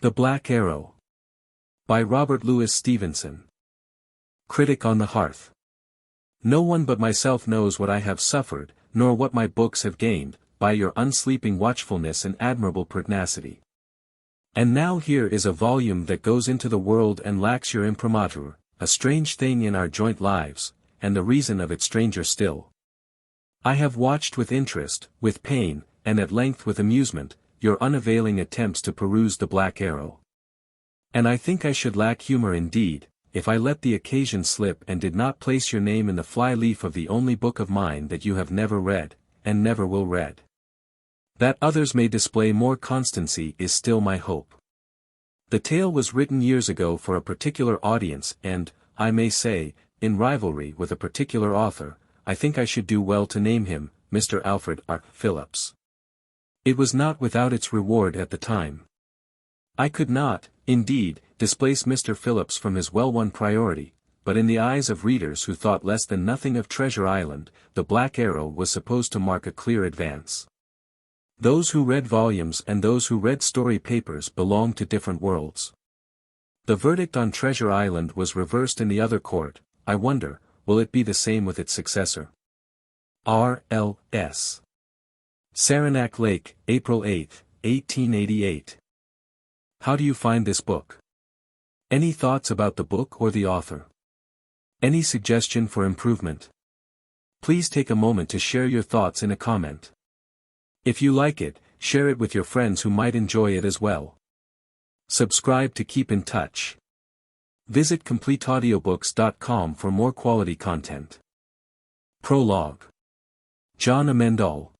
The Black Arrow. By Robert Louis Stevenson. Critic on the Hearth. No one but myself knows what I have suffered, nor what my books have gained, by your unsleeping watchfulness and admirable pertinacity. And now here is a volume that goes into the world and lacks your imprimatur, a strange thing in our joint lives, and the reason of it stranger still. I have watched with interest, with pain, and at length with amusement, your unavailing attempts to peruse the Black Arrow. And I think I should lack humor indeed, if I let the occasion slip and did not place your name in the fly-leaf of the only book of mine that you have never read, and never will read. That others may display more constancy is still my hope. The tale was written years ago for a particular audience and, I may say, in rivalry with a particular author. I think I should do well to name him, Mr. Alfred R. Phillips. It was not without its reward at the time. I could not, indeed, displace Mr. Phillips from his well-won priority, but in the eyes of readers who thought less than nothing of Treasure Island, the Black Arrow was supposed to mark a clear advance. Those who read volumes and those who read story papers belonged to different worlds. The verdict on Treasure Island was reversed in the other court. I wonder, will it be the same with its successor? R.L.S. Saranac Lake, April 8, 1888. How do you find this book? Any thoughts about the book or the author? Any suggestion for improvement? Please take a moment to share your thoughts in a comment. If you like it, share it with your friends who might enjoy it as well. Subscribe to keep in touch. Visit CompleteAudiobooks.com for more quality content. Prologue. John Amendall.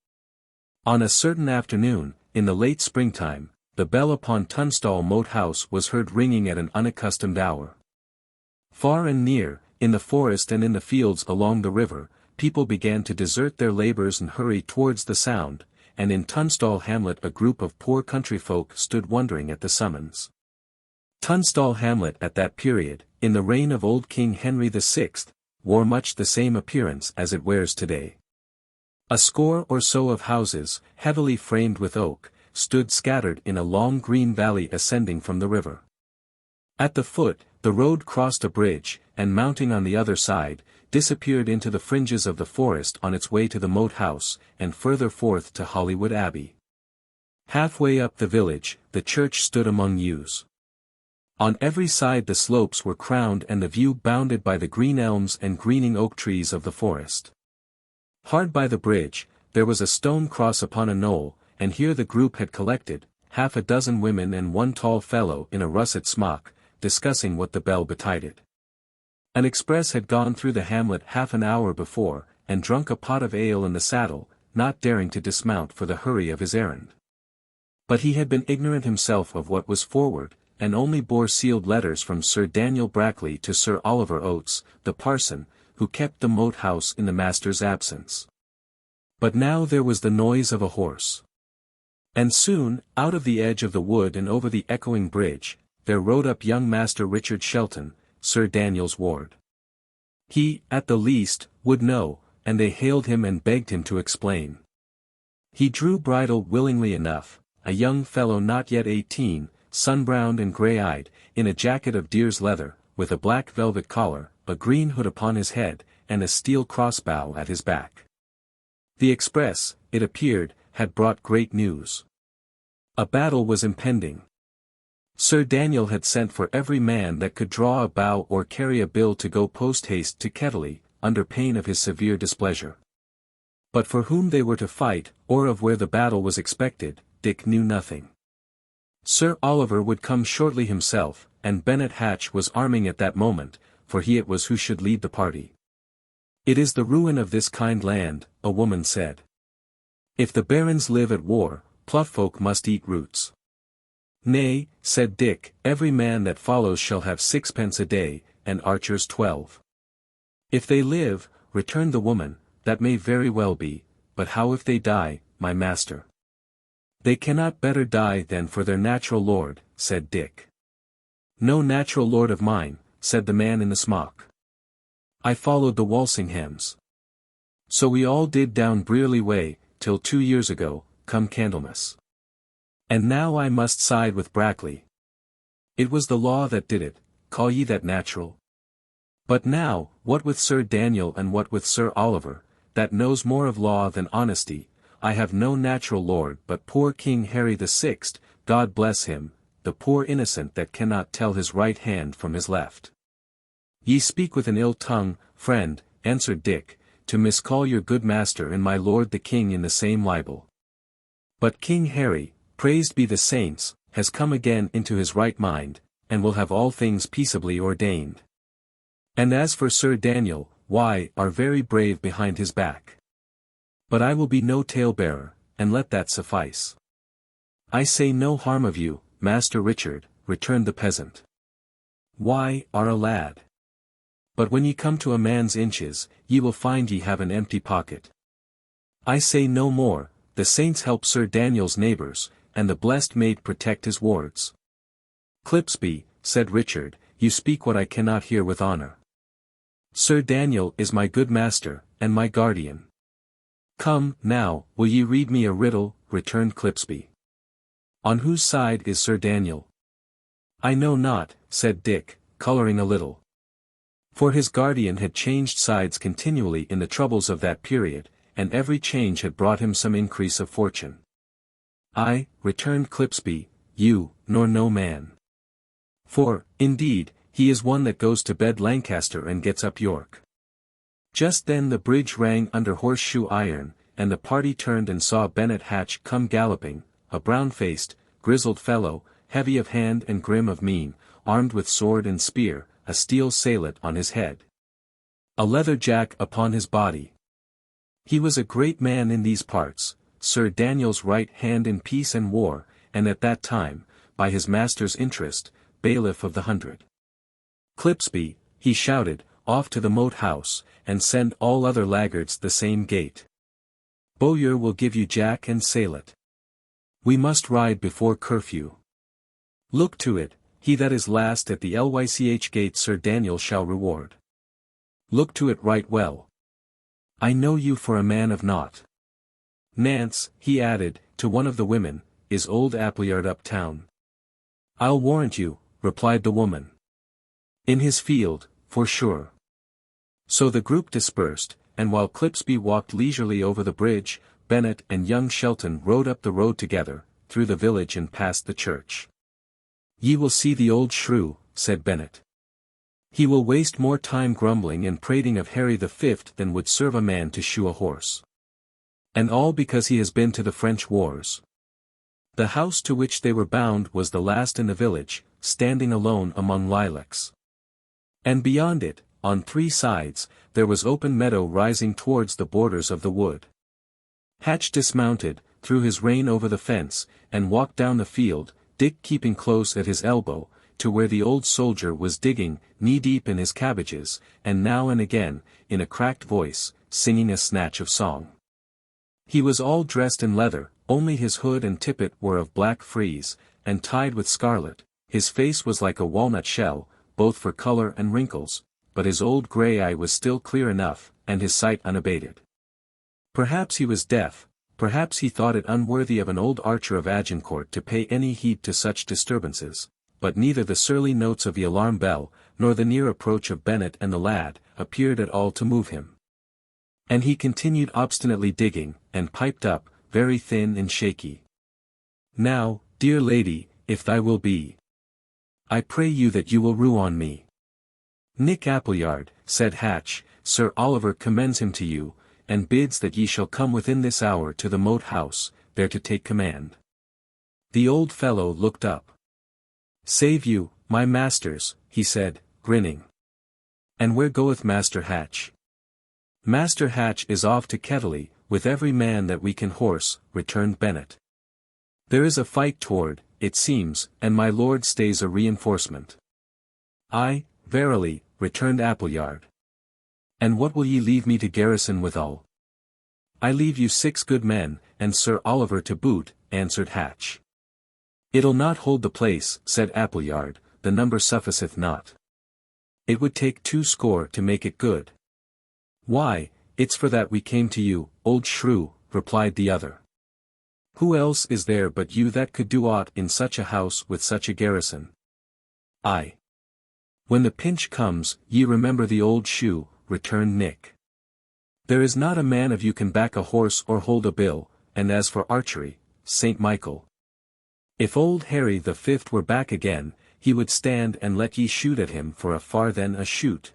On a certain afternoon, in the late springtime, the bell upon Tunstall Moat House was heard ringing at an unaccustomed hour. Far and near, in the forest and in the fields along the river, people began to desert their labors and hurry towards the sound, and in Tunstall hamlet a group of poor country folk stood wondering at the summons. Tunstall hamlet at that period, in the reign of old King Henry VI, wore much the same appearance as it wears today. A score or so of houses, heavily framed with oak, stood scattered in a long green valley ascending from the river. At the foot, the road crossed a bridge, and mounting on the other side, disappeared into the fringes of the forest on its way to the Moat House, and further forth to Holywood Abbey. Halfway up the village, the church stood among yews. On every side the slopes were crowned and the view bounded by the green elms and greening oak trees of the forest. Hard by the bridge, there was a stone cross upon a knoll, and here the group had collected, half a dozen women and one tall fellow in a russet smock, discussing what the bell betided. An express had gone through the hamlet half an hour before, and drunk a pot of ale in the saddle, not daring to dismount for the hurry of his errand. But he had been ignorant himself of what was forward, and only bore sealed letters from Sir Daniel Brackley to Sir Oliver Oates, the parson, who kept the Moat House in the master's absence. But now there was the noise of a horse. And soon, out of the edge of the wood and over the echoing bridge, there rode up young Master Richard Shelton, Sir Daniel's ward. He, at the least, would know, and they hailed him and begged him to explain. He drew bridle willingly enough, a young fellow not yet 18, sun-browned and grey-eyed, in a jacket of deer's leather, with a black velvet collar, a green hood upon his head, and a steel crossbow at his back. The express, it appeared, had brought great news. A battle was impending. Sir Daniel had sent for every man that could draw a bow or carry a bill to go post-haste to Kettley, under pain of his severe displeasure. But for whom they were to fight, or of where the battle was expected, Dick knew nothing. Sir Oliver would come shortly himself, and Bennet Hatch was arming at that moment, for he it was who should lead the party. It is the ruin of this kind land, a woman said. If the barons live at war, ploughfolk must eat roots. Nay, said Dick, every man that follows shall have 6 pence a day, and archers 12. If they live, returned the woman, that may very well be, but how if they die, my master? They cannot better die than for their natural lord, said Dick. No natural lord of mine, said the man in the smock. I followed the Walsinghams. So we all did down Brearley way, till 2 years ago, come Candlemas. And now I must side with Brackley. It was the law that did it, call ye that natural? But now, what with Sir Daniel and what with Sir Oliver, that knows more of law than honesty, I have no natural lord but poor King Harry the Sixth, God bless him, the poor innocent that cannot tell his right hand from his left. Ye speak with an ill tongue, friend, answered Dick, to miscall your good master and my lord the king in the same libel. But King Harry, praised be the saints, has come again into his right mind, and will have all things peaceably ordained. And as for Sir Daniel, why, are very brave behind his back. But I will be no talebearer, and let that suffice. I say no harm of you, Master Richard, returned the peasant. Why, are a lad. But when ye come to a man's inches, ye will find ye have an empty pocket. I say no more, the saints help Sir Daniel's neighbours, and the blessed maid protect his wards. Clipsby, said Richard, you speak what I cannot hear with honour. Sir Daniel is my good master, and my guardian. Come, now, will ye read me a riddle, returned Clipsby. On whose side is Sir Daniel? I know not, said Dick, colouring a little. For his guardian had changed sides continually in the troubles of that period, and every change had brought him some increase of fortune. I, returned Clipsby, you, nor no man. For, indeed, he is one that goes to bed Lancaster and gets up York. Just then the bridge rang under horseshoe iron, and the party turned and saw Bennet Hatch come galloping, a brown-faced, grizzled fellow, heavy of hand and grim of mien, armed with sword and spear, a steel salet on his head, a leather jack upon his body. He was a great man in these parts, Sir Daniel's right hand in peace and war, and at that time, by his master's interest, bailiff of the 100. Clipsby, he shouted, off to the Moat House, and send all other laggards the same gate. Bowyer will give you jack and salet. We must ride before curfew. Look to it, he that is last at the Lych gate Sir Daniel shall reward. Look to it right well. I know you for a man of naught. Nance, he added, to one of the women, is old Appleyard up town? I'll warrant you, replied the woman. In his field, for sure. So the group dispersed, and while Clipsby walked leisurely over the bridge, Bennet and young Shelton rode up the road together, through the village and past the church. Ye will see the old shrew, said Bennet. He will waste more time grumbling and prating of Harry the Fifth than would serve a man to shoe a horse. And all because he has been to the French wars. The house to which they were bound was the last in the village, standing alone among lilacs. And beyond it, on three sides, there was open meadow rising towards the borders of the wood. Hatch dismounted, threw his rein over the fence, and walked down the field, Dick keeping close at his elbow, to where the old soldier was digging, knee-deep in his cabbages, and now and again, in a cracked voice, singing a snatch of song. He was all dressed in leather, only his hood and tippet were of black frieze, and tied with scarlet. His face was like a walnut shell, both for colour and wrinkles, but his old grey eye was still clear enough, and his sight unabated. Perhaps he was deaf, perhaps he thought it unworthy of an old archer of Agincourt to pay any heed to such disturbances, but neither the surly notes of the alarm bell, nor the near approach of Bennet and the lad, appeared at all to move him. And he continued obstinately digging, and piped up, very thin and shaky. Now, dear lady, if thy will be, I pray you that you will rue on me. Nick Appleyard, said Hatch, Sir Oliver commends him to you, and bids that ye shall come within this hour to the Moat House, there to take command. The old fellow looked up. Save you, my masters, he said, grinning. And where goeth Master Hatch? Master Hatch is off to Kettley, with every man that we can horse, returned Bennet. There is a fight toward, it seems, and my lord stays a reinforcement. Ay, verily, returned Appleyard. And what will ye leave me to garrison withal? I leave you 6 good men, and Sir Oliver to boot, answered Hatch. It'll not hold the place, said Appleyard, the number sufficeth not. It would take 20 to make it good. Why, it's for that we came to you, old shrew, replied the other. Who else is there but you that could do aught in such a house with such a garrison? Aye. When the pinch comes, ye remember the old shoe, returned Nick. There is not a man of you can back a horse or hold a bill, and as for archery, St. Michael. If old Harry the Fifth were back again, he would stand and let ye shoot at him for a far then a shoot.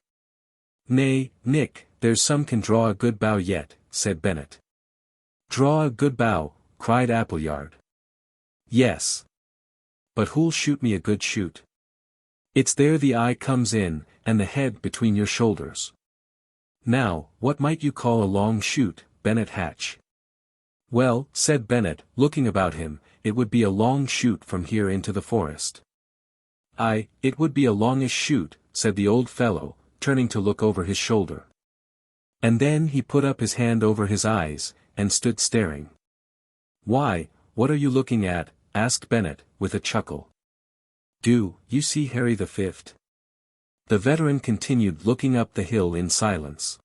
Nay, Nick, there's some can draw a good bow yet, said Bennet. Draw a good bow, cried Appleyard. Yes. But who'll shoot me a good shoot? It's there the eye comes in, and the head between your shoulders. Now, what might you call a long shoot, Bennet Hatch? Well, said Bennet, looking about him, it would be a long shoot from here into the forest. Aye, it would be a longish shoot, said the old fellow, turning to look over his shoulder. And then he put up his hand over his eyes, and stood staring. Why, what are you looking at? Asked Bennet, with a chuckle. Do you see Harry the Fifth? The veteran continued looking up the hill in silence.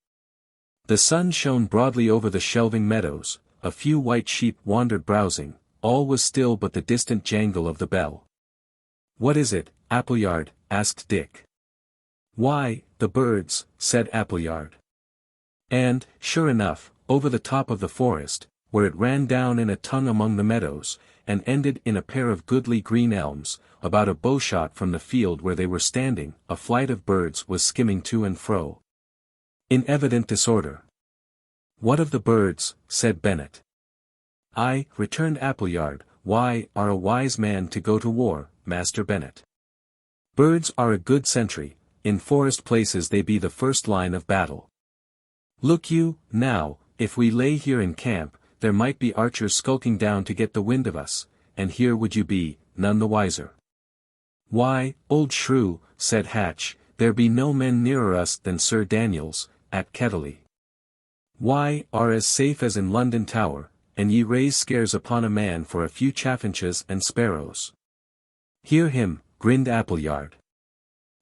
The sun shone broadly over the shelving meadows, a few white sheep wandered browsing, all was still but the distant jangle of the bell. What is it, Appleyard? Asked Dick. Why, the birds, said Appleyard. And, sure enough, over the top of the forest, where it ran down in a tongue among the meadows, and ended in a pair of goodly green elms, about a bowshot from the field where they were standing, a flight of birds was skimming to and fro, in evident disorder. What of the birds? Said Bennet. Aye, returned Appleyard, why, are a wise man to go to war, Master Bennet. Birds are a good sentry, in forest places they be the first line of battle. Look you, now, if we lay here in camp, there might be archers skulking down to get the wind of us, and here would you be, none the wiser. Why, old shrew, said Hatch, there be no men nearer us than Sir Daniel's, at Kettley. Why, are as safe as in London Tower, and ye raise scares upon a man for a few chaffinches and sparrows. Hear him, grinned Appleyard.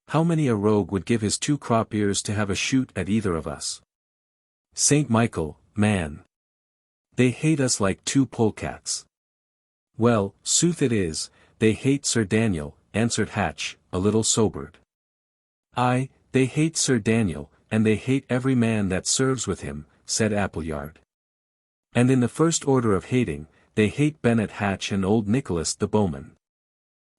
How many a rogue would give his 2 crop ears to have a shoot at either of us? St. Michael, man. They hate us like 2 polecats. Well, sooth it is, they hate Sir Daniel, answered Hatch, a little sobered. Aye, they hate Sir Daniel, and they hate every man that serves with him, said Appleyard. And in the first order of hating, they hate Bennet Hatch and old Nicholas the bowman.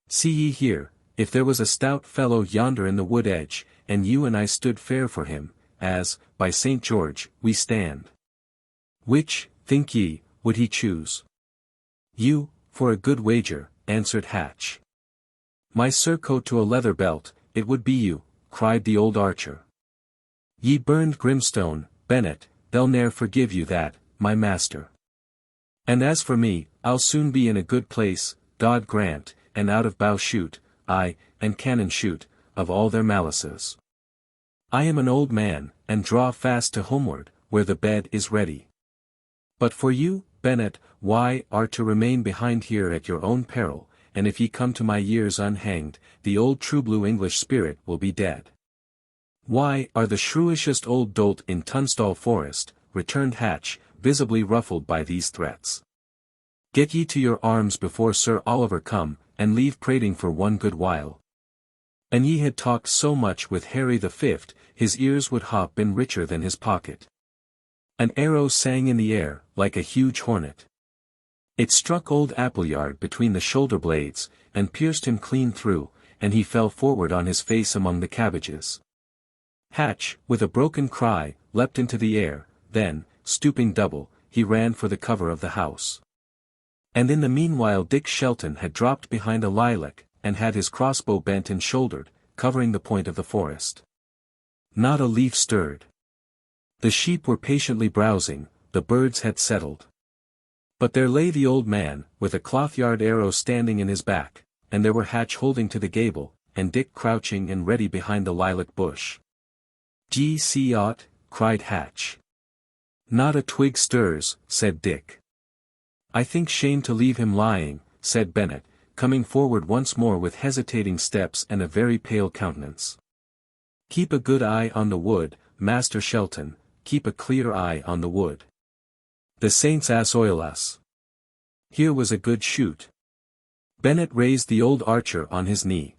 See ye here, if there was a stout fellow yonder in the wood edge, and you and I stood fair for him, as, by St. George, we stand. Which, think ye, would he choose? You, for a good wager, answered Hatch. My surcoat to a leather belt, it would be you, cried the old archer. Ye burned brimstone, Bennet, they'll ne'er forgive you that, my master. And as for me, I'll soon be in a good place, God grant, and out of bow shoot, aye, and cannon shoot, of all their malices. I am an old man, and draw fast to homeward, where the bed is ready. But for you, Bennet, why, are to remain behind here at your own peril, and if ye come to my years unhanged, the old true blue English spirit will be dead. Why, are the shrewishest old dolt in Tunstall Forest, returned Hatch, visibly ruffled by these threats. Get ye to your arms before Sir Oliver come, and leave prating for one good while. And ye had talked so much with Harry the Fifth, his ears would hop been richer than his pocket. An arrow sang in the air, like a huge hornet. It struck old Appleyard between the shoulder blades, and pierced him clean through, and he fell forward on his face among the cabbages. Hatch, with a broken cry, leapt into the air, then, stooping double, he ran for the cover of the house. And in the meanwhile Dick Shelton had dropped behind a lilac, and had his crossbow bent and shouldered, covering the point of the forest. Not a leaf stirred. The sheep were patiently browsing, the birds had settled. But there lay the old man, with a cloth-yard arrow standing in his back, and there were Hatch holding to the gable, and Dick crouching and ready behind the lilac bush. "Gee, see aught?" cried Hatch. "Not a twig stirs," said Dick. "I think shame to leave him lying," said Bennet, coming forward once more with hesitating steps and a very pale countenance. "Keep a good eye on the wood, Master Shelton, keep a clear eye on the wood. The saints assoil us. Here was a good shoot." Bennet raised the old archer on his knee.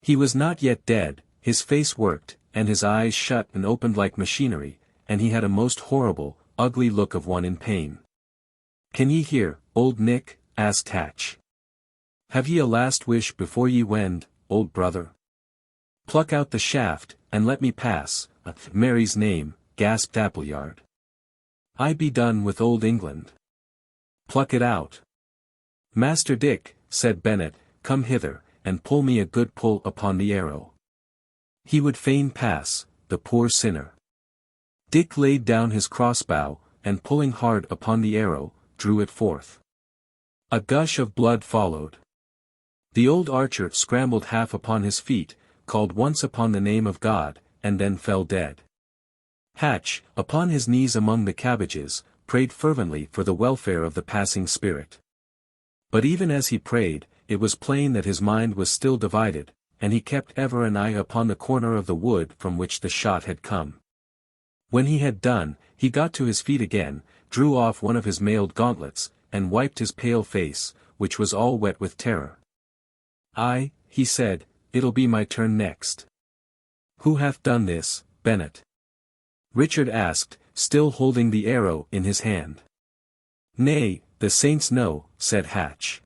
He was not yet dead, his face worked, and his eyes shut and opened like machinery, and he had a most horrible, ugly look of one in pain. "Can ye hear, old Nick?" asked Hatch. "Have ye a last wish before ye wend, old brother? Pluck out the shaft, and let me pass." "Mary's name," gasped Appleyard. "I be done with old England." "Pluck it out." "Master Dick," said Bennet, "come hither, and pull me a good pull upon the arrow." He would fain pass, the poor sinner. Dick laid down his crossbow, and pulling hard upon the arrow, drew it forth. A gush of blood followed. The old archer scrambled half upon his feet, called once upon the name of God, and then fell dead. Hatch, upon his knees among the cabbages, prayed fervently for the welfare of the passing spirit. But even as he prayed, it was plain that his mind was still divided, and he kept ever an eye upon the corner of the wood from which the shot had come. When he had done, he got to his feet again, drew off one of his mailed gauntlets, and wiped his pale face, which was all wet with terror. "Aye," he said, "it'll be my turn next." "Who hath done this, Bennet?" Richard asked, still holding the arrow in his hand. "Nay, the saints know," said Hatch.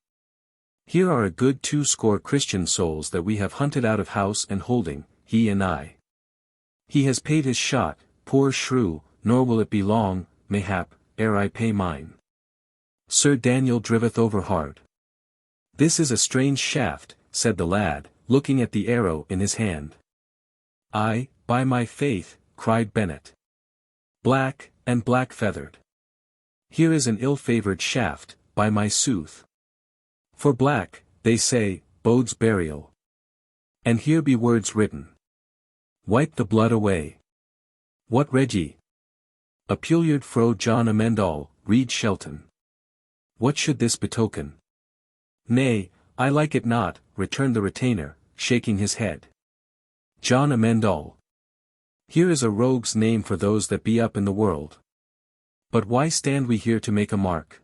"Here are a good 20 Christian souls that we have hunted out of house and holding, he and I. He has paid his shot, poor shrew, nor will it be long, mayhap, ere I pay mine. Sir Daniel driveth over hard." "This is a strange shaft," said the lad, looking at the arrow in his hand. "Aye, by my faith," cried Bennet. "Black, and black-feathered. Here is an ill-favoured shaft, by my sooth. For black, they say, bodes burial. And here be words written. Wipe the blood away. What read ye? Appulliard fro John Amendall, read Shelton. What should this betoken?" "Nay, I like it not," returned the retainer, shaking his head. "John Amendall. Here is a rogue's name for those that be up in the world. But why stand we here to make a mark?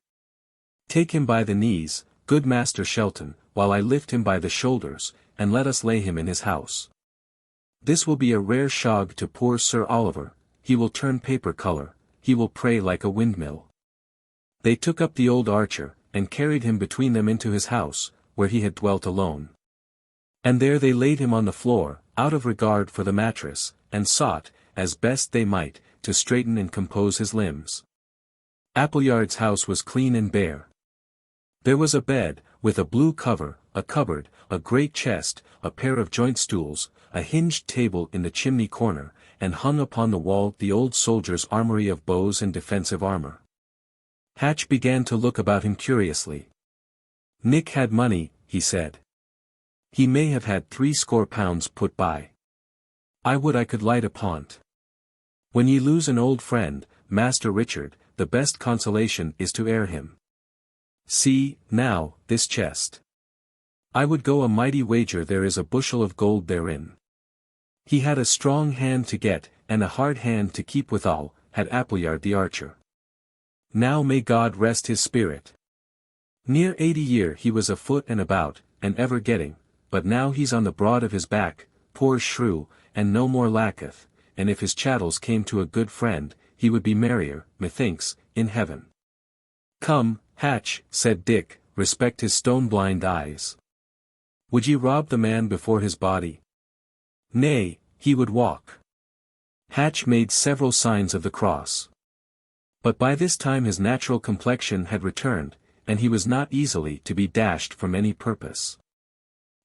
Take him by the knees, good Master Shelton, while I lift him by the shoulders, and let us lay him in his house. This will be a rare shog to poor Sir Oliver, he will turn paper colour, he will pray like a windmill." They took up the old archer, and carried him between them into his house, where he had dwelt alone. And there they laid him on the floor, out of regard for the mattress, and sought, as best they might, to straighten and compose his limbs. Appleyard's house was clean and bare. There was a bed, with a blue cover, a cupboard, a great chest, a pair of joint stools, a hinged table in the chimney corner, and hung upon the wall the old soldier's armory of bows and defensive armor. Hatch began to look about him curiously. "Nick had money," he said. "He may have had 60 pounds put by. I would I could light upon't. When ye lose an old friend, Master Richard, the best consolation is to heir him. See, now, this chest. I would go a mighty wager there is a bushel of gold therein." He had a strong hand to get, and a hard hand to keep withal, had Appleyard the archer. Now may God rest his spirit. Near 80 year he was afoot and about, and ever getting, but now he's on the broad of his back, poor shrew, and no more lacketh, and if his chattels came to a good friend, he would be merrier, methinks, in heaven. "Come, Hatch," said Dick, "respect his stone-blind eyes. Would ye rob the man before his body?" "Nay, he would walk." Hatch made several signs of the cross. But by this time his natural complexion had returned, and he was not easily to be dashed from any purpose.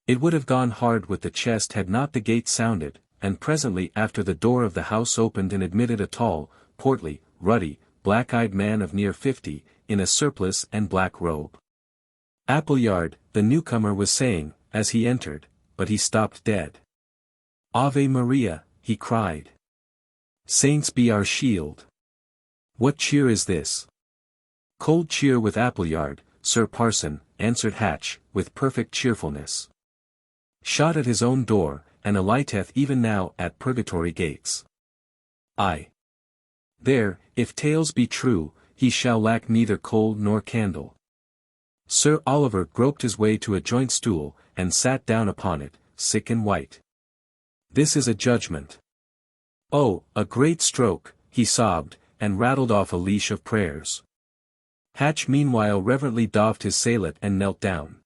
It would have gone hard with the chest had not the gate sounded, and presently after the door of the house opened and admitted a tall, portly, ruddy, black-eyed man of near 50, in a surplice and black robe. Appleyard, the newcomer was saying, as he entered, but he stopped dead. "Ave Maria," he cried. "Saints be our shield. What cheer is this?" "Cold cheer with Appleyard, Sir Parson," answered Hatch, with perfect cheerfulness. "Shot at his own door, and alighteth even now at purgatory gates. Aye. There, if tales be true, he shall lack neither coal nor candle." Sir Oliver groped his way to a joint stool, and sat down upon it, sick and white. This is a judgment. Oh, a great stroke, he sobbed, and rattled off a leash of prayers. Hatch meanwhile reverently doffed his salet and knelt down.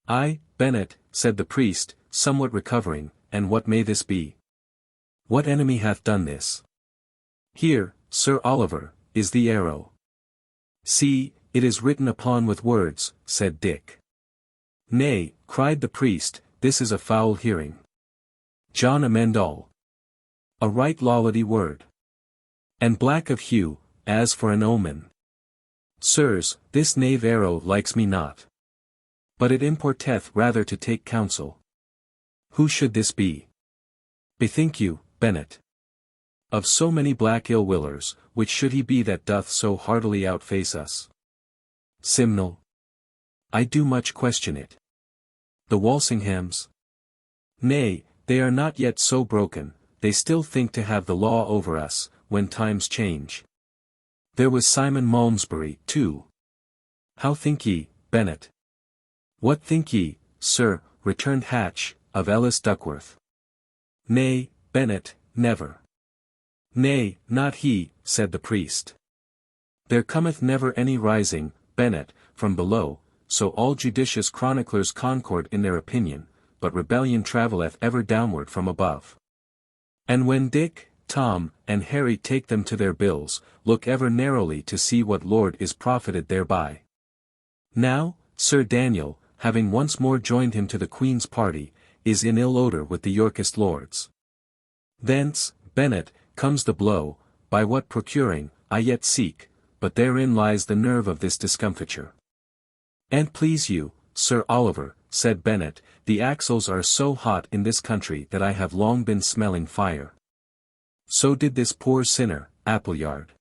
"I, Bennet," said the priest, somewhat recovering, "and what may this be? What enemy hath done this?" "Here, Sir Oliver, is the arrow. See, it is written upon with words," said Dick. "Nay," cried the priest, "this is a foul hearing. John amend all. A right lawlety word. And black of hue, as for an omen. Sirs, this knave arrow likes me not. But it importeth rather to take counsel. Who should this be? Bethink you, Bennet. Of so many black ill-willers, which should he be that doth so heartily outface us? Simnel? I do much question it. The Walsinghams? Nay, they are not yet so broken, they still think to have the law over us, when times change. There was Simon Malmesbury, too. How think ye, Bennet? What think ye, sir, returned Hatch, of Ellis Duckworth? Nay, Bennet, never. Nay, not he, said the priest. There cometh never any rising, Bennet, from below, so all judicious chroniclers concord in their opinion, but rebellion travelleth ever downward from above. And when Dick, Tom, and Harry take them to their bills, look ever narrowly to see what lord is profited thereby. Now, Sir Daniel, having once more joined him to the Queen's party, is in ill odour with the Yorkist lords. Thence, Bennet, comes the blow, by what procuring, I yet seek, but therein lies the nerve of this discomfiture. And please you, Sir Oliver, said Bennet, the axles are so hot in this country that I have long been smelling fire. So did this poor sinner, Appleyard.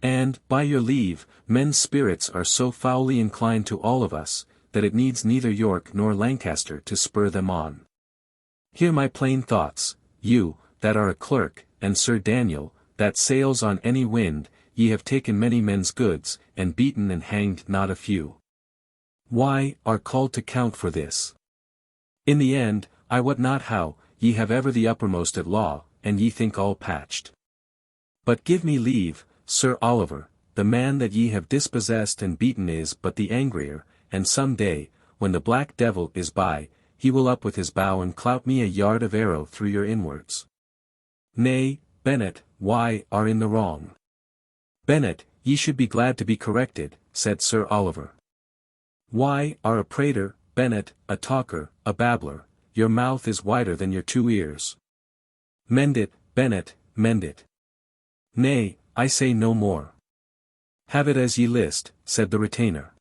And, by your leave, men's spirits are so foully inclined to all of us, that it needs neither York nor Lancaster to spur them on. Hear my plain thoughts, you, that are a clerk, and Sir Daniel, that sails on any wind, ye have taken many men's goods, and beaten and hanged not a few. Why, are called to count for this. In the end, I wot not how, ye have ever the uppermost at law, and ye think all patched. But give me leave, Sir Oliver, the man that ye have dispossessed and beaten is but the angrier, and some day, when the black devil is by, he will up with his bow and clout me a yard of arrow through your inwards. Nay, Bennet, why, are in the wrong. Bennet, ye should be glad to be corrected, said Sir Oliver. Why, are a prater, Bennet, a talker, a babbler, your mouth is wider than your 2 ears. Mend it, Bennet, mend it. Nay, I say no more. Have it as ye list, said the retainer.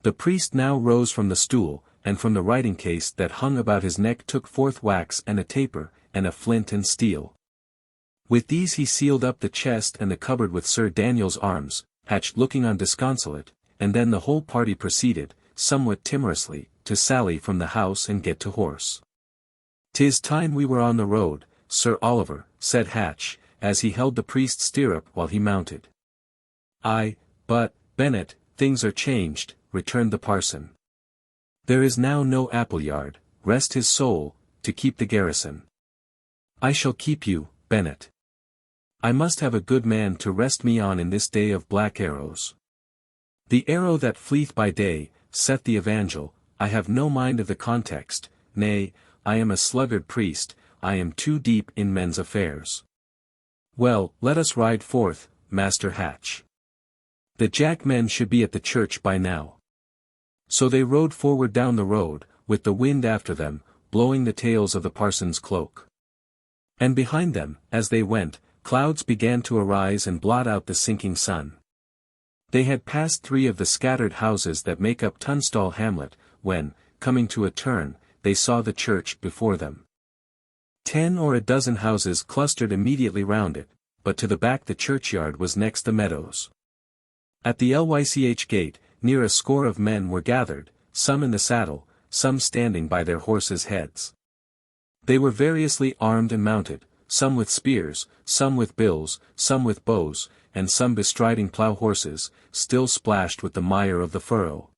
The priest now rose from the stool, and from the writing case that hung about his neck took forth wax and a taper, and a flint and steel. With these he sealed up the chest and the cupboard with Sir Daniel's arms, Hatch looking on disconsolate, and then the whole party proceeded, somewhat timorously, to sally from the house and get to horse. "'Tis time we were on the road, Sir Oliver," said Hatch, as he held the priest's stirrup while he mounted. "Aye, but, Bennet, things are changed," returned the parson. "There is now no Appleyard, rest his soul, to keep the garrison. I shall keep you, Bennet. I must have a good man to rest me on in this day of black arrows. The arrow that fleeth by day, saith the Evangel, I have no mind of the context, nay, I am a sluggard priest, I am too deep in men's affairs. Well, let us ride forth, Master Hatch. The jackmen should be at the church by now." So they rode forward down the road, with the wind after them, blowing the tails of the parson's cloak. And behind them, as they went, clouds began to arise and blot out the sinking sun. They had passed 3 of the scattered houses that make up Tunstall hamlet, when, coming to a turn, they saw the church before them. 10 or a dozen houses clustered immediately round it, but to the back the churchyard was next the meadows. At the Lych gate, near a score of men were gathered, some in the saddle, some standing by their horses' heads. They were variously armed and mounted, some with spears, some with bills, some with bows, and some bestriding plough horses, still splashed with the mire of the furrow.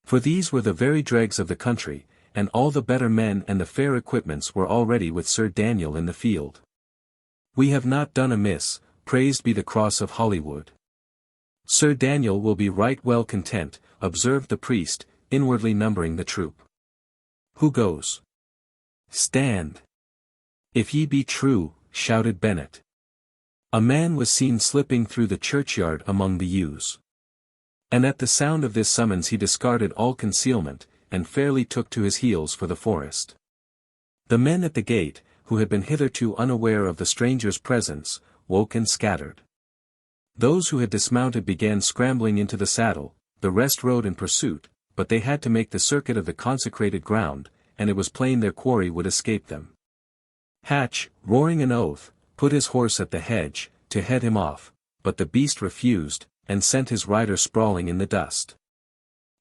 For these were the very dregs of the country, and all the better men and the fair equipments were already with Sir Daniel in the field. We have not done amiss, praised be the cross of Holywood. Sir Daniel will be right well content, observed the priest, inwardly numbering the troop. Who goes? Stand. If ye be true, shouted Bennet. A man was seen slipping through the churchyard among the yews. And at the sound of this summons he discarded all concealment, and fairly took to his heels for the forest. The men at the gate, who had been hitherto unaware of the stranger's presence, woke and scattered. Those who had dismounted began scrambling into the saddle, the rest rode in pursuit, but they had to make the circuit of the consecrated ground, and it was plain their quarry would escape them. Hatch, roaring an oath, put his horse at the hedge, to head him off, but the beast refused, and sent his rider sprawling in the dust.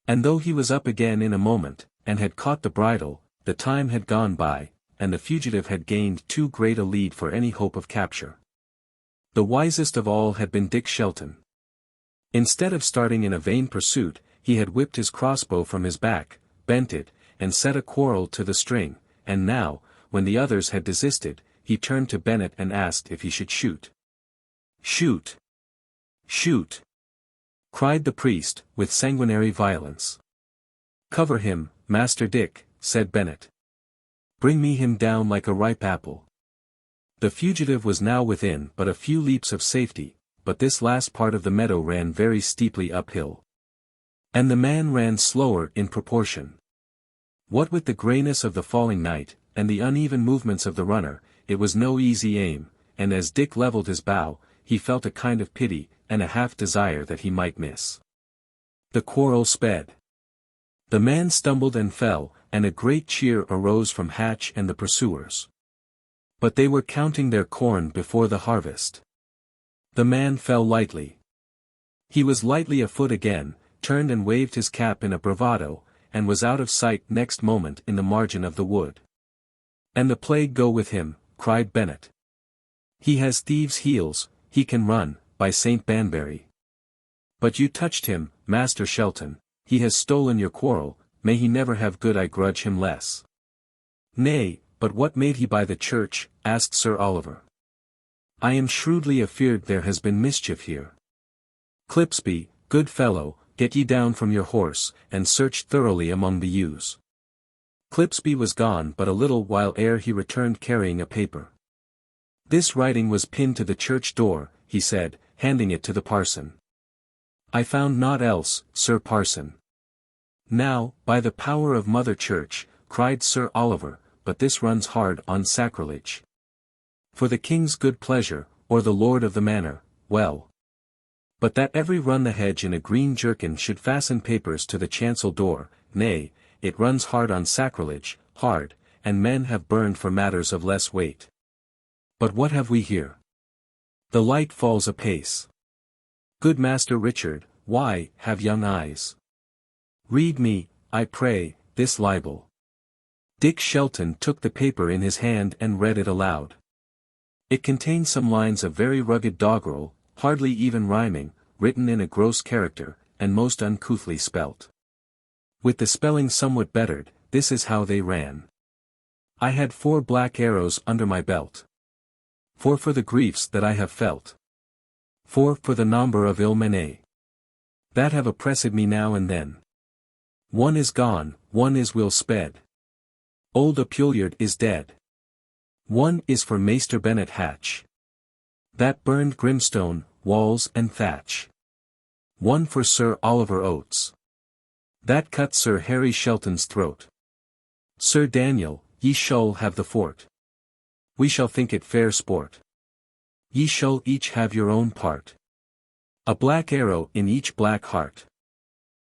And though he was up again in a moment, and had caught the bridle, the time had gone by, and the fugitive had gained too great a lead for any hope of capture. The wisest of all had been Dick Shelton. Instead of starting in a vain pursuit, he had whipped his crossbow from his back, bent it, and set a quarrel to the string, and now, when the others had desisted, he turned to Bennet and asked if he should shoot. "Shoot! Shoot!" cried the priest, with sanguinary violence. "Cover him, Master Dick," said Bennet. "Bring me him down like a ripe apple." The fugitive was now within but a few leaps of safety, but this last part of the meadow ran very steeply uphill. And the man ran slower in proportion. What with the greyness of the falling night, and the uneven movements of the runner, it was no easy aim, and as Dick levelled his bow, he felt a kind of pity, and a half desire that he might miss. The quarrel sped. The man stumbled and fell, and a great cheer arose from Hatch and the pursuers. But they were counting their corn before the harvest. The man fell lightly. He was lightly afoot again, turned and waved his cap in a bravado, and was out of sight next moment in the margin of the wood. "And the plague go with him," cried Bennet. "He has thieves' heels, he can run, by St. Banbury. But you touched him, Master Shelton, he has stolen your quarrel, may he never have good, I grudge him less." "Nay, but what made he by the church?" asked Sir Oliver. "I am shrewdly afeard there has been mischief here. Clipsby, good fellow, get ye down from your horse, and search thoroughly among the yews." Clipsby was gone but a little while ere he returned carrying a paper. "This writing was pinned to the church door," he said, handing it to the parson. "I found naught else, Sir Parson." "Now, by the power of Mother Church," cried Sir Oliver, "but this runs hard on sacrilege. For the king's good pleasure, or the lord of the manor, well. But that every run the hedge in a green jerkin should fasten papers to the chancel door, nay, it runs hard on sacrilege, hard, and men have burned for matters of less weight. But what have we here? The light falls apace. Good Master Richard, why, have young eyes. Read me, I pray, this libel." Dick Shelton took the paper in his hand and read it aloud. It contained some lines of very rugged doggerel, hardly even rhyming, written in a gross character, and most uncouthly spelt. With the spelling somewhat bettered, this is how they ran. "I had 4 black arrows under my belt. 4 for the griefs that I have felt. 4 for the number of ill men that have oppressed me now and then. 1 is gone, 1 is will sped. Old Apuliard is dead. 1 is for Maester Bennet Hatch, that burned Grimstone, walls and thatch. 1 for Sir Oliver Oates, that cut Sir Harry Shelton's throat. Sir Daniel, ye shall have the fort. We shall think it fair sport. Ye shall each have your own part. A black arrow in each black heart.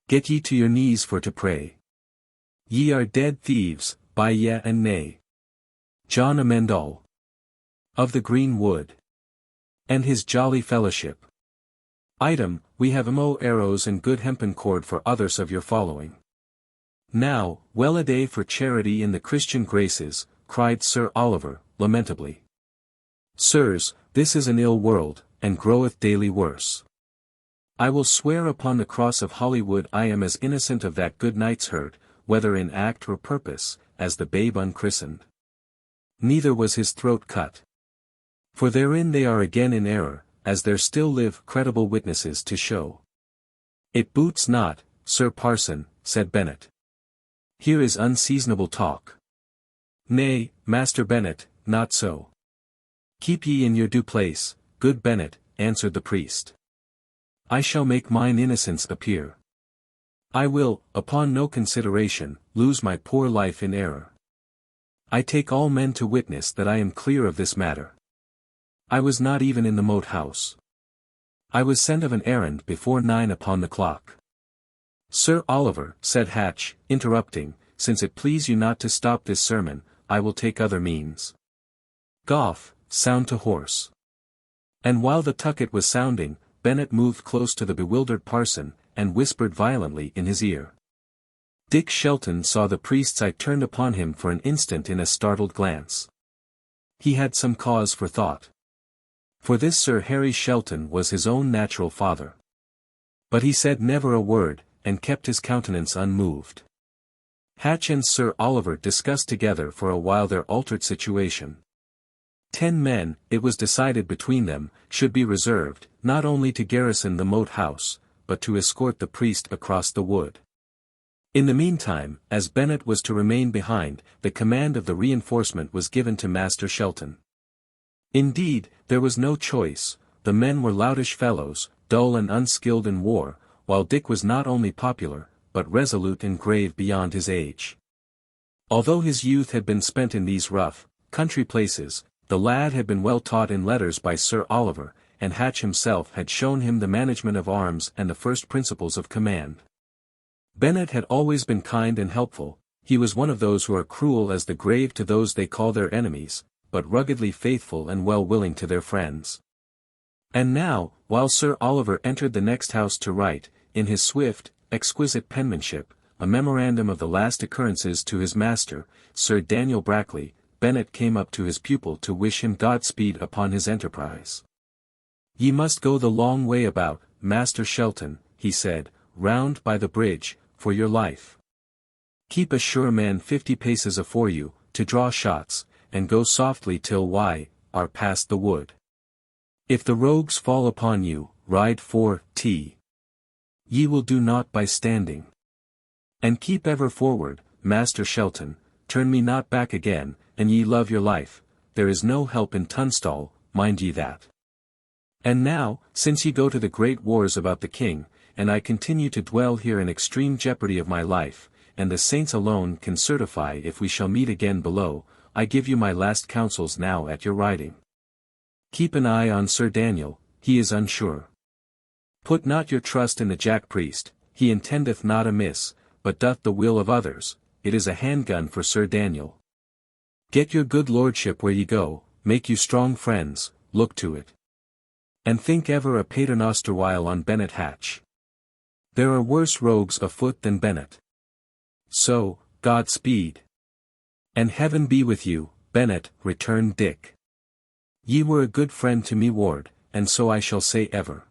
Get ye to your knees for to pray. Ye are dead thieves, by yea and nay. John Amendall, of the Green Wood, and his jolly fellowship. Item, we have mo arrows and good hempen cord for others of your following. Now, well a day for charity in the Christian graces," cried Sir Oliver, lamentably. "Sirs, this is an ill world, and groweth daily worse. I will swear upon the cross of Holywood I am as innocent of that good knight's hurt, whether in act or purpose, as the babe unchristened. Neither was his throat cut. For therein they are again in error, as there still live credible witnesses to show. It boots not, Sir Parson, said Bennet. Here is unseasonable talk. Nay, Master Bennet, not so. Keep ye in your due place, good Bennet, answered the priest. I shall make mine innocence appear. I will, upon no consideration, lose my poor life in error. I take all men to witness that I am clear of this matter. I was not even in the Moat house. I was sent of an errand before 9 upon the clock. Sir Oliver, said Hatch, interrupting, since it please you not to stop this sermon, I will take other means. Goff, sound to horse. And while the tucket was sounding, Bennet moved close to the bewildered parson, and whispered violently in his ear. Dick Shelton saw the priest's eye turned upon him for an instant in a startled glance. He had some cause for thought. For this Sir Harry Shelton was his own natural father. But he said never a word, and kept his countenance unmoved. Hatch and Sir Oliver discussed together for a while their altered situation. 10 men, it was decided between them, should be reserved, not only to garrison the Moat house, but to escort the priest across the wood. In the meantime, as Bennet was to remain behind, the command of the reinforcement was given to Master Shelton. Indeed, there was no choice, the men were loutish fellows, dull and unskilled in war, while Dick was not only popular, but resolute and grave beyond his age. Although his youth had been spent in these rough, country places, the lad had been well taught in letters by Sir Oliver, and Hatch himself had shown him the management of arms and the first principles of command. Bennet had always been kind and helpful, he was one of those who are cruel as the grave to those they call their enemies, but ruggedly faithful and well-willing to their friends. And now, while Sir Oliver entered the next house to write, in his swift, exquisite penmanship, a memorandum of the last occurrences to his master, Sir Daniel Brackley, Bennet came up to his pupil to wish him Godspeed upon his enterprise. Ye must go the long way about, Master Shelton, he said, round by the bridge, for your life. Keep a sure man 50 paces afore you, to draw shots, and go softly till are past the wood. If the rogues fall upon you, ride for ye will do naught by standing. And keep ever forward, Master Shelton, turn me not back again, and ye love your life, there is no help in Tunstall, mind ye that. And now, since ye go to the great wars about the king, and I continue to dwell here in extreme jeopardy of my life, and the saints alone can certify if we shall meet again below, I give you my last counsels now at your writing. Keep an eye on Sir Daniel, he is unsure. Put not your trust in the jack priest, he intendeth not amiss, but doth the will of others, it is a handgun for Sir Daniel. Get your good lordship where ye go, make you strong friends, look to it. And think ever a paternoster while on Bennet Hatch. There are worse rogues afoot than Bennet. So, Godspeed. And heaven be with you, Bennet, returned Dick. Ye were a good friend to me, Ward, and so I shall say ever.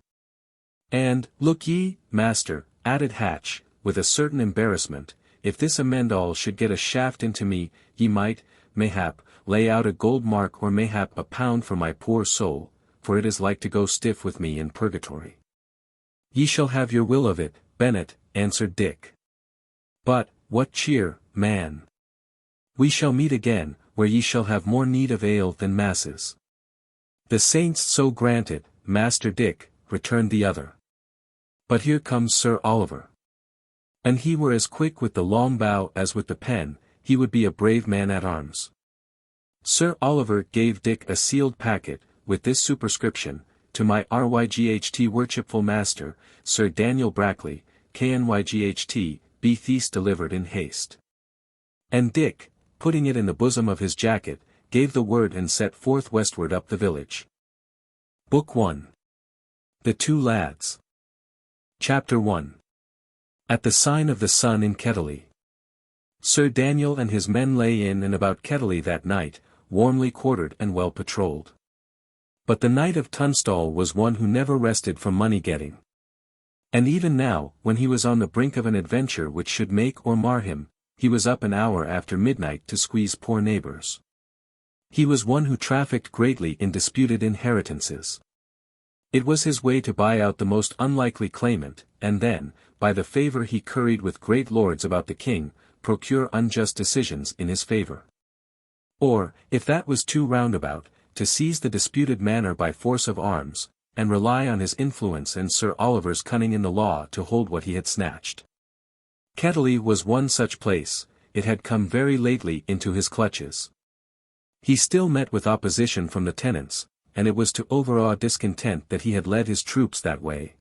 And, look ye, master, added Hatch, with a certain embarrassment, if this amend-all should get a shaft into me, ye might, mayhap, lay out a gold mark or mayhap a pound for my poor soul, for it is like to go stiff with me in purgatory. Ye shall have your will of it, Bennet, answered Dick. But, what cheer, man! We shall meet again, where ye shall have more need of ale than masses. The saints so grant it, Master Dick, returned the other. But here comes Sir Oliver. And he were as quick with the long bow as with the pen, he would be a brave man at arms. Sir Oliver gave Dick a sealed packet, with this superscription, to my RYGHT worshipful master, Sir Daniel Brackley, KNYGHT, be these delivered in haste. And Dick, putting it in the bosom of his jacket, gave the word and set forth westward up the village. Book 1. The Two Lads. Chapter 1. At the sign of the sun in Kettley. Sir Daniel and his men lay in and about Kettley that night, warmly quartered and well patrolled. But the knight of Tunstall was one who never rested from money-getting. And even now, when he was on the brink of an adventure which should make or mar him, he was up an hour after midnight to squeeze poor neighbors. He was one who trafficked greatly in disputed inheritances. It was his way to buy out the most unlikely claimant, and then, by the favor he curried with great lords about the king, procure unjust decisions in his favor. Or, if that was too roundabout, to seize the disputed manor by force of arms, and rely on his influence and Sir Oliver's cunning in the law to hold what he had snatched. Kettley was one such place, it had come very lately into his clutches. He still met with opposition from the tenants, and it was to overawe discontent that he had led his troops that way.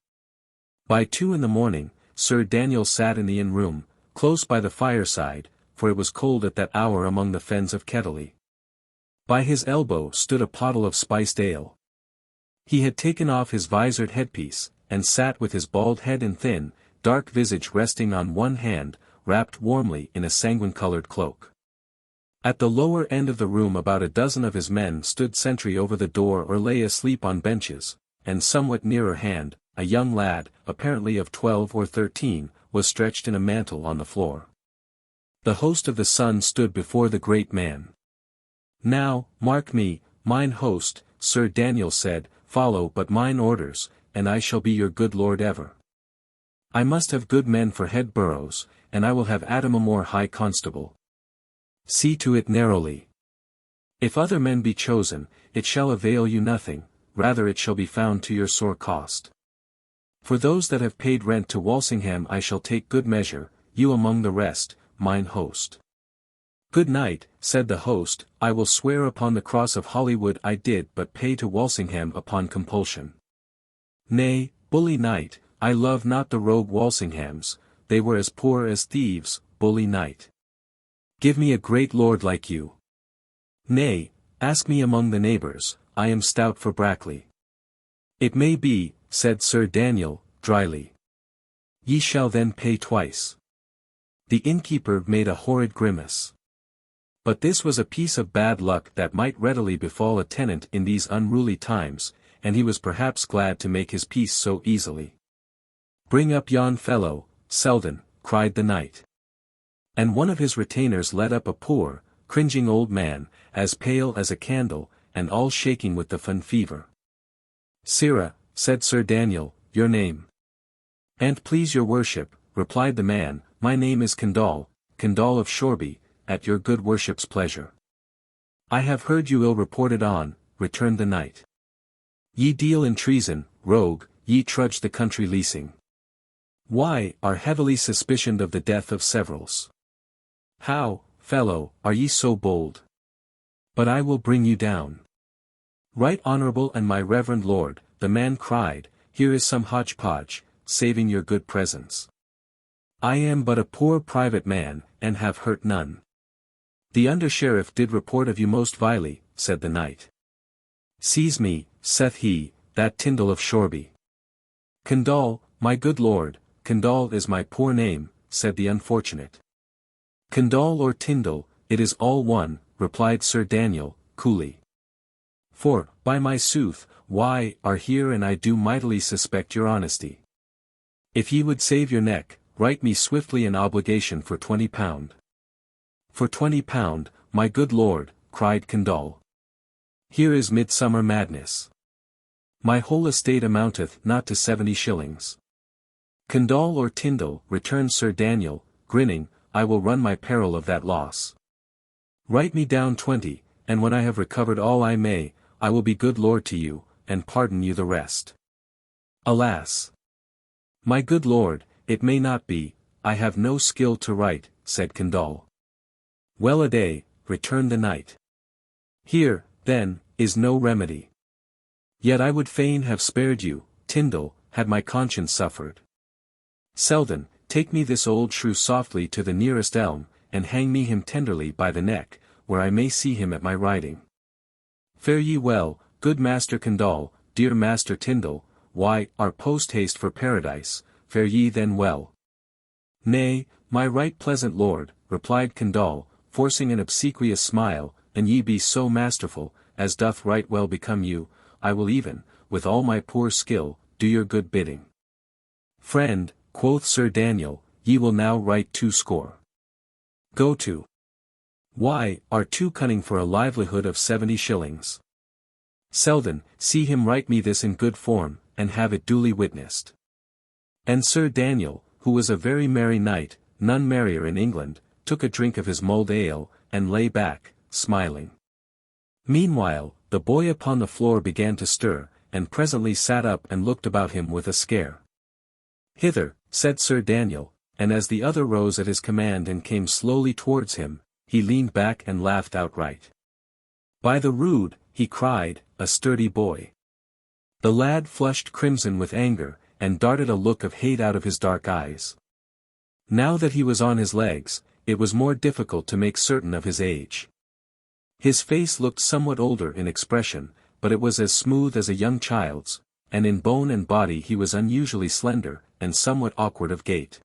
By 2 in the morning, Sir Daniel sat in the inn-room, close by the fireside, for it was cold at that hour among the fens of Kettley. By his elbow stood a pottle of spiced ale. He had taken off his visored headpiece, and sat with his bald head and thin, dark visage resting on one hand, wrapped warmly in a sanguine-coloured cloak. At the lower end of the room about a dozen of his men stood sentry over the door or lay asleep on benches, and somewhat nearer hand, a young lad, apparently of 12 or 13, was stretched in a mantle on the floor. The host of the Sun stood before the great man. "Now, mark me, mine host," Sir Daniel said, "follow but mine orders, and I shall be your good lord ever. I must have good men for head boroughs, and I will have Adam O'More high constable. See to it narrowly. If other men be chosen, it shall avail you nothing, rather it shall be found to your sore cost. For those that have paid rent to Walsingham I shall take good measure, you among the rest, mine host." "Good night," said the host, "I will swear upon the cross of Holywood I did but pay to Walsingham upon compulsion." "Nay, bully knight, I love not the rogue Walsinghams, they were as poor as thieves, bully knight. Give me a great lord like you. Nay, ask me among the neighbours, I am stout for Brackley." "It may be," said Sir Daniel, dryly. "Ye shall then pay twice." The innkeeper made a horrid grimace. But this was a piece of bad luck that might readily befall a tenant in these unruly times, and he was perhaps glad to make his peace so easily. "Bring up yon fellow, Selden," cried the knight. And one of his retainers led up a poor, cringing old man, as pale as a candle, and all shaking with the fun fever. "Sirrah," said Sir Daniel, "your name?" "An't please your worship," replied the man, "my name is Kendall, Kendall of Shoreby, at your good worship's pleasure." "I have heard you ill reported on," returned the knight. "Ye deal in treason, rogue, ye trudge the country leasing. Why, are heavily suspicioned of the death of severals. How, fellow, are ye so bold? But I will bring you down." "Right honourable and my reverend lord," the man cried, "here is some hodgepodge, saving your good presence. I am but a poor private man, and have hurt none." "The under-sheriff did report of you most vilely," said the knight. "Seize me," saith he, "that Tyndall of Shoreby." "Kendall, my good lord, Kendall is my poor name," said the unfortunate. "Kendall or Tyndall, it is all one," replied Sir Daniel, coolly. "For, by my sooth, why, are here and I do mightily suspect your honesty. If ye would save your neck, write me swiftly an obligation for £20. "For £20, my good lord," cried Kendall. "Here is midsummer madness. My whole estate amounteth not to 70 shillings. "Kendall or Tyndall," returned Sir Daniel, grinning, "I will run my peril of that loss. Write me down 20, and when I have recovered all I may, I will be good lord to you, and pardon you the rest." "Alas! My good lord, it may not be, I have no skill to write," said Kendall. "Well-a-day," returned the knight. "Here, then, is no remedy. Yet I would fain have spared you, Tyndall, had my conscience suffered. Selden, take me this old shrew softly to the nearest elm, and hang me him tenderly by the neck, where I may see him at my riding. Fare ye well, good Master Kendall, dear Master Tyndall, why, our post-haste for paradise, fare ye then well." "Nay, my right pleasant lord," replied Kendall, forcing an obsequious smile, "an ye be so masterful, as doth right well become you, I will even, with all my poor skill, do your good bidding." "Friend," quoth Sir Daniel, "ye will now write 20." Go to. Why, are too cunning for a livelihood of 70 shillings. Selden, see him write me this in good form, and have it duly witnessed. And Sir Daniel, who was a very merry knight, none merrier in England, took a drink of his mulled ale, and lay back, smiling. Meanwhile, the boy upon the floor began to stir, and presently sat up and looked about him with a scare. Hither, said Sir Daniel, and as the other rose at his command and came slowly towards him, he leaned back and laughed outright. By the rood, he cried, a sturdy boy. The lad flushed crimson with anger, and darted a look of hate out of his dark eyes. Now that he was on his legs, it was more difficult to make certain of his age. His face looked somewhat older in expression, but it was as smooth as a young child's, and in bone and body he was unusually slender, and somewhat awkward of gait.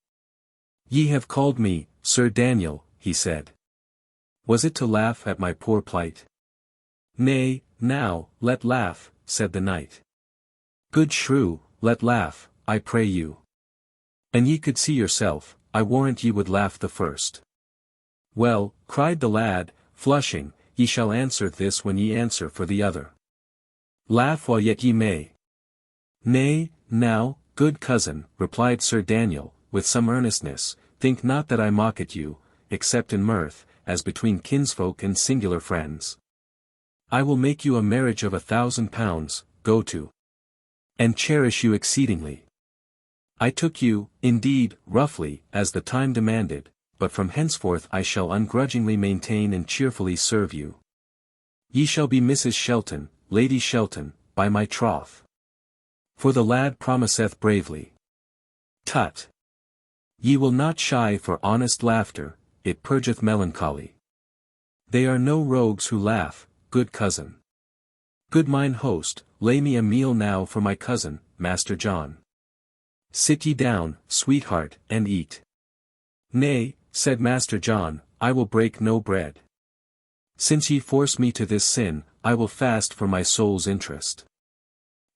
Ye have called me, Sir Daniel, he said. Was it to laugh at my poor plight? Nay, now, let laugh, said the knight. Good shrew, let laugh, I pray you. An ye could see yourself, I warrant ye would laugh the first. Well, cried the lad, flushing, ye shall answer this when ye answer for the other. Laugh while yet ye may. Nay, now, good cousin, replied Sir Daniel, with some earnestness, think not that I mock at you, except in mirth, as between kinsfolk and singular friends. I will make you a marriage of £1,000, go to. And cherish you exceedingly. I took you, indeed, roughly, as the time demanded, but from henceforth I shall ungrudgingly maintain and cheerfully serve you. Ye shall be Mrs. Shelton, Lady Shelton, by my troth. For the lad promiseth bravely. Tut! Ye will not shy for honest laughter, it purgeth melancholy. They are no rogues who laugh, good cousin. Good mine host, lay me a meal now for my cousin, Master John. Sit ye down, sweetheart, and eat. Nay, said Master John, I will break no bread. Since ye force me to this sin, I will fast for my soul's interest.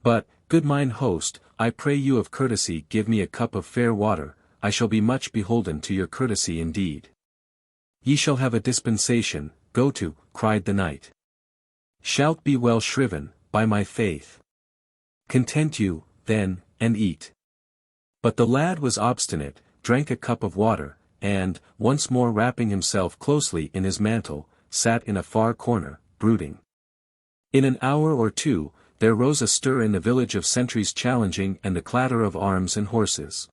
But, good mine host, I pray you of courtesy give me a cup of fair water, I shall be much beholden to your courtesy indeed. Ye shall have a dispensation, go to, cried the knight. Shalt be well shriven, by my faith. Content you, then, and eat. But the lad was obstinate, drank a cup of water, and, once more wrapping himself closely in his mantle, sat in a far corner, brooding. In an hour or two, there rose a stir in the village of sentries challenging and the clatter of arms and horses.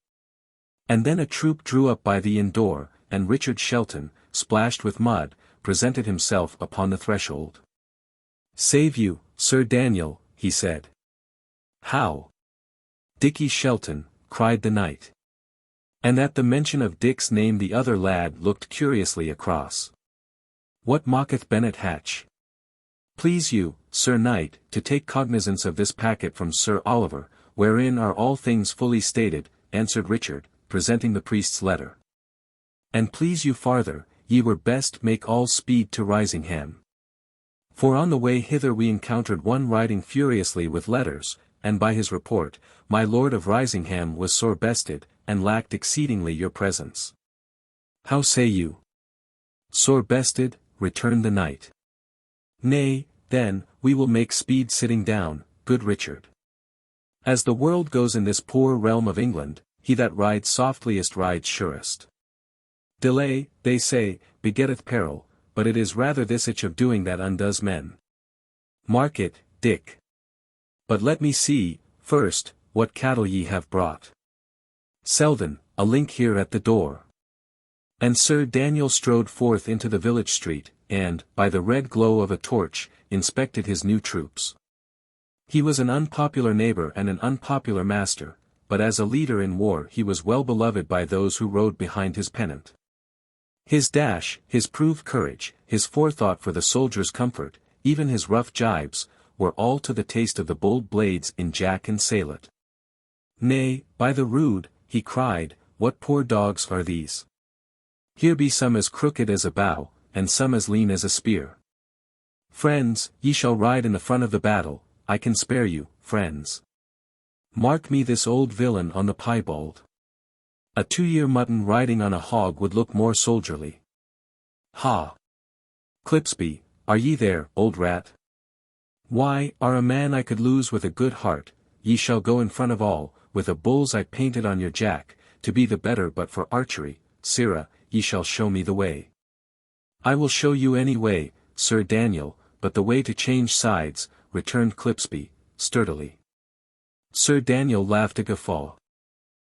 And then a troop drew up by the inn door, and Richard Shelton, splashed with mud, presented himself upon the threshold. Save you, Sir Daniel, he said. How? Dickie Shelton, cried the knight. And at the mention of Dick's name the other lad looked curiously across. What mocketh Bennet Hatch? Please you, Sir Knight, to take cognizance of this packet from Sir Oliver, wherein are all things fully stated, answered Richard, presenting the priest's letter. And please you farther, ye were best make all speed to Risingham. For on the way hither we encountered one riding furiously with letters, and by his report, my lord of Risingham was sore bested, and lacked exceedingly your presence. How say you? Sore bested, returned the knight. Nay, then, we will make speed sitting down, good Richard. As the world goes in this poor realm of England, he that rides softliest rides surest. Delay, they say, begetteth peril, but it is rather this itch of doing that undoes men. Mark it, Dick. But let me see, first, what cattle ye have brought. Selden, a link here at the door. And Sir Daniel strode forth into the village street, and, by the red glow of a torch, inspected his new troops. He was an unpopular neighbor and an unpopular master, but as a leader in war he was well beloved by those who rode behind his pennant. His dash, his proved courage, his forethought for the soldier's comfort, even his rough jibes, were all to the taste of the bold blades in Jack and Salet. Nay, by the rood, he cried, what poor dogs are these? Here be some as crooked as a bow, and some as lean as a spear. Friends, ye shall ride in the front of the battle, I can spare you, friends. Mark me this old villain on the piebald. A 2-year mutton riding on a hog would look more soldierly. Ha! Clipsby, are ye there, old rat? Why, are a man I could lose with a good heart, ye shall go in front of all, with a bull's eye painted on your jack, to be the better but for archery, sirrah, ye shall show me the way. I will show you any way, Sir Daniel, but the way to change sides, returned Clipsby, sturdily. Sir Daniel laughed a guffaw.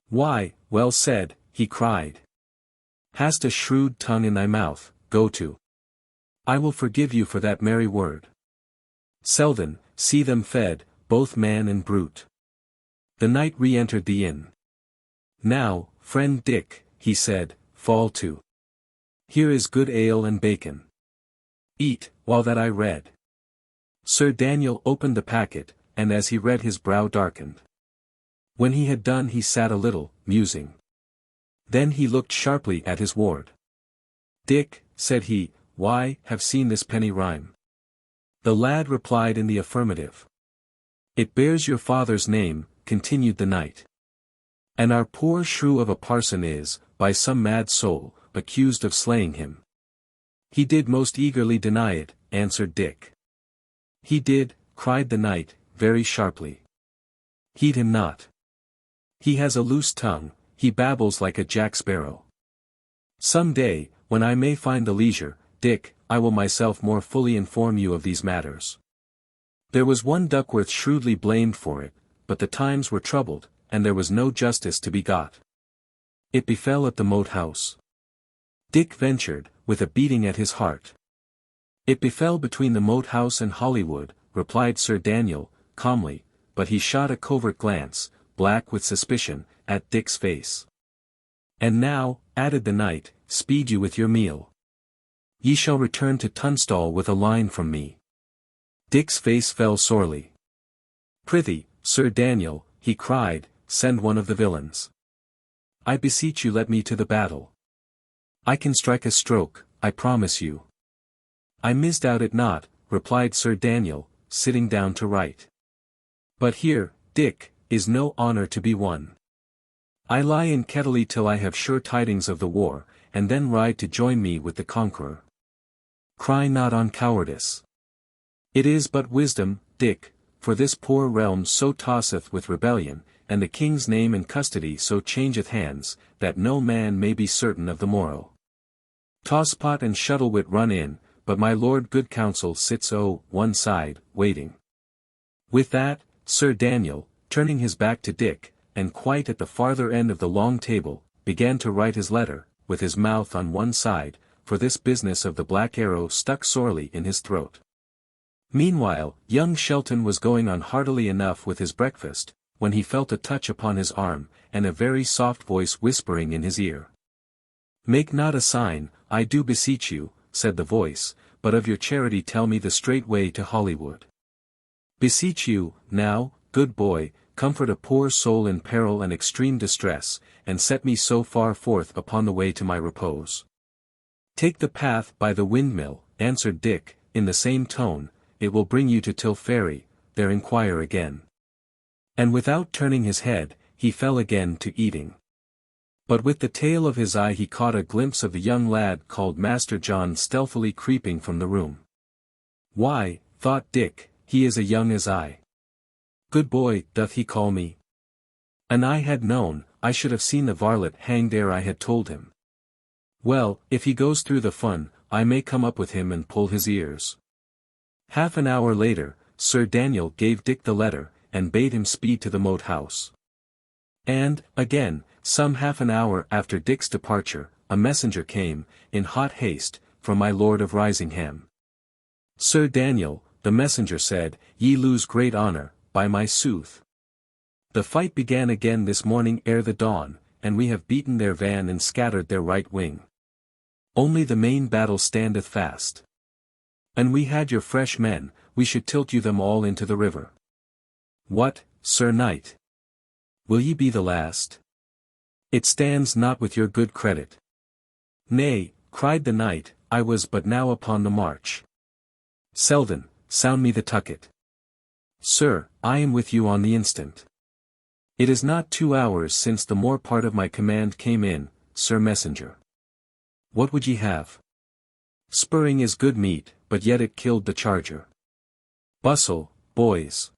Why, well said, he cried. Hast a shrewd tongue in thy mouth, go to. I will forgive you for that merry word. Selden, see them fed, both man and brute. The knight re-entered the inn. Now, friend Dick, he said, fall to. Here is good ale and bacon. Eat, while that I read. Sir Daniel opened the packet, and as he read his brow darkened. When he had done he sat a little, musing. Then he looked sharply at his ward. Dick, said he, why, have seen this penny rhyme? The lad replied in the affirmative. It bears your father's name, continued the knight. And our poor shrew of a parson is, by some mad soul, accused of slaying him. He did most eagerly deny it, answered Dick. He did, cried the knight, very sharply. Heed him not. He has a loose tongue, he babbles like a jack-sparrow. Some day, when I may find the leisure, Dick, I will myself more fully inform you of these matters. There was one Duckworth shrewdly blamed for it, but the times were troubled, and there was no justice to be got. It befell at the Moat House. Dick ventured, with a beating at his heart. It befell between the Moat House and Hollywood, replied Sir Daniel, calmly, but he shot a covert glance, black with suspicion, at Dick's face. And now, added the knight, speed you with your meal. Ye shall return to Tunstall with a line from me. Dick's face fell sorely. Prithee, Sir Daniel, he cried, send one of the villains. I beseech you let me to the battle. I can strike a stroke, I promise you. I misdoubt it not, replied Sir Daniel, sitting down to write. But here, Dick, is no honour to be won. I lie in Kettley till I have sure tidings of the war, and then ride to join me with the conqueror. Cry not on cowardice. It is but wisdom, Dick, for this poor realm so tosseth with rebellion, and the king's name and custody so changeth hands, that no man may be certain of the morrow. Tosspot and Shuttlewit run in, but my lord good counsel sits one side, waiting. With that, Sir Daniel, turning his back to Dick, and quite at the farther end of the long table, began to write his letter, with his mouth on one side, for this business of the Black Arrow stuck sorely in his throat. Meanwhile, young Shelton was going on heartily enough with his breakfast, when he felt a touch upon his arm, and a very soft voice whispering in his ear. Make not a sign, I do beseech you, said the voice, but of your charity tell me the straight way to Hollywood. Beseech you, now, good boy, comfort a poor soul in peril and extreme distress, and set me so far forth upon the way to my repose. Take the path by the windmill, answered Dick, in the same tone, it will bring you to Till Ferry, there inquire again. And without turning his head, he fell again to eating. But with the tail of his eye he caught a glimpse of the young lad called Master John stealthily creeping from the room. Why, thought Dick, he is as young as I. Good boy, doth he call me? An I had known, I should have seen the varlet hanged ere I had told him. Well, if he goes through the fun, I may come up with him and pull his ears. Half an hour later, Sir Daniel gave Dick the letter, and bade him speed to the Moat House. And, again, some half an hour after Dick's departure, a messenger came, in hot haste, from my lord of Risingham. Sir Daniel, the messenger said, ye lose great honour, by my sooth. The fight began again this morning ere the dawn, and we have beaten their van and scattered their right wing. Only the main battle standeth fast. And we had your fresh men, we should tilt you them all into the river. What, Sir Knight? Will ye be the last? It stands not with your good credit. Nay, cried the knight, I was but now upon the march. Selden, sound me the tucket. Sir, I am with you on the instant. It is not 2 hours since the more part of my command came in, Sir Messenger. What would ye have? Spurring is good meat, but yet it killed the charger. Bustle, boys.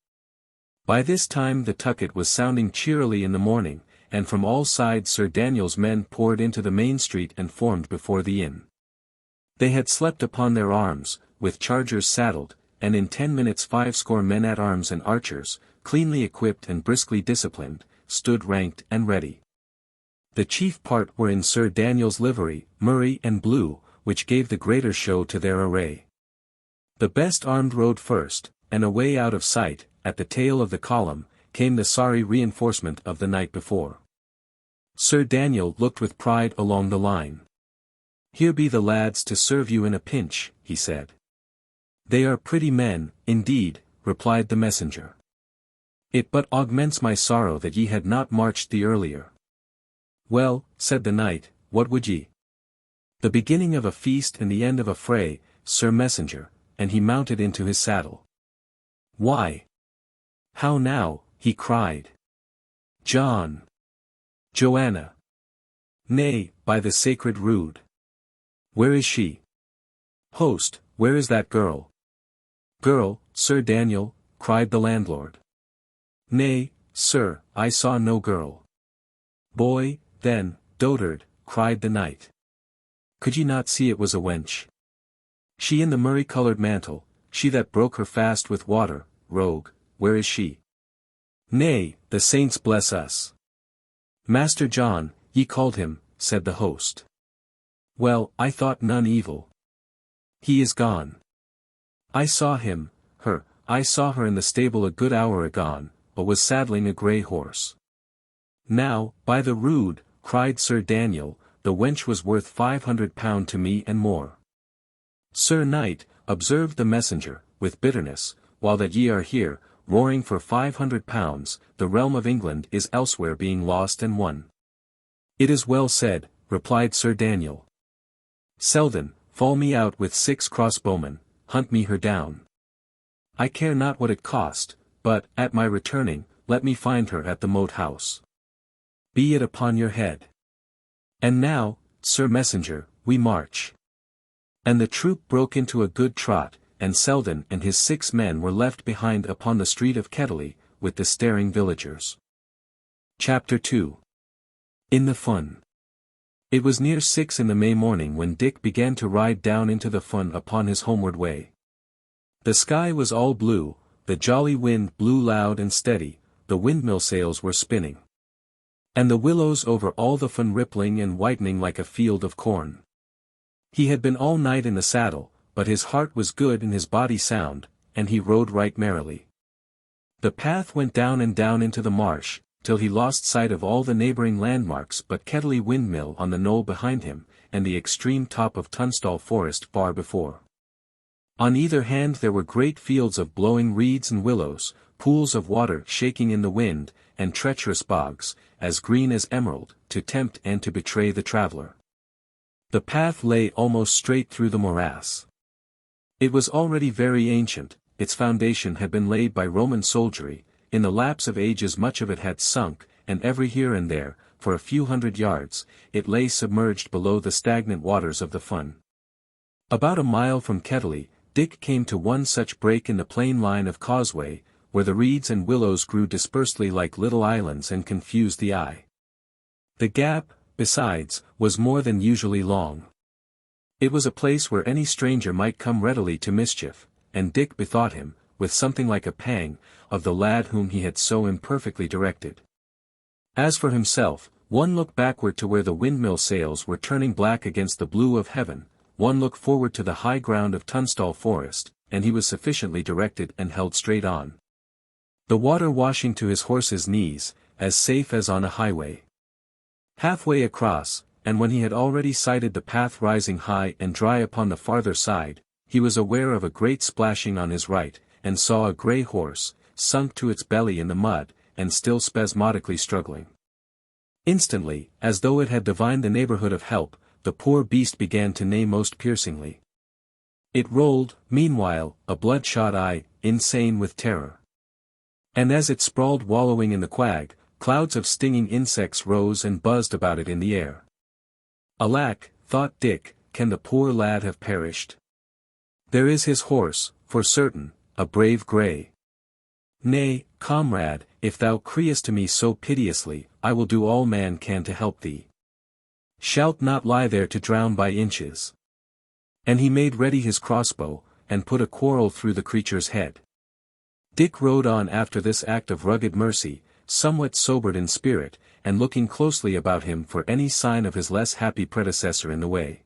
By this time the tucket was sounding cheerily in the morning, and from all sides Sir Daniel's men poured into the main street and formed before the inn. They had slept upon their arms, with chargers saddled, and in 10 minutes 50 men at arms and archers, cleanly equipped and briskly disciplined, stood ranked and ready. The chief part were in Sir Daniel's livery, murrey and blue, which gave the greater show to their array. The best armed rode first, and away out of sight, at the tail of the column, came the sorry reinforcement of the night before. Sir Daniel looked with pride along the line. "Here be the lads to serve you in a pinch," he said. "They are pretty men, indeed," replied the messenger. "It but augments my sorrow that ye had not marched the earlier." "Well," said the knight, "what would ye?" "The beginning of a feast and the end of a fray, Sir Messenger," and he mounted into his saddle. "Why? How now?" he cried. "John! Joanna! Nay, by the sacred rood! Where is she? Host, where is that girl?" "Girl, Sir Daniel," cried the landlord. "Nay, sir, I saw no girl." "Boy, then, dotard," cried the knight. "Could ye not see it was a wench? She in the murrey-coloured mantle, she that broke her fast with water, rogue, where is she?" "Nay, the saints bless us." "Master John, ye called him," said the host. "Well, I thought none evil. He is gone. I saw I saw her in the stable a good hour agone, but was saddling a grey horse." "Now, by the rood," cried Sir Daniel, "the wench was worth £500 to me and more." "Sir Knight," observed the messenger, with bitterness, "while that ye are here, roaring for £500, the realm of England is elsewhere being lost and won." "It is well said," replied Sir Daniel. "Selden, fall me out with 6 crossbowmen, hunt me her down. I care not what it cost, but, at my returning, let me find her at the Moat House. Be it upon your head. And now, Sir Messenger, we march." And the troop broke into a good trot, and Selden and his 6 men were left behind upon the street of Kettley, with the staring villagers. Chapter 2. In the Fun. It was near 6 in the May morning when Dick began to ride down into the Fun upon his homeward way. The sky was all blue, the jolly wind blew loud and steady, the windmill sails were spinning, and the willows over all the Fun rippling and whitening like a field of corn. He had been all night in the saddle, but his heart was good and his body sound, and he rode right merrily. The path went down and down into the marsh, till he lost sight of all the neighbouring landmarks but Kettley windmill on the knoll behind him, and the extreme top of Tunstall Forest far before. On either hand there were great fields of blowing reeds and willows, pools of water shaking in the wind, and treacherous bogs, as green as emerald, to tempt and to betray the traveller. The path lay almost straight through the morass. It was already very ancient, its foundation had been laid by Roman soldiery, in the lapse of ages much of it had sunk, and every here and there, for a few hundred yards, it lay submerged below the stagnant waters of the Fun. About a mile from Kettley, Dick came to one such break in the plain line of causeway, where the reeds and willows grew dispersely like little islands and confused the eye. The gap, besides, was more than usually long. It was a place where any stranger might come readily to mischief, and Dick bethought him, with something like a pang, of the lad whom he had so imperfectly directed. As for himself, one look backward to where the windmill sails were turning black against the blue of heaven, one look forward to the high ground of Tunstall Forest, and he was sufficiently directed and held straight on. The water washing to his horse's knees, as safe as on a highway. Halfway across, and when he had already sighted the path rising high and dry upon the farther side, he was aware of a great splashing on his right, and saw a grey horse, sunk to its belly in the mud, and still spasmodically struggling. Instantly, as though it had divined the neighbourhood of help, the poor beast began to neigh most piercingly. It rolled, meanwhile, a bloodshot eye, insane with terror. And as it sprawled wallowing in the quag, clouds of stinging insects rose and buzzed about it in the air. Alack, thought Dick, can the poor lad have perished? There is his horse, for certain, a brave grey. Nay, comrade, if thou criest to me so piteously, I will do all man can to help thee. Shalt not lie there to drown by inches. And he made ready his crossbow, and put a quarrel through the creature's head. Dick rode on after this act of rugged mercy, somewhat sobered in spirit, and looking closely about him for any sign of his less happy predecessor in the way.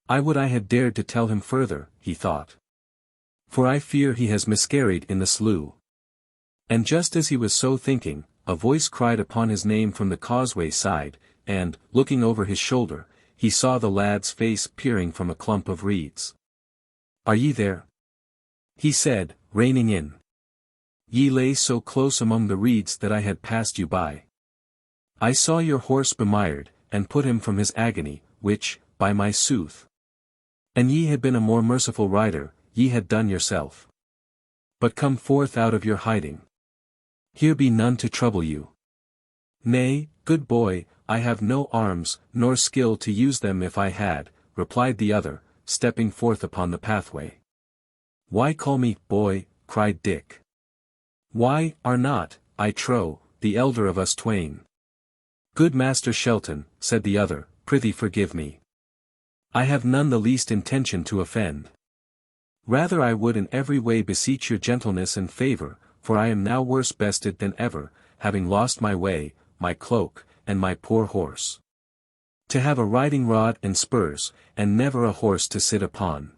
I would I had dared to tell him further, he thought. For I fear he has miscarried in the slough. And just as he was so thinking, a voice cried upon his name from the causeway side, and, looking over his shoulder, he saw the lad's face peering from a clump of reeds. "Are ye there?" he said, reining in. "Ye lay so close among the reeds that I had passed you by. I saw your horse bemired, and put him from his agony, which, by my sooth. An ye had been a more merciful rider, ye had done yourself. But come forth out of your hiding. Here be none to trouble you." "Nay, good boy, I have no arms, nor skill to use them if I had," replied the other, stepping forth upon the pathway. "Why call me, boy?" cried Dick. "Why, are not, I trow, the elder of us twain." "Good Master Shelton," said the other, "prithee forgive me. I have none the least intention to offend. Rather I would in every way beseech your gentleness and favour, for I am now worse bested than ever, having lost my way, my cloak, and my poor horse. To have a riding rod and spurs, and never a horse to sit upon.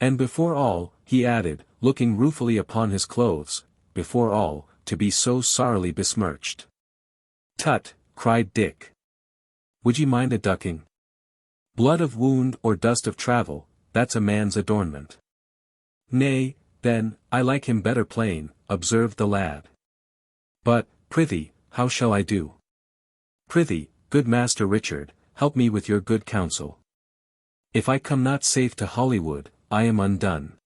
And before all," he added, looking ruefully upon his clothes, "before all, to be so sorrily besmirched." "Tut," cried Dick. "Would ye mind a ducking? Blood of wound or dust of travel, that's a man's adornment." "Nay, then, I like him better plain," observed the lad. "But, prithee, how shall I do? Prithee, good Master Richard, help me with your good counsel. If I come not safe to Hollywood, I am undone."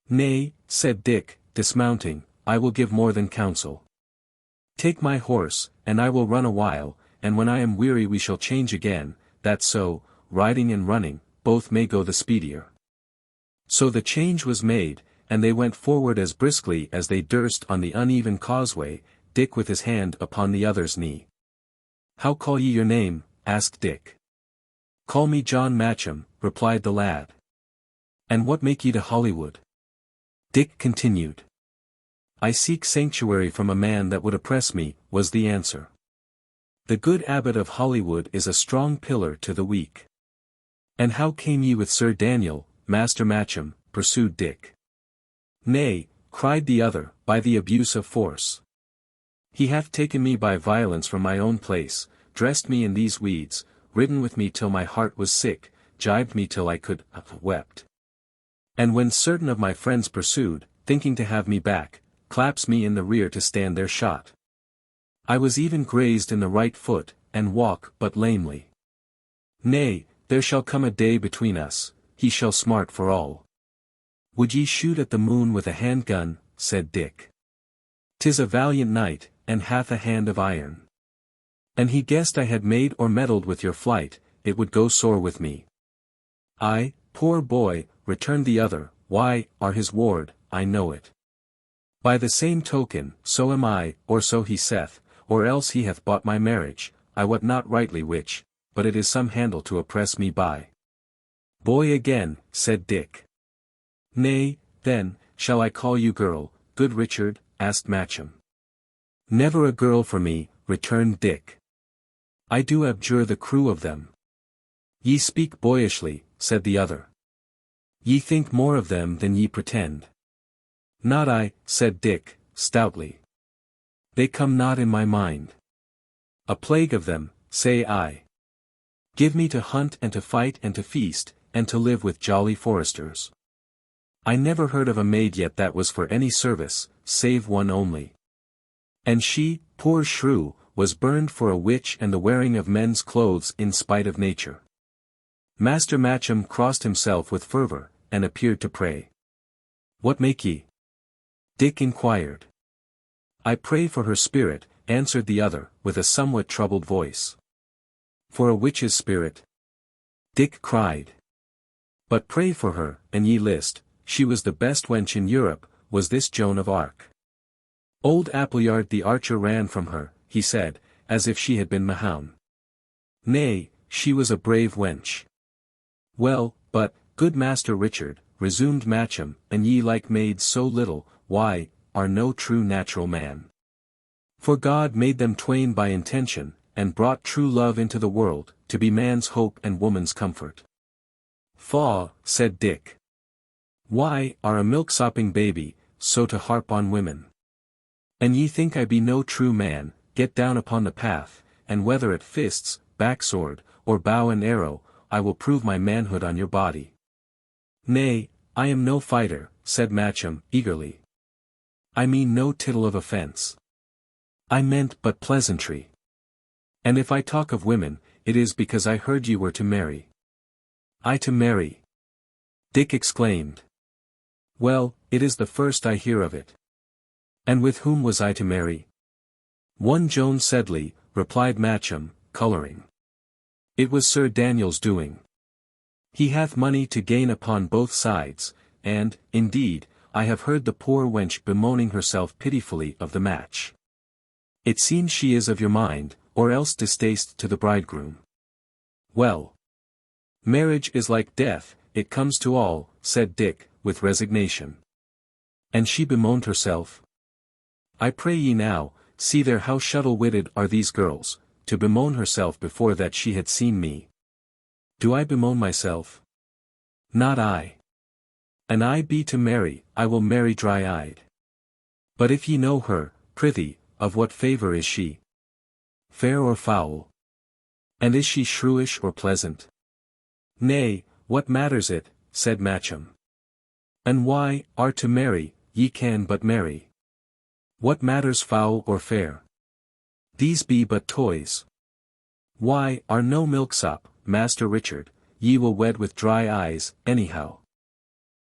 "Nay," said Dick, dismounting, "I will give more than counsel. Take my horse, and I will run a while, and when I am weary we shall change again, that so, riding and running, both may go the speedier." So the change was made, and they went forward as briskly as they durst on the uneven causeway, Dick with his hand upon the other's knee. "How call ye your name?" asked Dick. "Call me John Matcham," replied the lad. "And what make ye to Hollywood?" Dick continued. "I seek sanctuary from a man that would oppress me," was the answer. "The good abbot of Hollywood is a strong pillar to the weak." "And how came ye with Sir Daniel, Master Matcham?" pursued Dick. "Nay," cried the other, "by the abuse of force. He hath taken me by violence from my own place, dressed me in these weeds, ridden with me till my heart was sick, gibed me till I could wept. And when certain of my friends pursued, thinking to have me back, claps me in the rear to stand their shot. I was even grazed in the right foot, and walk but lamely. Nay, there shall come a day between us, he shall smart for all." "Would ye shoot at the moon with a handgun?" said Dick. "'Tis a valiant knight, and hath a hand of iron. And he guessed I had made or meddled with your flight, it would go sore with me." "I, poor boy," returned the other, "why, are his ward, I know it. By the same token, so am I, or so he saith, or else he hath bought my marriage, I wot not rightly which, but it is some handle to oppress me by." "Boy again," said Dick. "Nay, then, shall I call you girl, good Richard?" asked Matcham. "Never a girl for me," returned Dick. "I do abjure the crew of them." "Ye speak boyishly," said the other. "Ye think more of them than ye pretend." "Not I," said Dick, stoutly. "They come not in my mind. A plague of them, say I. Give me to hunt and to fight and to feast, and to live with jolly foresters. I never heard of a maid yet that was for any service, save one only. And she, poor shrew, was burned for a witch and the wearing of men's clothes in spite of nature." Master Matcham crossed himself with fervour, and appeared to pray. "What make ye?" Dick inquired. "I pray for her spirit," answered the other, with a somewhat troubled voice. "For a witch's spirit?" Dick cried. But pray for her, an ye list, she was the best wench in Europe, was this Joan of Arc. Old Appleyard the archer ran from her, he said, as if she had been Mahound. Nay, she was a brave wench. Well, but, good Master Richard, resumed Matcham, and ye like maids so little, why, are no true natural man. For God made them twain by intention, and brought true love into the world, to be man's hope and woman's comfort. Faugh, said Dick. Why, are a milk-sopping baby, so to harp on women? And ye think I be no true man, get down upon the path, and whether at fists, backsword, or bow and arrow, I will prove my manhood on your body. Nay, I am no fighter, said Matcham, eagerly. I mean no tittle of offence. I meant but pleasantry. And if I talk of women, it is because I heard you were to marry. I to marry? Dick exclaimed. Well, it is the first I hear of it. And with whom was I to marry? One Joan Sedley, replied Matcham, colouring. It was Sir Daniel's doing. He hath money to gain upon both sides, and, indeed, I have heard the poor wench bemoaning herself pitifully of the match. It seems she is of your mind, or else distaste to the bridegroom. Well. Marriage is like death, it comes to all, said Dick, with resignation. And she bemoaned herself? I pray ye now, see there how shuttle-witted are these girls, to bemoan herself before that she had seen me. Do I bemoan myself? Not I. An I be to marry, I will marry dry-eyed. But if ye know her, prithee, of what favour is she? Fair or foul? And is she shrewish or pleasant? Nay, what matters it, said Matcham. And why, are to marry, ye can but marry. What matters foul or fair? These be but toys. Why, are no milksop, Master Richard, ye will wed with dry eyes, anyhow.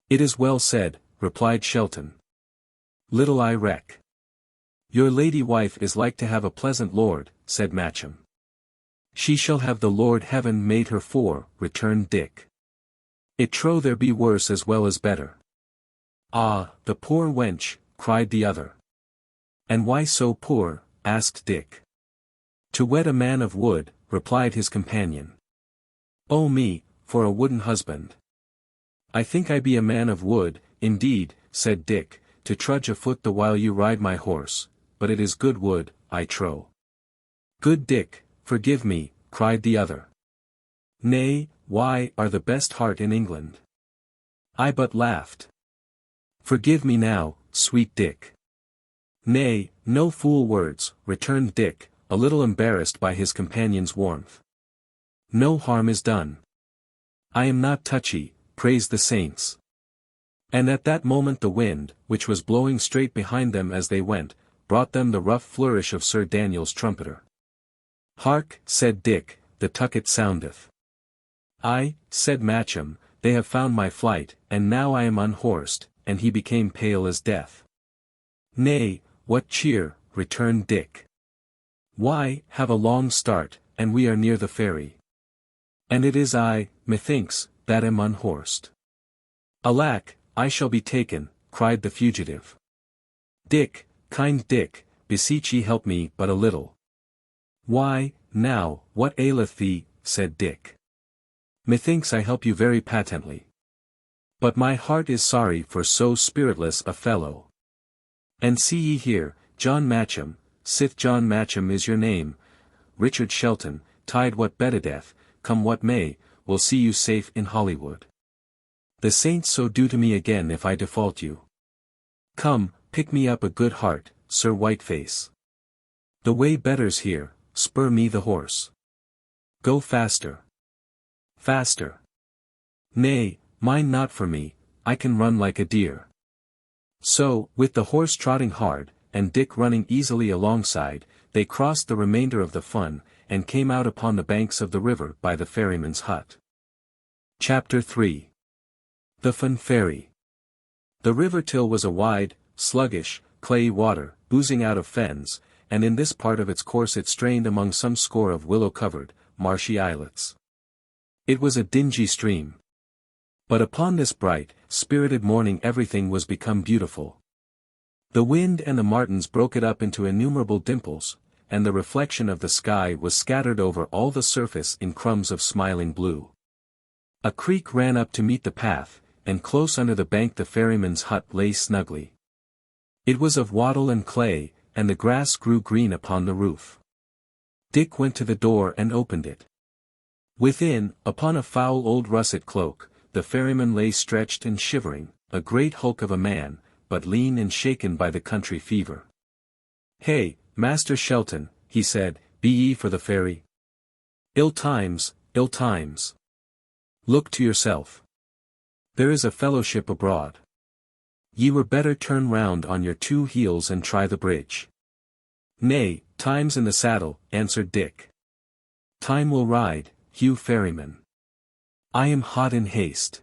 It is well said, replied Shelton. Little I reck. Your lady wife is like to have a pleasant lord, said Matcham. She shall have the Lord Heaven made her for, returned Dick. It trow there be worse as well as better. Ah, the poor wench, cried the other. And why so poor, asked Dick. To wed a man of wood, replied his companion. Oh me, for a wooden husband. I think I be a man of wood, indeed, said Dick, to trudge afoot the while you ride my horse, but it is good wood, I trow. Good Dick, forgive me, cried the other. Nay, why, are the best heart in England. I but laughed. Forgive me now, sweet Dick. Nay, no fool words, returned Dick, a little embarrassed by his companion's warmth. No harm is done. I am not touchy, praise the saints. And at that moment the wind, which was blowing straight behind them as they went, brought them the rough flourish of Sir Daniel's trumpeter. Hark, said Dick, the tucket soundeth. Aye, said Matcham, they have found my flight, and now I am unhorsed, and he became pale as death. Nay, what cheer, returned Dick. Why, have a long start, and we are near the ferry. And it is I, methinks, that am unhorsed. Alack, I shall be taken, cried the fugitive. Dick, kind Dick, beseech ye help me but a little. Why, now, what aileth thee, said Dick. Methinks I help you very patently. But my heart is sorry for so spiritless a fellow. And see ye here, John Matcham, sith John Matcham is your name, Richard Shelton, tide what betideth, come what may, will see you safe in Hollywood. The saints so do to me again if I default you. Come, pick me up a good heart, Sir Whiteface. The way better's here, spur me the horse. Go faster. Faster. Nay, mind not for me, I can run like a deer. So, with the horse trotting hard, and Dick running easily alongside, they crossed the remainder of the fun, and came out upon the banks of the river by the ferryman's hut. Chapter 3. The Fen Ferry. The river Till was a wide, sluggish, clayey water, oozing out of fens, and in this part of its course it strained among some score of willow-covered, marshy islets. It was a dingy stream. But upon this bright, spirited morning everything was become beautiful. The wind and the martins broke it up into innumerable dimples, and the reflection of the sky was scattered over all the surface in crumbs of smiling blue. A creek ran up to meet the path, and close under the bank the ferryman's hut lay snugly. It was of wattle and clay, and the grass grew green upon the roof. Dick went to the door and opened it. Within, upon a foul old russet cloak, the ferryman lay stretched and shivering, a great hulk of a man, but lean and shaken by the country fever. "Hey, Master Shelton," he said, "be ye for the ferry? Ill times, ill times. Look to yourself. There is a fellowship abroad. Ye were better turn round on your 2 heels and try the bridge." "Nay, time's in the saddle," answered Dick. "Time will ride, Hugh ferryman. I am hot in haste."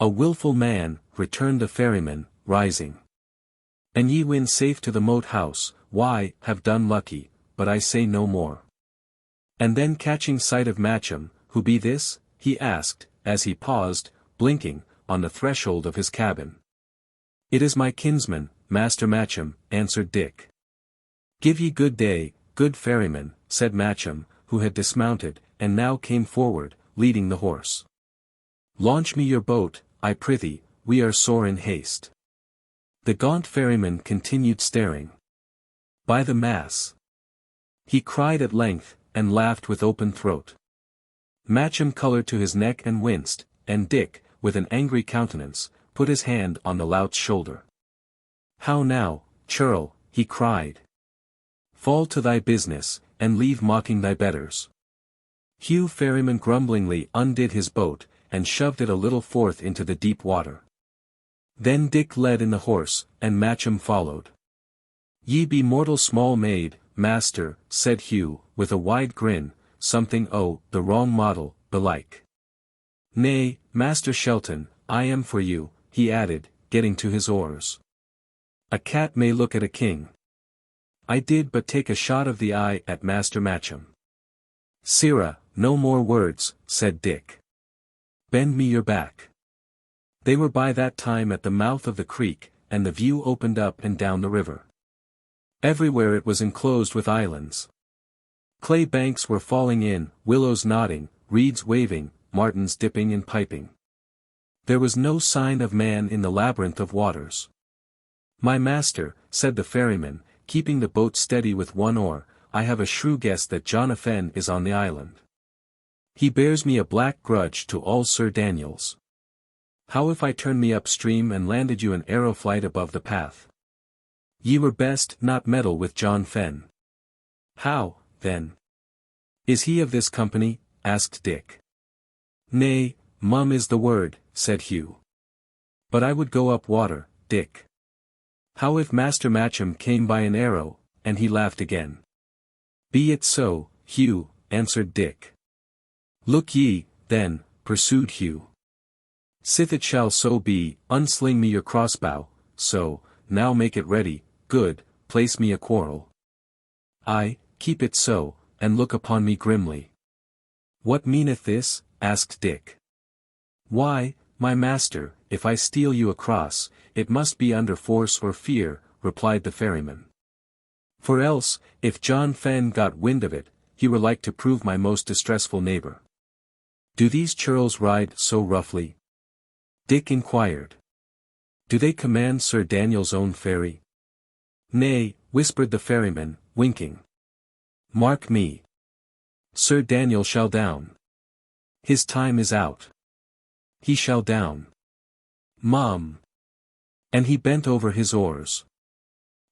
"A wilful man," returned the ferryman, rising. "An ye win safe to the MOAT house, why, have done lucky, but I say no more." And then catching sight of Matcham, "Who be this?" he asked, as he paused, blinking, on the threshold of his cabin. "It is my kinsman, Master Matcham," answered Dick. "Give ye good day, good ferryman," said Matcham, who had dismounted, and now came forward, leading the horse. "Launch me your boat, I prithee, we are sore in haste." The gaunt ferryman continued staring. "By the mass!" he cried at length, and laughed with open throat. Matcham coloured to his neck and winced, and Dick, with an angry countenance, put his hand on the lout's shoulder. "How now, churl," he cried. "Fall to thy business, and leave mocking thy betters." Hugh ferryman grumblingly undid his boat, and shoved it a little forth into the deep water. Then Dick led in the horse, and Matcham followed. "Ye be mortal small maid, master," said Hugh, with a wide grin, "something the wrong model, belike." "Nay, Master Shelton, I am for you," he added, getting to his oars. "A cat may look at a king. I did but take a shot of the eye at Master Matcham." "Sirrah, no more words," said Dick. "Bend me your back." They were by that time at the mouth of the creek, and the view opened up and down the river. Everywhere it was enclosed with islands. Clay banks were falling in, willows nodding, reeds waving, martins dipping and piping. There was no sign of man in the labyrinth of waters. "My master," said the ferryman, keeping the boat steady with one oar, "I have a shrew guess that John of Fen is on the island. He bears me a black grudge to all Sir Daniel's. How if I turned me upstream and landed you an arrow flight above the path? Ye were best not meddle with John Fen." "How, then? Is he of this company?" asked Dick. "Nay, mum is the word," said Hugh. "But I would go up water, Dick. How if Master Matcham came by an arrow?" and he laughed again. "Be it so, Hugh," answered Dick. "Look ye, then," pursued Hugh. "Sith it shall so be, unsling me your crossbow, so, now make it ready, good, place me a quarrel. Aye, keep it so, and look upon me grimly." "What meaneth this?" asked Dick. "Why, my master, if I steal you across, it must be under force or fear," replied the ferryman. "For else, if John Fen got wind of it, he were like to prove my most distressful neighbour." "Do these churls ride so roughly?" Dick inquired. "Do they command Sir Daniel's own ferry?" "Nay," whispered the ferryman, winking. "Mark me. Sir Daniel shall down. His time is out. He shall down. Mum." And he bent over his oars.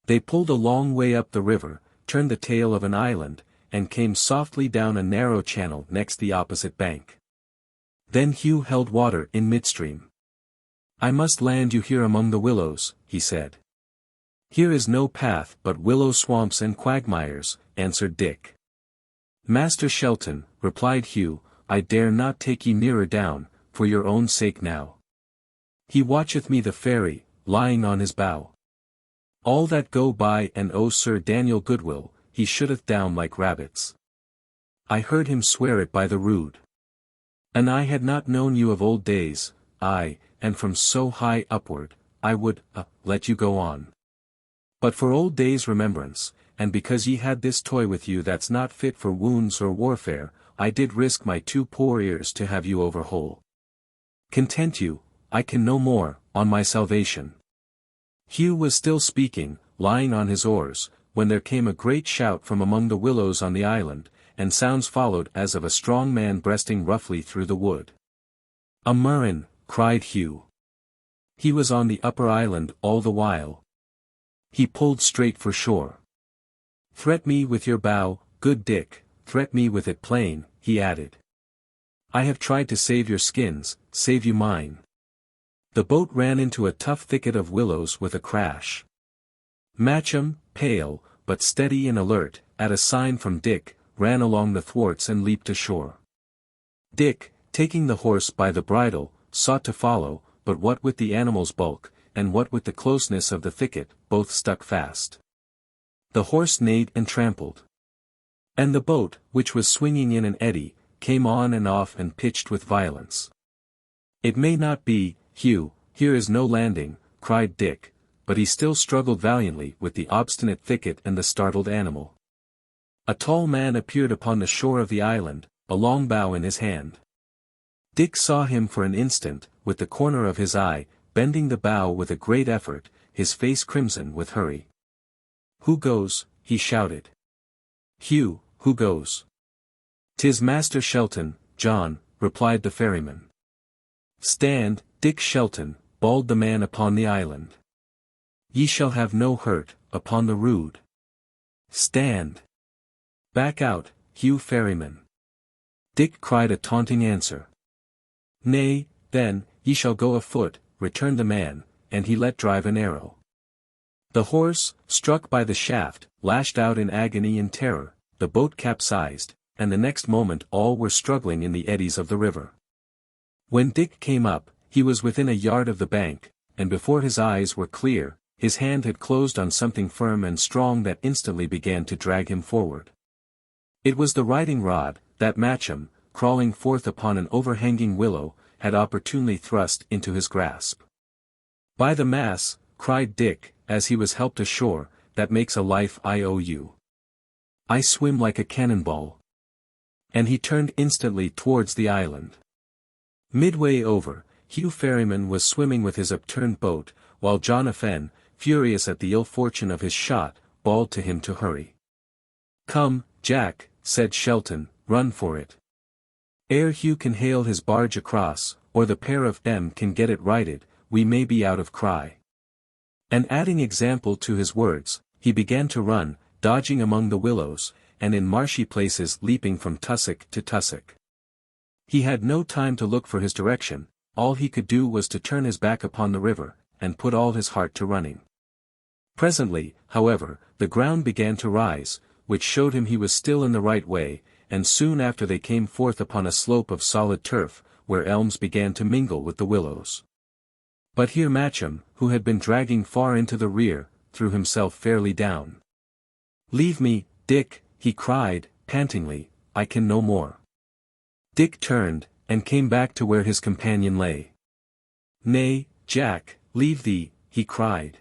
They pulled a long way up the river, turned the tail of an island, and came softly down a narrow channel next the opposite bank. Then Hugh held water in midstream. "I must land you here among the willows," he said. "Here is no path but willow swamps and quagmires," answered Dick. "Master Shelton," replied Hugh, "I dare not take ye nearer down, for your own sake now. He watcheth me the ferry, lying on his bow. All that go by and owe Sir Daniel goodwill, he shooteth down like rabbits. I heard him swear it by the rood. And I had not known you of old days, aye, and from so high upward, I would, let you go on. But for old days' remembrance, and because ye had this toy with you that's not fit for wounds or warfare, I did risk my 2 poor ears to have you over whole. Content you, I can no more, on my salvation. Hugh was still speaking, lying on his oars, when there came a great shout from among the willows on the island, and sounds followed as of a strong man breasting roughly through the wood. "A murrain," cried Hugh. He was on the upper island all the while. He pulled straight for shore. "Threat me with your bow, good Dick, threat me with it plain," he added. "I have tried to save your skins, save you mine." The boat ran into a tough thicket of willows with a crash. Matcham, pale, but steady and alert, at a sign from Dick, ran along the thwarts and leaped ashore. Dick, taking the horse by the bridle, sought to follow, but what with the animal's bulk, and what with the closeness of the thicket, both stuck fast. The horse neighed and trampled. And the boat, which was swinging in an eddy, came on and off and pitched with violence. "It may not be, Hugh, here is no landing," cried Dick, but he still struggled valiantly with the obstinate thicket and the startled animal. A tall man appeared upon the shore of the island, a long bough in his hand. Dick saw him for an instant, with the corner of his eye, bending the bough with a great effort, his face crimson with hurry. "Who goes?" he shouted. "Hugh, who goes?" "'Tis Master Shelton, John," replied the ferryman. "Stand, Dick Shelton," bawled the man upon the island. "Ye shall have no hurt, upon the rood. Stand. Back out, Hugh ferryman." Dick cried a taunting answer. "Nay, then, ye shall go afoot," returned the man, and he let drive an arrow. The horse, struck by the shaft, lashed out in agony and terror, the boat capsized, and the next moment all were struggling in the eddies of the river. When Dick came up, he was within a yard of the bank, and before his eyes were clear, his hand had closed on something firm and strong that instantly began to drag him forward. It was the riding rod, that Matcham, crawling forth upon an overhanging willow, had opportunely thrust into his grasp. "By the mass," cried Dick, as he was helped ashore, "that makes a life I owe you. I swim like a cannonball." And he turned instantly towards the island. Midway over, Hugh ferryman was swimming with his upturned boat, while John Fen, furious at the ill fortune of his shot, bawled to him to hurry. "Come, Jack," said Shelton, "run for it. Ere Hugh can hail his barge across, or the pair of them can get it righted, we may be out of cry." And adding example to his words, he began to run, dodging among the willows, and in marshy places leaping from tussock to tussock. He had no time to look for his direction, all he could do was to turn his back upon the river, and put all his heart to running. Presently, however, the ground began to rise, which showed him he was still in the right way, and soon after they came forth upon a slope of solid turf, where elms began to mingle with the willows. But here Matcham, who had been dragging far into the rear, threw himself fairly down. "Leave me, Dick," he cried, pantingly, "I can no more." Dick turned, and came back to where his companion lay. "Nay, Jack, leave thee," he cried.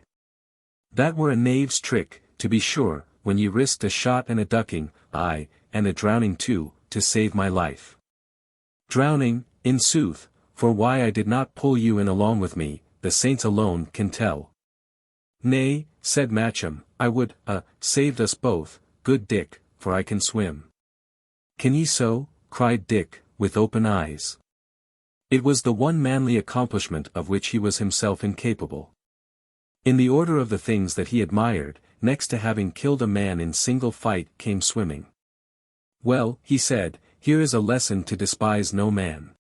"That were a knave's trick, to be sure, when ye risked a shot and a ducking, aye, and a drowning too, to save my life. Drowning, in sooth, for why I did not pull you in along with me, the saints alone can tell." "Nay," said Matcham, "I would, saved us both, good Dick, for I can swim." "Can ye so?" cried Dick, with open eyes. It was the one manly accomplishment of which he was himself incapable. In the order of the things that he admired, next to having killed a man in single fight came swimming. "Well," he said, "here is a lesson to despise no man.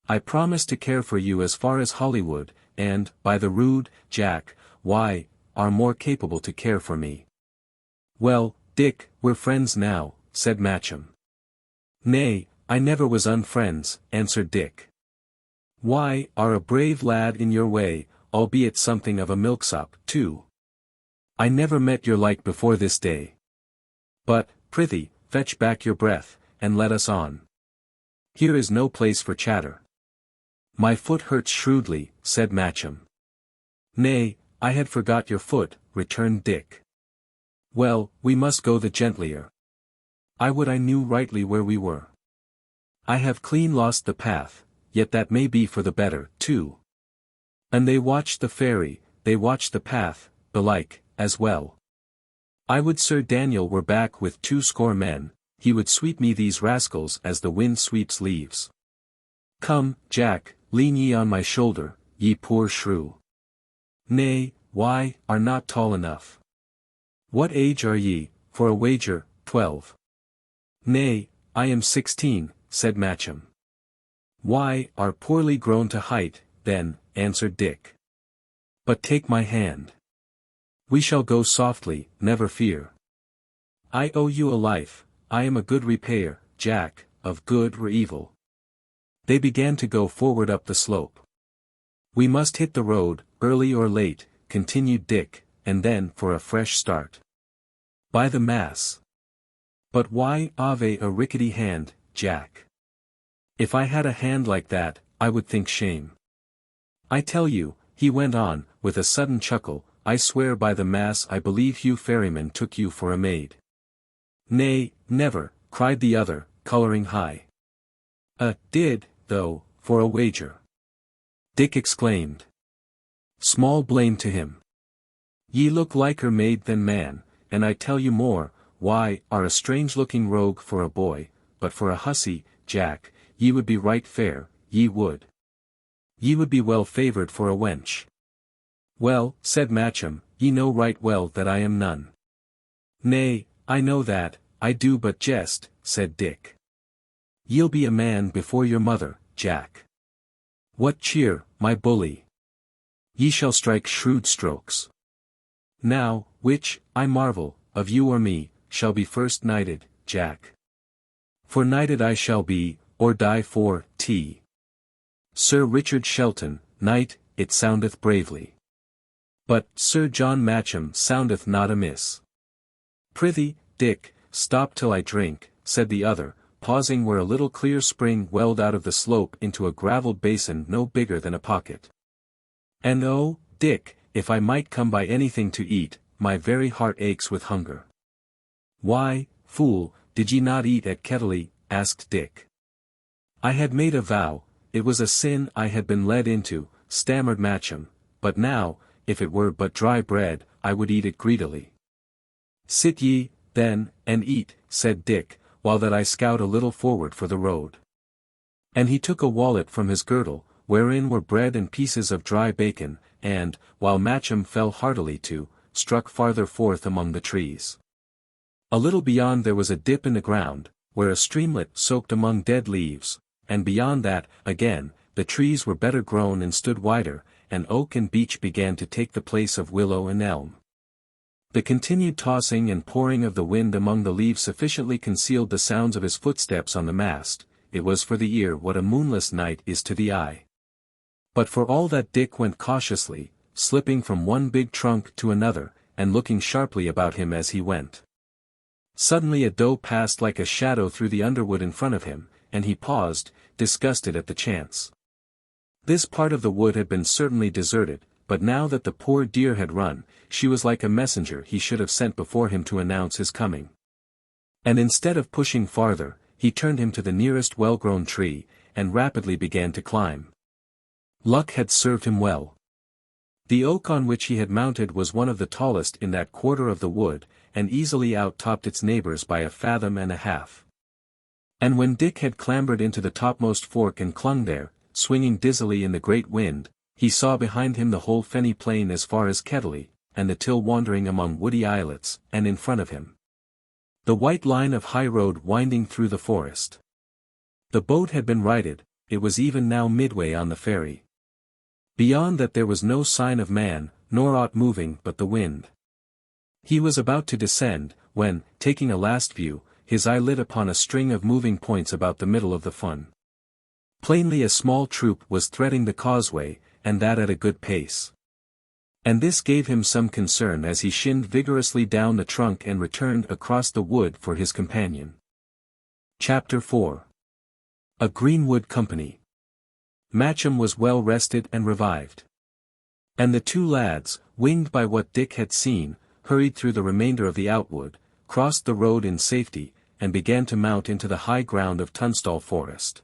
I promise to care for you as far as Hollywood, and, by the rood, Jack, why, are more capable to care for me." "Well, Dick, we're friends now," said Matcham. "Nay, I never was unfriends," answered Dick. "Why, are a brave lad in your way, albeit something of a milksop, too. I never met your like before this day. But, prithee, fetch back your breath, and let us on." Here is no place for chatter. My foot hurts shrewdly, said Matcham. Nay, I had forgot your foot, returned Dick. Well, we must go the gentlier. I would I knew rightly where we were. I have clean lost the path, yet that may be for the better, too. And they watched the ferry, they watched the path, belike, as well. I would Sir Daniel were back with 20 men, he would sweep me these rascals as the wind sweeps leaves. Come, Jack, lean ye on my shoulder, ye poor shrew. Nay, why, are not tall enough. What age are ye, for a wager? 12. Nay, I am 16, said Matcham. Why, are poorly grown to height, then, answered Dick. But take my hand. We shall go softly, never fear. I owe you a life, I am a good repayer, Jack, of good or evil. They began to go forward up the slope. We must hit the road, early or late, continued Dick, and then for a fresh start. By the mass. But why have a rickety hand, Jack? If I had a hand like that, I would think shame. I tell you, he went on, with a sudden chuckle, I swear by the mass I believe Hugh Ferryman took you for a maid. Nay, never, cried the other, colouring high. Did, though, for a wager. Dick exclaimed. Small blame to him. Ye look liker maid than man, and I tell you more, why, are a strange-looking rogue for a boy, but for a hussy, Jack, ye would be right fair, ye would. Ye would be well favoured for a wench. Well, said Matcham, ye know right well that I am none. Nay, I know that, I do but jest, said Dick. Ye'll be a man before your mother, Jack. What cheer, my bully? Ye shall strike shrewd strokes. Now, which, I marvel, of you or me, shall be first knighted, Jack? For knighted I shall be, or die for, T. Sir Richard Shelton, knight, it soundeth bravely. But, Sir John Matcham soundeth not amiss. Prithee, Dick, stop till I drink, said the other, pausing where a little clear spring welled out of the slope into a gravelled basin no bigger than a pocket. And oh, Dick, if I might come by anything to eat, my very heart aches with hunger. Why, fool, did ye not eat at Kettley? Asked Dick. I had made a vow, it was a sin I had been led into, stammered Matcham, but now, if it were but dry bread, I would eat it greedily. Sit ye, then, and eat, said Dick, while that I scout a little forward for the road. And he took a wallet from his girdle, wherein were bread and pieces of dry bacon, and, while Matcham fell heartily to, struck farther forth among the trees. A little beyond there was a dip in the ground, where a streamlet soaked among dead leaves, and beyond that, again, the trees were better grown and stood wider, and oak and beech began to take the place of willow and elm. The continued tossing and pouring of the wind among the leaves sufficiently concealed the sounds of his footsteps on the mast, it was for the ear what a moonless night is to the eye. But for all that Dick went cautiously, slipping from one big trunk to another, and looking sharply about him as he went. Suddenly a doe passed like a shadow through the underwood in front of him, and he paused, disgusted at the chance. This part of the wood had been certainly deserted, but now that the poor deer had run, she was like a messenger he should have sent before him to announce his coming. And instead of pushing farther, he turned him to the nearest well-grown tree, and rapidly began to climb. Luck had served him well. The oak on which he had mounted was one of the tallest in that quarter of the wood, and easily out-topped its neighbors by 1.5 fathoms. And when Dick had clambered into the topmost fork and clung there, swinging dizzily in the great wind, he saw behind him the whole fenny plain as far as Kettley, and the Till wandering among woody islets, and in front of him the white line of high road winding through the forest. The boat had been righted, it was even now midway on the ferry. Beyond that there was no sign of man, nor aught moving but the wind. He was about to descend, when, taking a last view, his eye lit upon a string of moving points about the middle of the fun. Plainly a small troop was threading the causeway, and that at a good pace. And this gave him some concern as he shinned vigorously down the trunk and returned across the wood for his companion. Chapter 4. A Greenwood company. Matcham was well rested and revived. And the two lads, winged by what Dick had seen, hurried through the remainder of the outwood, crossed the road in safety, and began to mount into the high ground of Tunstall Forest.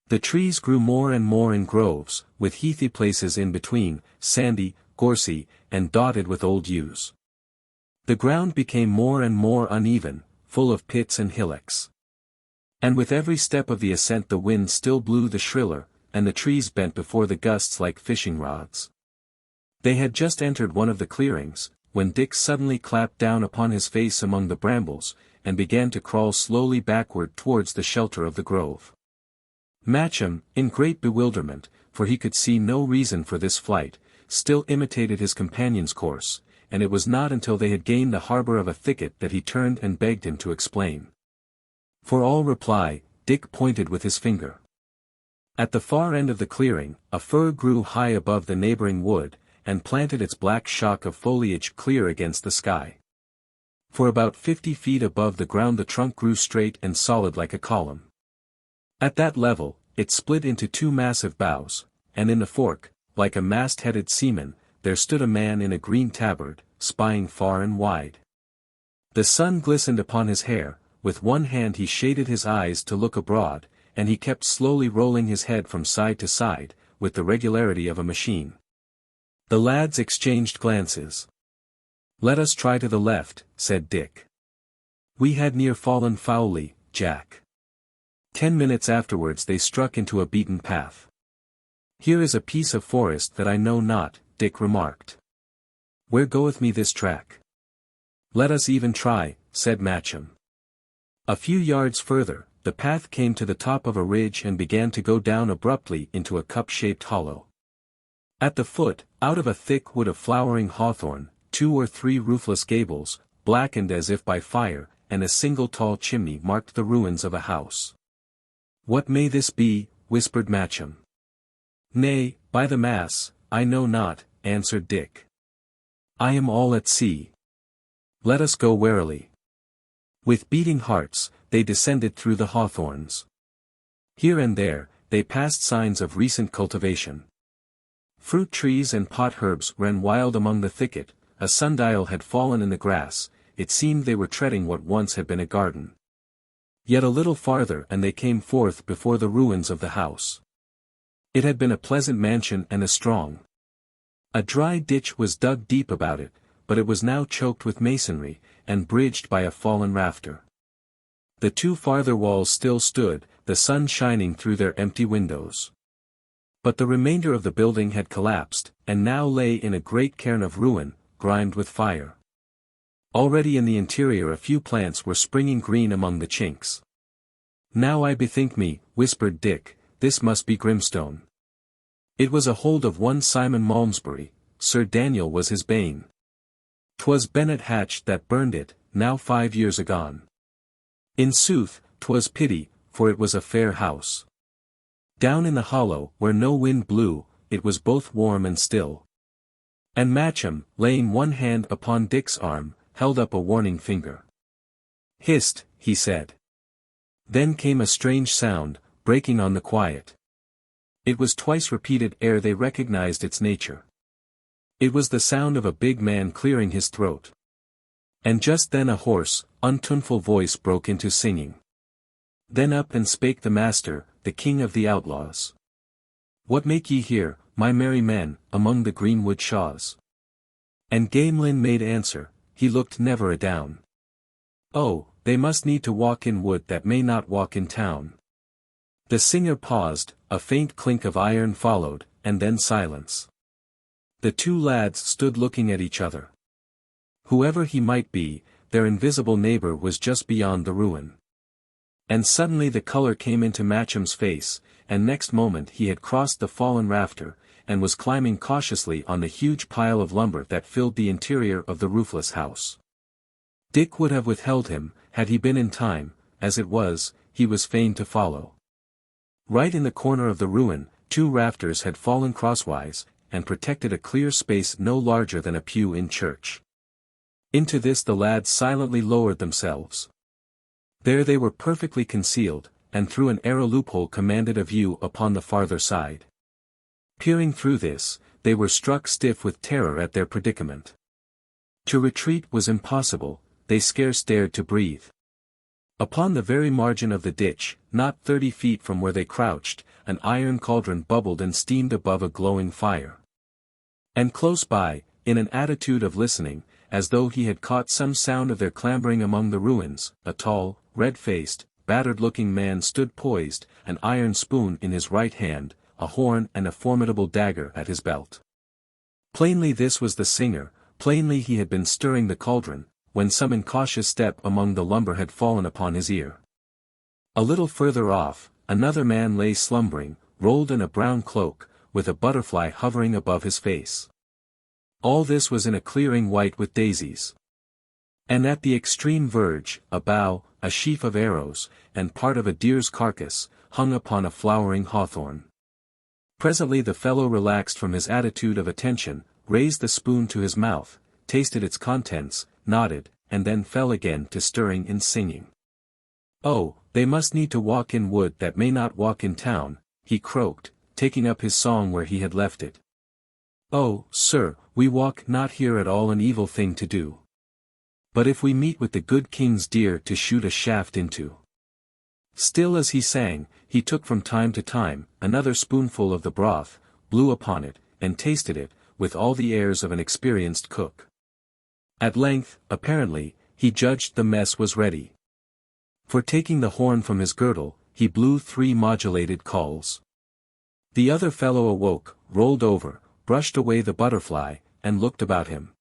The trees grew more and more in groves, with heathy places in between, sandy, gorsy, and dotted with old yews. The ground became more and more uneven, full of pits and hillocks. And with every step of the ascent the wind still blew the shriller, and the trees bent before the gusts like fishing rods. They had just entered one of the clearings, when Dick suddenly clapped down upon his face among the brambles, and began to crawl slowly backward towards the shelter of the grove. Matcham, in great bewilderment, for he could see no reason for this flight, still imitated his companion's course, and it was not until they had gained the harbour of a thicket that he turned and begged him to explain. For all reply, Dick pointed with his finger. At the far end of the clearing, a fir grew high above the neighbouring wood, and planted its black shock of foliage clear against the sky. For about 50 feet above the ground the trunk grew straight and solid like a column. At that level, it split into two massive boughs, and in the fork, like a mast-headed seaman, there stood a man in a green tabard, spying far and wide. The sun glistened upon his hair, with one hand he shaded his eyes to look abroad, and he kept slowly rolling his head from side to side, with the regularity of a machine. The lads exchanged glances. "Let us try to the left," said Dick. "We had near fallen foully, Jack." 10 minutes afterwards they struck into a beaten path. "Here is a piece of forest that I know not," Dick remarked. "Where goeth me this track?" "Let us even try," said Matcham. A few yards further, the path came to the top of a ridge and began to go down abruptly into a cup-shaped hollow. At the foot, out of a thick wood of flowering hawthorn, 2 or 3 roofless gables, blackened as if by fire, and a single tall chimney marked the ruins of a house. "What may this be?" whispered Matcham. "Nay, by the mass, I know not," answered Dick. "I am all at sea. Let us go warily." With beating hearts, they descended through the hawthorns. Here and there, they passed signs of recent cultivation. Fruit trees and pot herbs ran wild among the thicket, a sundial had fallen in the grass, it seemed they were treading what once had been a garden. Yet a little farther and they came forth before the ruins of the house. It had been a pleasant mansion and a strong. A dry ditch was dug deep about it, but it was now choked with masonry, and bridged by a fallen rafter. The 2 farther walls still stood, the sun shining through their empty windows. But the remainder of the building had collapsed, and now lay in a great cairn of ruin, grimed with fire. Already in the interior a few plants were springing green among the chinks. "Now I bethink me," whispered Dick, "this must be Grimstone. It was a hold of one Simon Malmesbury, Sir Daniel was his bane. 'Twas Bennet Hatch that burned it, now 5 years agone. In sooth, 'twas pity, for it was a fair house. Down in the hollow, where no wind blew, it was both warm and still." And Matcham, laying one hand upon Dick's arm, held up a warning finger. "Hist," he said. Then came a strange sound, breaking on the quiet. It was twice repeated ere they recognized its nature. It was the sound of a big man clearing his throat. And just then a hoarse, untuneful voice broke into singing. Then up and spake the master, the king of the outlaws. "What make ye here, my merry men, among the greenwood shaws?" And Gamelin made answer, he looked never adown. "Oh, they must need to walk in wood that may not walk in town." The singer paused, a faint clink of iron followed, and then silence. The 2 lads stood looking at each other. Whoever he might be, their invisible neighbor was just beyond the ruin. And suddenly the color came into Matcham's face, and next moment he had crossed the fallen rafter, and was climbing cautiously on the huge pile of lumber that filled the interior of the roofless house. Dick would have withheld him, had he been in time, as it was, he was fain to follow. Right in the corner of the ruin, 2 rafters had fallen crosswise, and protected a clear space no larger than a pew in church. Into this the lads silently lowered themselves. There they were perfectly concealed, and through an arrow loophole commanded a view upon the farther side. Peering through this, they were struck stiff with terror at their predicament. To retreat was impossible, they scarce dared to breathe. Upon the very margin of the ditch, not 30 feet from where they crouched, an iron cauldron bubbled and steamed above a glowing fire. And close by, in an attitude of listening, as though he had caught some sound of their clambering among the ruins, a tall, red-faced, battered-looking man stood poised, an iron spoon in his right hand, a horn and a formidable dagger at his belt. Plainly this was the singer, plainly he had been stirring the cauldron, when some incautious step among the lumber had fallen upon his ear. A little further off, another man lay slumbering, rolled in a brown cloak, with a butterfly hovering above his face. All this was in a clearing white with daisies. And at the extreme verge, a bow, a sheaf of arrows, and part of a deer's carcass, hung upon a flowering hawthorn. Presently the fellow relaxed from his attitude of attention, raised the spoon to his mouth, tasted its contents, nodded, and then fell again to stirring and singing. "Oh, they must need to walk in wood that may not walk in town," he croaked, taking up his song where he had left it. "Oh, sir, we walk not here at all an evil thing to do. But if we meet with the good king's deer to shoot a shaft into." Still as he sang, he took from time to time another spoonful of the broth, blew upon it, and tasted it, with all the airs of an experienced cook. At length, apparently, he judged the mess was ready. For taking the horn from his girdle, he blew 3 modulated calls. The other fellow awoke, rolled over, brushed away the butterfly, and looked about him.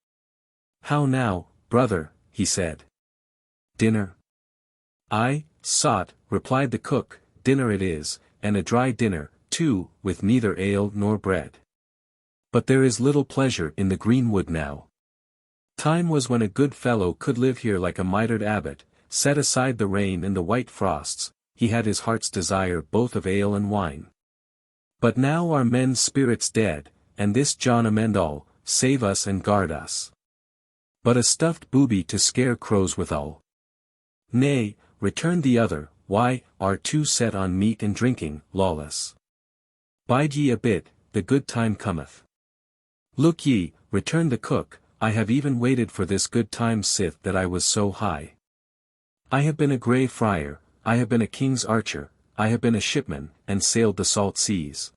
"How now, brother," he said. "Dinner?" "Aye, sot," replied the cook, "dinner it is, and a dry dinner, too, with neither ale nor bread. But there is little pleasure in the Greenwood now. Time was when a good fellow could live here like a mitred abbot, set aside the rain and the white frosts, he had his heart's desire both of ale and wine. But now are men's spirits dead, and this John amend all, save us and guard us. But a stuffed booby to scare crows withal." "Nay," returned the other, "why, are two set on meat and drinking, lawless? Bide ye a bit, the good time cometh." "Look ye," returned the cook, "I have even waited for this good time sith that I was so high. I have been a grey friar, I have been a king's archer, I have been a shipman, and sailed the salt seas.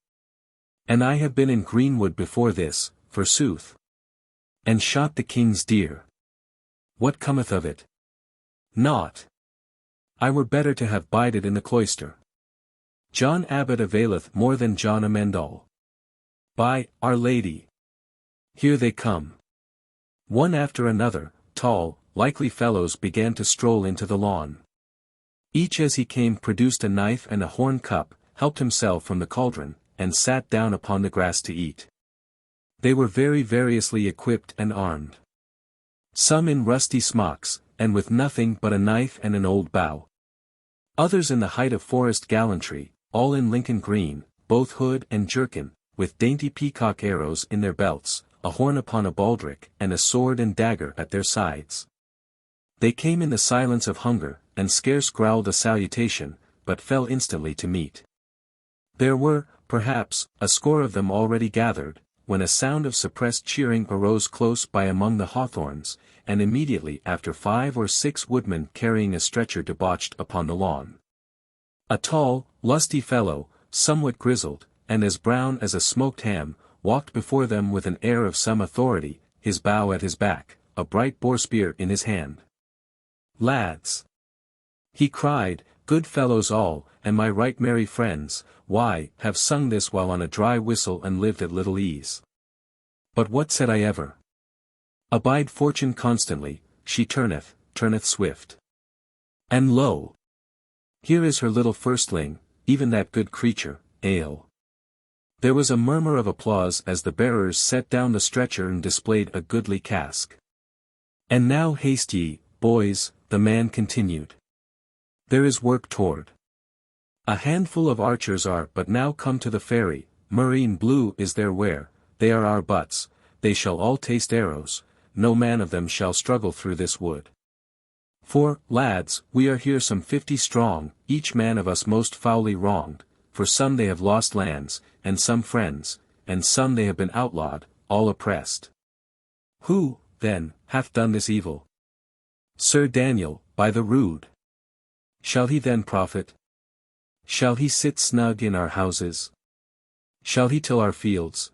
And I have been in Greenwood before this, forsooth. And shot the king's deer. What cometh of it? Naught. I were better to have bided in the cloister. John Abbot availeth more than John amend all. By Our Lady! Here they come." One after another, tall, likely fellows began to stroll into the lawn. Each as he came produced a knife and a horn cup, helped himself from the cauldron, and sat down upon the grass to eat. They were very variously equipped and armed. Some in rusty smocks, and with nothing but a knife and an old bow. Others in the height of forest gallantry, all in Lincoln green, both hood and jerkin, with dainty peacock arrows in their belts, a horn upon a baldric, and a sword and dagger at their sides. They came in the silence of hunger, and scarce growled a salutation, but fell instantly to meat. There were, perhaps, a score of them already gathered, when a sound of suppressed cheering arose close by among the hawthorns, and immediately after 5 or 6 woodmen carrying a stretcher debauched upon the lawn. A tall, lusty fellow, somewhat grizzled, and as brown as a smoked ham, walked before them with an air of some authority, his bow at his back, a bright boar spear in his hand. "Lads!" he cried, "good fellows all, and my right merry friends, why, have sung this while on a dry whistle and lived at little ease. But what said I ever? Abide fortune constantly, she turneth swift. And lo! Here is her little firstling, even that good creature, ale." There was a murmur of applause as the bearers set down the stretcher and displayed a goodly cask. "And now haste ye, boys," the man continued. "There is work toward. A handful of archers are but now come to the ferry, marine blue is their wear, they are our butts, they shall all taste arrows, no man of them shall struggle through this wood. For, lads, we are here some 50 strong, each man of us most foully wronged, for some they have lost lands, and some friends, and some they have been outlawed, all oppressed. Who, then, hath done this evil? Sir Daniel, by the rood. Shall he then profit? Shall he sit snug in our houses? Shall he till our fields?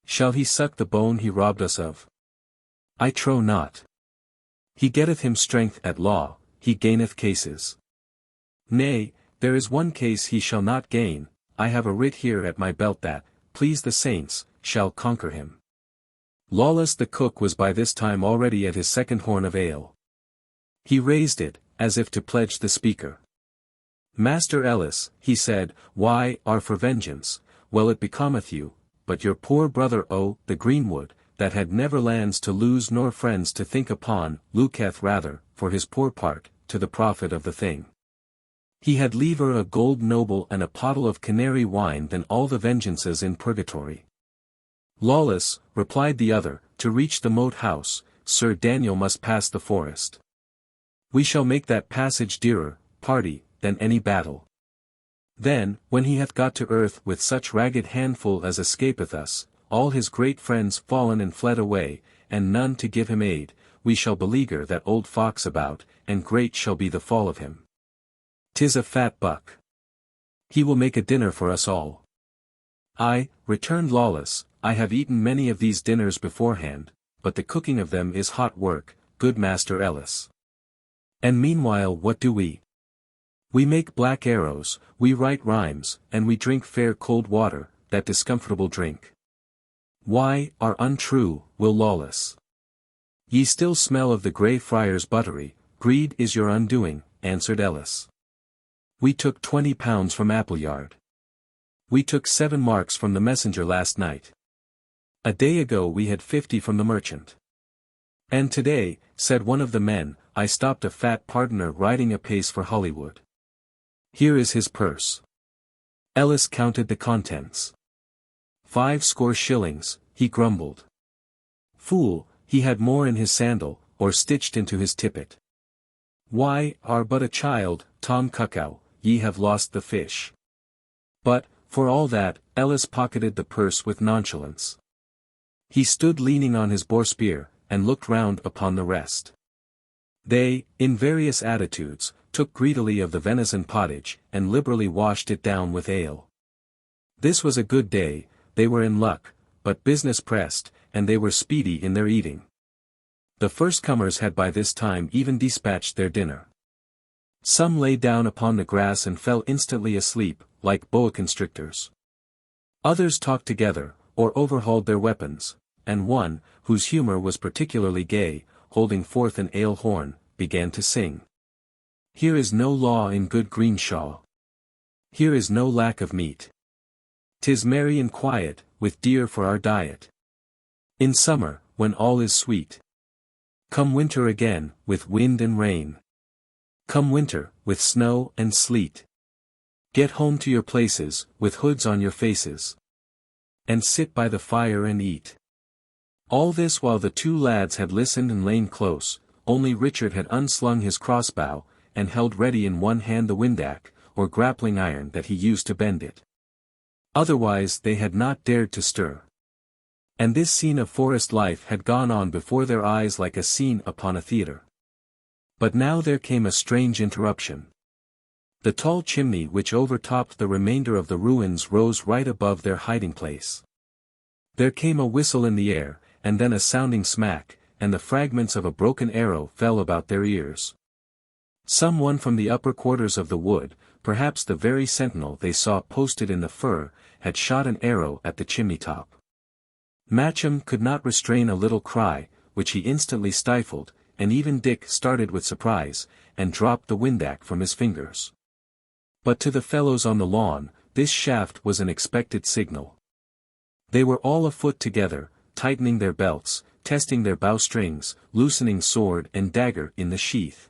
Shall he suck the bone he robbed us of? I trow not. He getteth him strength at law, he gaineth cases. Nay, there is one case he shall not gain, I have a writ here at my belt that, please the saints, shall conquer him. Lawless the cook was by this time already at his second horn of ale. He raised it, as if to pledge the speaker. Master Ellis, he said, why, are for vengeance, well it becometh you, but your poor brother the Greenwood, that had never lands to lose nor friends to think upon, looketh rather, for his poor part, to the profit of the thing. He had liever a gold noble and a pottle of canary wine than all the vengeances in purgatory. Lawless, replied the other, to reach the moat house, Sir Daniel must pass the forest. We shall make that passage dearer, party, than any battle. Then, when he hath got to earth with such ragged handful as escapeth us, all his great friends fallen and fled away, and none to give him aid, we shall beleaguer that old fox about, and great shall be the fall of him. 'Tis a fat buck. He will make a dinner for us all. Ay, returned Lawless, I have eaten many of these dinners beforehand, but the cooking of them is hot work, good Master Ellis. And meanwhile what do we? We make black arrows, we write rhymes, and we drink fair cold water, that discomfortable drink. Why, are untrue, Will Lawless. Ye still smell of the Grey Friars' buttery, greed is your undoing, answered Ellis. We took 20 pounds from Appleyard. We took 7 marks from the messenger last night. A day ago we had 50 from the merchant. And today, said one of the men, I stopped a fat pardoner riding apace for Hollywood. Here is his purse. Ellis counted the contents. 50 shillings, he grumbled. Fool, he had more in his sandal, or stitched into his tippet. Why, are but a child, Tom Cuckow, ye have lost the fish. But, for all that, Ellis pocketed the purse with nonchalance. He stood leaning on his boar spear, and looked round upon the rest. They, in various attitudes, took greedily of the venison pottage, and liberally washed it down with ale. This was a good day, they were in luck, but business pressed, and they were speedy in their eating. The first comers had by this time even dispatched their dinner. Some lay down upon the grass and fell instantly asleep, like boa constrictors. Others talked together, or overhauled their weapons, and one, whose humor was particularly gay, holding forth an ale horn, began to sing. Here is no law in good Greenshaw. Here is no lack of meat. 'Tis merry and quiet, with deer for our diet. In summer, when all is sweet. Come winter again, with wind and rain. Come winter, with snow and sleet. Get home to your places, with hoods on your faces. And sit by the fire and eat. All this while the 2 lads had listened and lain close, only Richard had unslung his crossbow, and held ready in one hand the windac, or grappling iron that he used to bend it. Otherwise they had not dared to stir. And this scene of forest life had gone on before their eyes like a scene upon a theatre. But now there came a strange interruption. The tall chimney which overtopped the remainder of the ruins rose right above their hiding place. There came a whistle in the air, and then a sounding smack, and the fragments of a broken arrow fell about their ears. Some one from the upper quarters of the wood, perhaps the very sentinel they saw posted in the fir, had shot an arrow at the chimney-top. Matcham could not restrain a little cry, which he instantly stifled, and even Dick started with surprise, and dropped the windac from his fingers. But to the fellows on the lawn, this shaft was an expected signal. They were all afoot together, tightening their belts, testing their bowstrings, loosening sword and dagger in the sheath.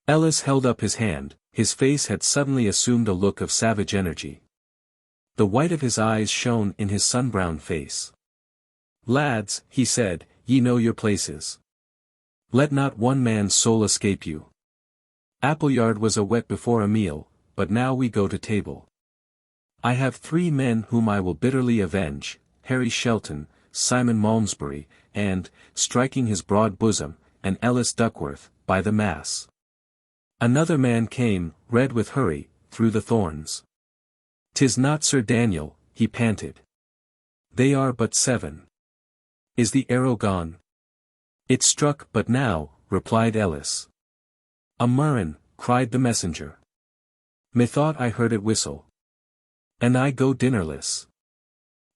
Ellis held up his hand, his face had suddenly assumed a look of savage energy. The white of his eyes shone in his sun-browned face. Lads, he said, ye know your places. Let not one man's soul escape you. Appleyard was a whet before a meal, but now we go to table. I have 3 men whom I will bitterly avenge, Harry Shelton, Simon Malmesbury, and, striking his broad bosom, and Ellis Duckworth, by the mass. Another man came, red with hurry, through the thorns. 'Tis not Sir Daniel, he panted. They are but 7. Is the arrow gone? It struck but now, replied Ellis. A murrain, cried the messenger. Methought I heard it whistle. And I go dinnerless.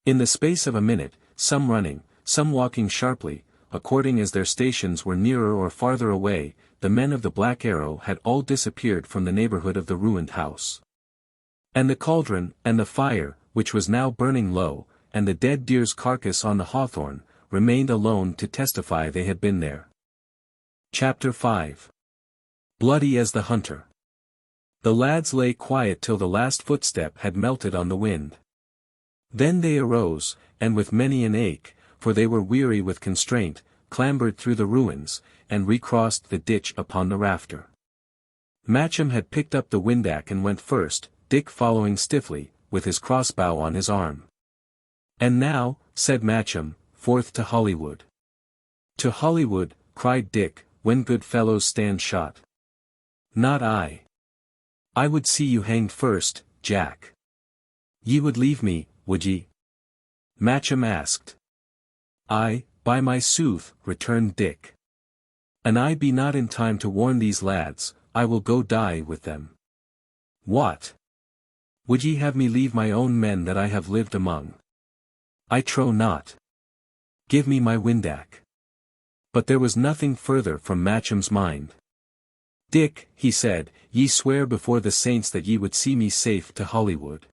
In the space of a minute, some running, some walking sharply, according as their stations were nearer or farther away, the men of the Black Arrow had all disappeared from the neighborhood of the ruined house. And the cauldron, and the fire, which was now burning low, and the dead deer's carcass on the hawthorn, remained alone to testify they had been there. Chapter 5. Bloody as the Hunter. The lads lay quiet till the last footstep had melted on the wind. Then they arose, and with many an ache, for they were weary with constraint, clambered through the ruins, and recrossed the ditch upon the rafter. Matcham had picked up the windac and went first, Dick following stiffly, with his crossbow on his arm. And now, said Matcham, forth to Hollywood. To Hollywood, cried Dick, when good fellows stand shot. Not I. I would see you hanged first, Jack. Ye would leave me, would ye? Matcham asked. Ay, by my sooth, returned Dick. An I be not in time to warn these lads, I will go die with them. What? Would ye have me leave my own men that I have lived among? I trow not. Give me my windac. But there was nothing further from Matcham's mind. Dick, he said, ye swear before the saints that ye would see me safe to Hollywood.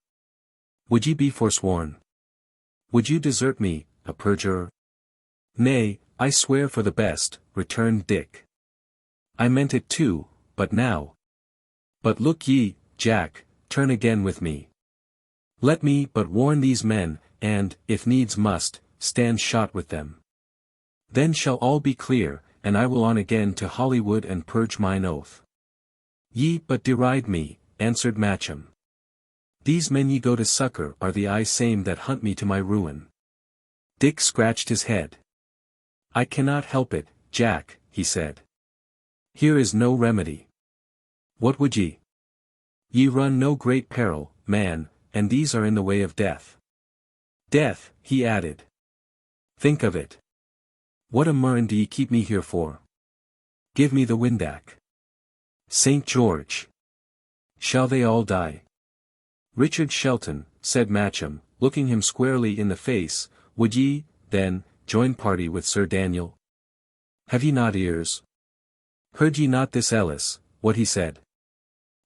Would ye be forsworn? Would you desert me, a perjurer? Nay, I swear for the best, returned Dick. I meant it too, but now. But look ye, Jack, turn again with me. Let me but warn these men, and, if needs must, stand shot with them. Then shall all be clear, and I will on again to Hollywood and purge mine oath. Ye but deride me, answered Matcham. These men ye go to succor are the I same that hunt me to my ruin. Dick scratched his head. I cannot help it, Jack, he said. Here is no remedy. What would ye? Ye run no great peril, man, and these are in the way of death. Death, he added. Think of it. What a murrain do ye keep me here for? Give me the windac. St. George! Shall they all die? Richard Shelton, said Matcham, looking him squarely in the face, would ye, then, join party with Sir Daniel? Have ye not ears? Heard ye not this Ellis, what he said?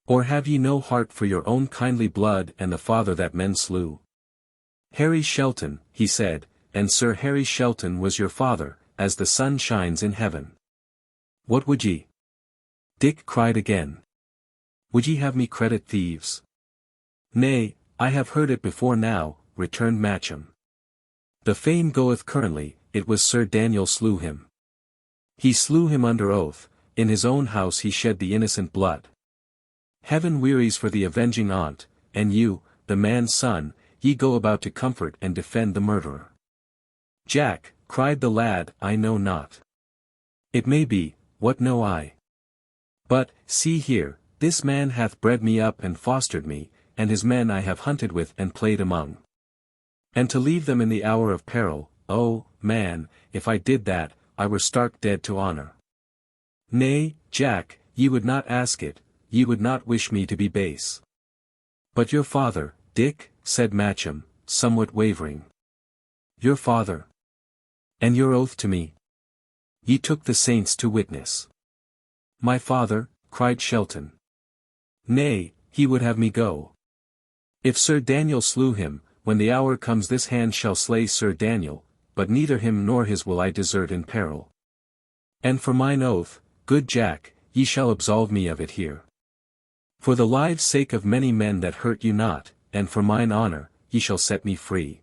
Or have ye no heart for your own kindly blood and the father that men slew? Harry Shelton, he said, and Sir Harry Shelton was your father, as the sun shines in heaven. What would ye? Dick cried again. Would ye have me credit thieves? Nay, I have heard it before now, returned Matcham. The fame goeth currently, it was Sir Daniel slew him. He slew him under oath, in his own house he shed the innocent blood. Heaven wearies for the avenging aunt, and you, the man's son, ye go about to comfort and defend the murderer. Jack, cried the lad, I know not. It may be, what know I? But, see here, this man hath bred me up and fostered me, and his men I have hunted with and played among. And to leave them in the hour of peril, oh, man, if I did that, I were stark dead to honor. Nay, Jack, ye would not ask it, ye would not wish me to be base. But your father, Dick, said Matcham, somewhat wavering. Your father. And your oath to me? Ye took the saints to witness. My father, cried Shelton. Nay, he would have me go. If Sir Daniel slew him, when the hour comes this hand shall slay Sir Daniel, but neither him nor his will I desert in peril. And for mine oath, good Jack, ye shall absolve me of it here. For the lives' sake of many men that hurt you not, and for mine honor, ye shall set me free.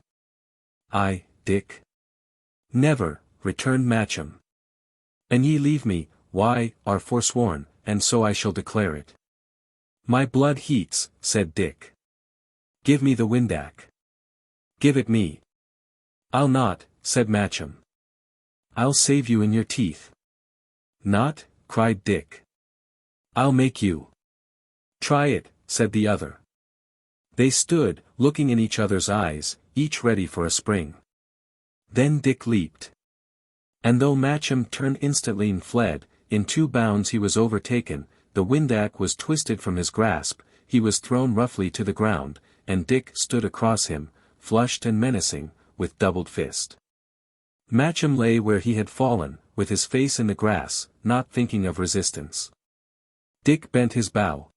I, Dick. Never, returned Matcham. An ye leave me, why, are forsworn, and so I shall declare it. My blood heats, said Dick. Give me the windac. Give it me. I'll not, said Matcham. I'll save you in your teeth. Not, cried Dick. I'll make you. Try it, said the other. They stood, looking in each other's eyes, each ready for a spring. Then Dick leaped. And though Matcham turned instantly and fled, in 2 bounds he was overtaken, the windac was twisted from his grasp, he was thrown roughly to the ground, and Dick stood across him, flushed and menacing, with doubled fist. Matcham lay where he had fallen, with his face in the grass, not thinking of resistance. Dick bent his bow.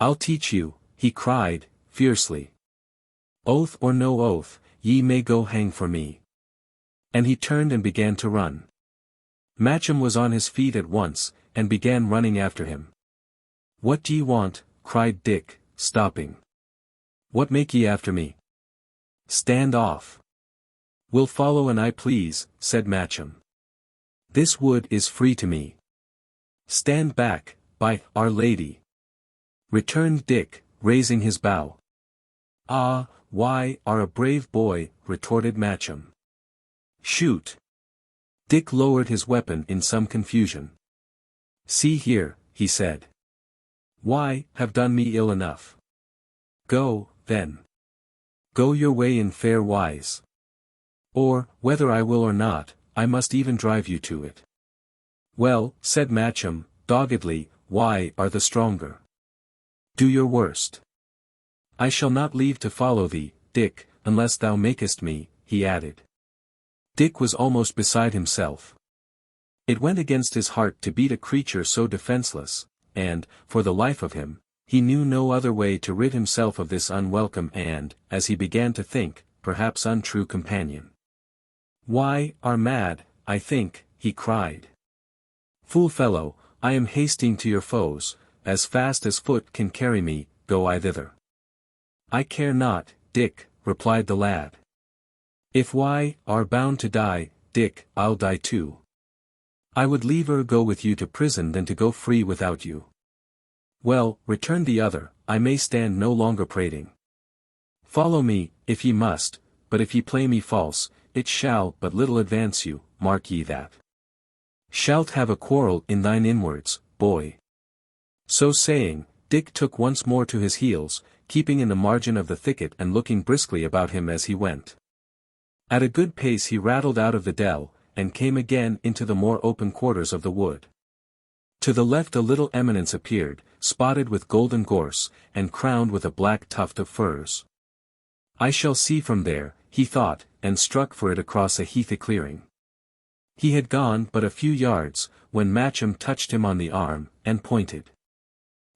I'll teach you, he cried, fiercely. Oath or no oath, ye may go hang for me. And he turned and began to run. Matcham was on his feet at once, and began running after him. What do ye want? Cried Dick, stopping. What make ye after me? Stand off. We'll follow an I please, said Matcham. This wood is free to me. Stand back, by Our Lady. Returned Dick, raising his bow. Ah, why, are a brave boy, retorted Matcham. Shoot. Dick lowered his weapon in some confusion. See here, he said. Why, have done me ill enough. Go, then. Go your way in fair wise. Or, whether I will or not, I must even drive you to it. Well, said Matcham, doggedly, why are the stronger? Do your worst. I shall not leave to follow thee, Dick, unless thou makest me, he added. Dick was almost beside himself. It went against his heart to beat a creature so defenseless, and, for the life of him, he knew no other way to rid himself of this unwelcome and, as he began to think, perhaps untrue companion. Why, are mad, I think, he cried. Fool fellow, I am hasting to your foes, as fast as foot can carry me, go I thither. I care not, Dick, replied the lad. If why, are bound to die, Dick, I'll die too. I would liever go with you to prison than to go free without you. Well, returned the other, I may stand no longer prating. Follow me, if ye must, but if ye play me false, it shall but little advance you, mark ye that. Shalt have a quarrel in thine inwards, boy. So saying, Dick took once more to his heels, keeping in the margin of the thicket and looking briskly about him as he went. At a good pace he rattled out of the dell, and came again into the more open quarters of the wood. To the left a little eminence appeared, spotted with golden gorse, and crowned with a black tuft of firs. I shall see from there, he thought, and struck for it across a heathy clearing. He had gone but a few yards, when Matcham touched him on the arm, and pointed.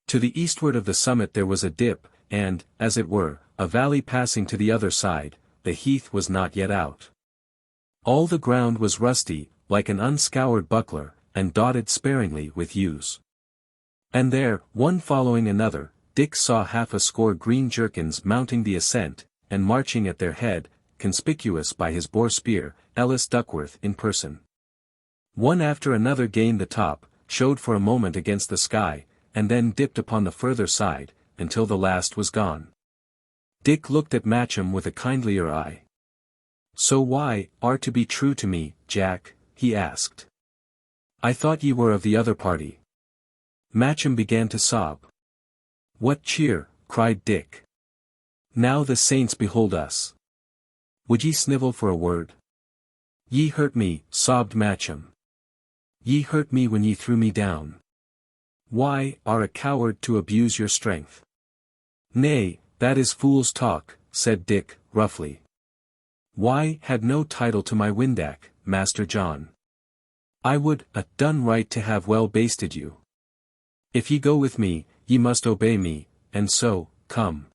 To the eastward of the summit there was a dip, and, as it were, a valley passing to the other side. The heath was not yet out. All the ground was rusty, like an unscoured buckler, and dotted sparingly with yews. And there, one following another, Dick saw 60 green jerkins mounting the ascent, and marching at their head, conspicuous by his boar spear, Ellis Duckworth in person. One after another gained the top, showed for a moment against the sky, and then dipped upon the further side, until the last was gone. Dick looked at Matcham with a kindlier eye. So why, are to be true to me, Jack? He asked. I thought ye were of the other party. Matcham began to sob. What cheer, cried Dick. Now the saints behold us. Would ye snivel for a word? Ye hurt me, sobbed Matcham. Ye hurt me when ye threw me down. Why, are a coward to abuse your strength? Nay, that is fool's talk, said Dick, roughly. Why, had no title to my windac, Master John. I would done right to have well basted you. If ye go with me, ye must obey me, and so, come.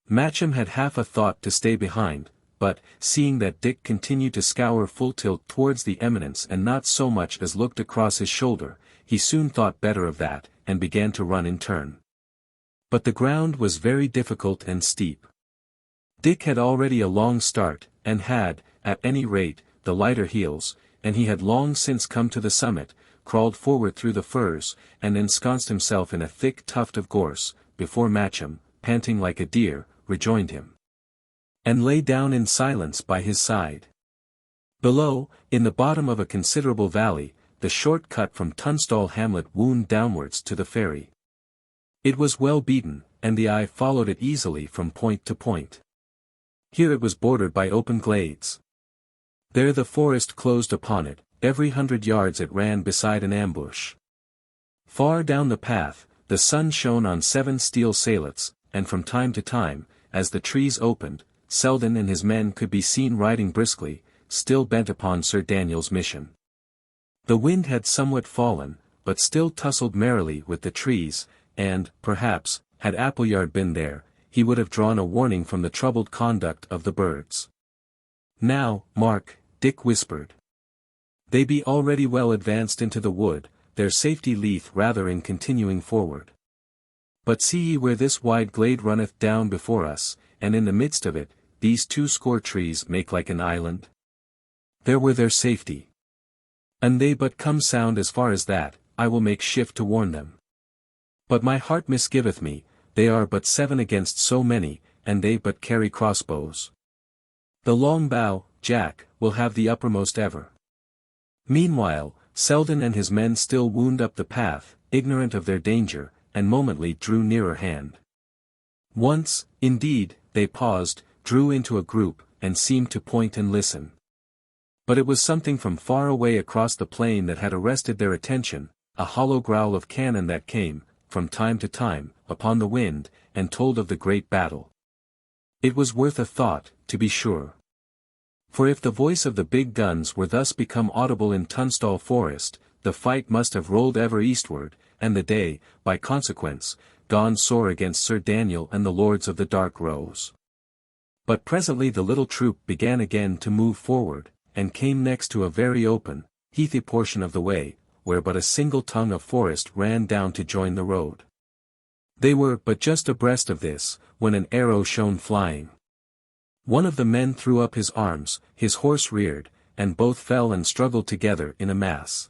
Matcham had half a thought to stay behind, but, seeing that Dick continued to scour full tilt towards the eminence and not so much as looked across his shoulder, he soon thought better of that, and began to run in turn. But the ground was very difficult and steep. Dick had already a long start, and had, at any rate, the lighter heels, and he had long since come to the summit, crawled forward through the firs, and ensconced himself in a thick tuft of gorse, before Matcham, panting like a deer, rejoined him, and lay down in silence by his side. Below, in the bottom of a considerable valley, the short cut from Tunstall hamlet wound downwards to the ferry. It was well beaten, and the eye followed it easily from point to point. Here it was bordered by open glades. There the forest closed upon it, every 100 yards it ran beside an ambush. Far down the path, the sun shone on 7 steel sailets, and from time to time, as the trees opened, Selden and his men could be seen riding briskly, still bent upon Sir Daniel's mission. The wind had somewhat fallen, but still tussled merrily with the trees, and, perhaps, had Appleyard been there, he would have drawn a warning from the troubled conduct of the birds. "Now, Mark," Dick whispered. "They be already well advanced into the wood, their safety lieth rather in continuing forward. But see ye where this wide glade runneth down before us, and in the midst of it, these 20 trees make like an island? There were their safety. An they but come sound as far as that, I will make shift to warn them. But my heart misgiveth me, they are but 7 against so many, and they but carry crossbows. The long bow, Jack, will have the uppermost ever." Meanwhile, Selden and his men still wound up the path, ignorant of their danger, and momently drew nearer hand. Once, indeed, they paused, drew into a group, and seemed to point and listen. But it was something from far away across the plain that had arrested their attention, a hollow growl of cannon that came, from time to time, upon the wind, and told of the great battle. It was worth a thought, to be sure. For if the voice of the big guns were thus become audible in Tunstall Forest, the fight must have rolled ever eastward, and the day, by consequence, gone sore against Sir Daniel and the Lords of the Dark Rose. But presently the little troop began again to move forward, and came next to a very open, heathy portion of the way, where but a single tongue of forest ran down to join the road. They were but just abreast of this, when an arrow shone flying. One of the men threw up his arms, his horse reared, and both fell and struggled together in a mass.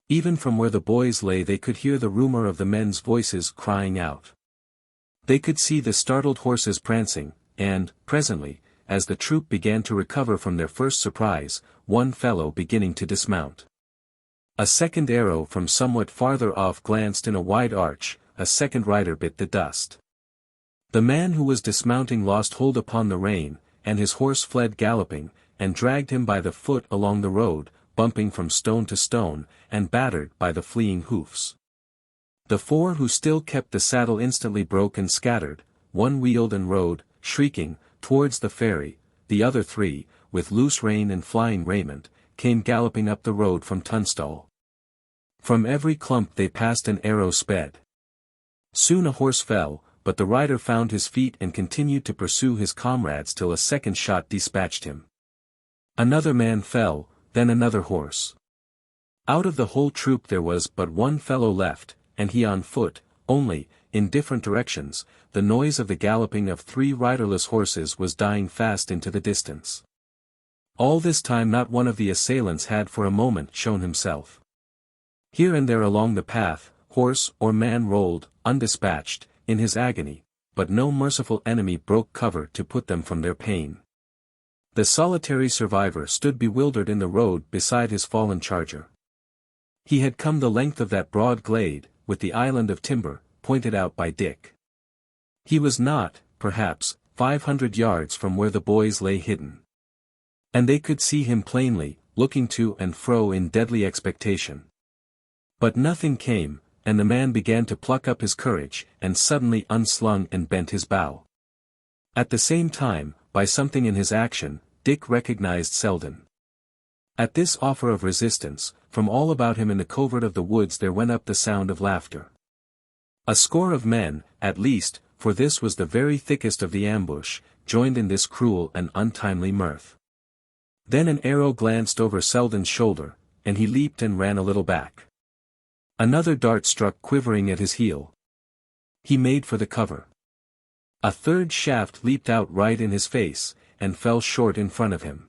Even from where the boys lay they could hear the rumor of the men's voices crying out. They could see the startled horses prancing, and, presently, as the troop began to recover from their first surprise, one fellow beginning to dismount. A second arrow from somewhat farther off glanced in a wide arch, a second rider bit the dust. The man who was dismounting lost hold upon the rein, and his horse fled galloping, and dragged him by the foot along the road, bumping from stone to stone, and battered by the fleeing hoofs. The 4 who still kept the saddle instantly broke and scattered, one wheeled and rode, shrieking, towards the ferry, the other 3, with loose rein and flying raiment, came galloping up the road from Tunstall. From every clump they passed an arrow sped. Soon a horse fell, but the rider found his feet and continued to pursue his comrades till a second shot dispatched him. Another man fell, then another horse. Out of the whole troop there was but one fellow left, and he on foot, only, in different directions, the noise of the galloping of 3 riderless horses was dying fast into the distance. All this time not one of the assailants had for a moment shown himself. Here and there along the path, horse or man rolled, undispatched, in his agony, but no merciful enemy broke cover to put them from their pain. The solitary survivor stood bewildered in the road beside his fallen charger. He had come the length of that broad glade, with the island of timber, pointed out by Dick. He was not, perhaps, 500 yards from where the boys lay hidden. And they could see him plainly, looking to and fro in deadly expectation. But nothing came, and the man began to pluck up his courage, and suddenly unslung and bent his bow. At the same time, by something in his action, Dick recognized Selden. At this offer of resistance, from all about him in the covert of the woods there went up the sound of laughter. A score of men, at least, for this was the very thickest of the ambush, joined in this cruel and untimely mirth. Then an arrow glanced over Selden's shoulder, and he leaped and ran a little back. Another dart struck quivering at his heel. He made for the cover. A third shaft leaped out right in his face, and fell short in front of him.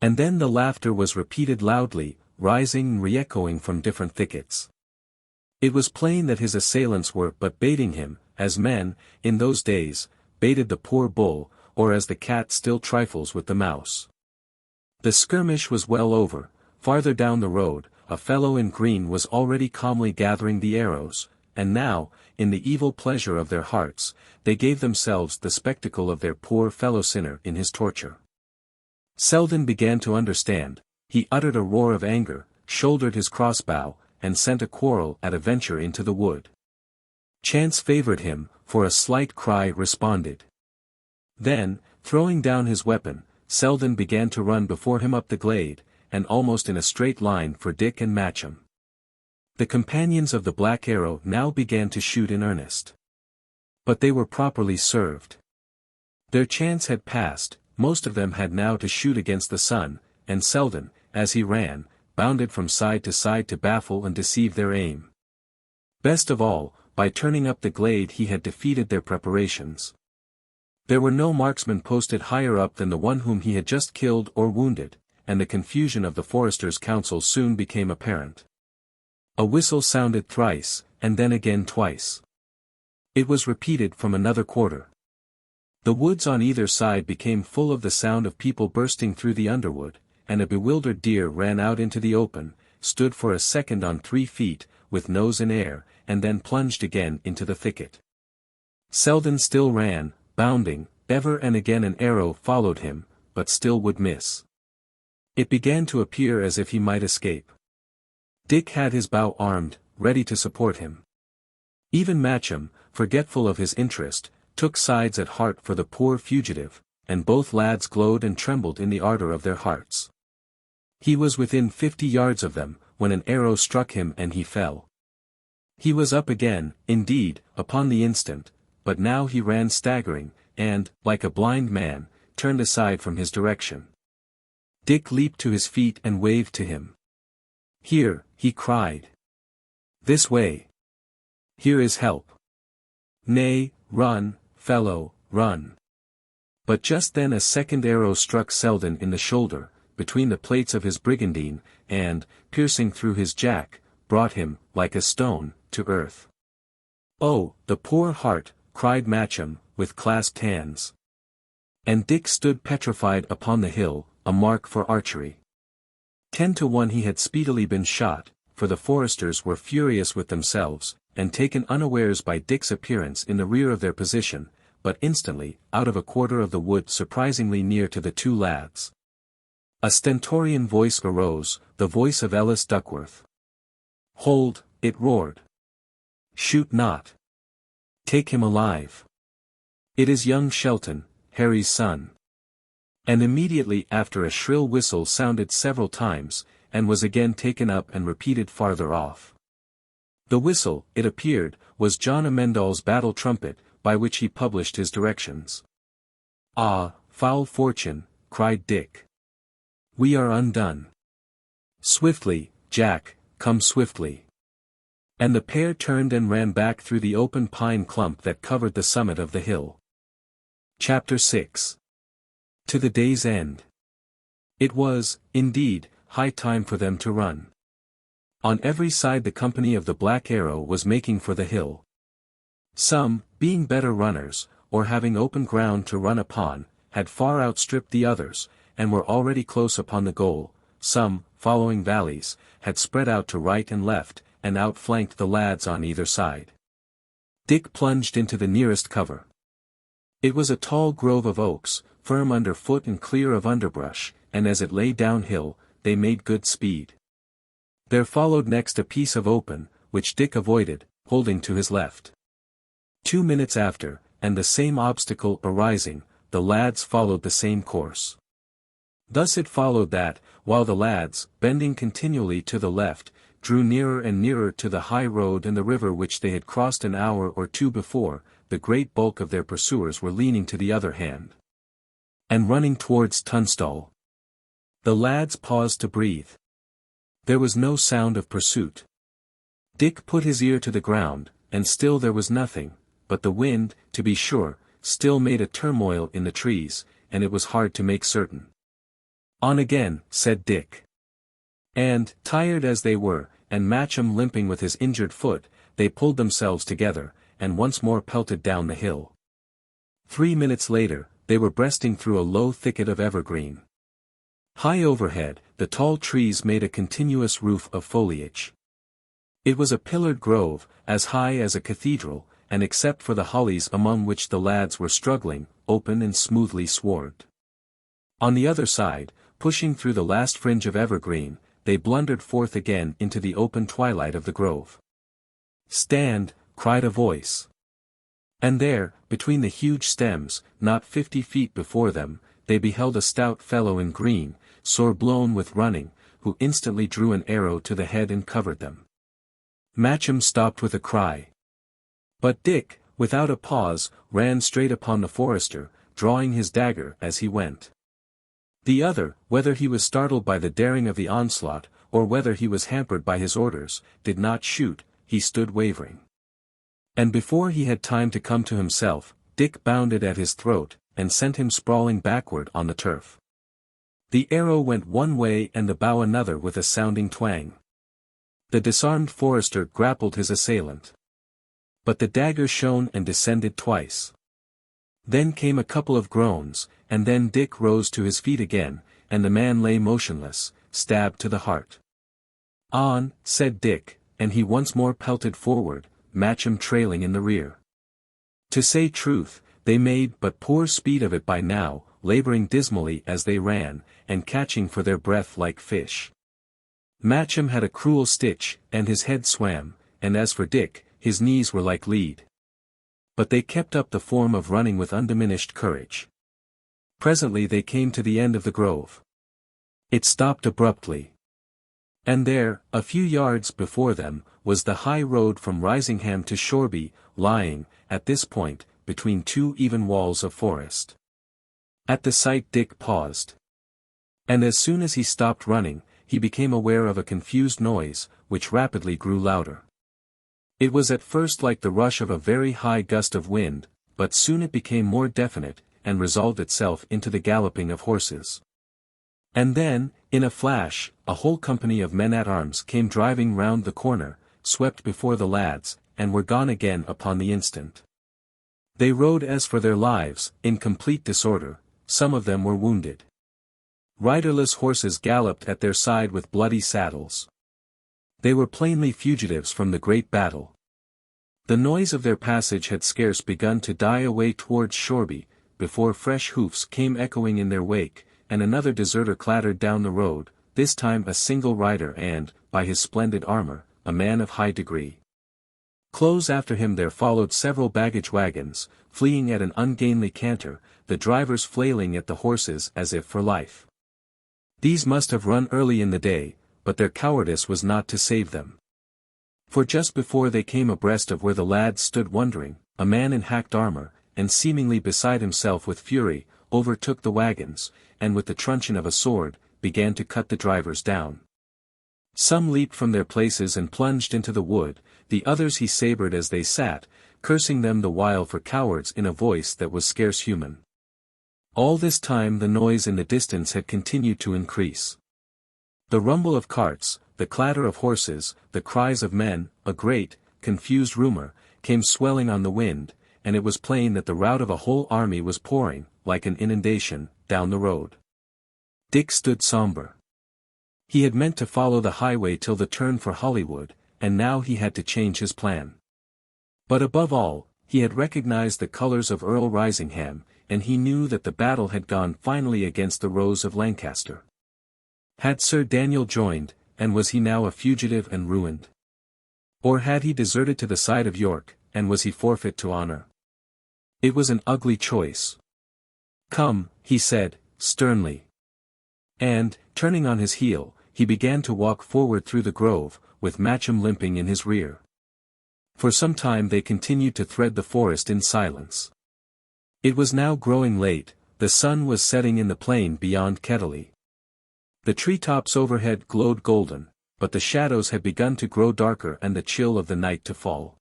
And then the laughter was repeated loudly, rising and re-echoing from different thickets. It was plain that his assailants were but baiting him, as men, in those days, baited the poor bull, or as the cat still trifles with the mouse. The skirmish was well over. Farther down the road, a fellow in green was already calmly gathering the arrows, and now, in the evil pleasure of their hearts, they gave themselves the spectacle of their poor fellow-sinner in his torture. Selden began to understand. He uttered a roar of anger, shouldered his crossbow, and sent a quarrel at a venture into the wood. Chance favored him, for a slight cry responded. Then, throwing down his weapon, Selden began to run before him up the glade, and almost in a straight line for Dick and Matcham. The companions of the Black Arrow now began to shoot in earnest. But they were properly served. Their chance had passed. Most of them had now to shoot against the sun, and Selden, as he ran, bounded from side to baffle and deceive their aim. Best of all, by turning up the glade he had defeated their preparations. There were no marksmen posted higher up than the one whom he had just killed or wounded, and the confusion of the foresters' council soon became apparent. A whistle sounded thrice, and then again twice. It was repeated from another quarter. The woods on either side became full of the sound of people bursting through the underwood, and a bewildered deer ran out into the open, stood for a second on 3 feet, with nose in air, and then plunged again into the thicket. Selden still ran, bounding. Ever and again an arrow followed him, but still would miss. It began to appear as if he might escape. Dick had his bow armed, ready to support him. Even Matcham, forgetful of his interest, took sides at heart for the poor fugitive, and both lads glowed and trembled in the ardor of their hearts. He was within 50 yards of them, when an arrow struck him and he fell. He was up again, indeed, upon the instant, but now he ran staggering, and, like a blind man, turned aside from his direction. Dick leaped to his feet and waved to him. "Here," he cried. "This way. Here is help. Nay, run, fellow, run." But just then a second arrow struck Selden in the shoulder, between the plates of his brigandine, and, piercing through his jack, brought him, like a stone, to earth. "Oh, the poor heart," cried Matcham, with clasped hands. And Dick stood petrified upon the hill, a mark for archery. 10 to 1 he had speedily been shot, for the foresters were furious with themselves, and taken unawares by Dick's appearance in the rear of their position, but instantly, out of a quarter of the wood surprisingly near to the 2 lads. A stentorian voice arose, the voice of Ellis Duckworth. "Hold," it roared. "Shoot not. Take him alive. It is young Shelton, Harry's son." And immediately after a shrill whistle sounded several times, and was again taken up and repeated farther off. The whistle, it appeared, was John Amendall's battle trumpet, by which he published his directions. "Ah, foul fortune," cried Dick. "We are undone. Swiftly, Jack, come swiftly." And the pair turned and ran back through the open pine clump that covered the summit of the hill. Chapter 6. To the day's end. It was, indeed, high time for them to run. On every side the company of the Black Arrow was making for the hill. Some, being better runners, or having open ground to run upon, had far outstripped the others, and were already close upon the goal. Some, following valleys, had spread out to right and left, and outflanked the lads on either side. Dick plunged into the nearest cover. It was a tall grove of oaks, firm under foot and clear of underbrush, and as it lay downhill, they made good speed. There followed next a piece of open, which Dick avoided, holding to his left. 2 minutes after, and the same obstacle arising, the lads followed the same course. Thus it followed that, while the lads, bending continually to the left, drew nearer and nearer to the high road and the river which they had crossed an hour or 2 before, the great bulk of their pursuers were leaning to the other hand, and running towards Tunstall. The lads paused to breathe. There was no sound of pursuit. Dick put his ear to the ground, and still there was nothing, but the wind, to be sure, still made a turmoil in the trees, and it was hard to make certain. On again, said Dick. And, tired as they were, and Matcham limping with his injured foot, they pulled themselves together, and once more pelted down the hill. 3 minutes later, they were breasting through a low thicket of evergreen. High overhead, the tall trees made a continuous roof of foliage. It was a pillared grove, as high as a cathedral, and except for the hollies among which the lads were struggling, open and smoothly sward. On the other side, pushing through the last fringe of evergreen, they blundered forth again into the open twilight of the grove. "Stand!" cried a voice. And there, between the huge stems, not 50 feet before them, they beheld a stout fellow in green, sore blown with running, who instantly drew an arrow to the head and covered them. Matcham stopped with a cry. But Dick, without a pause, ran straight upon the forester, drawing his dagger as he went. The other, whether he was startled by the daring of the onslaught, or whether he was hampered by his orders, did not shoot, he stood wavering. And before he had time to come to himself, Dick bounded at his throat, and sent him sprawling backward on the turf. The arrow went one way and the bow another with a sounding twang. The disarmed forester grappled his assailant. But the dagger shone and descended twice. Then came a couple of groans, and then Dick rose to his feet again, and the man lay motionless, stabbed to the heart. "On," said Dick, and he once more pelted forward, Matcham trailing in the rear. To say truth, they made but poor speed of it by now, laboring dismally as they ran, and catching for their breath like fish. Matcham had a cruel stitch, and his head swam, and as for Dick, his knees were like lead. But they kept up the form of running with undiminished courage. Presently they came to the end of the grove. It stopped abruptly. And there, a few yards before them, was the high road from Risingham to Shoreby, lying, at this point, between two even walls of forest. At the sight Dick paused. And as soon as he stopped running, he became aware of a confused noise, which rapidly grew louder. It was at first like the rush of a very high gust of wind, but soon it became more definite, and resolved itself into the galloping of horses. And then, in a flash, a whole company of men-at-arms came driving round the corner, swept before the lads, and were gone again upon the instant. They rode as for their lives, in complete disorder, some of them were wounded. Riderless horses galloped at their side with bloody saddles. They were plainly fugitives from the great battle. The noise of their passage had scarce begun to die away towards Shoreby, before fresh hoofs came echoing in their wake, and another deserter clattered down the road, this time a single rider and, by his splendid armor, a man of high degree. Close after him there followed several baggage wagons, fleeing at an ungainly canter, the drivers flailing at the horses as if for life. These must have run early in the day, but their cowardice was not to save them. For just before they came abreast of where the lads stood wondering, a man in hacked armor, and seemingly beside himself with fury, overtook the wagons, and with the truncheon of a sword, began to cut the drivers down. Some leaped from their places and plunged into the wood, the others he sabred as they sat, cursing them the while for cowards in a voice that was scarce human. All this time the noise in the distance had continued to increase. The rumble of carts, the clatter of horses, the cries of men, a great, confused rumor, came swelling on the wind, and it was plain that the rout of a whole army was pouring, like an inundation, down the road. Dick stood sombre. He had meant to follow the highway till the turn for Hollywood, and now he had to change his plan. But above all, he had recognized the colors of Earl Risingham, and he knew that the battle had gone finally against the Rose of Lancaster. Had Sir Daniel joined, and was he now a fugitive and ruined? Or had he deserted to the side of York, and was he forfeit to honor? It was an ugly choice. "Come," he said, sternly. And, turning on his heel, he began to walk forward through the grove, with Matcham limping in his rear. For some time they continued to thread the forest in silence. It was now growing late, the sun was setting in the plain beyond Kettley. The treetops overhead glowed golden, but the shadows had begun to grow darker and the chill of the night to fall.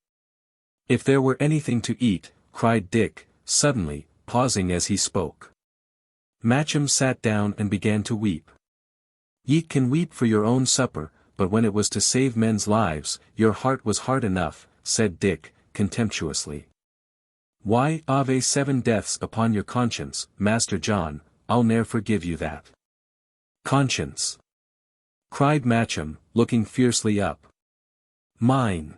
"If there were anything to eat," cried Dick, suddenly, pausing as he spoke. Matcham sat down and began to weep. Ye can weep for your own supper, but when it was to save men's lives, your heart was hard enough, said Dick, contemptuously. Why, Ave 7 deaths upon your conscience, Master John, I'll ne'er forgive you that. Conscience! Cried Matcham, looking fiercely up. Mine!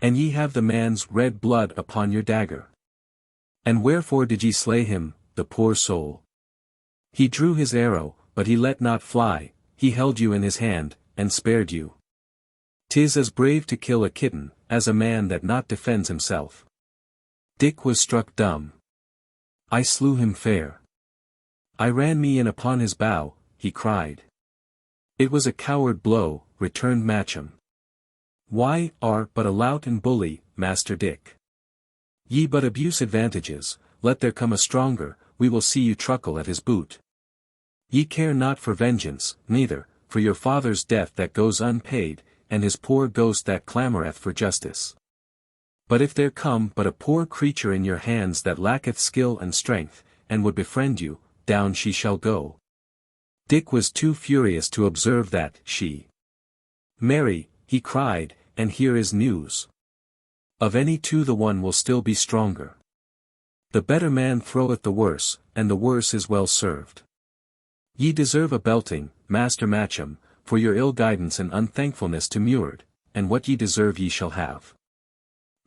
And ye have the man's red blood upon your dagger. And wherefore did ye slay him, the poor soul? He drew his arrow, but he let not fly, he held you in his hand, and spared you. 'Tis as brave to kill a kitten, as a man that not defends himself. Dick was struck dumb. I slew him fair. I ran me in upon his bow, he cried. It was a coward blow, returned Matcham. Why, are but a lout and bully, Master Dick. Ye but abuse advantages, let there come a stronger, we will see you truckle at his boot. Ye care not for vengeance, neither, for your father's death that goes unpaid, and his poor ghost that clamoreth for justice. But if there come but a poor creature in your hands that lacketh skill and strength, and would befriend you, down she shall go. Dick was too furious to observe that, she. Marry, he cried, and here is news. Of any two the one will still be stronger. The better man throweth the worse, and the worse is well served. Ye deserve a belting, Master Matcham, for your ill guidance and unthankfulness to Meward, and what ye deserve ye shall have.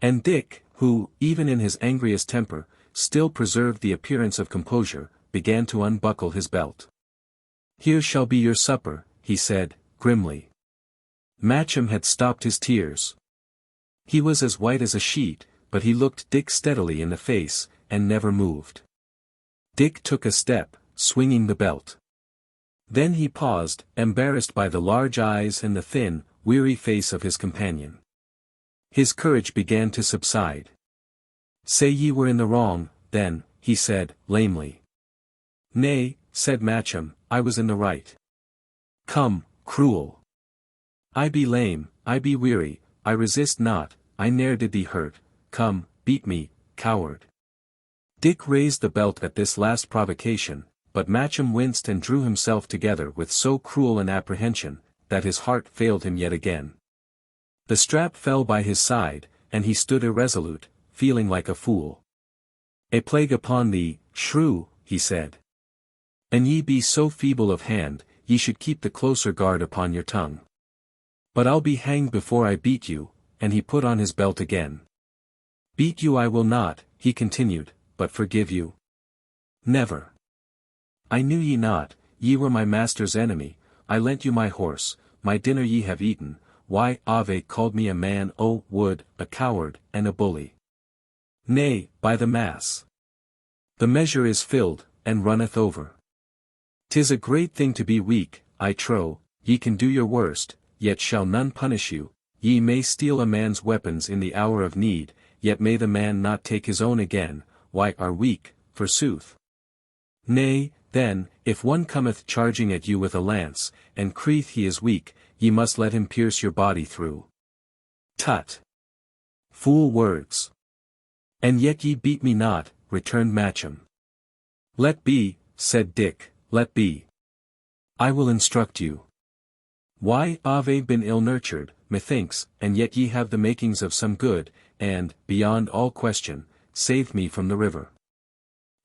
And Dick, who, even in his angriest temper, still preserved the appearance of composure, began to unbuckle his belt. Here shall be your supper, he said, grimly. Matcham had stopped his tears. He was as white as a sheet, but he looked Dick steadily in the face, and never moved. Dick took a step, swinging the belt. Then he paused, embarrassed by the large eyes and the thin, weary face of his companion. His courage began to subside. Say ye were in the wrong, then, he said, lamely. Nay, said Matcham, I was in the right. Come, cruel. I be lame, I be weary, I resist not, I ne'er did thee hurt, come, beat me, coward. Dick raised the belt at this last provocation, but Matcham winced and drew himself together with so cruel an apprehension, that his heart failed him yet again. The strap fell by his side, and he stood irresolute, feeling like a fool. A plague upon thee, shrew, he said. An ye be so feeble of hand, ye should keep the closer guard upon your tongue. But I'll be hanged before I beat you, and he put on his belt again. Beat you I will not, he continued, but forgive you. Never. I knew ye not, ye were my master's enemy, I lent you my horse, my dinner ye have eaten, why Ave called me a man wood, a coward, and a bully. Nay, by the mass. The measure is filled, and runneth over. 'Tis a great thing to be weak, I trow, ye can do your worst, yet shall none punish you, ye may steal a man's weapons in the hour of need, yet may the man not take his own again, why are weak, forsooth. Nay, then, if one cometh charging at you with a lance, and crieth he is weak, ye must let him pierce your body through. Tut! Fool words! And yet ye beat me not, returned Matcham. Let be, said Dick, let be. I will instruct you. Why Ave been ill-nurtured, methinks, and yet ye have the makings of some good, and, beyond all question, saved me from the river.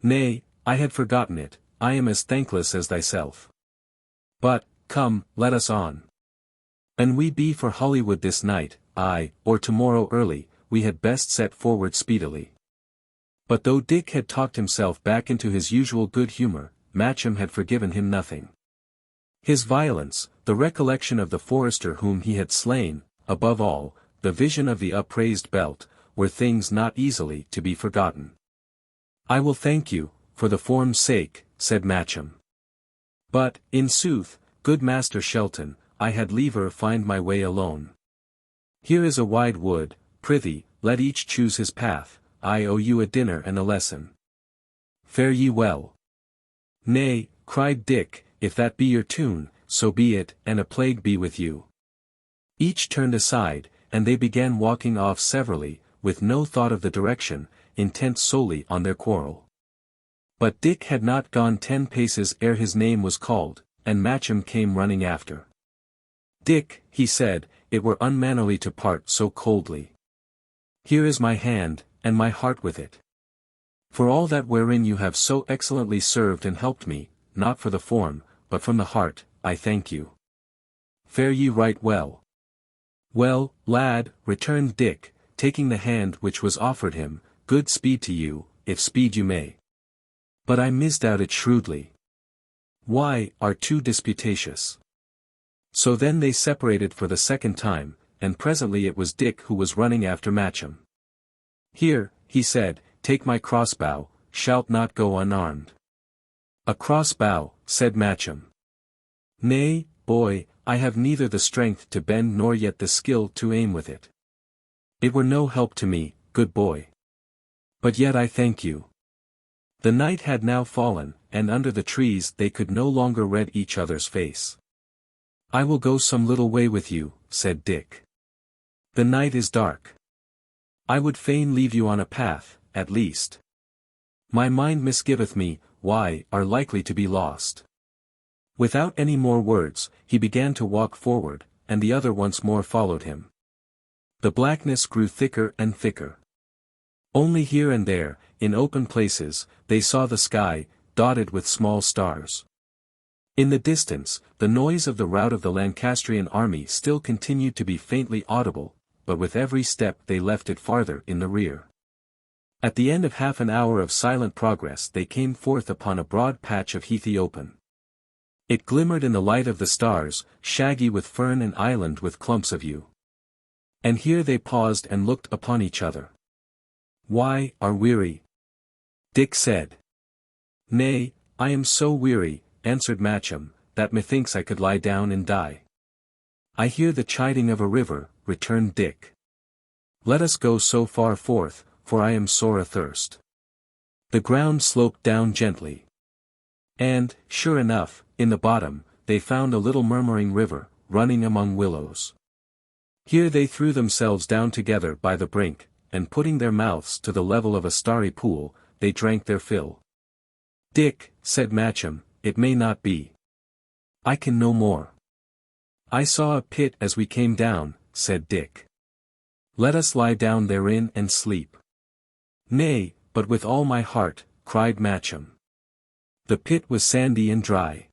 Nay, I had forgotten it, I am as thankless as thyself. But, come, let us on. An we be for Hollywood this night, aye, or tomorrow early, we had best set forward speedily. But though Dick had talked himself back into his usual good humour, Matcham had forgiven him nothing. His violence, the recollection of the forester whom he had slain, above all, the vision of the upraised belt, were things not easily to be forgotten. I will thank you, for the form's sake, said Matcham. But, in sooth, good Master Shelton, I had liever find my way alone. Here is a wide wood, prithee, let each choose his path, I owe you a dinner and a lesson. Fare ye well. Nay, cried Dick, if that be your tune, so be it, and a plague be with you. Each turned aside, and they began walking off severally, with no thought of the direction, intent solely on their quarrel. But Dick had not gone 10 paces ere his name was called, and Matcham came running after. "Dick," he said, "it were unmannerly to part so coldly. Here is my hand, and my heart with it. For all that wherein you have so excellently served and helped me, not for the form, but from the heart, I thank you. Fare ye right well." "Well, lad," returned Dick, taking the hand which was offered him, "good speed to you, if speed you may. But I misdoubt it shrewdly. Why, are too disputatious." So then they separated for the second time, and presently it was Dick who was running after Matcham. "Here," he said, "take my crossbow, shalt not go unarmed." "A crossbow," said Matcham. "Nay, boy, I have neither the strength to bend nor yet the skill to aim with it. It were no help to me, good boy. But yet I thank you." The night had now fallen, and under the trees they could no longer read each other's face. "I will go some little way with you," said Dick. "The night is dark. I would fain leave you on a path, at least. My mind misgiveth me, why, are likely to be lost." Without any more words, he began to walk forward, and the other once more followed him. The blackness grew thicker and thicker. Only here and there, in open places, they saw the sky, dotted with small stars. In the distance, the noise of the rout of the Lancastrian army still continued to be faintly audible, but with every step they left it farther in the rear. At the end of half an hour of silent progress they came forth upon a broad patch of heathy open. It glimmered in the light of the stars, shaggy with fern and island with clumps of yew. And here they paused and looked upon each other. "Why, are weary?" Dick said. "Nay, I am so weary," answered Matcham, "that methinks I could lie down and die." "I hear the chiding of a river," returned Dick. "Let us go so far forth, for I am sore athirst." The ground sloped down gently. And, sure enough, in the bottom, they found a little murmuring river, running among willows. Here they threw themselves down together by the brink, and putting their mouths to the level of a starry pool, they drank their fill. "Dick," said Matcham, "it may not be. I can no more." "I saw a pit as we came down," said Dick. "Let us lie down therein and sleep." "Nay, but with all my heart," cried Matcham. The pit was sandy and dry.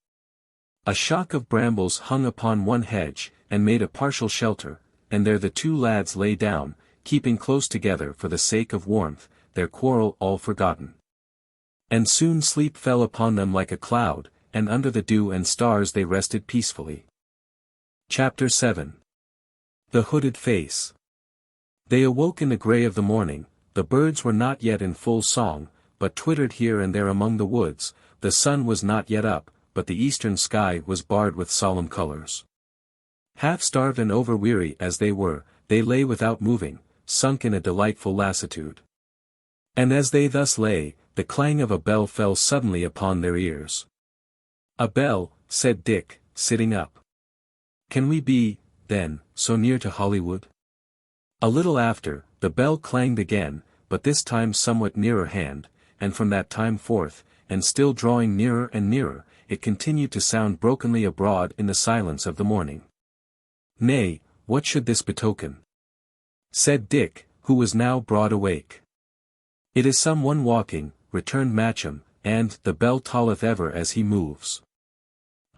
A shock of brambles hung upon one hedge, and made a partial shelter, and there the two lads lay down, keeping close together for the sake of warmth, their quarrel all forgotten. And soon sleep fell upon them like a cloud, and under the dew and stars they rested peacefully. Chapter 7. The Hooded Face. They awoke in the grey of the morning. The birds were not yet in full song, but twittered here and there among the woods. The sun was not yet up, but the eastern sky was barred with solemn colors. Half-starved and over-weary as they were, they lay without moving, sunk in a delightful lassitude. And as they thus lay, the clang of a bell fell suddenly upon their ears. "A bell," said Dick, sitting up. "Can we be, then, so near to Hollywood?" A little after, the bell clanged again, but this time somewhat nearer hand, and from that time forth, and still drawing nearer and nearer, it continued to sound brokenly abroad in the silence of the morning. "Nay, what should this betoken?" said Dick, who was now broad awake. "It is some one walking," returned Matcham, "and the bell tolleth ever as he moves."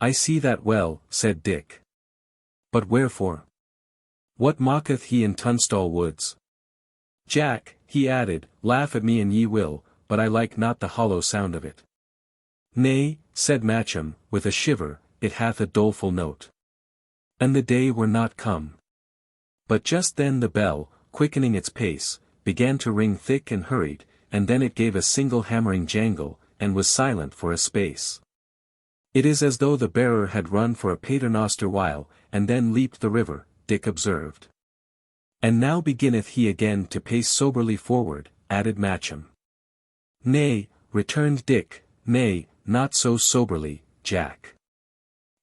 "I see that well," said Dick. "But wherefore? What mocketh he in Tunstall woods? Jack," he added, "laugh at me an ye will, but I like not the hollow sound of it." "Nay," said Matcham, with a shiver, "it hath a doleful note. And the day were not come." But just then the bell, quickening its pace, began to ring thick and hurried, and then it gave a single hammering jangle, and was silent for a space. "It is as though the bearer had run for a paternoster while, and then leaped the river," Dick observed. "And now beginneth he again to pace soberly forward," added Matcham. "Nay," returned Dick, "nay, not so soberly, Jack.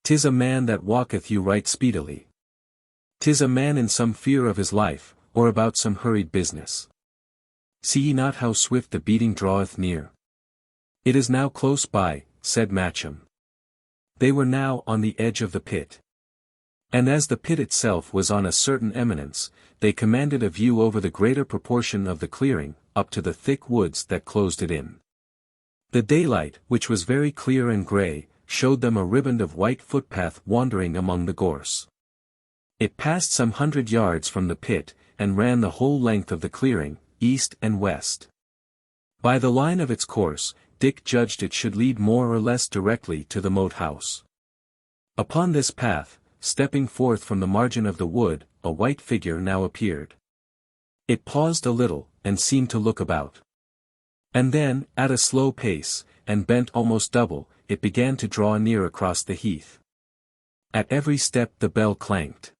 'Tis a man that walketh you right speedily. 'Tis a man in some fear of his life, or about some hurried business. See ye not how swift the beating draweth near? "It is now close by," said Matcham. They were now on the edge of the pit. And as the pit itself was on a certain eminence, they commanded a view over the greater proportion of the clearing, up to the thick woods that closed it in. The daylight, which was very clear and grey, showed them a riband of white footpath wandering among the gorse. It passed some 100 yards from the pit, and ran the whole length of the clearing, east and west. By the line of its course, Dick judged it should lead more or less directly to the Moat House. Upon this path, stepping forth from the margin of the wood, a white figure now appeared. It paused a little, and seemed to look about. And then, at a slow pace, and bent almost double, it began to draw near across the heath. At every step the bell clanked.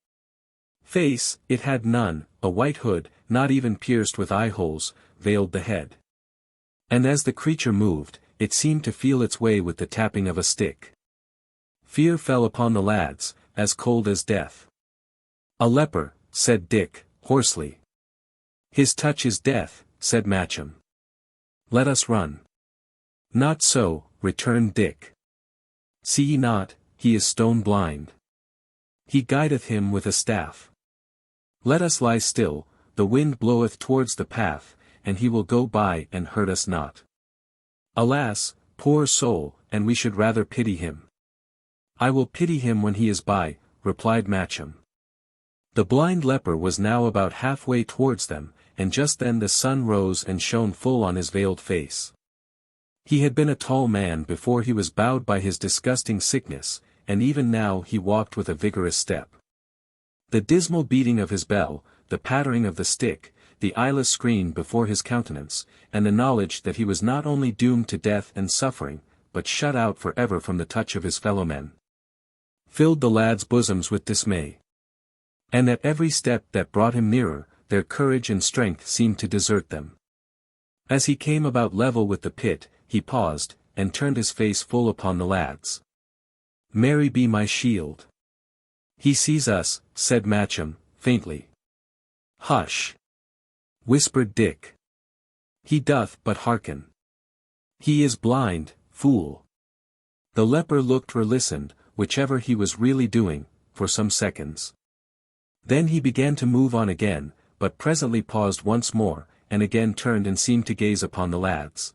Face, it had none, a white hood, not even pierced with eye-holes, veiled the head. And as the creature moved, it seemed to feel its way with the tapping of a stick. Fear fell upon the lads, as cold as death. "A leper," said Dick, hoarsely. "His touch is death," said Matcham. "Let us run." "Not so," returned Dick. "See ye not, he is stone blind. He guideth him with a staff. Let us lie still, the wind bloweth towards the path, and he will go by and hurt us not. Alas, poor soul, and we should rather pity him." "I will pity him when he is by," replied Matcham. The blind leper was now about halfway towards them, and just then the sun rose and shone full on his veiled face. He had been a tall man before he was bowed by his disgusting sickness, and even now he walked with a vigorous step. The dismal beating of his bell, the pattering of the stick, the eyeless screen before his countenance, and the knowledge that he was not only doomed to death and suffering, but shut out for ever from the touch of his fellowmen, filled the lads' bosoms with dismay. And at every step that brought him nearer, their courage and strength seemed to desert them. As he came about level with the pit, he paused, and turned his face full upon the lads. "Mary be my shield." "He sees us," said Matcham, faintly. "Hush!" whispered Dick. "He doth but hearken. He is blind, fool." The leper looked or listened, whichever he was really doing, for some seconds. Then he began to move on again, but presently paused once more, and again turned and seemed to gaze upon the lads.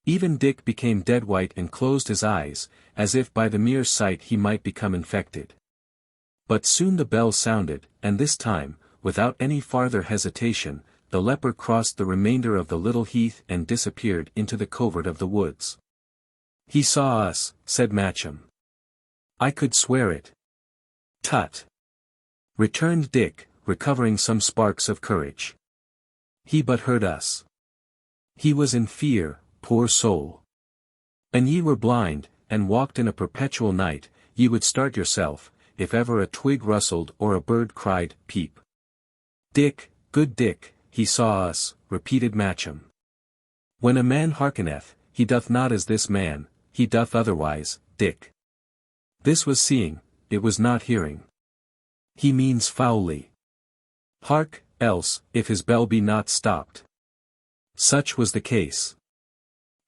Even Dick became dead white and closed his eyes, as if by the mere sight he might become infected. But soon the bell sounded, and this time, without any farther hesitation, the leper crossed the remainder of the little heath and disappeared into the covert of the woods. "He saw us," said Matcham. "I could swear it." "Tut!" returned Dick, recovering some sparks of courage. "He but heard us. He was in fear, poor soul. An ye were blind, and walked in a perpetual night, ye would start yourself, if ever a twig rustled or a bird cried, peep." "Dick, good Dick, he saw us," repeated Matcham. "When a man hearkeneth, he doth not as this man, he doth otherwise, Dick." This was seeing, it was not hearing. "He means foully. Hark, else, if his bell be not stopped." Such was the case.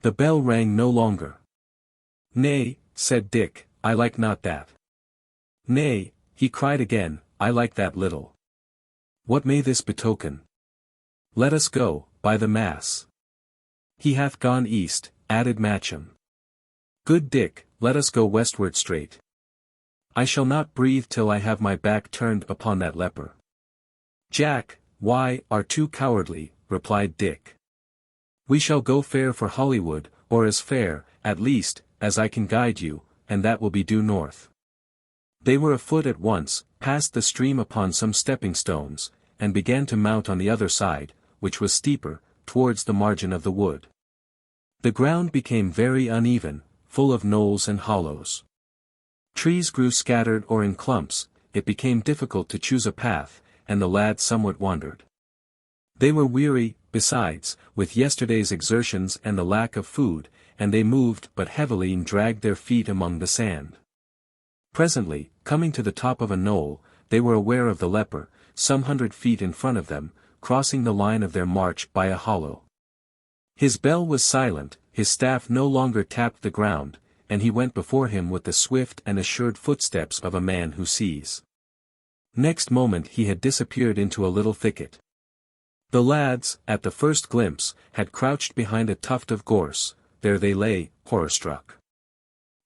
The bell rang no longer. "Nay," said Dick, "I like not that." "Nay," he cried again, "I like that little. What may this betoken? Let us go, by the mass." "He hath gone east," added Matcham. "Good Dick, let us go westward straight. I shall not breathe till I have my back turned upon that leper." "Jack, why, are too cowardly," replied Dick. "We shall go fair for Hollywood, or as fair, at least, as I can guide you, and that will be due north." They were afoot at once, passed the stream upon some stepping stones, and began to mount on the other side, which was steeper, towards the margin of the wood. The ground became very uneven, full of knolls and hollows. Trees grew scattered or in clumps, it became difficult to choose a path, and the lads somewhat wandered. They were weary, besides, with yesterday's exertions and the lack of food, and they moved but heavily and dragged their feet among the sand. Presently, coming to the top of a knoll, they were aware of the leper, some 100 feet in front of them, crossing the line of their march by a hollow. His bell was silent, his staff no longer tapped the ground, and he went before him with the swift and assured footsteps of a man who sees. Next moment he had disappeared into a little thicket. The lads, at the first glimpse, had crouched behind a tuft of gorse. There they lay, horror-struck.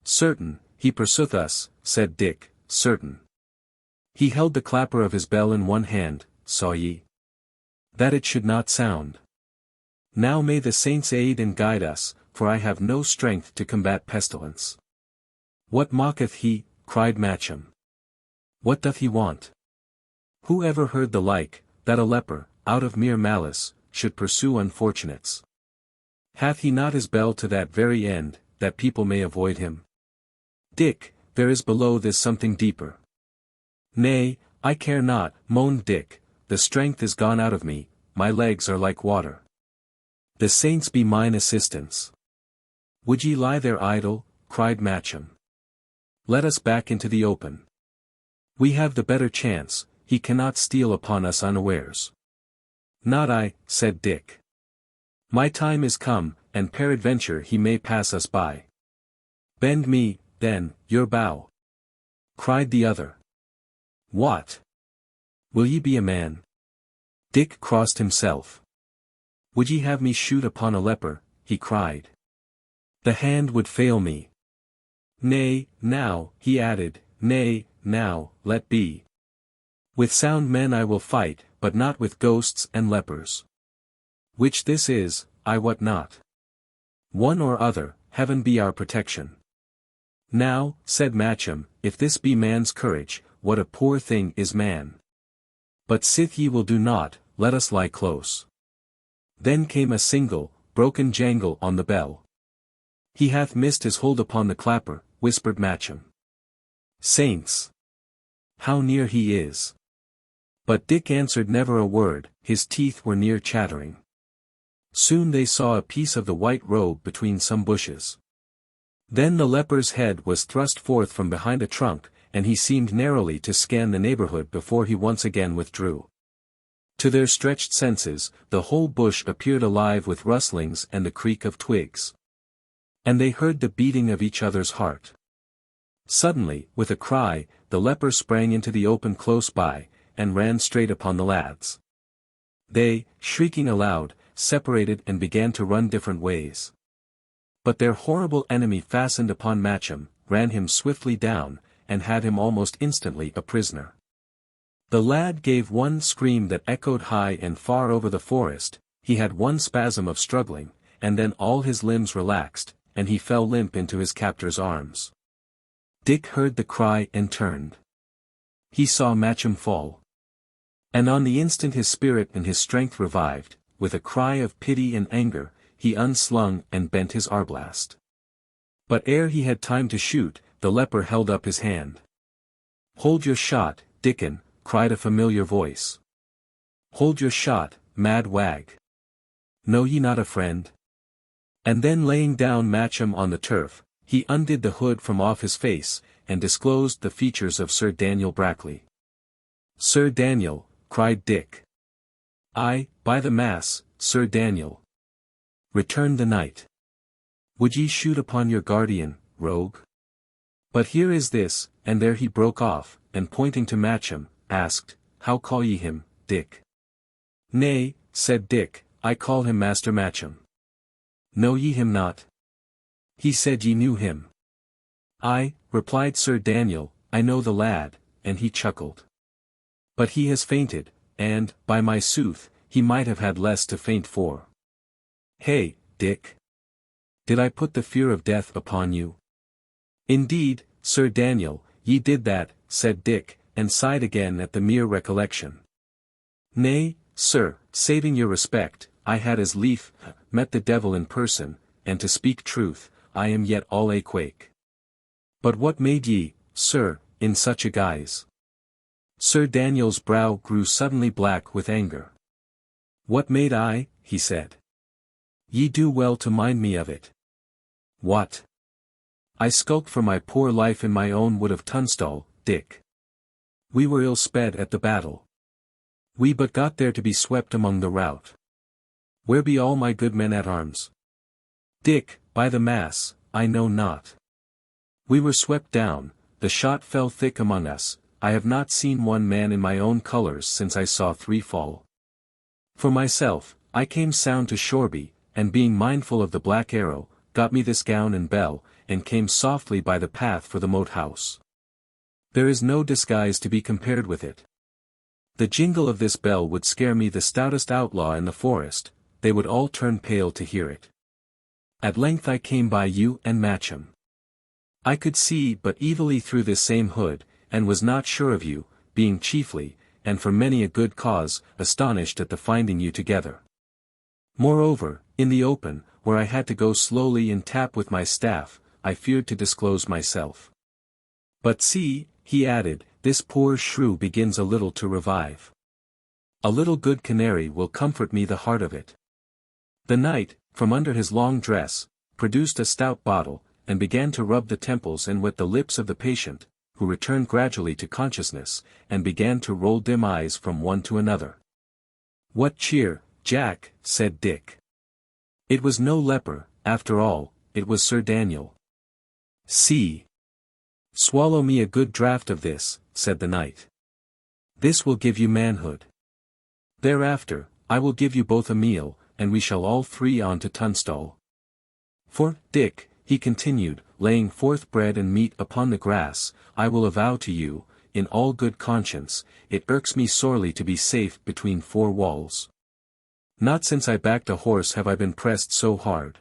"Certain, he pursueth us," said Dick, "certain. He held the clapper of his bell in one hand, saw ye? That it should not sound. Now may the saints aid and guide us, for I have no strength to combat pestilence." "What mocketh he?" cried Matcham. "What doth he want? Who ever heard the like, that a leper, out of mere malice, should pursue unfortunates? Hath he not his bell to that very end, that people may avoid him? Dick, there is below this something deeper." "Nay, I care not," moaned Dick, "the strength is gone out of me, my legs are like water. The saints be mine assistants." "Would ye lie there idle?" cried Matcham. "Let us back into the open. We have the better chance, he cannot steal upon us unawares." "Not I," said Dick. "My time is come, and peradventure he may pass us by." "Bend me, then, your bow," cried the other. "What? Will ye be a man?" Dick crossed himself. "Would ye have me shoot upon a leper?" he cried. "The hand would fail me. Nay, now," he added, "nay, now, let be. With sound men I will fight, but not with ghosts and lepers. Which this is, I wot not. One or other, heaven be our protection." "Now," said Matcham, "if this be man's courage, what a poor thing is man. But sith ye will do naught, let us lie close." Then came a single, broken jangle on the bell. "He hath missed his hold upon the clapper," whispered Matcham. "Saints! How near he is!" But Dick answered never a word, his teeth were near chattering. Soon they saw a piece of the white robe between some bushes. Then the leper's head was thrust forth from behind a trunk, and he seemed narrowly to scan the neighborhood before he once again withdrew. To their stretched senses, the whole bush appeared alive with rustlings and the creak of twigs. And they heard the beating of each other's heart. Suddenly, with a cry, the leper sprang into the open close by, and ran straight upon the lads. They, shrieking aloud, separated and began to run different ways. But their horrible enemy fastened upon Matcham, ran him swiftly down, and had him almost instantly a prisoner. The lad gave one scream that echoed high and far over the forest, he had one spasm of struggling, and then all his limbs relaxed, and he fell limp into his captor's arms. Dick heard the cry and turned. He saw Matcham fall. And on the instant his spirit and his strength revived, with a cry of pity and anger, he unslung and bent his arblast. But ere he had time to shoot, the leper held up his hand. "Hold your shot, Dickon," cried a familiar voice. "Hold your shot, mad wag. Know ye not a friend?" And then laying down Matcham on the turf, he undid the hood from off his face, and disclosed the features of Sir Daniel Brackley. "Sir Daniel," cried Dick. "Aye, by the mass, Sir Daniel," returned the knight. "Would ye shoot upon your guardian, rogue? But here is this," and there he broke off, and pointing to Matcham, asked, "How call ye him, Dick?" "Nay," said Dick, "I call him Master Matcham." "Know ye him not? He said ye knew him." "Aye," replied Sir Daniel, "I know the lad," and he chuckled. "But he has fainted, and, by my sooth, he might have had less to faint for. Hey, Dick? Did I put the fear of death upon you?" "Indeed, Sir Daniel, ye did that," said Dick, and sighed again at the mere recollection. "Nay, sir, saving your respect, I had as lief met the devil in person, and to speak truth, I am yet all a quake. But what made ye, sir, in such a guise?" Sir Daniel's brow grew suddenly black with anger. "What made I?" he said. "Ye do well to mind me of it. What? I skulked for my poor life in my own wood of Tunstall, Dick. We were ill sped at the battle. We but got there to be swept among the rout. Where be all my good men at arms?" "Dick," by the mass, I know not. We were swept down, the shot fell thick among us, I have not seen one man in my own colours since I saw 3 fall. For myself, I came sound to Shoreby, and being mindful of the Black Arrow, got me this gown and bell, and came softly by the path for the Moat House. There is no disguise to be compared with it. The jingle of this bell would scare me the stoutest outlaw in the forest, they would all turn pale to hear it. At length I came by you and Matcham. I could see but evilly through this same hood, and was not sure of you, being chiefly, and for many a good cause, astonished at the finding you together. Moreover, in the open, where I had to go slowly and tap with my staff, I feared to disclose myself. But see, he added, this poor shrew begins a little to revive. A little good canary will comfort me the heart of it. The knight, from under his long dress, produced a stout bottle, and began to rub the temples and wet the lips of the patient, who returned gradually to consciousness, and began to roll dim eyes from one to another. What cheer, Jack, said Dick. It was no leper, after all, it was Sir Daniel. See. Swallow me a good draught of this, said the knight. This will give you manhood. Thereafter, I will give you both a meal, and we shall all 3 on to Tunstall. For, Dick, he continued, laying forth bread and meat upon the grass, I will avow to you, in all good conscience, it irks me sorely to be safe between 4 walls. Not since I backed a horse have I been pressed so hard.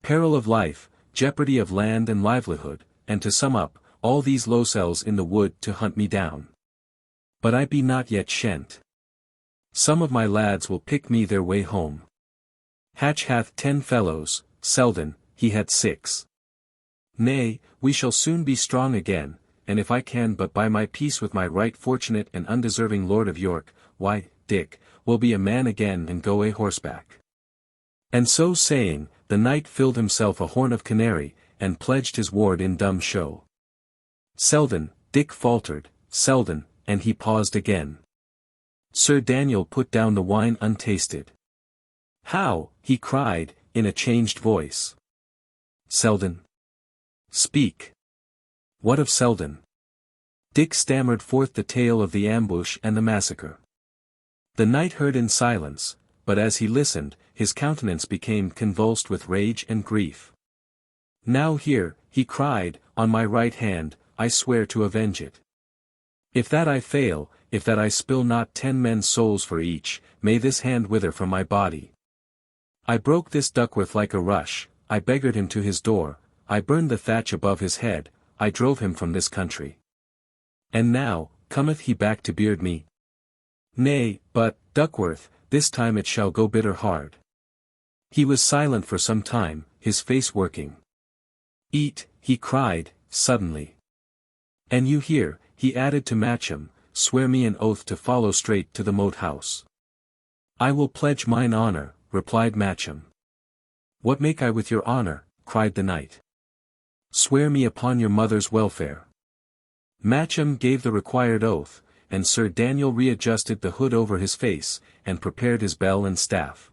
Peril of life, jeopardy of land and livelihood, and to sum up, all these losels in the wood to hunt me down. But I be not yet shent. Some of my lads will pick me their way home. Hatch hath 10 fellows, Selden, he had 6. Nay, we shall soon be strong again, and if I can but buy my peace with my right fortunate and undeserving Lord of York, why, Dick, will be a man again and go a horseback. And so saying, the knight filled himself a horn of canary, and pledged his ward in dumb show. Selden, Dick faltered, Selden, and he paused again. Sir Daniel put down the wine untasted. How, he cried, in a changed voice. Selden. Speak. What of Selden? Dick stammered forth the tale of the ambush and the massacre. The knight heard in silence, but as he listened, his countenance became convulsed with rage and grief. Now here, he cried, on my right hand, I swear to avenge it. If that I fail, if that I spill not 10 men's souls for each, may this hand wither from my body. I broke this Duckworth like a rush, I beggared him to his door, I burned the thatch above his head, I drove him from this country. And now, cometh he back to beard me? Nay, but, Duckworth, this time it shall go bitter hard. He was silent for some time, his face working. Eat, he cried, suddenly. And you here, he added to Matcham, swear me an oath to follow straight to the Moat House. I will pledge mine honour, replied Matcham. What make I with your honour? Cried the knight. Swear me upon your mother's welfare. Matcham gave the required oath, and Sir Daniel readjusted the hood over his face, and prepared his bell and staff.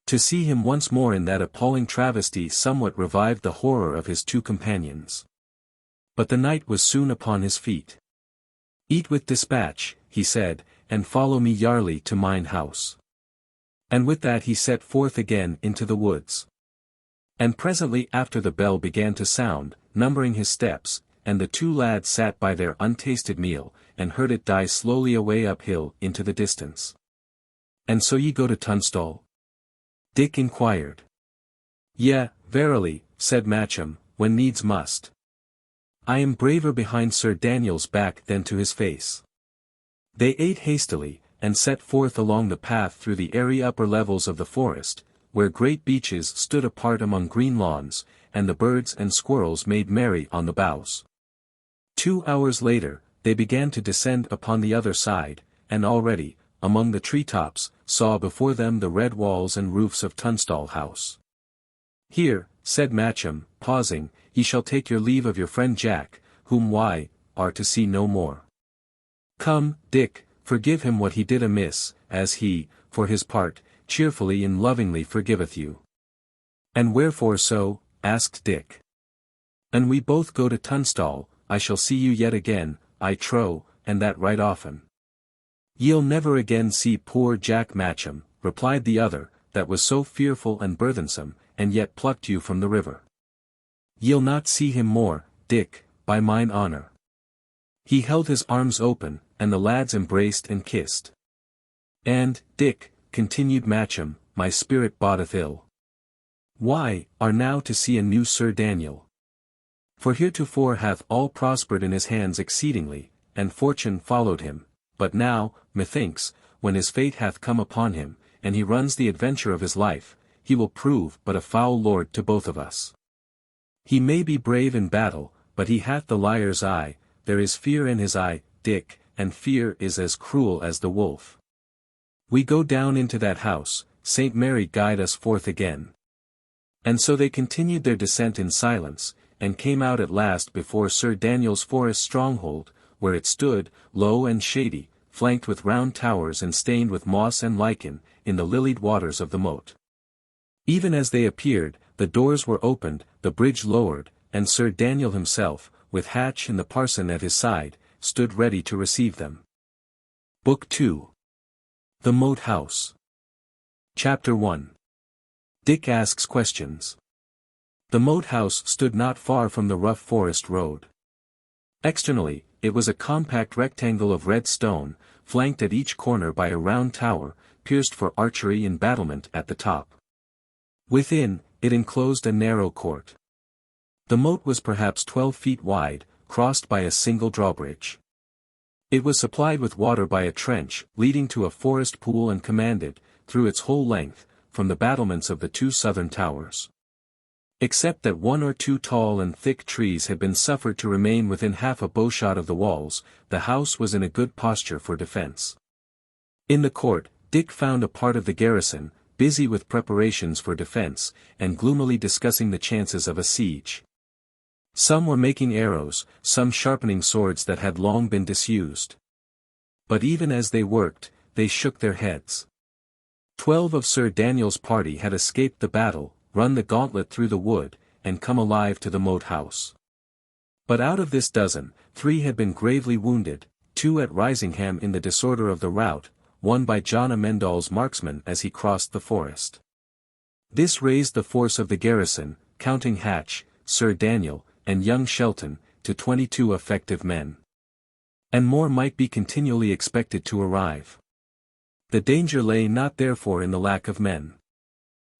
To see him once more in that appalling travesty somewhat revived the horror of his 2 companions. But the knight was soon upon his feet. Eat with dispatch, he said, and follow me yarely to mine house. And with that he set forth again into the woods. And presently after the bell began to sound, numbering his steps, and the 2 lads sat by their untasted meal, and heard it die slowly away uphill into the distance. And so ye go to Tunstall? Dick inquired. Yea, verily, said Matcham, when needs must. I am braver behind Sir Daniel's back than to his face. They ate hastily, and set forth along the path through the airy upper levels of the forest, where great beeches stood apart among green lawns, and the birds and squirrels made merry on the boughs. 2 hours later, they began to descend upon the other side, and already, among the tree-tops, saw before them the red walls and roofs of Tunstall House. Here, said Matcham, pausing, ye shall take your leave of your friend Jack, whom why, are to see no more. Come, Dick, forgive him what he did amiss, as he, for his part, cheerfully and lovingly forgiveth you. "And wherefore so?" asked Dick. "An we both go to Tunstall, I shall see you yet again, I trow, and that right often." "Ye'll never again see poor Jack Matcham," replied the other, "that was so fearful and burthensome, and yet plucked you from the river. Ye'll not see him more, Dick, by mine honour." He held his arms open, and the lads embraced and kissed. "And, Dick," continued Matcham, "my spirit bodeth ill. Why, are now to see a new Sir Daniel. For heretofore hath all prospered in his hands exceedingly, and fortune followed him, but now, methinks, when his fate hath come upon him, and he runs the adventure of his life, he will prove but a foul lord to both of us. He may be brave in battle, but he hath the liar's eye, there is fear in his eye, Dick, and fear is as cruel as the wolf. We go down into that house, Saint Mary guide us forth again." And so they continued their descent in silence, and came out at last before Sir Daniel's forest stronghold, where it stood, low and shady, flanked with round towers and stained with moss and lichen, in the lilied waters of the moat. Even as they appeared, the doors were opened, the bridge lowered, and Sir Daniel himself, with Hatch and the parson at his side, stood ready to receive them. Book 2. The Moat House. Chapter 1. Dick asks questions. The Moat House stood not far from the rough forest road. Externally, it was a compact rectangle of red stone, flanked at each corner by a round tower, pierced for archery and battlement at the top. Within, it enclosed a narrow court. The moat was perhaps 12 feet wide, crossed by a single drawbridge. It was supplied with water by a trench, leading to a forest pool and commanded, through its whole length, from the battlements of the two southern towers. Except that one or two tall and thick trees had been suffered to remain within half a bowshot of the walls, the house was in a good posture for defence. In the court, Dick found a part of the garrison, busy with preparations for defence, and gloomily discussing the chances of a siege. Some were making arrows, some sharpening swords that had long been disused. But even as they worked, they shook their heads. 12 of Sir Daniel's party had escaped the battle, run the gauntlet through the wood, and come alive to the Moat House. But out of this dozen, 3 had been gravely wounded, 2 at Risingham in the disorder of the rout, 1 by John Amendall's marksman as he crossed the forest. This raised the force of the garrison, counting Hatch, Sir Daniel, and young Shelton, to 22 effective men. And more might be continually expected to arrive. The danger lay not therefore in the lack of men.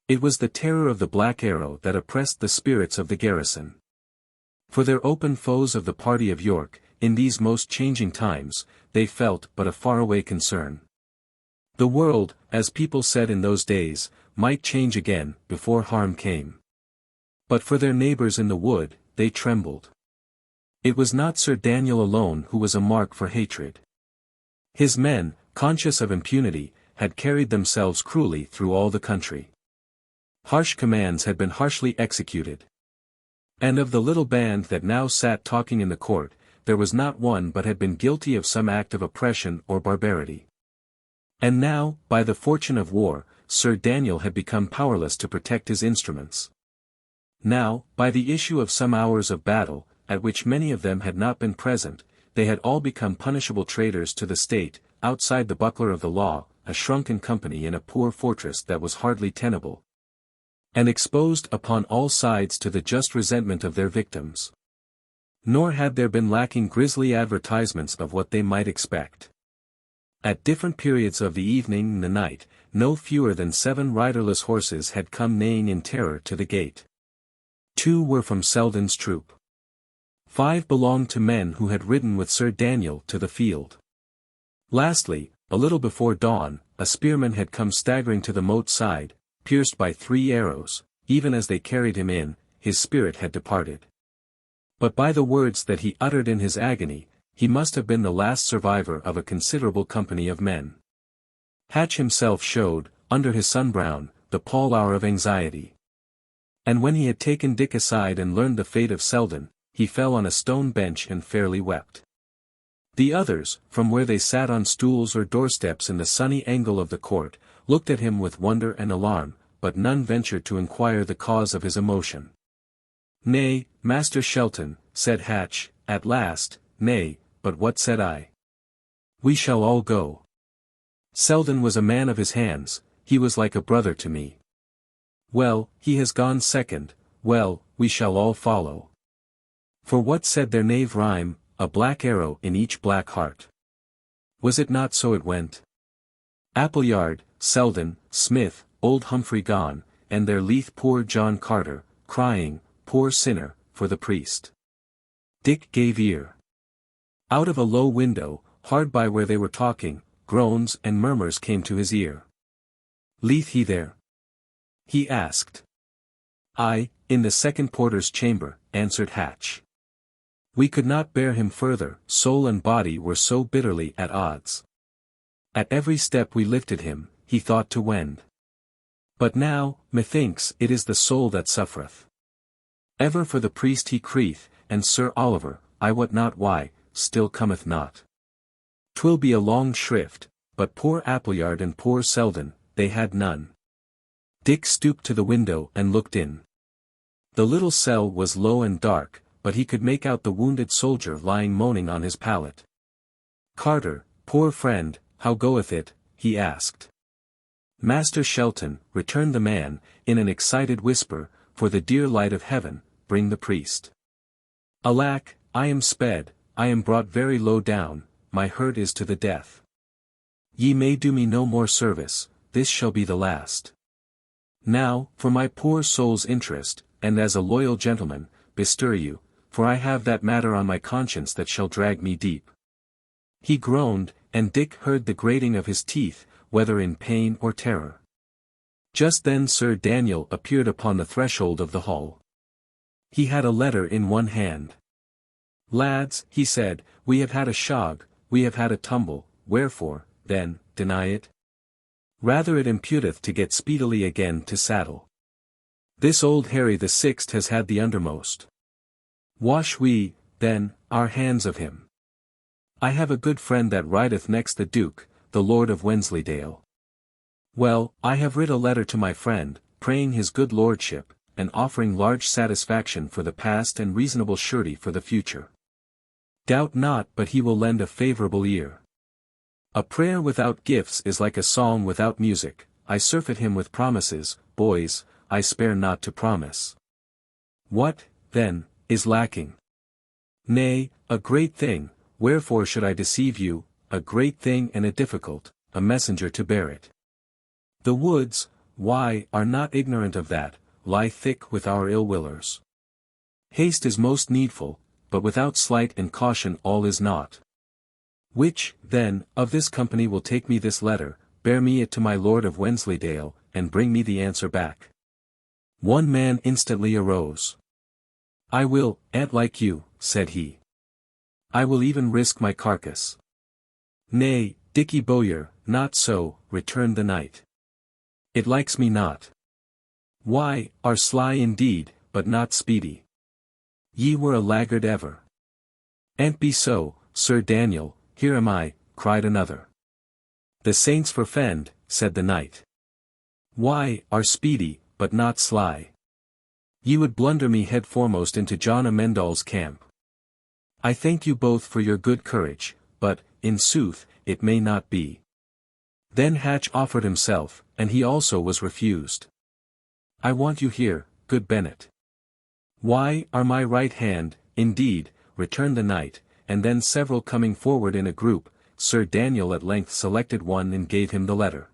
It was the terror of the Black Arrow that oppressed the spirits of the garrison. For their open foes of the party of York, in these most changing times, they felt but a faraway concern. The world, as people said in those days, might change again, before harm came. But for their neighbours in the wood, they trembled. It was not Sir Daniel alone who was a mark for hatred. His men, conscious of impunity, had carried themselves cruelly through all the country. Harsh commands had been harshly executed. And of the little band that now sat talking in the court, there was not one but had been guilty of some act of oppression or barbarity. And now, by the fortune of war, Sir Daniel had become powerless to protect his instruments. Now, by the issue of some hours of battle, at which many of them had not been present, they had all become punishable traitors to the state, outside the buckler of the law, a shrunken company in a poor fortress that was hardly tenable, and exposed upon all sides to the just resentment of their victims. Nor had there been lacking grisly advertisements of what they might expect. At different periods of the evening and the night, no fewer than 7 riderless horses had come neighing in terror to the gate. 2 were from Selden's troop. 5 belonged to men who had ridden with Sir Daniel to the field. Lastly, a little before dawn, a spearman had come staggering to the moat side, pierced by 3 arrows. Even as they carried him in, his spirit had departed. But by the words that he uttered in his agony, he must have been the last survivor of a considerable company of men. Hatch himself showed, under his sunbrown, the pallor of anxiety. And when he had taken Dick aside and learned the fate of Selden, he fell on a stone bench and fairly wept. The others, from where they sat on stools or doorsteps in the sunny angle of the court, looked at him with wonder and alarm, but none ventured to inquire the cause of his emotion. "Nay, Master Shelton," said Hatch, at last, "nay, but what said I? We shall all go. Selden was a man of his hands, he was like a brother to me. Well, he has gone second, well, we shall all follow. For what said their knave rhyme, a black arrow in each black heart? Was it not so it went? Appleyard, Selden, Smith, old Humphrey gone, and their leith poor John Carter, crying, poor sinner, for the priest." Dick gave ear. Out of a low window, hard by where they were talking, groans and murmurs came to his ear. "Leith he there?" he asked. "Aye, in the second porter's chamber," answered Hatch. "We could not bear him further, soul and body were so bitterly at odds. At every step we lifted him, he thought to wend. But now, methinks, it is the soul that suffereth. Ever for the priest he crieth, and Sir Oliver, I wot not why, still cometh not. 'Twill be a long shrift, but poor Appleyard and poor Selden, they had none." Dick stooped to the window and looked in. The little cell was low and dark, but he could make out the wounded soldier lying moaning on his pallet. "Carter, poor friend, how goeth it?" he asked. "Master Shelton," returned the man, in an excited whisper, "for the dear light of heaven, bring the priest. Alack, I am sped, I am brought very low down, my hurt is to the death. Ye may do me no more service, this shall be the last. Now, for my poor soul's interest, and as a loyal gentleman, bestir you, for I have that matter on my conscience that shall drag me deep." He groaned, and Dick heard the grating of his teeth, whether in pain or terror. Just then Sir Daniel appeared upon the threshold of the hall. He had a letter in one hand. "Lads," he said, "we have had a shog, we have had a tumble, wherefore, then, deny it? Rather it imputeth to get speedily again to saddle. This old Harry the Sixth has had the undermost. Wash we, then, our hands of him. I have a good friend that rideth next the Duke, the Lord of Wensleydale. Well, I have writ a letter to my friend, praying his good lordship, and offering large satisfaction for the past and reasonable surety for the future. Doubt not but he will lend a favourable ear. A prayer without gifts is like a song without music. I surfeit him with promises, boys, I spare not to promise. What, then, is lacking? Nay, a great thing, wherefore should I deceive you, a great thing and a difficult, a messenger to bear it. The woods, why, are not ignorant of that, lie thick with our ill-willers. Haste is most needful, but without sleight and caution all is naught. Which, then, of this company will take me this letter, bear me it to my Lord of Wensleydale, and bring me the answer back?" One man instantly arose. "I will, aunt like you," said he. "I will even risk my carcass." "Nay, Dicky Bowyer, not so," returned the knight. "It likes me not. Why, are sly indeed, but not speedy. Ye were a laggard ever." "An't be so, Sir Daniel, here am I," cried another. "The saints forfend," said the knight. "Why, are speedy, but not sly. Ye would blunder me head foremost into John Amendall's camp. I thank you both for your good courage, but, in sooth, it may not be." Then Hatch offered himself, and he also was refused. "I want you here, good Bennet." "Why, are my right hand, indeed," returned the knight, and then several coming forward in a group, Sir Daniel at length selected one and gave him the letter.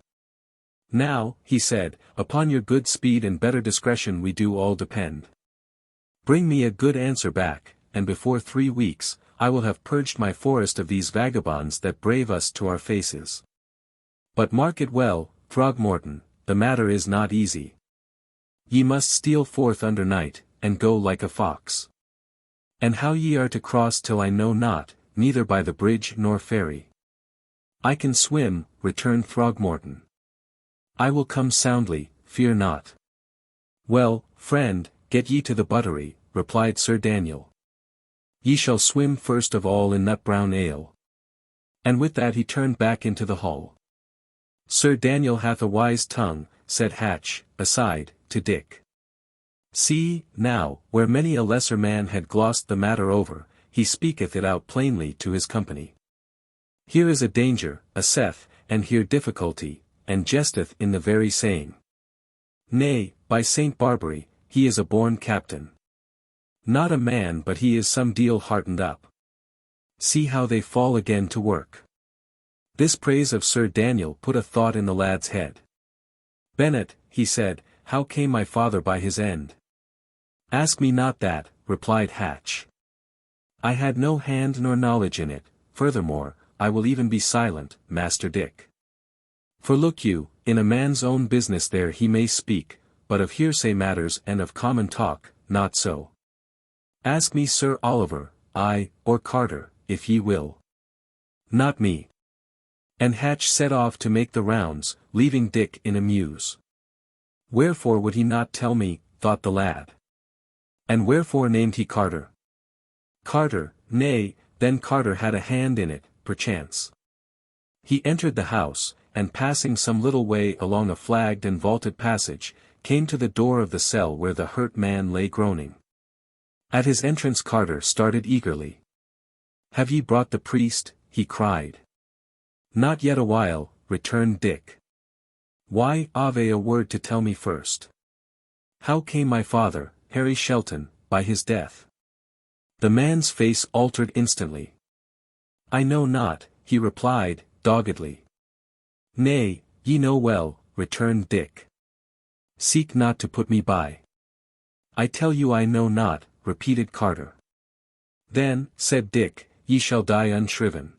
"Now," he said, "upon your good speed and better discretion we do all depend. Bring me a good answer back, and before 3 weeks, I will have purged my forest of these vagabonds that brave us to our faces. But mark it well, Throgmorton, the matter is not easy. Ye must steal forth under night, and go like a fox. And how ye are to cross till I know not, neither by the bridge nor ferry." "I can swim," returned Throgmorton. "I will come soundly, fear not." "Well, friend, get ye to the buttery," replied Sir Daniel. "Ye shall swim first of all in nut brown ale." And with that he turned back into the hall. "Sir Daniel hath a wise tongue," said Hatch, aside, to Dick. See, now, where many a lesser man had glossed the matter over, he speaketh it out plainly to his company. Here is a danger, a saith, and here difficulty, and jesteth in the very saying. Nay, by Saint Barbary, he is a born captain. Not a man but he is some deal heartened up. See how they fall again to work. This praise of Sir Daniel put a thought in the lad's head. Bennet, he said, how came my father by his end? Ask me not that, replied Hatch. I had no hand nor knowledge in it, furthermore, I will even be silent, Master Dick. For look you, in a man's own business there he may speak, but of hearsay matters and of common talk, not so. Ask me Sir Oliver, or Carter, if ye will. Not me. And Hatch set off to make the rounds, leaving Dick in a muse. Wherefore would he not tell me, thought the lad. And wherefore named he Carter? Carter, nay, then Carter had a hand in it, perchance. He entered the house, and passing some little way along a flagged and vaulted passage, came to the door of the cell where the hurt man lay groaning. At his entrance Carter started eagerly. Have ye brought the priest? He cried. Not yet a while, returned Dick. Why, Ave, a word to tell me first. How came my father, Harry Shelton, by his death? The man's face altered instantly. I know not, he replied, doggedly. Nay, ye know well, returned Dick. Seek not to put me by. I tell you I know not, repeated Carter. Then, said Dick, ye shall die unshriven.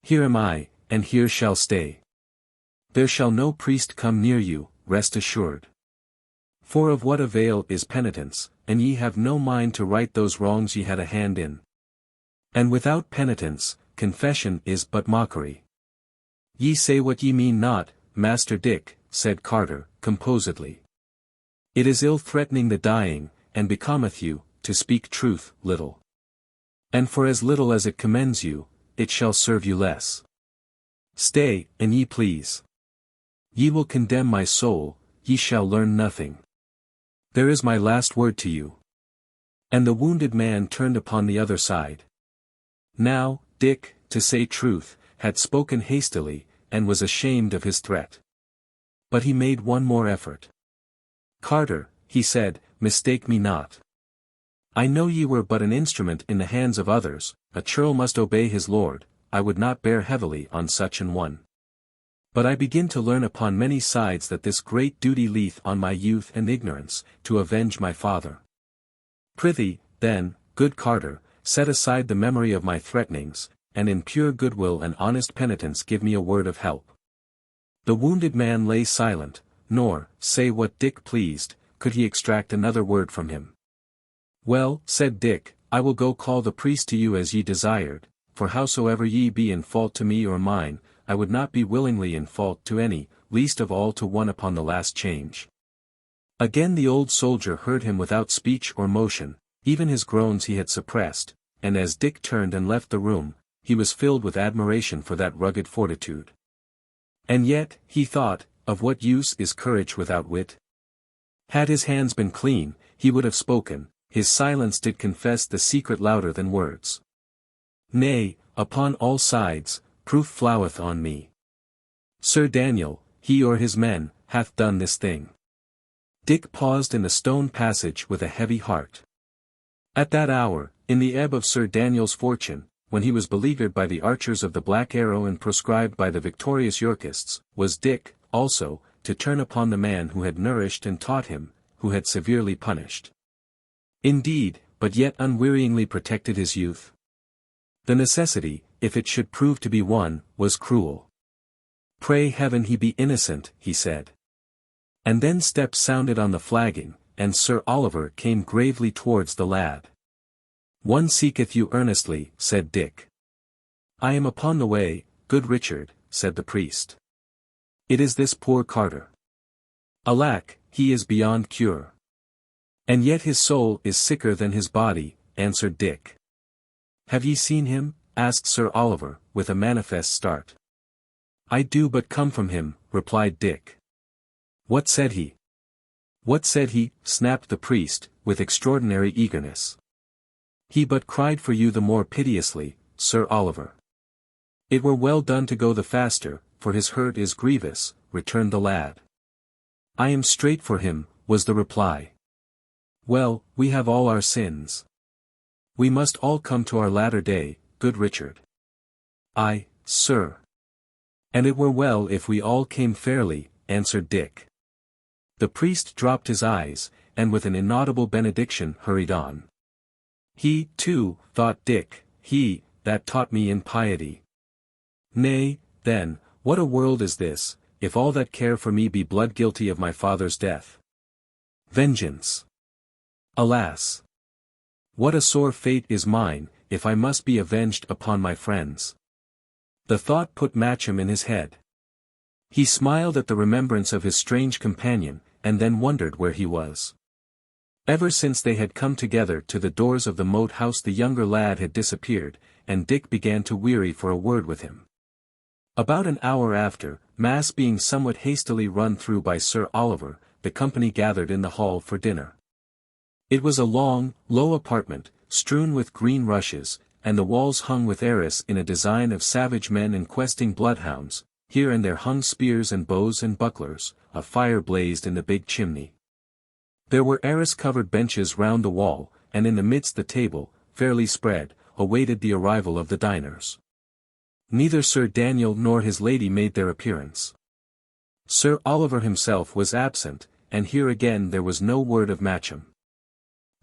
Here am I, and here shall stay. There shall no priest come near you, rest assured. For of what avail is penitence, and ye have no mind to right those wrongs ye had a hand in. And without penitence, confession is but mockery. Ye say what ye mean not, Master Dick, said Carter, composedly. It is ill threatening the dying, and becometh you, to speak truth, little. And for as little as it commends you, it shall serve you less. Stay, an ye please. Ye will condemn my soul, ye shall learn nothing. There is my last word to you. And the wounded man turned upon the other side. Now, Dick, to say truth, had spoken hastily, and was ashamed of his threat. But he made one more effort. Carter, he said, mistake me not. I know ye were but an instrument in the hands of others, a churl must obey his lord, I would not bear heavily on such an one. But I begin to learn upon many sides that this great duty leath on my youth and ignorance, to avenge my father. Prithee, then, good Carter, set aside the memory of my threatenings, and in pure goodwill and honest penitence give me a word of help. The wounded man lay silent, nor, say what Dick pleased, could he extract another word from him. Well, said Dick, I will go call the priest to you as ye desired, for howsoever ye be in fault to me or mine, I would not be willingly in fault to any, least of all to one upon the last change. Again the old soldier heard him without speech or motion, even his groans he had suppressed, and as Dick turned and left the room, he was filled with admiration for that rugged fortitude. And yet, he thought, of what use is courage without wit? Had his hands been clean, he would have spoken, his silence did confess the secret louder than words. Nay, upon all sides, proof floweth on me. Sir Daniel, he or his men, hath done this thing. Dick paused in the stone passage with a heavy heart. At that hour, in the ebb of Sir Daniel's fortune, when he was beleaguered by the archers of the Black Arrow and proscribed by the victorious Yorkists, was Dick, also, to turn upon the man who had nourished and taught him, who had severely punished. Indeed, but yet unwearyingly protected his youth. The necessity, if it should prove to be one, was cruel. Pray heaven he be innocent, he said. And then steps sounded on the flagging, and Sir Oliver came gravely towards the lad. One seeketh you earnestly, said Dick. I am upon the way, good Richard, said the priest. It is this poor Carter. Alack, he is beyond cure. And yet his soul is sicker than his body, answered Dick. Have ye seen him? Asked Sir Oliver, with a manifest start. I do but come from him, replied Dick. What said he? What said he? Snapped the priest, with extraordinary eagerness. He but cried for you the more piteously, Sir Oliver. It were well done to go the faster, for his hurt is grievous, returned the lad. I am straight for him, was the reply. Well, we have all our sins. We must all come to our latter day, good Richard. Aye, sir. And it were well if we all came fairly, answered Dick. The priest dropped his eyes, and with an inaudible benediction hurried on. He, too, thought Dick, he, that taught me in piety. Nay, then, what a world is this, if all that care for me be blood guilty of my father's death. Vengeance! Alas! What a sore fate is mine, if I must be avenged upon my friends. The thought put Matcham in his head. He smiled at the remembrance of his strange companion, and then wondered where he was. Ever since they had come together to the doors of the Moat House the younger lad had disappeared, and Dick began to weary for a word with him. About an hour after, Mass being somewhat hastily run through by Sir Oliver, the company gathered in the hall for dinner. It was a long, low apartment, strewn with green rushes, and the walls hung with arras in a design of savage men and questing bloodhounds. Here and there hung spears and bows and bucklers, a fire blazed in the big chimney. There were arras-covered benches round the wall, and in the midst the table, fairly spread, awaited the arrival of the diners. Neither Sir Daniel nor his lady made their appearance. Sir Oliver himself was absent, and here again there was no word of Matcham.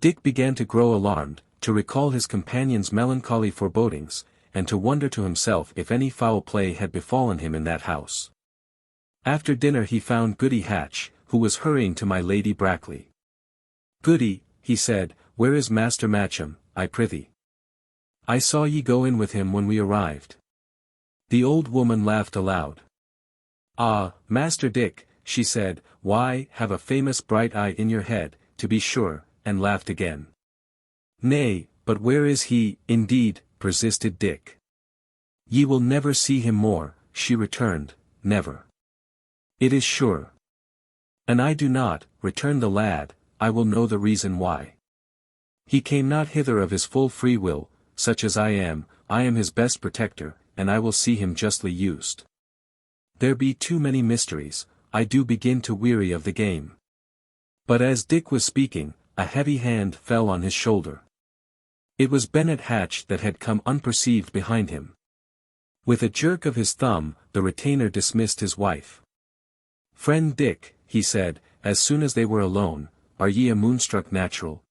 Dick began to grow alarmed, to recall his companion's melancholy forebodings, and to wonder to himself if any foul play had befallen him in that house. After dinner he found Goody Hatch, who was hurrying to my Lady Brackley. Goody, he said, where is Master Matcham, I prithee? I saw ye go in with him when we arrived. The old woman laughed aloud. Ah, Master Dick, she said, why, have a famous bright eye in your head, to be sure, and laughed again. Nay, but where is he, indeed, persisted Dick. Ye will never see him more, she returned, never. It is sure. And I do not, returned the lad, I will know the reason why. He came not hither of his full free will, such as I am his best protector, and I will see him justly used. There be too many mysteries, I do begin to weary of the game. But as Dick was speaking, a heavy hand fell on his shoulder. It was Bennet Hatch that had come unperceived behind him. With a jerk of his thumb, the retainer dismissed his wife. Friend Dick, he said, as soon as they were alone, are ye a moonstruck natural?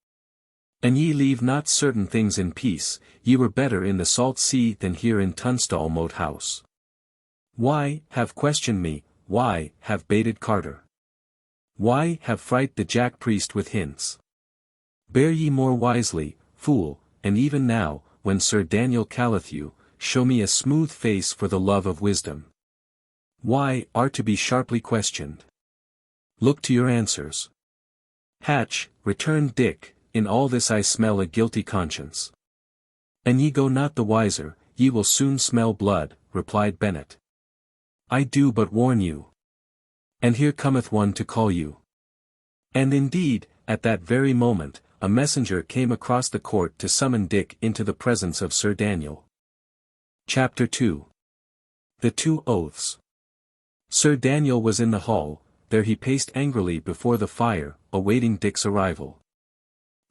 And ye leave not certain things in peace, ye were better in the salt sea than here in Tunstall Moat House. Why, have questioned me, why, have baited Carter? Why, have fright the Jack priest with hints? Bear ye more wisely, fool, and even now, when Sir Daniel calleth you, show me a smooth face for the love of wisdom. Why, are to be sharply questioned? Look to your answers. Hatch, returned Dick, in all this I smell a guilty conscience. And ye go not the wiser, ye will soon smell blood, replied Bennet. I do but warn you. And here cometh one to call you. And indeed, at that very moment, a messenger came across the court to summon Dick into the presence of Sir Daniel. Chapter 2. The Two Oaths. Sir Daniel was in the hall, there he paced angrily before the fire, awaiting Dick's arrival.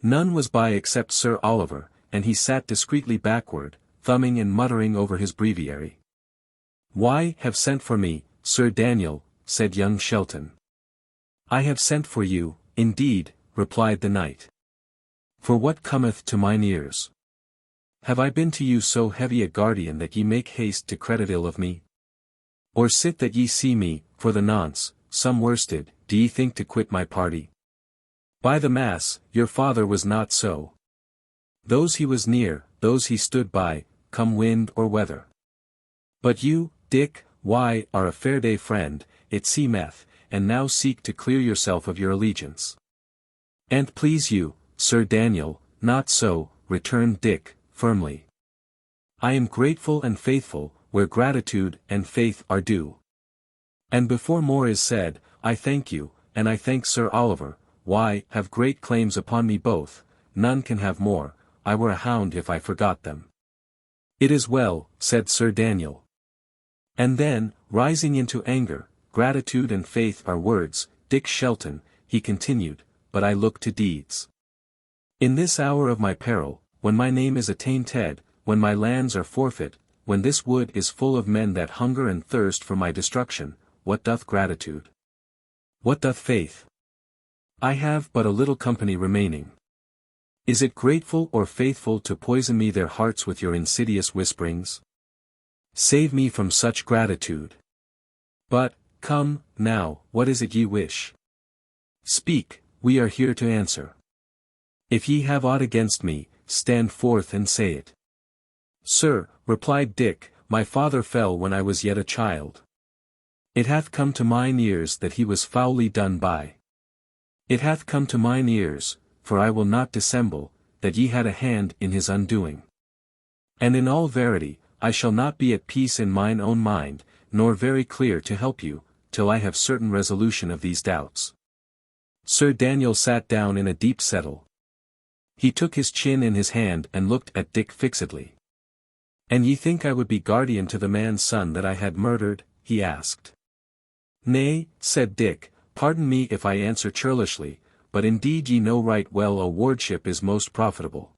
None was by except Sir Oliver, and he sat discreetly backward, thumbing and muttering over his breviary. Why, have sent for me, Sir Daniel, said young Shelton. I have sent for you, indeed, replied the knight. For what cometh to mine ears? Have I been to you so heavy a guardian that ye make haste to credit ill of me? Or sit that ye see me, for the nonce, some worsted, do ye think to quit my party? By the mass, your father was not so. Those he was near, those he stood by, come wind or weather. But you, Dick, why, are a fair day friend, it seemeth, and now seek to clear yourself of your allegiance. An't please you, Sir Daniel, not so, returned Dick, firmly. I am grateful and faithful, where gratitude and faith are due. And before more is said, I thank you, and I thank Sir Oliver, why, have great claims upon me both, none can have more, I were a hound if I forgot them. It is well, said Sir Daniel. And then, rising into anger, gratitude and faith are words, Dick Shelton, he continued, but I look to deeds. In this hour of my peril, when my name is attainted, when my lands are forfeit, when this wood is full of men that hunger and thirst for my destruction, what doth gratitude? What doth faith? I have but a little company remaining. Is it grateful or faithful to poison me their hearts with your insidious whisperings? Save me from such gratitude. But, come, now, what is it ye wish? Speak, we are here to answer. If ye have aught against me, stand forth and say it. Sir, replied Dick, my father fell when I was yet a child. It hath come to mine ears that he was foully done by. It hath come to mine ears, for I will not dissemble, that ye had a hand in his undoing. And in all verity, I shall not be at peace in mine own mind, nor very clear to help you, till I have certain resolution of these doubts. Sir Daniel sat down in a deep settle. He took his chin in his hand and looked at Dick fixedly. And ye think I would be guardian to the man's son that I had murdered? He asked. Nay, said Dick, pardon me if I answer churlishly, but indeed ye know right well a wardship is most profitable.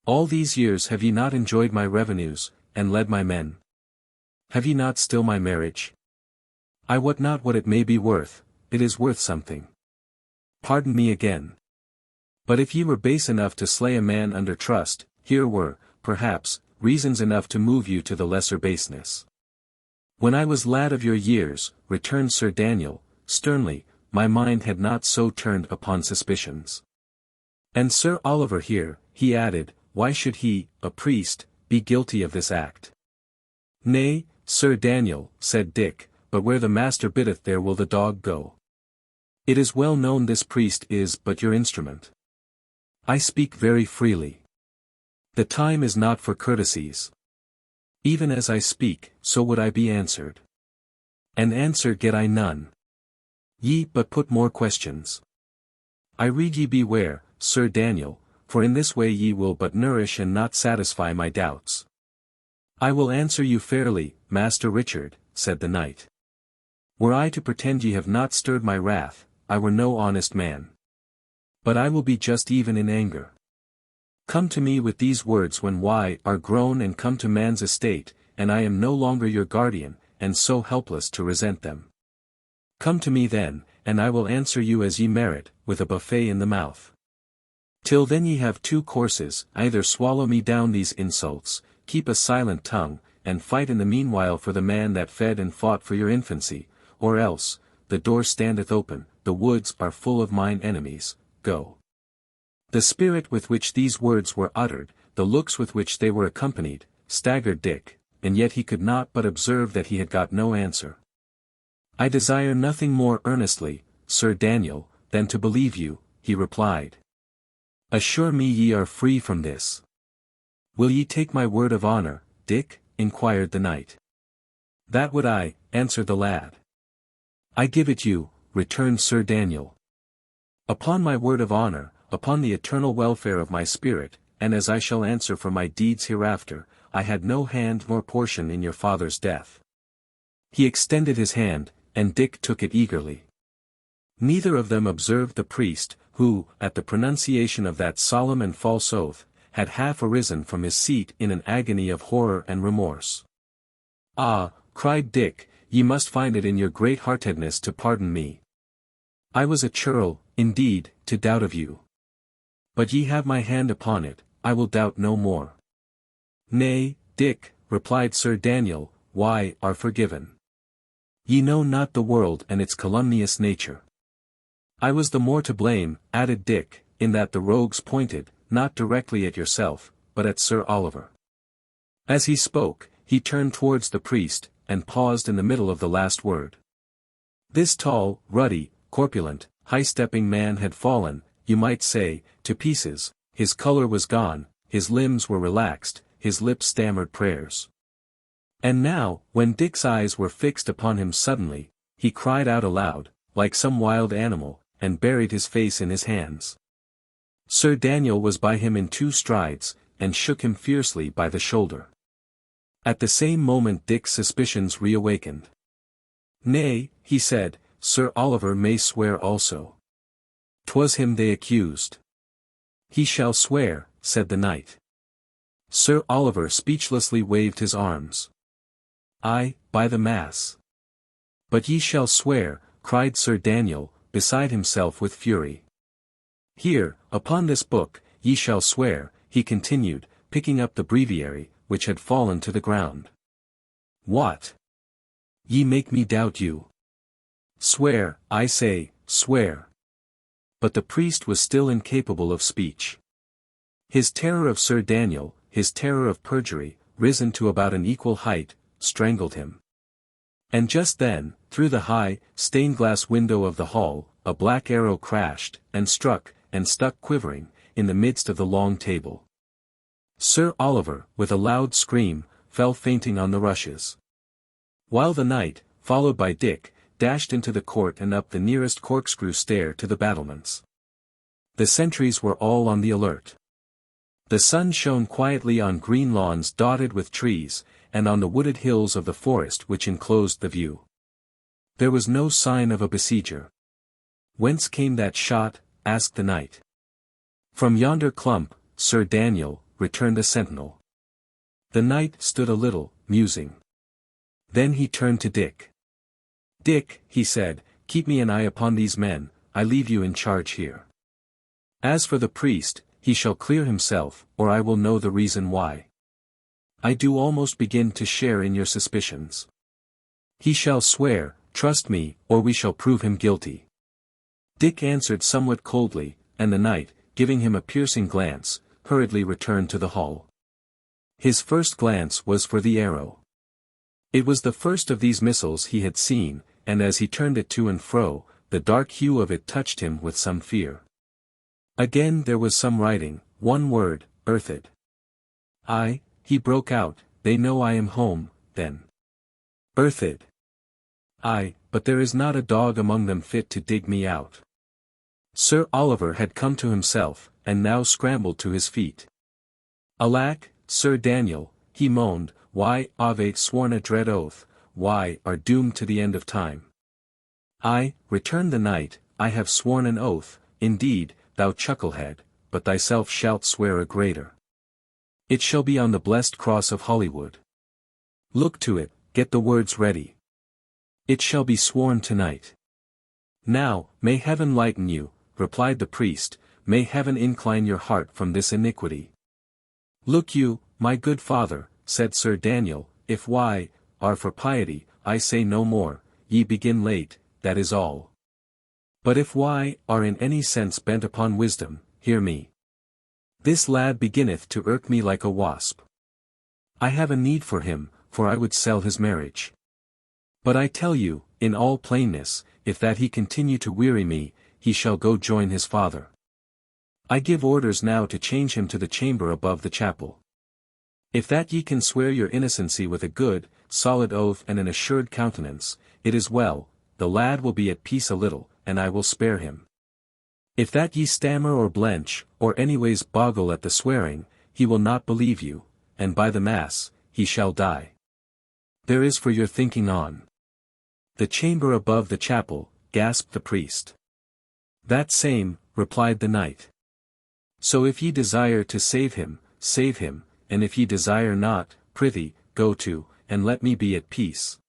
All these years have ye not enjoyed my revenues, and led my men? Have ye not still my marriage? I wot not what it may be worth, it is worth something. Pardon me again. But if ye were base enough to slay a man under trust, here were, perhaps, reasons enough to move you to the lesser baseness. When I was lad of your years, returned Sir Daniel, sternly, my mind had not so turned upon suspicions. And Sir Oliver here, he added, why should he, a priest, be guilty of this act? Nay, Sir Daniel, said Dick, but where the master biddeth there will the dog go. It is well known this priest is but your instrument. I speak very freely. The time is not for courtesies. Even as I speak, so would I be answered. And answer get I none. Ye but put more questions. I rede ye beware, Sir Daniel, for in this way ye will but nourish and not satisfy my doubts. I will answer you fairly, Master Richard, said the knight. Were I to pretend ye have not stirred my wrath, I were no honest man. But I will be just even in anger. Come to me with these words when why are grown and come to man's estate, and I am no longer your guardian, and so helpless to resent them. Come to me then, and I will answer you as ye merit, with a buffet in the mouth. Till then ye have two courses, either swallow me down these insults, keep a silent tongue, and fight in the meanwhile for the man that fed and fought for your infancy, or else, the door standeth open, the woods are full of mine enemies, go. The spirit with which these words were uttered, the looks with which they were accompanied, staggered Dick, and yet he could not but observe that he had got no answer. I desire nothing more earnestly, Sir Daniel, than to believe you, he replied. Assure me ye are free from this. Will ye take my word of honor, Dick? Inquired the knight. That would I, answered the lad. I give it you, returned Sir Daniel. Upon my word of honor, upon the eternal welfare of my spirit, and as I shall answer for my deeds hereafter, I had no hand nor portion in your father's death. He extended his hand, and Dick took it eagerly. Neither of them observed the priest, who, at the pronunciation of that solemn and false oath, had half arisen from his seat in an agony of horror and remorse. Ah, cried Dick, ye must find it in your great-heartedness to pardon me. I was a churl, indeed, to doubt of you. But ye have my hand upon it, I will doubt no more. Nay, Dick, replied Sir Daniel, why are forgiven. Ye know not the world and its calumnious nature. I was the more to blame, added Dick, in that the rogues pointed, not directly at yourself, but at Sir Oliver. As he spoke, he turned towards the priest, and paused in the middle of the last word. This tall, ruddy, corpulent, high-stepping man had fallen, you might say, to pieces, his color was gone, his limbs were relaxed, his lips stammered prayers. And now, when Dick's eyes were fixed upon him suddenly, he cried out aloud, like some wild animal, and buried his face in his hands. Sir Daniel was by him in 2 strides, and shook him fiercely by the shoulder. At the same moment Dick's suspicions reawakened. "Nay," he said, "Sir Oliver may swear also. 'Twas him they accused." "He shall swear," said the knight. Sir Oliver speechlessly waved his arms. "Aye, by the mass." "But ye shall swear," cried Sir Daniel, beside himself with fury. "Here, upon this book, ye shall swear," he continued, picking up the breviary, which had fallen to the ground. "What? Ye make me doubt you. Swear, I say, swear." But the priest was still incapable of speech. His terror of Sir Daniel, his terror of perjury, risen to about an equal height, strangled him. And just then, through the high, stained-glass window of the hall, a black arrow crashed, and struck, and stuck quivering, in the midst of the long table. Sir Oliver, with a loud scream, fell fainting on the rushes. While the knight, followed by Dick, dashed into the court and up the nearest corkscrew stair to the battlements. The sentries were all on the alert. The sun shone quietly on green lawns dotted with trees, and on the wooded hills of the forest which enclosed the view. There was no sign of a besieger. "Whence came that shot?" asked the knight. "From yonder clump, Sir Daniel," returned the sentinel. The knight stood a little, musing. Then he turned to Dick. "Dick," he said, "keep me an eye upon these men, I leave you in charge here. As for the priest, he shall clear himself, or I will know the reason why. I do almost begin to share in your suspicions. He shall swear, trust me, or we shall prove him guilty." Dick answered somewhat coldly, and the knight, giving him a piercing glance, hurriedly returned to the hall. His first glance was for the arrow. It was the first of these missiles he had seen, and as he turned it to and fro, the dark hue of it touched him with some fear. Again there was some writing, one word, "Earthed." "Aye," he broke out, "they know I am home, then. Earthed. Aye, but there is not a dog among them fit to dig me out." Sir Oliver had come to himself, and now scrambled to his feet. "Alack, Sir Daniel," he moaned, "why have sworn a dread oath, why are doomed to the end of time?" "Aye," returned the knight, "I have sworn an oath, indeed, thou chucklehead, but thyself shalt swear a greater. It shall be on the blessed cross of Holywood. Look to it, get the words ready. It shall be sworn tonight." "Now, may heaven lighten you," replied the priest, "may heaven incline your heart from this iniquity." "Look you, my good father," said Sir Daniel, "if why, are for piety, I say no more, ye begin late, that is all. But if why, are in any sense bent upon wisdom, hear me. This lad beginneth to irk me like a wasp. I have a need for him, for I would sell his marriage. But I tell you, in all plainness, if that he continue to weary me, he shall go join his father. I give orders now to change him to the chamber above the chapel. If that ye can swear your innocency with a good, solid oath and an assured countenance, it is well, the lad will be at peace a little, and I will spare him. If that ye stammer or blench, or anyways boggle at the swearing, he will not believe you, and by the mass, he shall die. There is for your thinking on." "The chamber above the chapel," gasped the priest. "That same," replied the knight. "So if ye desire to save him, and if ye desire not, prithee, go to, and let me be at peace.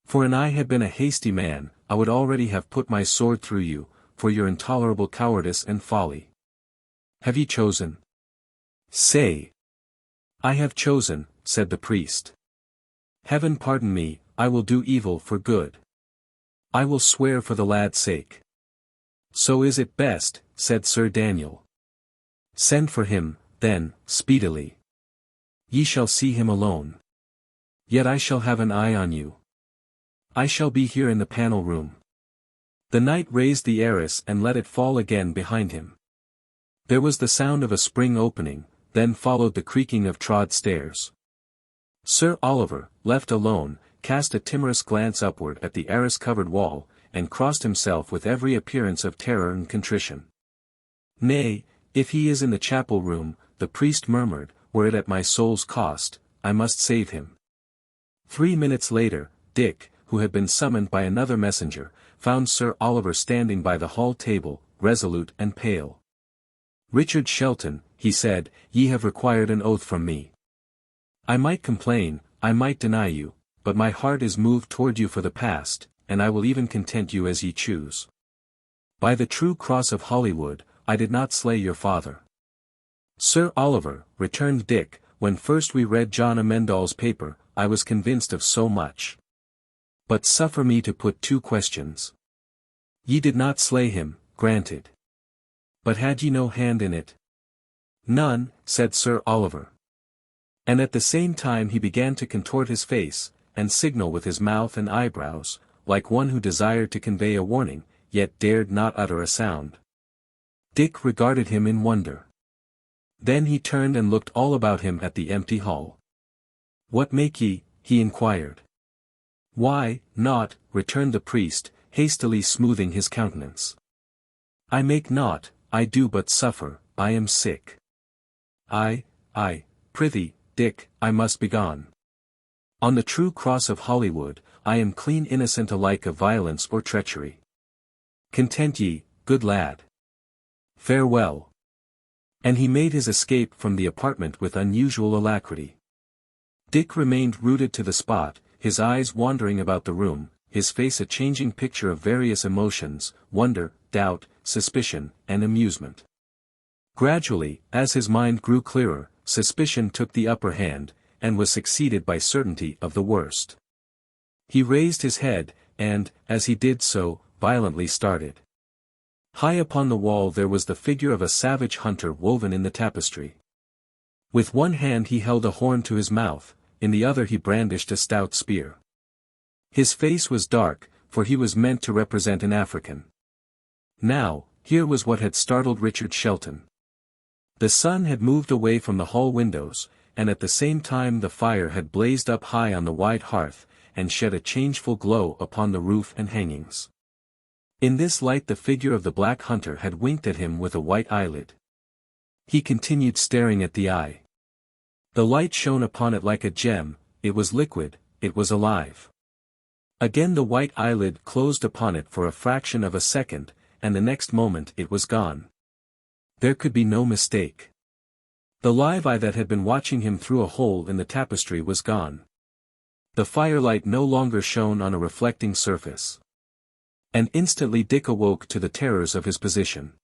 For an I had been a hasty man, I would already have put my sword through you, for your intolerable cowardice and folly. Have ye chosen? Say." "I have chosen," said the priest. "Heaven pardon me, I will do evil for good. I will swear for the lad's sake." "So is it best," said Sir Daniel. "Send for him, then, speedily. Ye shall see him alone. Yet I shall have an eye on you. I shall be here in the panel room." The knight raised the arras and let it fall again behind him. There was the sound of a spring opening, then followed the creaking of trod stairs. Sir Oliver, left alone, cast a timorous glance upward at the arras-covered wall, and crossed himself with every appearance of terror and contrition. "Nay, if he is in the chapel room," the priest murmured, "were it at my soul's cost, I must save him." 3 minutes later, Dick, who had been summoned by another messenger, found Sir Oliver standing by the hall table, resolute and pale. "Richard Shelton," he said, "ye have required an oath from me. I might complain, I might deny you, but my heart is moved toward you for the past, and I will even content you as ye choose. By the true cross of Holywood, I did not slay your father." "Sir Oliver," returned Dick, "when first we read John Amendall's paper, I was convinced of so much. But suffer me to put 2 questions. Ye did not slay him, granted. But had ye no hand in it?" "None," said Sir Oliver. And at the same time he began to contort his face, and signal with his mouth and eyebrows, like one who desired to convey a warning, yet dared not utter a sound. Dick regarded him in wonder. Then he turned and looked all about him at the empty hall. "What make ye?" he inquired. "Why, naught," returned the priest, hastily smoothing his countenance. "I make naught, I do but suffer, I am sick. I, prithee, Dick, I must be gone. On the true cross of Holywood, I am clean innocent alike of violence or treachery. Content ye, good lad. Farewell." And he made his escape from the apartment with unusual alacrity. Dick remained rooted to the spot, his eyes wandering about the room, his face a changing picture of various emotions, wonder, doubt, suspicion, and amusement. Gradually, as his mind grew clearer, suspicion took the upper hand, and was succeeded by certainty of the worst. He raised his head, and, as he did so, violently started. High upon the wall there was the figure of a savage hunter woven in the tapestry. With one hand he held a horn to his mouth, in the other he brandished a stout spear. His face was dark, for he was meant to represent an African. Now, here was what had startled Richard Shelton. The sun had moved away from the hall windows, and at the same time the fire had blazed up high on the wide hearth, and shed a changeful glow upon the roof and hangings. In this light the figure of the black hunter had winked at him with a white eyelid. He continued staring at the eye. The light shone upon it like a gem, it was liquid, it was alive. Again the white eyelid closed upon it for a fraction of a second, and the next moment it was gone. There could be no mistake. The live eye that had been watching him through a hole in the tapestry was gone. The firelight no longer shone on a reflecting surface. And instantly Dick awoke to the terrors of his position.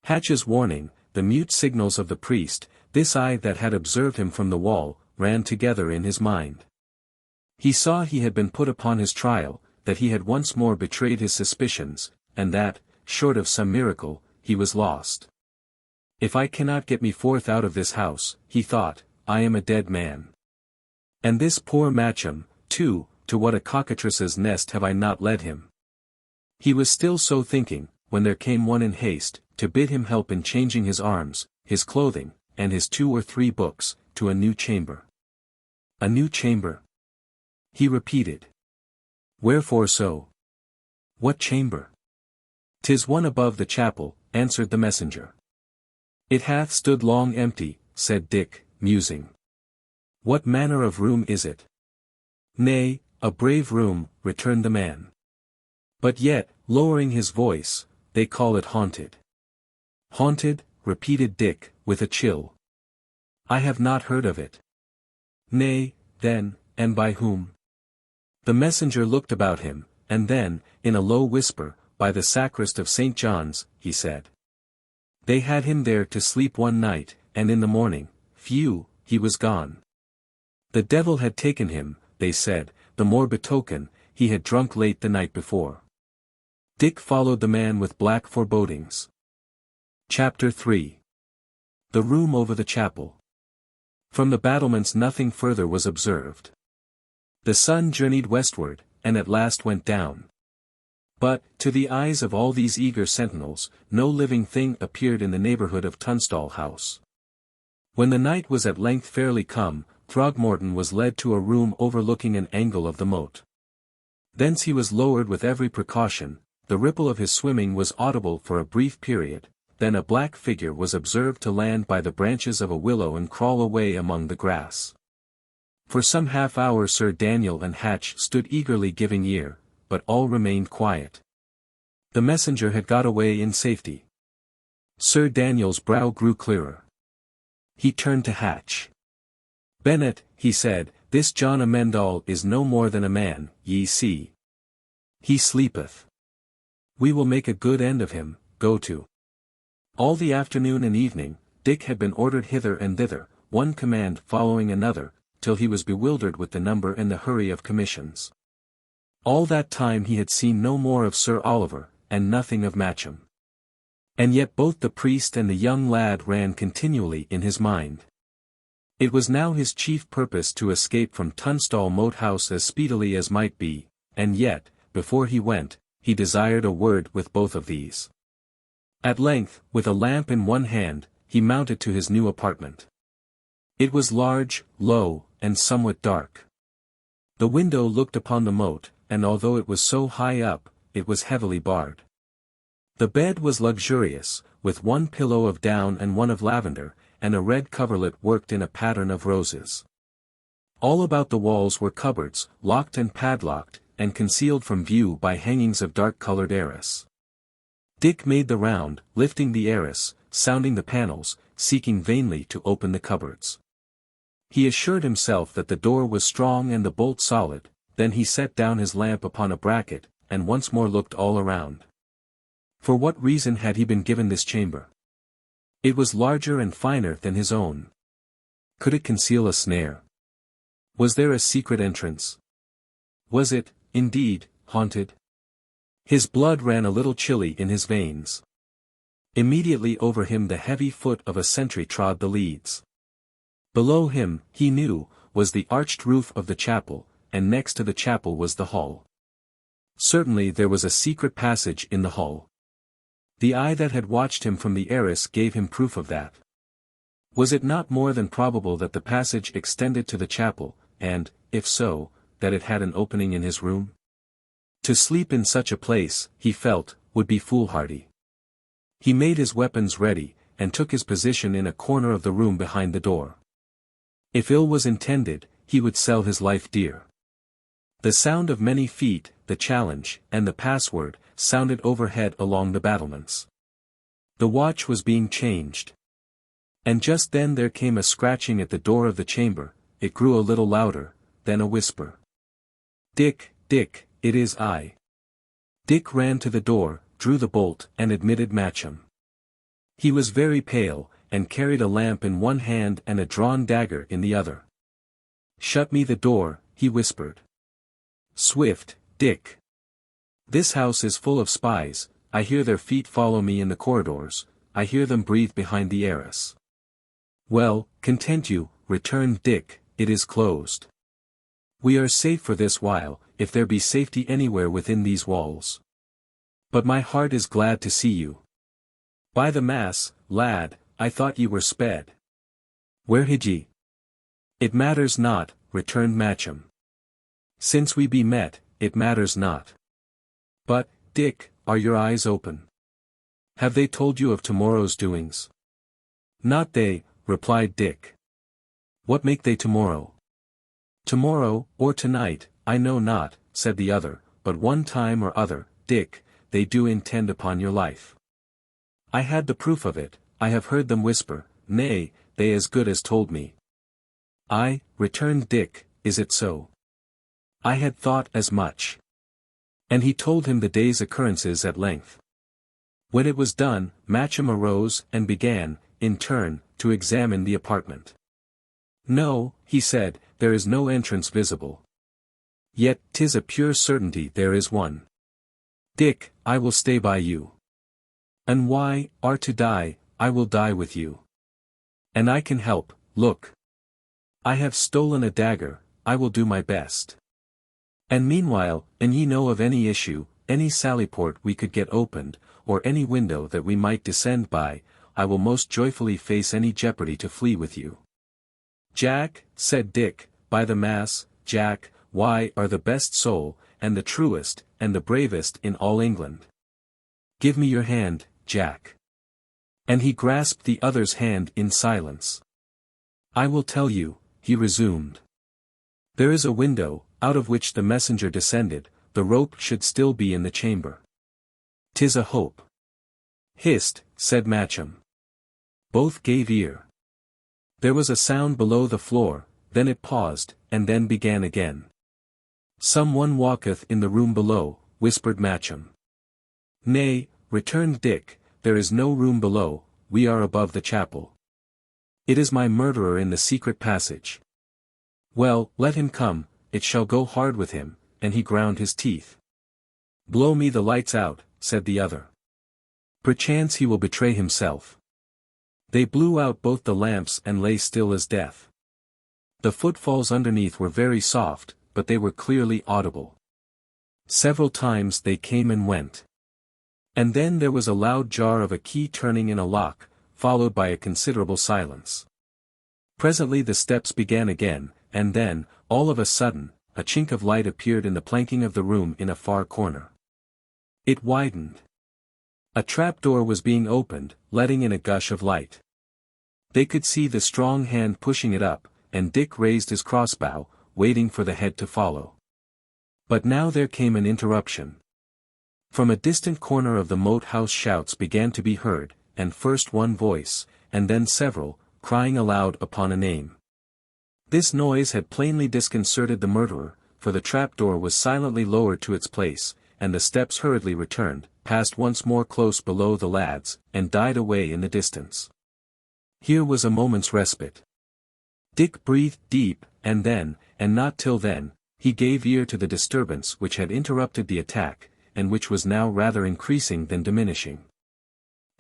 Hatch's warning, the mute signals of the priest, this eye that had observed him from the wall, ran together in his mind. He saw he had been put upon his trial, that he had once more betrayed his suspicions, and that, short of some miracle, he was lost. "If I cannot get me forth out of this house," he thought, "I am a dead man. And this poor Matcham, too, to what a cockatrice's nest have I not led him?" He was still so thinking, when there came one in haste, to bid him help in changing his arms, his clothing, and his 2 or 3 books, to a new chamber. "A new chamber?" he repeated. "Wherefore so? What chamber?" "'Tis one above the chapel," answered the messenger. "It hath stood long empty," said Dick, musing. "What manner of room is it?" "Nay, a brave room," returned the man. "But yet," lowering his voice, "they call it haunted." "Haunted," repeated Dick, with a chill. "I have not heard of it." "Nay, then, and by whom?" The messenger looked about him, and then, in a low whisper, "By the sacrist of St. John's," he said. "They had him there to sleep one night, and in the morning, phew, he was gone. The devil had taken him," they said, "the more betoken, he had drunk late the night before." Dick followed the man with black forebodings. Chapter 3. The room over the chapel. From the battlements nothing further was observed. The sun journeyed westward, and at last went down. But, to the eyes of all these eager sentinels, no living thing appeared in the neighbourhood of Tunstall House. When the night was at length fairly come, Throgmorton was led to a room overlooking an angle of the moat. Thence he was lowered with every precaution, the ripple of his swimming was audible for a brief period, then a black figure was observed to land by the branches of a willow and crawl away among the grass. For some half hour Sir Daniel and Hatch stood eagerly giving ear, but all remained quiet. The messenger had got away in safety. Sir Daniel's brow grew clearer. He turned to Hatch. "Bennet," he said, "this John Amendall is no more than a man, ye see. He sleepeth. We will make a good end of him, go to." All the afternoon and evening, Dick had been ordered hither and thither, one command following another, till he was bewildered with the number and the hurry of commissions. All that time he had seen no more of Sir Oliver, and nothing of Matcham. And yet both the priest and the young lad ran continually in his mind. It was now his chief purpose to escape from Tunstall Moat House as speedily as might be, and yet, before he went, he desired a word with both of these. At length, with a lamp in one hand, he mounted to his new apartment. It was large, low, and somewhat dark. The window looked upon the moat, and although it was so high up, it was heavily barred. The bed was luxurious, with one pillow of down and one of lavender, and a red coverlet worked in a pattern of roses. All about the walls were cupboards, locked and padlocked, and concealed from view by hangings of dark-colored arras. Dick made the round, lifting the arras, sounding the panels, seeking vainly to open the cupboards. He assured himself that the door was strong and the bolt solid, then he set down his lamp upon a bracket, and once more looked all around. For what reason had he been given this chamber? It was larger and finer than his own. Could it conceal a snare? Was there a secret entrance? Was it, indeed, haunted? His blood ran a little chilly in his veins. Immediately over him the heavy foot of a sentry trod the leads. Below him, he knew, was the arched roof of the chapel, and next to the chapel was the hall. Certainly there was a secret passage in the hall. The eye that had watched him from the arras gave him proof of that. Was it not more than probable that the passage extended to the chapel, and, if so, that it had an opening in his room? To sleep in such a place, he felt, would be foolhardy. He made his weapons ready, and took his position in a corner of the room behind the door. If ill was intended, he would sell his life dear. The sound of many feet, the challenge, and the password, sounded overhead along the battlements. The watch was being changed. And just then there came a scratching at the door of the chamber, it grew a little louder, then a whisper. "Dick, Dick, it is I." Dick ran to the door, drew the bolt, and admitted Matcham. He was very pale, and carried a lamp in one hand and a drawn dagger in the other. "Shut me the door," he whispered. "Swift, Dick. This house is full of spies, I hear their feet follow me in the corridors, I hear them breathe behind the arras." "Well, content you," returned Dick, "it is closed. We are safe for this while, if there be safety anywhere within these walls. But my heart is glad to see you. By the mass, lad, I thought ye were sped. Where hid ye?" "It matters not," returned Matcham. "Since we be met, it matters not. But, Dick, are your eyes open? Have they told you of tomorrow's doings?" "Not they," replied Dick. "What make they tomorrow?" "Tomorrow, or tonight, I know not," said the other, "but one time or other, Dick, they do intend upon your life. I had the proof of it, I have heard them whisper, nay, they as good as told me." "Aye," returned Dick, "is it so? I had thought as much." And he told him the day's occurrences at length. When it was done, Matcham arose and began, in turn, to examine the apartment. "No," he said, "there is no entrance visible. Yet 'tis a pure certainty there is one. Dick, I will stay by you. And why, are to die, I will die with you. And I can help, look. I have stolen a dagger, I will do my best. And meanwhile, an ye know of any issue, any sallyport we could get opened, or any window that we might descend by, I will most joyfully face any jeopardy to flee with you." "Jack," said Dick, "by the mass, Jack, why are the best soul, and the truest, and the bravest in all England. Give me your hand, Jack. And he grasped the other's hand in silence. I will tell you, he resumed. There is a window, out of which the messenger descended, the rope should still be in the chamber. 'Tis a hope. Hist, said Matcham. Both gave ear. There was a sound below the floor, then it paused, and then began again. Some one walketh in the room below, whispered Matcham. Nay, returned Dick, there is no room below, we are above the chapel. It is my murderer in the secret passage. Well, let him come, it shall go hard with him, and he ground his teeth. Blow me the lights out, said the other. Perchance he will betray himself. They blew out both the lamps and lay still as death. The footfalls underneath were very soft, but they were clearly audible. Several times they came and went. And then there was a loud jar of a key turning in a lock, followed by a considerable silence. Presently the steps began again, and then, all of a sudden, a chink of light appeared in the planking of the room in a far corner. It widened. A trapdoor was being opened, letting in a gush of light. They could see the strong hand pushing it up, and Dick raised his crossbow, waiting for the head to follow. But now there came an interruption. From a distant corner of the moat house shouts began to be heard, and first one voice, and then several, crying aloud upon a name. This noise had plainly disconcerted the murderer, for the trapdoor was silently lowered to its place, and the steps hurriedly returned, passed once more close below the lads, and died away in the distance. Here was a moment's respite. Dick breathed deep, and then, and not till then, he gave ear to the disturbance which had interrupted the attack, and which was now rather increasing than diminishing.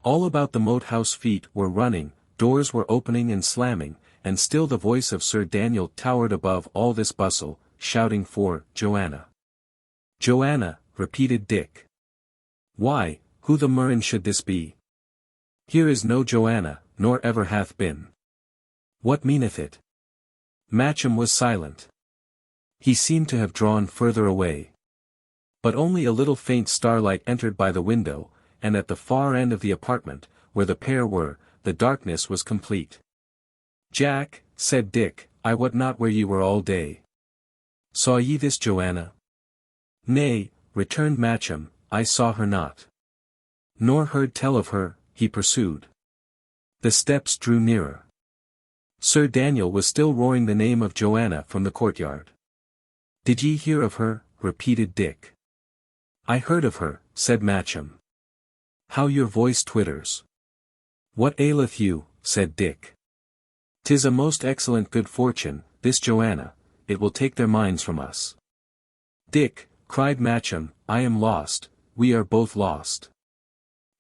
All about the moat house feet were running, doors were opening and slamming, and still the voice of Sir Daniel towered above all this bustle, shouting for Joanna. Joanna, repeated Dick. Why, who the murrain should this be? Here is no Joanna, nor ever hath been. What meaneth it? Matcham was silent. He seemed to have drawn further away. But only a little faint starlight entered by the window, and at the far end of the apartment, where the pair were, the darkness was complete. Jack, said Dick, I wot not where ye were all day. Saw ye this Joanna? Nay, returned Matcham, I saw her not. Nor heard tell of her, he pursued. The steps drew nearer. Sir Daniel was still roaring the name of Joanna from the courtyard. Did ye hear of her? Repeated Dick. I heard of her, said Matcham. How your voice twitters. What aileth you? Said Dick. 'Tis a most excellent good fortune, this Joanna, it will take their minds from us. Dick, cried Matcham, I am lost, we are both lost.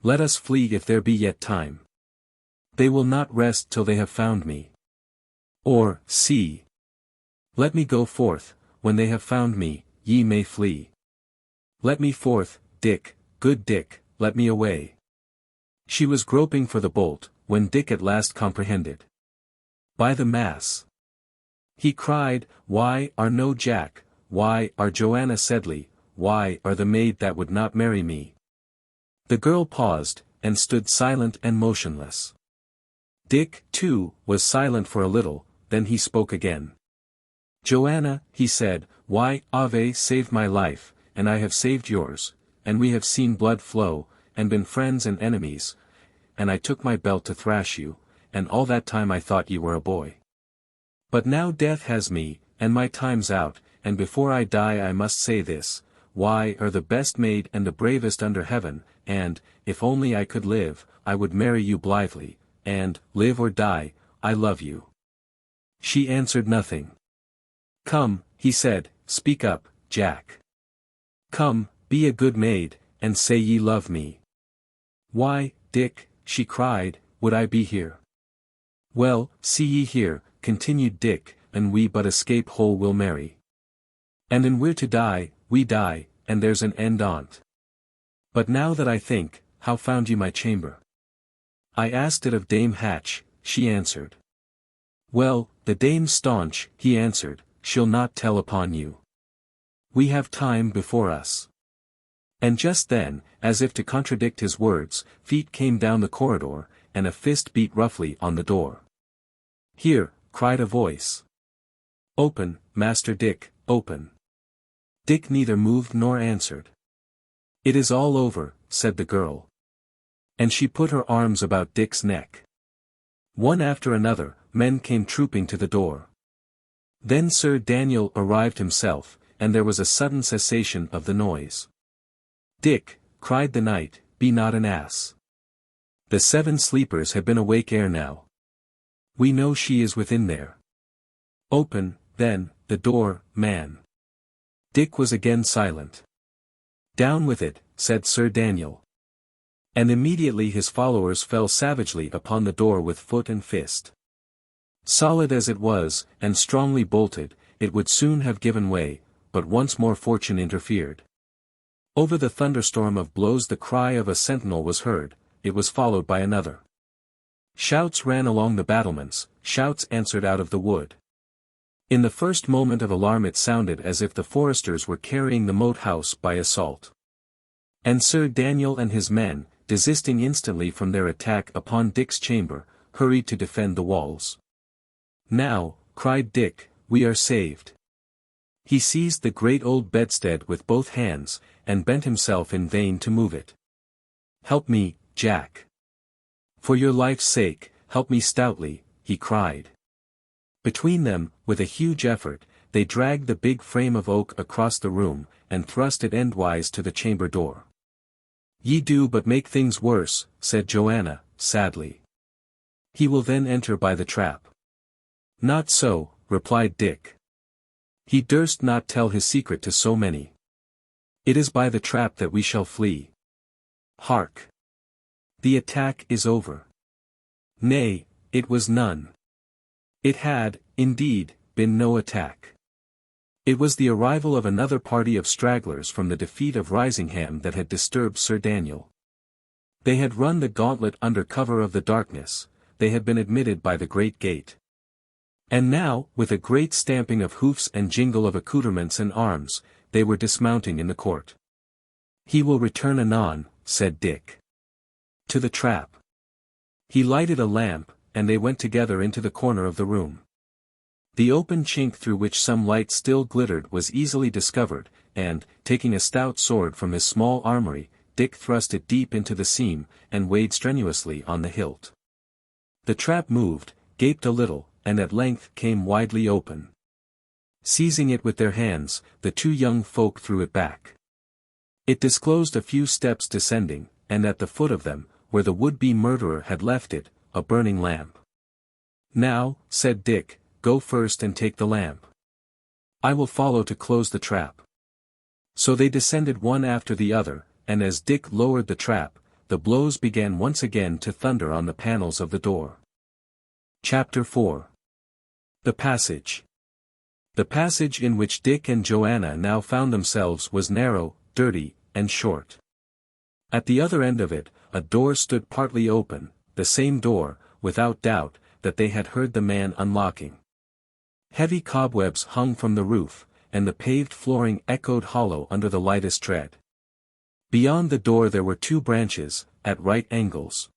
Let us flee if there be yet time. They will not rest till they have found me. Or, see. Let me go forth, when they have found me, ye may flee. Let me forth, Dick, good Dick, let me away. She was groping for the bolt, when Dick at last comprehended. By the mass! He cried, why are no Jack, why are Joanna Sedley, why are the maid that would not marry me? The girl paused, and stood silent and motionless. Dick, too, was silent for a little, then he spoke again. Joanna, he said, why, Ave saved my life, and I have saved yours, and we have seen blood flow, and been friends and enemies, and I took my belt to thrash you, and all that time I thought you were a boy. But now death has me, and my time's out, and before I die I must say this, why are the best made and the bravest under heaven, and, if only I could live, I would marry you blithely, and, live or die, I love you. She answered nothing. Come, he said, speak up, Jack. Come, be a good maid, and say ye love me. Why, Dick, she cried, would I be here? Well, see ye here, continued Dick, and we but escape whole will marry. And an we're to die, we die, and there's an end on't. But now that I think, how found you my chamber? I asked it of Dame Hatch, she answered. Well, the dame's staunch, he answered, she'll not tell upon you. We have time before us. And just then, as if to contradict his words, feet came down the corridor, and a fist beat roughly on the door. "Here," cried a voice. "Open, Master Dick, open." Dick neither moved nor answered. "It is all over," said the girl. And she put her arms about Dick's neck. One after another, men came trooping to the door. Then Sir Daniel arrived himself, and there was a sudden cessation of the noise. "Dick," cried the knight, "be not an ass. The 7 sleepers have been awake ere now. We know she is within there. Open, then, the door, man." Dick was again silent. "Down with it," said Sir Daniel. And immediately his followers fell savagely upon the door with foot and fist. Solid as it was, and strongly bolted, it would soon have given way, but once more fortune interfered. Over the thunderstorm of blows the cry of a sentinel was heard, it was followed by another. Shouts ran along the battlements, shouts answered out of the wood. In the first moment of alarm it sounded as if the foresters were carrying the moat house by assault. And Sir Daniel and his men, desisting instantly from their attack upon Dick's chamber, hurried to defend the walls. "Now," cried Dick, "we are saved." He seized the great old bedstead with both hands, and bent himself in vain to move it. "Help me, Jack. For your life's sake, help me stoutly," he cried. Between them, with a huge effort, they dragged the big frame of oak across the room, and thrust it endwise to the chamber door. "Ye do but make things worse," said Joanna, sadly. "He will then enter by the trap." "Not so," replied Dick. "He durst not tell his secret to so many. It is by the trap that we shall flee. Hark! The attack is over." Nay, it was none. It had, indeed, been no attack. It was the arrival of another party of stragglers from the defeat of Risingham that had disturbed Sir Daniel. They had run the gauntlet under cover of the darkness, they had been admitted by the great gate. And now, with a great stamping of hoofs and jingle of accoutrements and arms, they were dismounting in the court. "He will return anon," said Dick. "To the trap." He lighted a lamp, and they went together into the corner of the room. The open chink through which some light still glittered was easily discovered, and, taking a stout sword from his small armory, Dick thrust it deep into the seam, and weighed strenuously on the hilt. The trap moved, gaped a little, and at length came widely open. Seizing it with their hands, the 2 young folk threw it back. It disclosed a few steps descending, and at the foot of them, where the would-be murderer had left it, a burning lamp. "Now," said Dick, "go first and take the lamp. I will follow to close the trap." So they descended one after the other, and as Dick lowered the trap, the blows began once again to thunder on the panels of the door. Chapter 4. The Passage. The passage in which Dick and Joanna now found themselves was narrow, dirty, and short. At the other end of it, a door stood partly open, the same door, without doubt, that they had heard the man unlocking. Heavy cobwebs hung from the roof, and the paved flooring echoed hollow under the lightest tread. Beyond the door there were 2 branches, at right angles.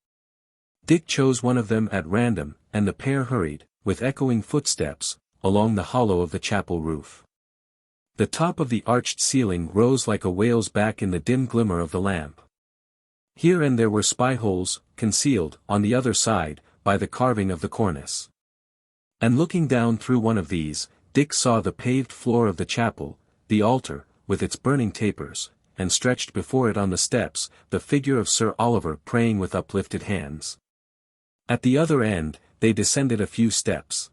Dick chose one of them at random, and the pair hurried, with echoing footsteps, along the hollow of the chapel roof. The top of the arched ceiling rose like a whale's back in the dim glimmer of the lamp. Here and there were spy-holes, concealed, on the other side, by the carving of the cornice. And looking down through one of these, Dick saw the paved floor of the chapel, the altar, with its burning tapers, and stretched before it on the steps, the figure of Sir Oliver praying with uplifted hands. At the other end, they descended a few steps.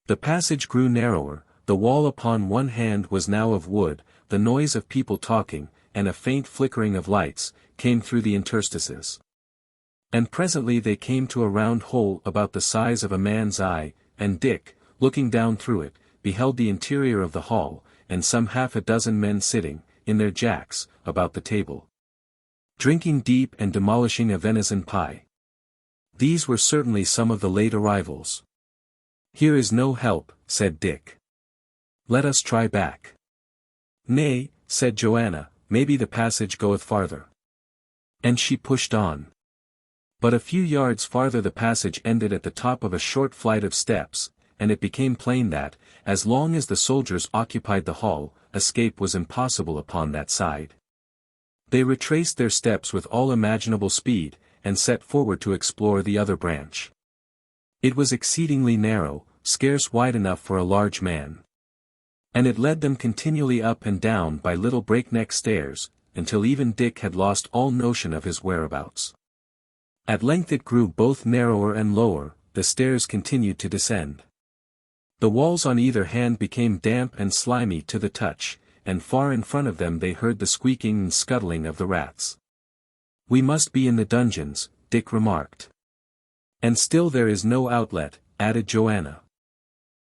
The passage grew narrower, the wall upon one hand was now of wood, the noise of people talking, and a faint flickering of lights, came through the interstices. And presently they came to a round hole about the size of a man's eye, and Dick, looking down through it, beheld the interior of the hall, and some 6 men sitting, in their jacks, about the table, drinking deep and demolishing a venison pie. These were certainly some of the late arrivals. "Here is no help," said Dick. "Let us try back." Nay, said Joanna, maybe the passage goeth farther. And she pushed on. But a few yards farther the passage ended at the top of a short flight of steps, and it became plain that, as long as the soldiers occupied the hall, escape was impossible upon that side. They retraced their steps with all imaginable speed, and set forward to explore the other branch. It was exceedingly narrow, scarce wide enough for a large man. And it led them continually up and down by little breakneck stairs, until even Dick had lost all notion of his whereabouts. At length it grew both narrower and lower, the stairs continued to descend. The walls on either hand became damp and slimy to the touch, and far in front of them they heard the squeaking and scuttling of the rats. We must be in the dungeons, Dick remarked. And still there is no outlet, added Joanna.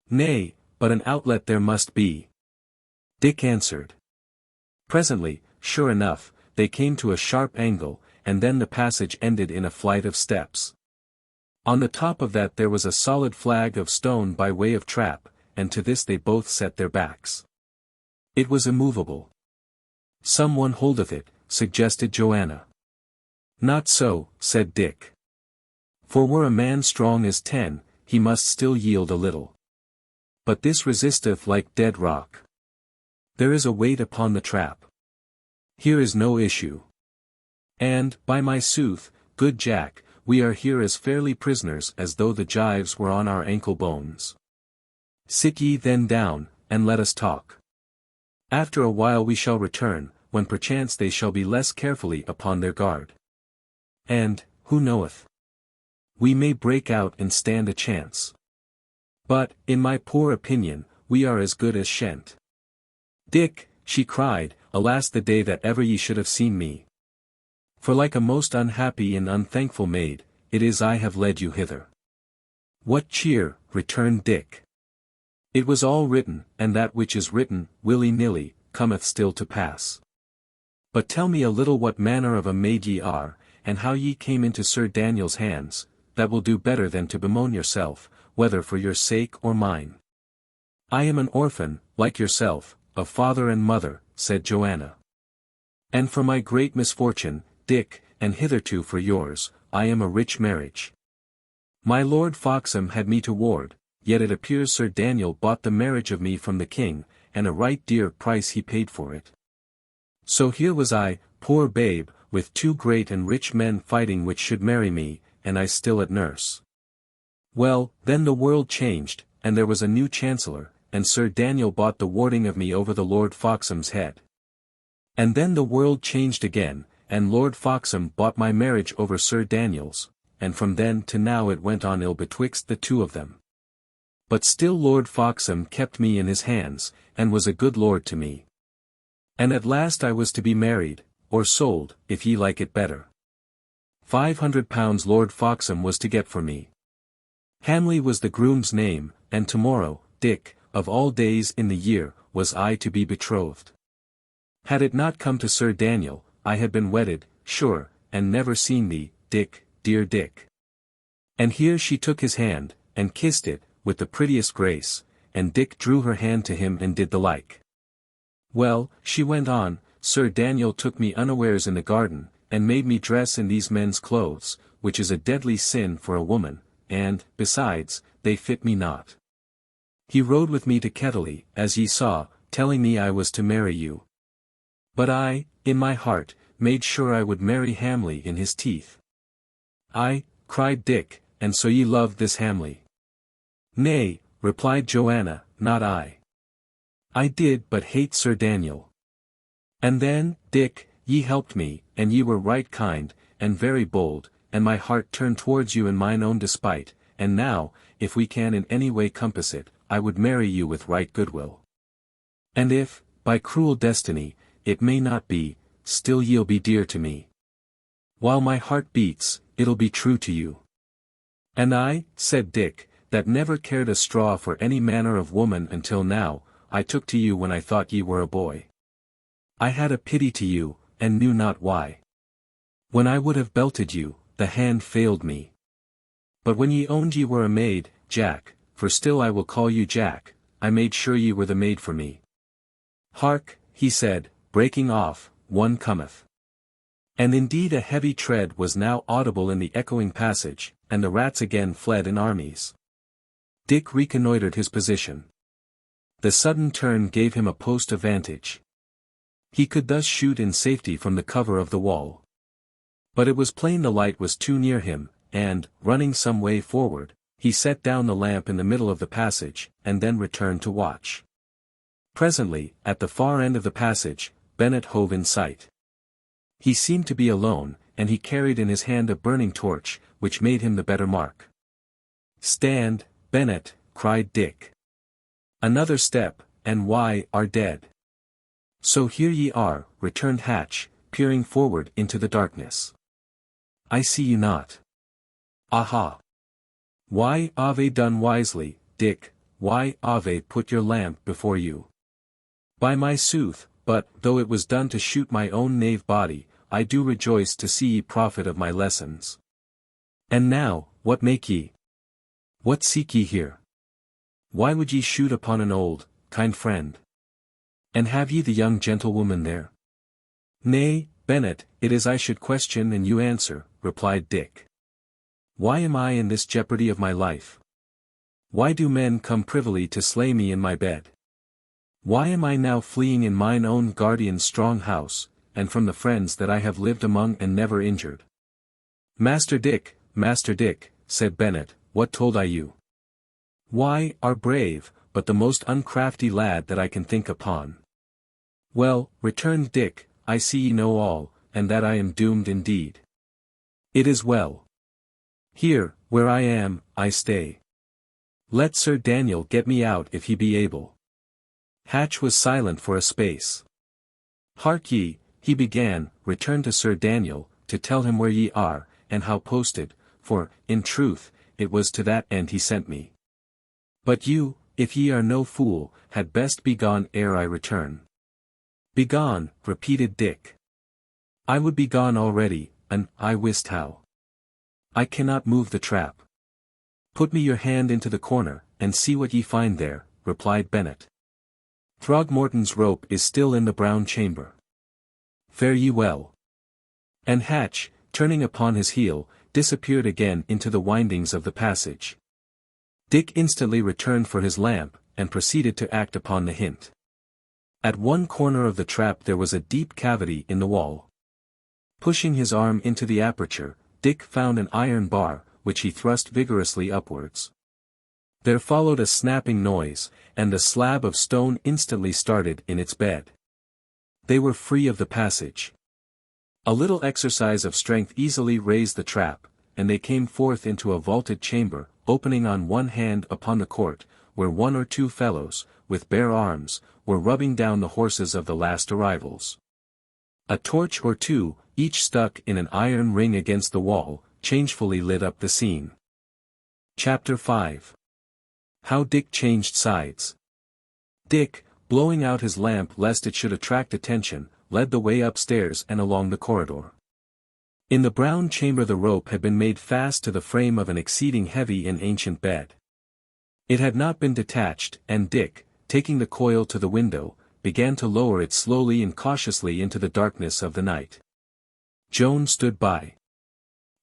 Nay, but an outlet there must be, Dick answered. Presently, sure enough, they came to a sharp angle, and then the passage ended in a flight of steps. On the top of that there was a solid flag of stone by way of trap, and to this they both set their backs. It was immovable. Some one holdeth it, suggested Joanna. Not so, said Dick. For were a man strong as 10, he must still yield a little. But this resisteth like dead rock. There is a weight upon the trap. Here is no issue. And, by my sooth, good Jack, we are here as fairly prisoners as though the gyves were on our ankle bones. Sit ye then down, and let us talk. After a while we shall return, when perchance they shall be less carefully upon their guard. And, who knoweth? We may break out and stand a chance. But, in my poor opinion, we are as good as shent. Dick, she cried, alas the day that ever ye should have seen me. For like a most unhappy and unthankful maid, it is I have led you hither. What cheer, returned Dick. It was all written, and that which is written, willy-nilly, cometh still to pass. But tell me a little what manner of a maid ye are, and how ye came into Sir Daniel's hands, that will do better than to bemoan yourself, whether for your sake or mine. I am an orphan, like yourself, of father and mother, said Joanna. And for my great misfortune, Dick, and hitherto for yours, I am a rich marriage. My Lord FOXHAM had me to ward, yet it appears Sir Daniel bought the marriage of me from the king, and a right dear price he paid for it. So here was I, poor babe, with 2 great and rich men fighting which should marry me, and I still at nurse. Well, then the world changed, and there was a new chancellor, and Sir Daniel bought the warding of me over the Lord FOXHAM's head. And then the world changed again, and Lord FOXHAM bought my marriage over Sir Daniel's, and from then to now it went on ill betwixt the two of them. But still Lord FOXHAM kept me in his hands, and was a good lord to me. And at last I was to be married, or sold, if ye like it better. £500 Lord FOXHAM was to get for me. Hamley was the groom's name, and tomorrow, Dick, of all days in the year, was I to be betrothed. Had it not come to Sir Daniel, I had been wedded, sure, and never seen thee, Dick, dear Dick. And here she took his hand, and kissed it, with the prettiest grace, and Dick drew her hand to him and did the like. Well, she went on, Sir Daniel took me unawares in the garden, and made me dress in these men's clothes, which is a deadly sin for a woman, and, besides, they fit me not. He rode with me to Kettley, as ye saw, telling me I was to marry you. But I, in my heart, made sure I would marry Hamley in his teeth. I, cried Dick, and so ye loved this Hamley? Nay, replied Joanna, not I. I did but hate Sir Daniel. And then, Dick, ye helped me, and ye were right kind, and very bold, and my heart turned towards you in mine own despite, and now, if we can in any way compass it, I would marry you with right goodwill. And if, by cruel destiny, it may not be, still ye'll be dear to me. While my heart beats, it'll be true to you. And I, said Dick, that never cared a straw for any manner of woman until now, I took to you when I thought ye were a boy. I had a pity to you, and knew not why. When I would have belted you, the hand failed me. But when ye owned ye were a maid, Jack, for still I will call you Jack, I made sure ye were the maid for me. Hark, he said, breaking off, one cometh. And indeed a heavy tread was now audible in the echoing passage, and the rats again fled in armies. Dick reconnoitred his position. The sudden turn gave him a post of vantage. He could thus shoot in safety from the cover of the wall. But it was plain the light was too near him, and, running some way forward, he set down the lamp in the middle of the passage, and then returned to watch. Presently, at the far end of the passage, Bennet hove in sight. He seemed to be alone, and he carried in his hand a burning torch, which made him the better mark. "Stand, Bennet," cried Dick. "Another step, and why, are dead." "So here ye are," returned Hatch, peering forward into the darkness. "I see you not." "Aha! Why ave done wisely, Dick, why ave put your lamp before you. By my sooth, but, though it was done to shoot my own knave body, I do rejoice to see ye profit of my lessons. And now, what make ye? What seek ye here? Why would ye shoot upon an old, kind friend? And have ye the young gentlewoman there?" "Nay, Bennet, it is I should question and you answer," replied Dick. "Why am I in this jeopardy of my life? Why do men come privily to slay me in my bed? Why am I now fleeing in mine own guardian's strong house, and from the friends that I have lived among and never injured?" Master Dick," said Bennet, "what told I you?" "Why, are brave, but the most uncrafty lad that I can think upon." "Well," returned Dick, "I see ye know all, and that I am doomed indeed. It is well. Here, where I am, I stay. Let Sir Daniel get me out if he be able." Hatch was silent for a space. "Hark ye," he began, "return to Sir Daniel, to tell him where ye are, and how posted, for, in truth, it was to that end he sent me. But you, if ye are no fool, had best be gone ere I return." "Begone," repeated Dick. "I would be gone already, and I wist how. I cannot move the trap." "Put me your hand into the corner, and see what ye find there," replied Bennet. "Throgmorton's rope is still in the brown chamber. Fare ye well." And Hatch, turning upon his heel, disappeared again into the windings of the passage. Dick instantly returned for his lamp, and proceeded to act upon the hint. At one corner of the trap there was a deep cavity in the wall. Pushing his arm into the aperture, Dick found an iron bar, which he thrust vigorously upwards. There followed a snapping noise, and the slab of stone instantly started in its bed. They were free of the passage. A little exercise of strength easily raised the trap, and they came forth into a vaulted chamber, opening on one hand upon the court, where one or two fellows, with bare arms, were rubbing down the horses of the last arrivals. A torch or two, each stuck in an iron ring against the wall, changefully lit up the scene. Chapter 5. How Dick changed sides. Dick, blowing out his lamp lest it should attract attention, led the way upstairs and along the corridor. In the brown chamber the rope had been made fast to the frame of an exceeding heavy and ancient bed. It had not been detached, and Dick, taking the coil to the window, began to lower it slowly and cautiously into the darkness of the night. Joan stood by.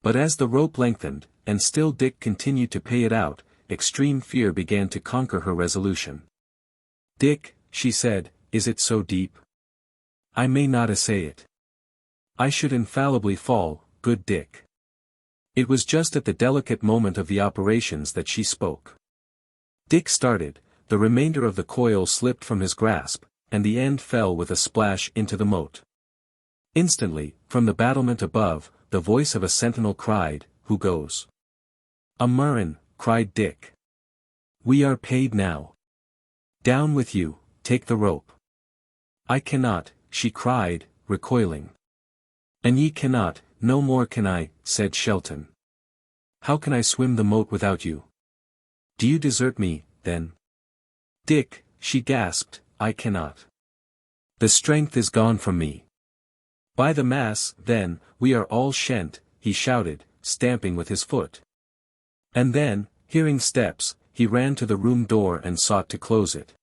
But as the rope lengthened, and still Dick continued to pay it out, extreme fear began to conquer her resolution. "Dick," she said, "is it so deep? I may not essay it. I should infallibly fall, good Dick." It was just at the delicate moment of the operations that she spoke. Dick started, the remainder of the coil slipped from his grasp, and the end fell with a splash into the moat. Instantly, from the battlement above, the voice of a sentinel cried, "Who goes?" "A murrain," cried Dick. "We are paid now. Down with you, take the rope." "I cannot," she cried, recoiling. "And ye cannot, no more can I," said Shelton. "How can I swim the moat without you? Do you desert me, then?" "Dick," she gasped, "I cannot. The strength is gone from me." "By the mass, then, we are all shent," he shouted, stamping with his foot. And then, hearing steps, he ran to the room door and sought to close it.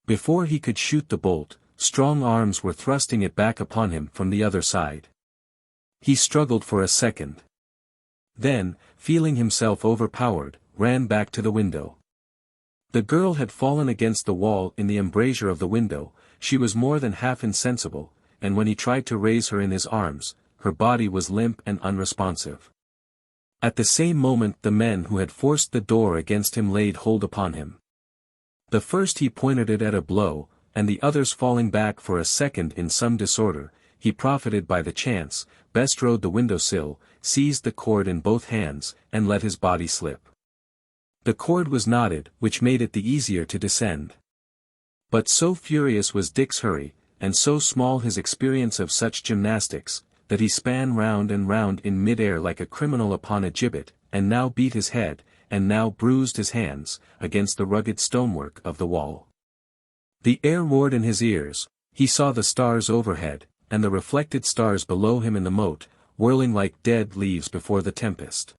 Before he could shoot the bolt, strong arms were thrusting it back upon him from the other side. He struggled for a second. Then, feeling himself overpowered, ran back to the window. The girl had fallen against the wall in the embrasure of the window. She was more than half insensible, and when he tried to raise her in his arms, her body was limp and unresponsive. At the same moment the men who had forced the door against him laid hold upon him. The first he pointed it at a blow, and the others falling back for a second in some disorder, he profited by the chance, bestrode the window-sill, seized the cord in both hands, and let his body slip. The cord was knotted, which made it the easier to descend. But so furious was Dick's hurry, and so small his experience of such gymnastics, that he span round and round in mid-air like a criminal upon a gibbet, and now beat his head, and now bruised his hands, against the rugged stonework of the wall. The air roared in his ears, he saw the stars overhead, and the reflected stars below him in the moat, whirling like dead leaves before the tempest.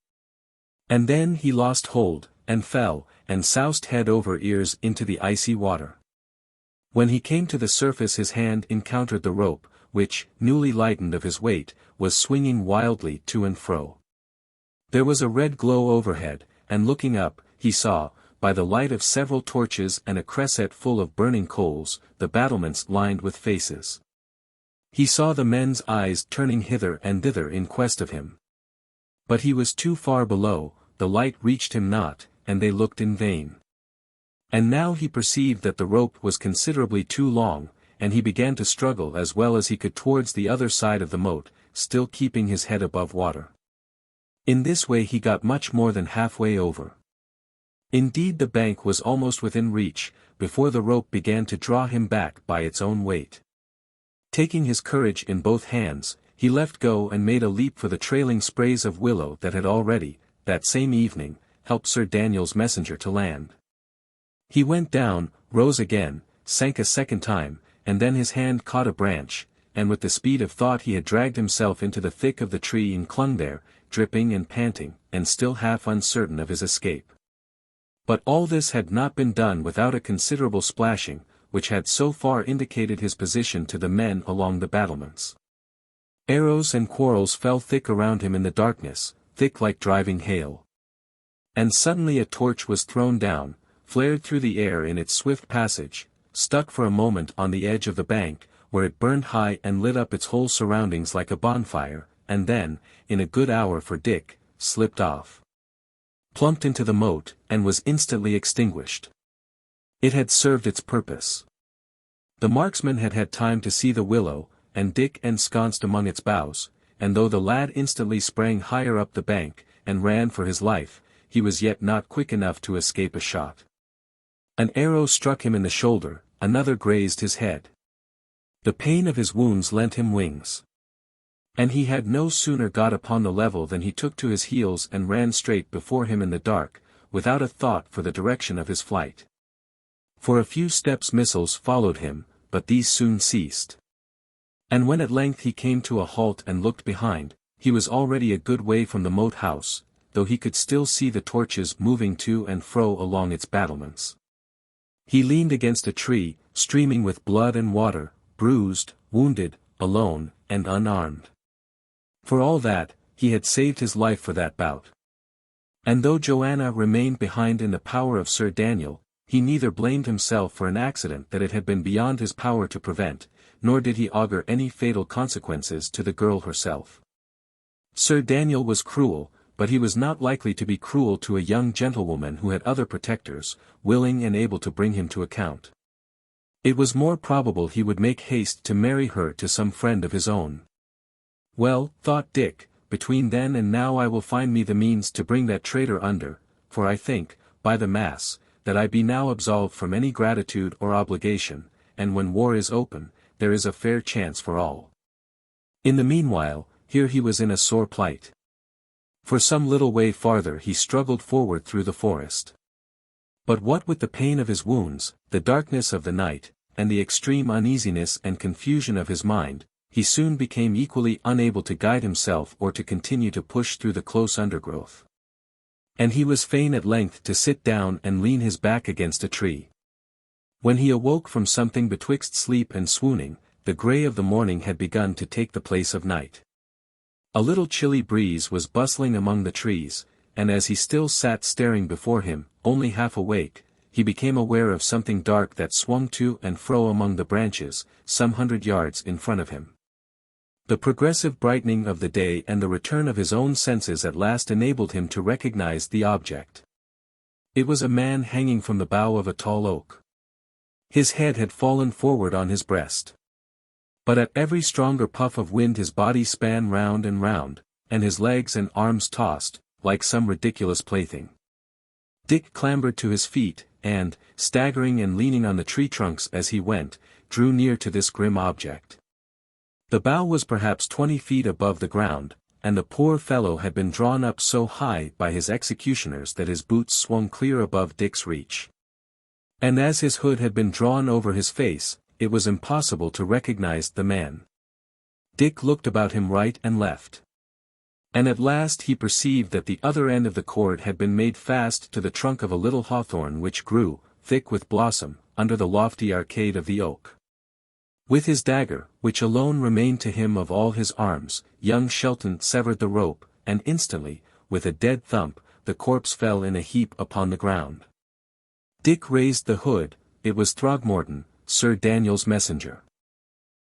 And then he lost hold, and fell, and soused head over ears into the icy water. When he came to the surface his hand encountered the rope, which, newly lightened of his weight, was swinging wildly to and fro. There was a red glow overhead, and looking up, he saw, by the light of several torches and a cresset full of burning coals, the battlements lined with faces. He saw the men's eyes turning hither and thither in quest of him. But he was too far below, the light reached him not, and they looked in vain. And now he perceived that the rope was considerably too long, and he began to struggle as well as he could towards the other side of the moat, still keeping his head above water. In this way he got much more than halfway over. Indeed the bank was almost within reach, before the rope began to draw him back by its own weight. Taking his courage in both hands, he let go and made a leap for the trailing sprays of willow that had already, that same evening, helped Sir Daniel's messenger to land. He went down, rose again, sank a second time, and then his hand caught a branch, and with the speed of thought he had dragged himself into the thick of the tree and clung there, dripping and panting, and still half uncertain of his escape. But all this had not been done without a considerable splashing, which had so far indicated his position to the men along the battlements. Arrows and quarrels fell thick around him in the darkness, thick like driving hail. And suddenly a torch was thrown down, flared through the air in its swift passage, stuck for a moment on the edge of the bank, where it burned high and lit up its whole surroundings like a bonfire, and then, in a good hour for Dick, slipped off, plumped into the moat, and was instantly extinguished. It had served its purpose. The marksman had had time to see the willow, and Dick ensconced among its boughs, and though the lad instantly sprang higher up the bank, and ran for his life, he was yet not quick enough to escape a shot. An arrow struck him in the shoulder, another grazed his head. The pain of his wounds lent him wings. And he had no sooner got upon the level than he took to his heels and ran straight before him in the dark, without a thought for the direction of his flight. For a few steps missiles followed him, but these soon ceased. And when at length he came to a halt and looked behind, he was already a good way from the moat house, though he could still see the torches moving to and fro along its battlements. He leaned against a tree, streaming with blood and water, bruised, wounded, alone, and unarmed. For all that, he had saved his life for that bout. And though Joanna remained behind in the power of Sir Daniel, he neither blamed himself for an accident that it had been beyond his power to prevent, nor did he augur any fatal consequences to the girl herself. Sir Daniel was cruel, but he was not likely to be cruel to a young gentlewoman who had other protectors, willing and able to bring him to account. It was more probable he would make haste to marry her to some friend of his own. Well, thought Dick, between then and now I will find me the means to bring that traitor under, for I think, by the mass, that I be now absolved from any gratitude or obligation, and when war is open, there is a fair chance for all. In the meanwhile, here he was in a sore plight. For some little way farther he struggled forward through the forest. But what with the pain of his wounds, the darkness of the night, and the extreme uneasiness and confusion of his mind, he soon became equally unable to guide himself or to continue to push through the close undergrowth. And he was fain at length to sit down and lean his back against a tree. When he awoke from something betwixt sleep and swooning, the grey of the morning had begun to take the place of night. A little chilly breeze was bustling among the trees, and as he still sat staring before him, only half awake, he became aware of something dark that swung to and fro among the branches, some 100 yards in front of him. The progressive brightening of the day and the return of his own senses at last enabled him to recognize the object. It was a man hanging from the bough of a tall oak. His head had fallen forward on his breast. But at every stronger puff of wind his body span round, and his legs and arms tossed, like some ridiculous plaything. Dick clambered to his feet, and, staggering and leaning on the tree trunks as he went, drew near to this grim object. The bough was perhaps 20 feet above the ground, and the poor fellow had been drawn up so high by his executioners that his boots swung clear above Dick's reach. And as his hood had been drawn over his face, it was impossible to recognize the man. Dick looked about him right and left. And at last he perceived that the other end of the cord had been made fast to the trunk of a little hawthorn which grew, thick with blossom, under the lofty arcade of the oak. With his dagger, which alone remained to him of all his arms, young Shelton severed the rope, and instantly, with a dead thump, the corpse fell in a heap upon the ground. Dick raised the hood. It was Throgmorton, Sir Daniel's messenger.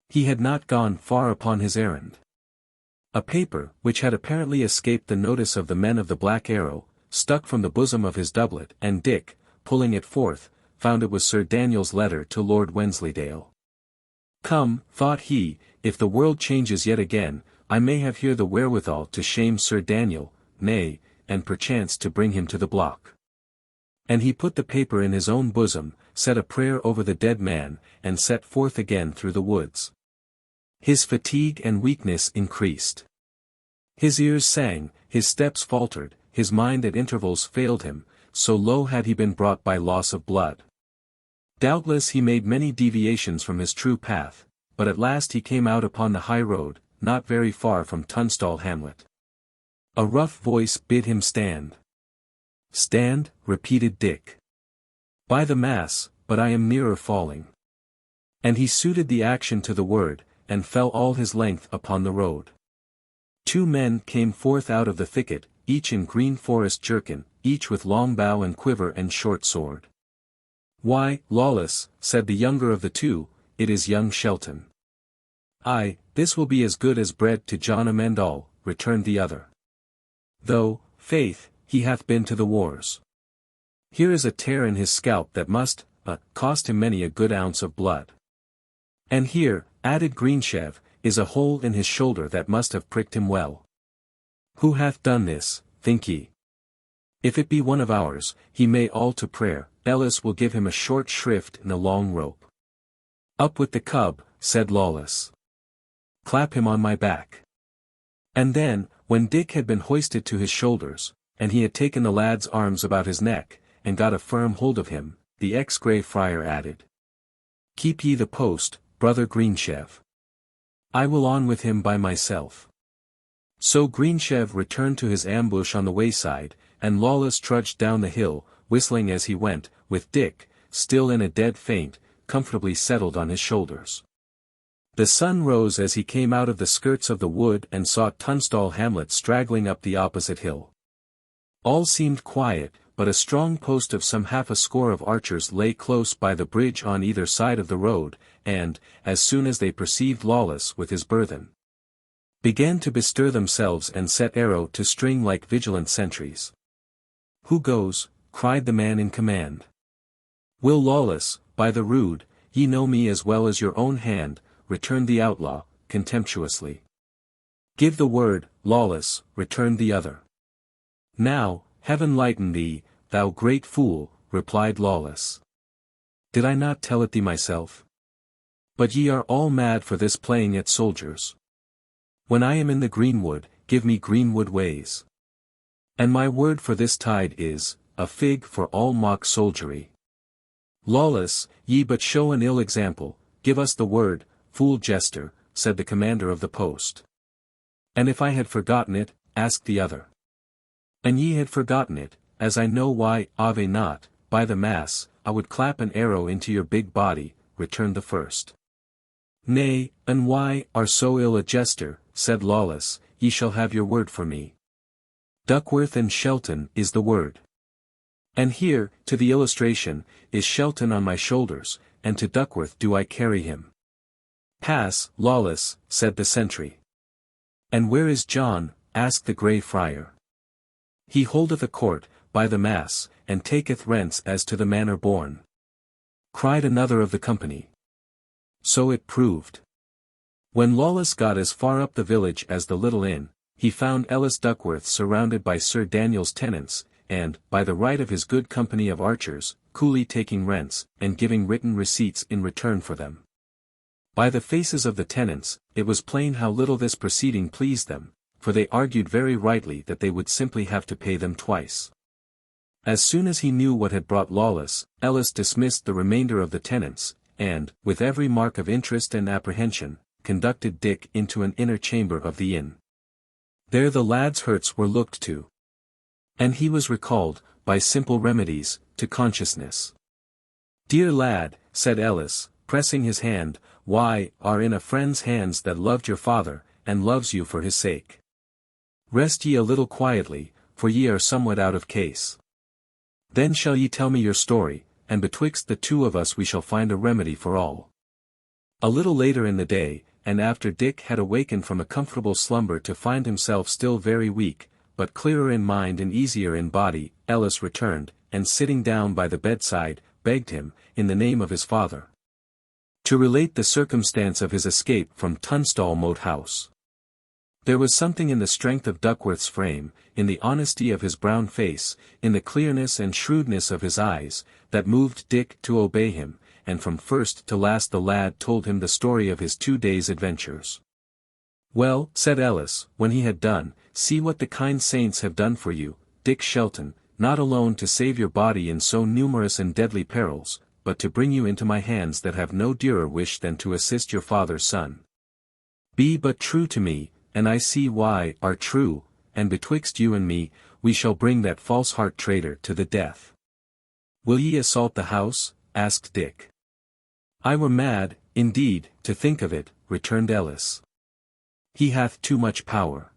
He had not gone far upon his errand. A paper, which had apparently escaped the notice of the men of the Black Arrow, stuck from the bosom of his doublet, and Dick, pulling it forth, found it was Sir Daniel's letter to Lord Wensleydale. Come, thought he, if the world changes yet again, I may have here the wherewithal to shame Sir Daniel, nay, and perchance to bring him to the block. And he put the paper in his own bosom, said a prayer over the dead man, and set forth again through the woods. His fatigue and weakness increased. His ears sang, his steps faltered, his mind at intervals failed him, so low had he been brought by loss of blood. Doubtless he made many deviations from his true path, but at last he came out upon the high road, not very far from Tunstall hamlet. A rough voice bid him stand. Stand, repeated Dick. By the mass, but I am nearer falling. And he suited the action to the word, and fell all his length upon the road. 2 men came forth out of the thicket, each in green forest jerkin, each with long bow and quiver and short sword. Why, Lawless, said the younger of the 2, it is young Shelton. Aye, this will be as good as bread to John Amend All, returned the other. Though, faith, he hath been to the wars. Here is a tear in his scalp that must, cost him many a good ounce of blood. And here, added Greensheve, is a hole in his shoulder that must have pricked him well. Who hath done this, think ye? If it be one of ours, he may all to prayer, Ellis will give him a short shrift and a long rope. Up with the cub, said Lawless. Clap him on my back. And then, when Dick had been hoisted to his shoulders, and he had taken the lad's arms about his neck, and got a firm hold of him, the ex-Grey Friar added. Keep ye the post, brother Greensheve. I will on with him by myself. So Greensheve returned to his ambush on the wayside, and Lawless trudged down the hill, whistling as he went, with Dick, still in a dead faint, comfortably settled on his shoulders. The sun rose as he came out of the skirts of the wood and saw Tunstall hamlet straggling up the opposite hill. All seemed quiet, but a strong post of some half a score of archers lay close by the bridge on either side of the road, and, as soon as they perceived Lawless with his burthen, began to bestir themselves and set arrow to string like vigilant sentries. Who goes? Cried the man in command. Will Lawless, by the rood, ye know me as well as your own hand, returned the outlaw, contemptuously. Give the word, Lawless, returned the other. Now, heaven lighten thee, thou great fool, replied Lawless. Did I not tell it thee myself? But ye are all mad for this playing at soldiers. When I am in the greenwood, give me greenwood ways. And my word for this tide is, a fig for all mock soldiery. Lawless, ye but show an ill example, give us the word, fool jester, said the commander of the post. And if I had forgotten it, asked the other. And ye had forgotten it, as I know why, ave not, by the mass, I would clap an arrow into your big body, returned the first. Nay, and why are so ill a jester, said Lawless, ye shall have your word for me. Duckworth and Shelton is the word. And here, to the illustration, is Shelton on my shoulders, and to Duckworth do I carry him. Pass, Lawless, said the sentry. And where is John? asked the grey friar. He holdeth a court, by the mass, and taketh rents as to the manor born. Cried another of the company. So it proved. When Lawless got as far up the village as the little inn, he found Ellis Duckworth surrounded by Sir Daniel's tenants, and, by the right of his good company of archers, coolly taking rents, and giving written receipts in return for them. By the faces of the tenants, it was plain how little this proceeding pleased them, for they argued very rightly that they would simply have to pay them twice. As soon as he knew what had brought Lawless, Ellis dismissed the remainder of the tenants, and, with every mark of interest and apprehension, conducted Dick into an inner chamber of the inn. There the lad's hurts were looked to. And he was recalled, by simple remedies, to consciousness. Dear lad, said Ellis, pressing his hand, why, are in a friend's hands that loved your father, and loves you for his sake. Rest ye a little quietly, for ye are somewhat out of case. Then shall ye tell me your story, and betwixt the two of us we shall find a remedy for all. A little later in the day, and after Dick had awakened from a comfortable slumber to find himself still very weak, but clearer in mind and easier in body, Ellis returned, and sitting down by the bedside, begged him, in the name of his father, to relate the circumstance of his escape from Tunstall Moat House. There was something in the strength of Duckworth's frame, in the honesty of his brown face, in the clearness and shrewdness of his eyes, that moved Dick to obey him, and from first to last the lad told him the story of his 2 days' adventures. Well, said Ellis, when he had done, see what the kind saints have done for you, Dick Shelton, not alone to save your body in so numerous and deadly perils, but to bring you into my hands that have no dearer wish than to assist your father's son. Be but true to me, and I see why are true, and betwixt you and me, we shall bring that false heart traitor to the death. Will ye assault the house? asked Dick. I were mad, indeed, to think of it, returned Ellis. He hath too much power.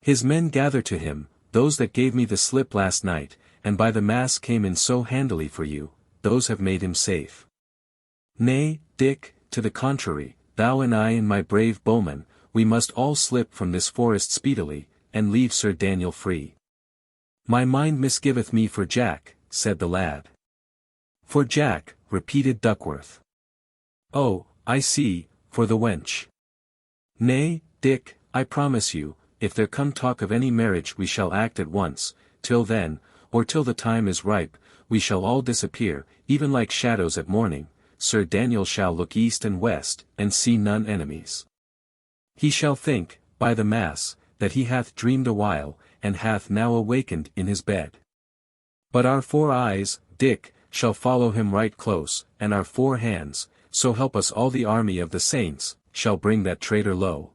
His men gather to him, those that gave me the slip last night, and by the mass came in so handily for you, those have made him safe. Nay, Dick, to the contrary, thou and I and my brave bowmen, we must all slip from this forest speedily, and leave Sir Daniel free. My mind misgiveth me for Jack, said the lad. For Jack, repeated Duckworth. Oh, I see, for the wench. Nay, Dick, I promise you, if there come talk of any marriage we shall act at once, till then, or till the time is ripe, we shall all disappear, even like shadows at morning, Sir Daniel shall look east and west, and see none enemies. He shall think, by the mass, that he hath dreamed a while, and hath now awakened in his bed. But our 4 eyes, Dick, shall follow him right close, and our 4 hands, so help us all the army of the saints, shall bring that traitor low.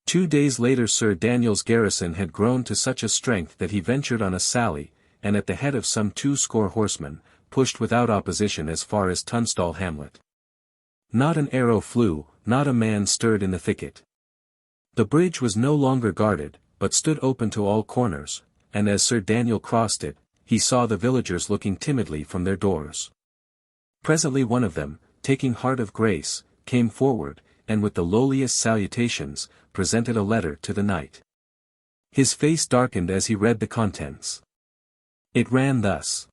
2 days later Sir Daniel's garrison had grown to such a strength that he ventured on a sally, and at the head of some 20 horsemen, pushed without opposition as far as Tunstall hamlet. Not an arrow flew, not a man stirred in the thicket. The bridge was no longer guarded, but stood open to all corners, and as Sir Daniel crossed it, he saw the villagers looking timidly from their doors. Presently one of them, taking heart of grace, came forward, and with the lowliest salutations, presented a letter to the knight. His face darkened as he read the contents. It ran thus.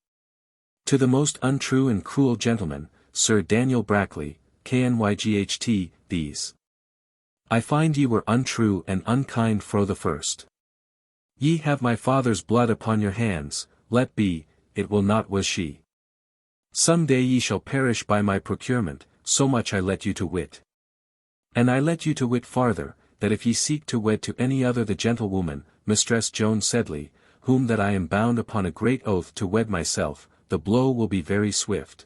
To the most untrue and cruel gentleman, Sir Daniel Brackley, Knyght, these. I find ye were untrue and unkind fro the first. Ye have my father's blood upon your hands, let be, it will not was she. Some day ye shall perish by my procurement, so much I let you to wit. And I let you to wit farther, that if ye seek to wed to any other the gentlewoman, Mistress Joan Sedley, whom that I am bound upon a great oath to wed myself, the blow will be very swift.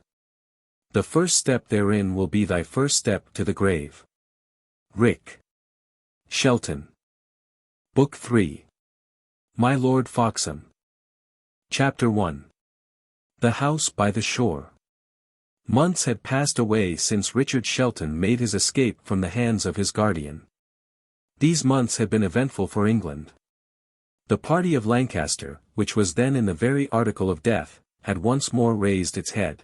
The first step therein will be thy first step to the grave. Rick. Shelton. Book 3. My Lord FOXHAM. Chapter 1. The house by the shore. Months had passed away since Richard Shelton made his escape from the hands of his guardian. These months had been eventful for England. The party of Lancaster, which was then in the very article of death, had once more raised its head.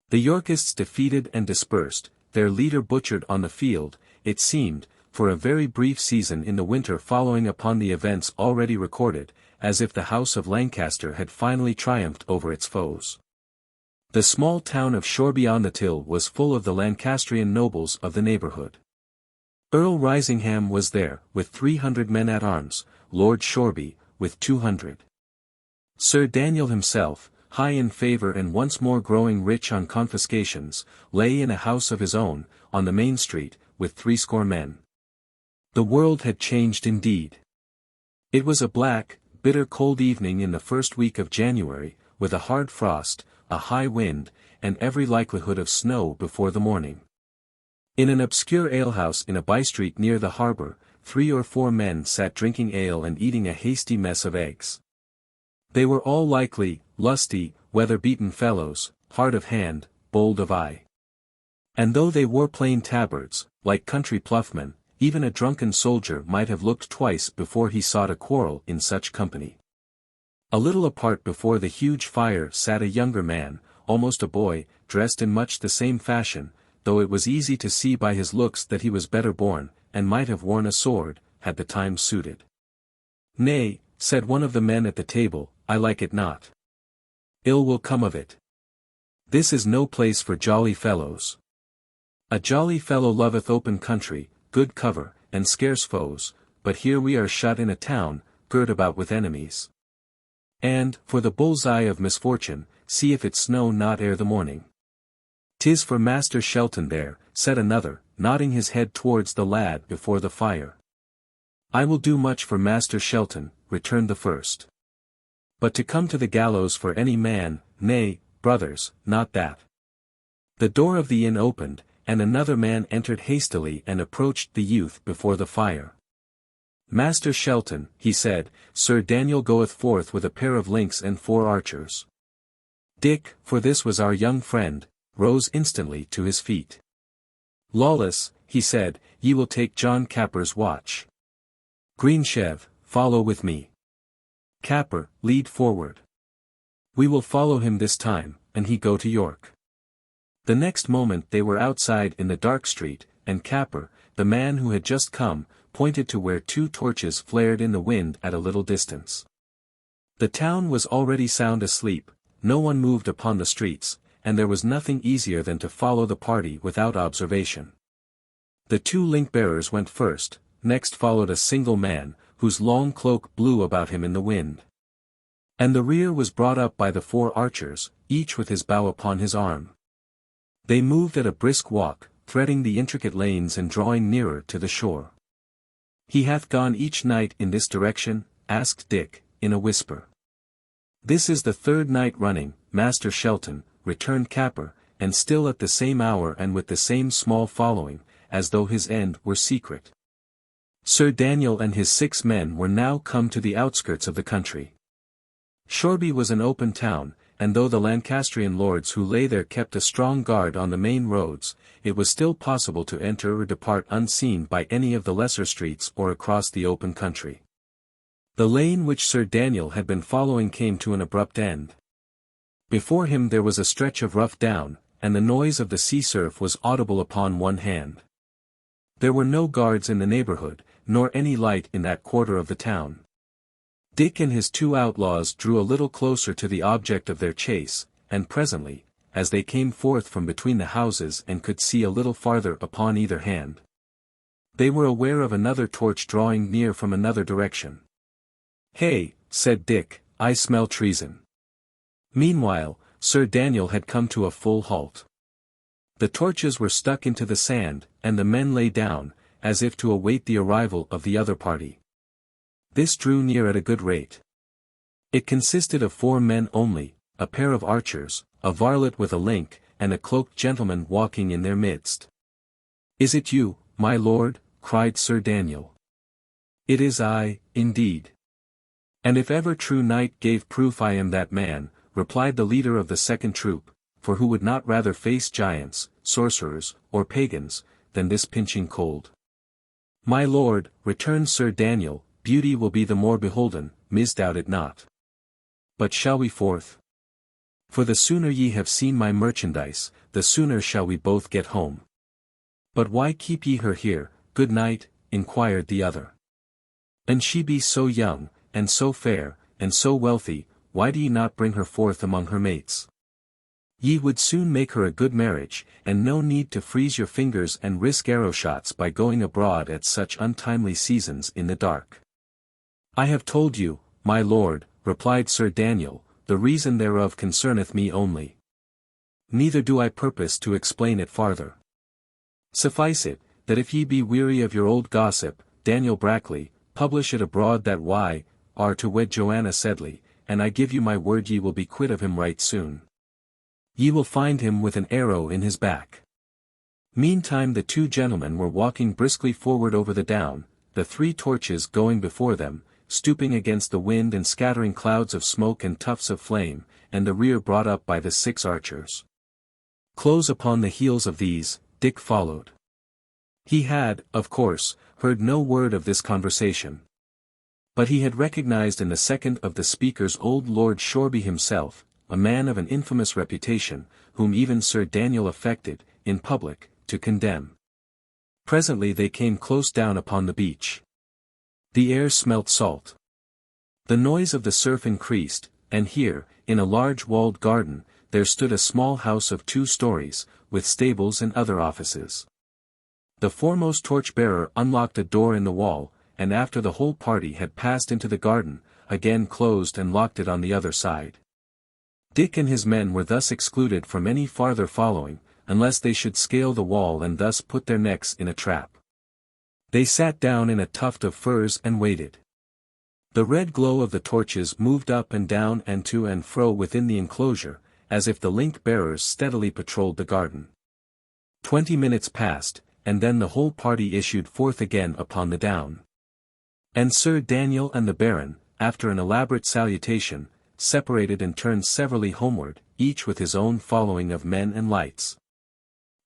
The Yorkists defeated and dispersed, their leader butchered on the field, it seemed, for a very brief season in the winter following upon the events already recorded, as if the house of Lancaster had finally triumphed over its foes. The small town of Shoreby-on-the-Till was full of the Lancastrian nobles of the neighbourhood. Earl Risingham was there, with 300 men-at-arms, Lord Shoreby, with 200. Sir Daniel himself, high in favour and once more growing rich on confiscations, lay in a house of his own, on the main street, with 80 men. The world had changed indeed. It was a black, bitter cold evening in the first week of January, with a hard frost, a high wind, and every likelihood of snow before the morning. In an obscure alehouse in a by-street near the harbour, 3 or 4 men sat drinking ale and eating a hasty mess of eggs. They were all likely, lusty, weather-beaten fellows, hard of hand, bold of eye. And though they wore plain tabards, like country ploughmen, even a drunken soldier might have looked twice before he sought a quarrel in such company. A little apart before the huge fire sat a younger man, almost a boy, dressed in much the same fashion, though it was easy to see by his looks that he was better born, and might have worn a sword, had the time suited. "Nay," said one of the men at the table, "I like it not. Ill will come of it. This is no place for jolly fellows. A jolly fellow loveth open country, good cover, and scarce foes, but here we are shut in a town, girt about with enemies. And, for the bull's-eye of misfortune, see if it snow not ere the morning." "'Tis for Master Shelton there," said another, nodding his head towards the lad before the fire. "I will do much for Master Shelton," returned the first. "But to come to the gallows for any man, nay, brothers, not that." The door of the inn opened, and another man entered hastily and approached the youth before the fire. "Master Shelton," he said, "Sir Daniel goeth forth with a pair of links and 4 archers." Dick, for this was our young friend, rose instantly to his feet. "Lawless," he said, "ye will take John Capper's watch. Greensheve, follow with me. Capper, lead forward. We will follow him this time, and he go to York." The next moment they were outside in the dark street, and Capper, the man who had just come, pointed to where 2 torches flared in the wind at a little distance. The town was already sound asleep, no one moved upon the streets, and there was nothing easier than to follow the party without observation. The 2 link-bearers went first, next followed a single man, whose long cloak blew about him in the wind. And the rear was brought up by the 4 archers, each with his bow upon his arm. They moved at a brisk walk, threading the intricate lanes and drawing nearer to the shore. "He hath gone each night in this direction?" asked Dick, in a whisper. "This is the 3rd night running, Master Shelton," returned Capper, "and still at the same hour and with the same small following, as though his end were secret." Sir Daniel and his 6 men were now come to the outskirts of the country. Shoreby was an open town, and though the Lancastrian lords who lay there kept a strong guard on the main roads, it was still possible to enter or depart unseen by any of the lesser streets or across the open country. The lane which Sir Daniel had been following came to an abrupt end. Before him there was a stretch of rough down, and the noise of the sea surf was audible upon one hand. There were no guards in the neighbourhood, nor any light in that quarter of the town. Dick and his 2 outlaws drew a little closer to the object of their chase, and presently, as they came forth from between the houses and could see a little farther upon either hand, they were aware of another torch drawing near from another direction. "Hey," said Dick, "I smell treason." Meanwhile, Sir Daniel had come to a full halt. The torches were stuck into the sand, and the men lay down, as if to await the arrival of the other party. This drew near at a good rate. It consisted of 4 men only, a pair of archers, a varlet with a link, and a cloaked gentleman walking in their midst. "Is it you, my lord?" cried Sir Daniel. "It is I, indeed. And if ever true knight gave proof I am that man," replied the leader of the second troop, for who would not rather face giants, sorcerers, or pagans, than this pinching cold? My lord, returned Sir Daniel, beauty will be the more beholden, misdoubt it not. But shall we forth? For the sooner ye have seen my merchandise, the sooner shall we both get home. But why keep ye her here, good knight, inquired the other. And she be so young, and so fair, and so wealthy, why do ye not bring her forth among her mates? Ye would soon make her a good marriage, and no need to freeze your fingers and risk arrow shots by going abroad at such untimely seasons in the dark. I have told you, my lord, replied Sir Daniel, the reason thereof concerneth me only. Neither do I purpose to explain it farther. Suffice it, that if ye be weary of your old gossip, Daniel Brackley, publish it abroad that y are to wed Joanna Sedley, and I give you my word ye will be quit of him right soon. Ye will find him with an arrow in his back. Meantime the two gentlemen were walking briskly forward over the down, the 3 torches going before them, stooping against the wind and scattering clouds of smoke and tufts of flame, and the rear brought up by the 6 archers. Close upon the heels of these, Dick followed. He had, of course, heard no word of this conversation. But he had recognized in the second of the speakers old Lord Shoreby himself, a man of an infamous reputation, whom even Sir Daniel affected, in public, to condemn. Presently they came close down upon the beach. The air smelt salt. The noise of the surf increased, and here, in a large walled garden, there stood a small house of 2 stories, with stables and other offices. The foremost torch-bearer unlocked a door in the wall, and after the whole party had passed into the garden, again closed and locked it on the other side. Dick and his men were thus excluded from any farther following, unless they should scale the wall and thus put their necks in a trap. They sat down in a tuft of firs and waited. The red glow of the torches moved up and down and to and fro within the enclosure, as if the link-bearers steadily patrolled the garden. 20 minutes passed, and then the whole party issued forth again upon the down. And Sir Daniel and the Baron, after an elaborate salutation, separated and turned severally homeward, each with his own following of men and lights.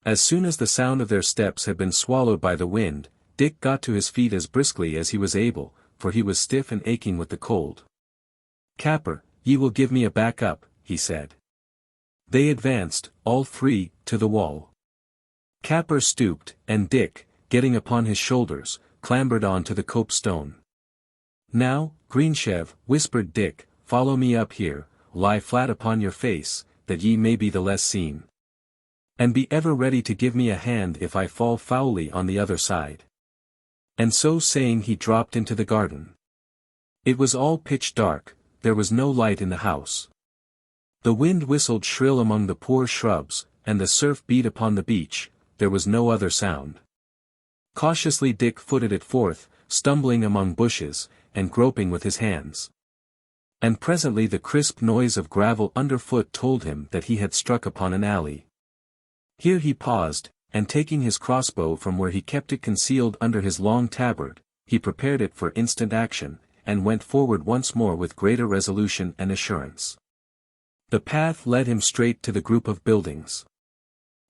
As soon as the sound of their steps had been swallowed by the wind, Dick got to his feet as briskly as he was able, for he was stiff and aching with the cold. Capper, ye will give me a back up, he said. They advanced, all 3, to the wall. Capper stooped, and Dick, getting upon his shoulders, clambered on to the copestone. Now, Greensheve, whispered Dick, follow me up here, lie flat upon your face, that ye may be the less seen. And be ever ready to give me a hand if I fall foully on the other side. And so saying he dropped into the garden. It was all pitch dark, there was no light in the house. The wind whistled shrill among the poor shrubs, and the surf beat upon the beach, there was no other sound. Cautiously Dick footed it forth, stumbling among bushes, and groping with his hands. And presently the crisp noise of gravel underfoot told him that he had struck upon an alley. Here he paused, and taking his crossbow from where he kept it concealed under his long tabard, he prepared it for instant action, and went forward once more with greater resolution and assurance. The path led him straight to the group of buildings.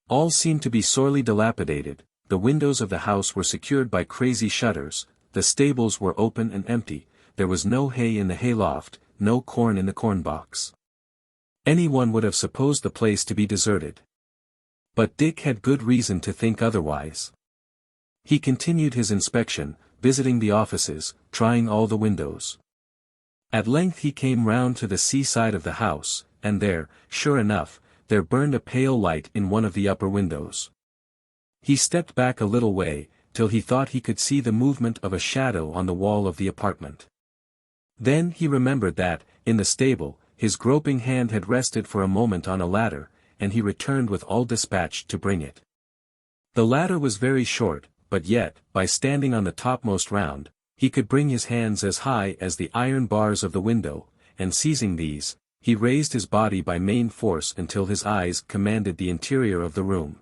All seemed to be sorely dilapidated, the windows of the house were secured by crazy shutters, the stables were open and empty, there was no hay in the hayloft, no corn in the corn-box. Anyone would have supposed the place to be deserted. But Dick had good reason to think otherwise. He continued his inspection, visiting the offices, trying all the windows. At length he came round to the seaside of the house, and there, sure enough, there burned a pale light in one of the upper windows. He stepped back a little way, till he thought he could see the movement of a shadow on the wall of the apartment. Then he remembered that, in the stable, his groping hand had rested for a moment on a ladder, and he returned with all dispatch to bring it. The ladder was very short, but yet, by standing on the topmost round, he could bring his hands as high as the iron bars of the window, and seizing these, he raised his body by main force until his eyes commanded the interior of the room.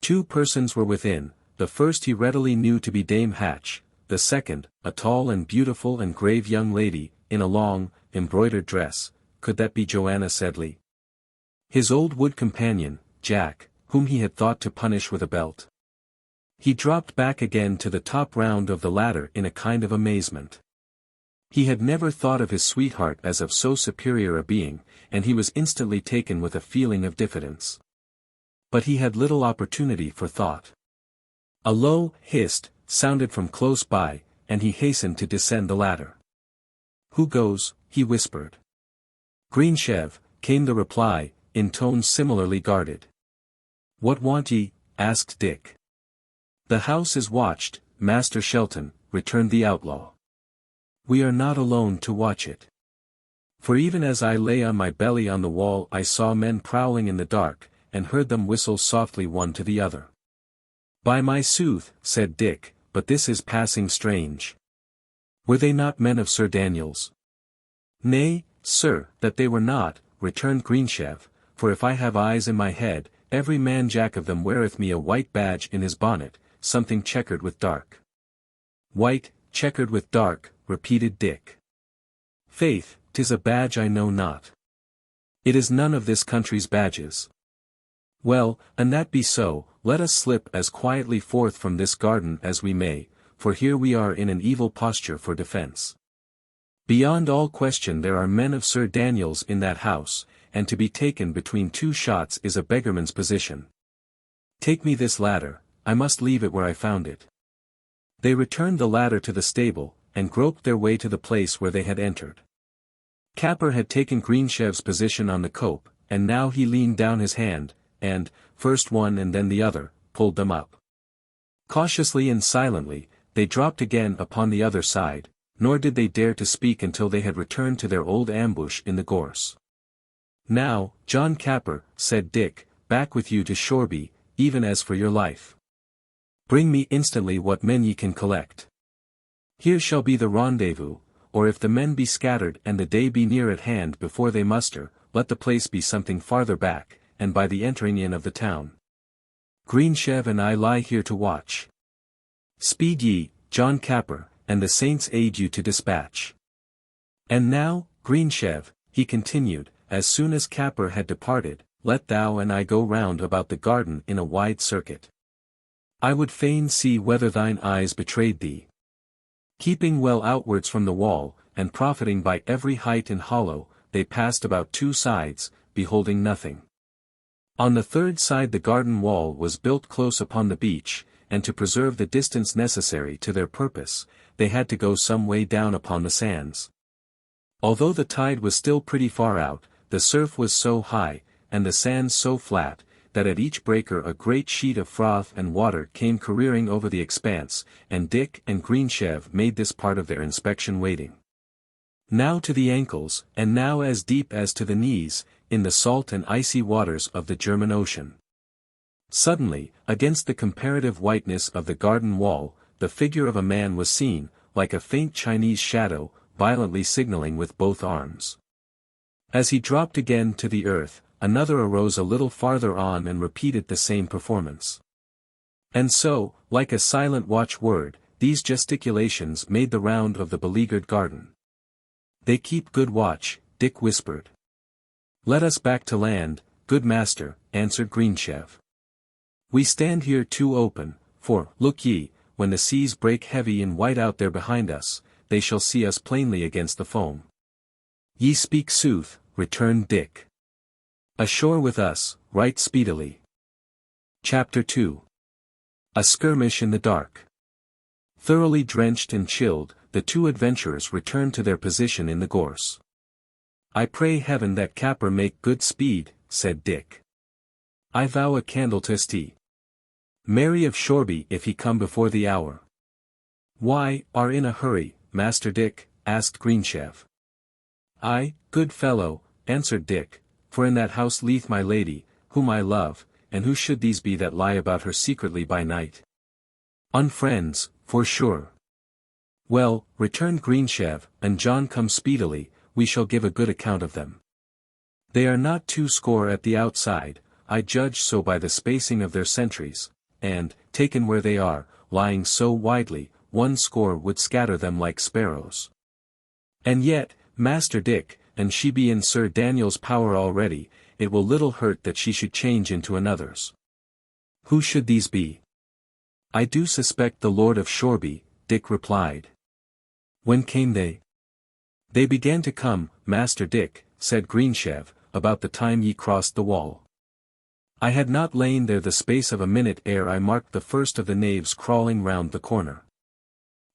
2 persons were within, the first he readily knew to be Dame Hatch, the second, a tall and beautiful and grave young lady, in a long, embroidered dress, could that be Joanna Sedley? His old wood companion, Jack, whom he had thought to punish with a belt. He dropped back again to the top round of the ladder in a kind of amazement. He had never thought of his sweetheart as of so superior a being, and he was instantly taken with a feeling of diffidence. But he had little opportunity for thought. A low hissed sounded from close by, and he hastened to descend the ladder. "Who goes?" he whispered. "Greensheve," came the reply, in tones similarly guarded. "What want ye?" asked Dick. "The house is watched, Master Shelton," returned the outlaw. "We are not alone to watch it. For even as I lay on my belly on the wall I saw men prowling in the dark, and heard them whistle softly one to the other." "By my sooth," said Dick, "but this is passing strange. Were they not men of Sir Daniel's?" "Nay, sir, that they were not," returned Greensheve, "for if I have eyes in my head, every man jack of them weareth me a white badge in his bonnet, something checkered with dark." "White, checkered with dark," repeated Dick. "Faith, 'tis a badge I know not. It is none of this country's badges. Well, an that be so, let us slip as quietly forth from this garden as we may, for here we are in an evil posture for defence. Beyond all question there are men of Sir Daniel's in that house, and to be taken between two shots is a beggarman's position. Take me this ladder, I must leave it where I found it." They returned the ladder to the stable, and groped their way to the place where they had entered. Capper had taken Greensheve's position on the cope, and now he leaned down his hand, and, first one and then the other, pulled them up. Cautiously and silently, they dropped again upon the other side, nor did they dare to speak until they had returned to their old ambush in the gorse. "Now, John Capper," said Dick, "back with you to Shoreby, even as for your life. Bring me instantly what men ye can collect. Here shall be the rendezvous, or if the men be scattered and the day be near at hand before they muster, let the place be something farther back, and by the entering in of the town. Greensheve and I lie here to watch. Speed ye, John Capper, and the saints aid you to dispatch. And now, Greensheve," he continued, as soon as Capper had departed, "let thou and I go round about the garden in a wide circuit. I would fain see whether thine eyes betrayed thee." Keeping well outwards from the wall, and profiting by every height and hollow, they passed about two sides, beholding nothing. On the third side the garden wall was built close upon the beach, and to preserve the distance necessary to their purpose, they had to go some way down upon the sands. Although the tide was still pretty far out, the surf was so high, and the sands so flat, that at each breaker a great sheet of froth and water came careering over the expanse, and Dick and Greensheve made this part of their inspection wading. Now to the ankles, and now as deep as to the knees, in the salt and icy waters of the German Ocean. Suddenly, against the comparative whiteness of the garden wall, the figure of a man was seen, like a faint Chinese shadow, violently signaling with both arms. As he dropped again to the earth, another arose a little farther on and repeated the same performance. And so, like a silent watchword, these gesticulations made the round of the beleaguered garden. "They keep good watch," Dick whispered. "Let us back to land, good master," answered Greensheve. "We stand here too open, for, look ye, when the seas break heavy and white out there behind us, they shall see us plainly against the foam." "Ye speak sooth," returned Dick. "Ashore with us, right speedily." Chapter 2. A Skirmish in the Dark. Thoroughly drenched and chilled, the two adventurers returned to their position in the gorse. "I pray heaven that Capper make good speed," said Dick. "I vow a candle to St. Mary of Shoreby if he come before the hour." "Why, are in a hurry, Master Dick?" asked Greensheve. "Aye, good fellow," answered Dick, "for in that house lieth my lady, whom I love, and who should these be that lie about her secretly by night? Unfriends, for sure." "Well," returned Greensheve, "and John come speedily, we shall give a good account of them. They are not 20 at the outside, I judge so by the spacing of their sentries, and, taken where they are, lying so widely, 10 would scatter them like sparrows. And yet, Master Dick, and she be in Sir Daniel's power already, it will little hurt that she should change into another's. Who should these be? I do suspect the Lord of Shoreby, Dick replied. When came they? They began to come, Master Dick, said Greensheve, about the time ye crossed the wall. I had not lain there the space of a minute ere I marked the first of the knaves crawling round the corner.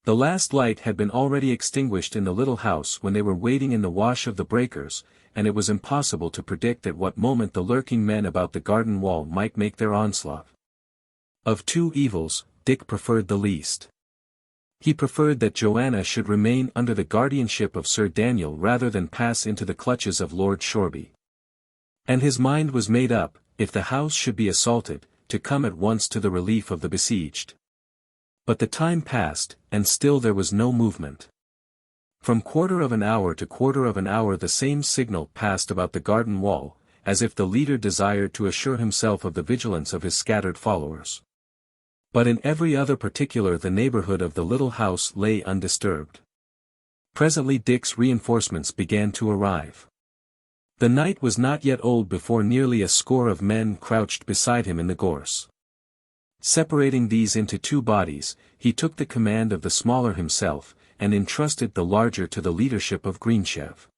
The last light had been already extinguished in the little house when they were wading in the wash of the breakers, and it was impossible to predict at what moment the lurking men about the garden wall might make their onslaught. Of two evils, Dick preferred the least. He preferred that Joanna should remain under the guardianship of Sir Daniel rather than pass into the clutches of Lord Shoreby. And his mind was made up, if the house should be assaulted, to come at once to the relief of the besieged. But the time passed, and still there was no movement. From quarter of an hour to quarter of an hour the same signal passed about the garden wall, as if the leader desired to assure himself of the vigilance of his scattered followers. But in every other particular the neighborhood of the little house lay undisturbed. Presently Dick's reinforcements began to arrive. The night was not yet old before nearly a score of men crouched beside him in the gorse. Separating these into two bodies, he took the command of the smaller himself, and entrusted the larger to the leadership of Greensheve.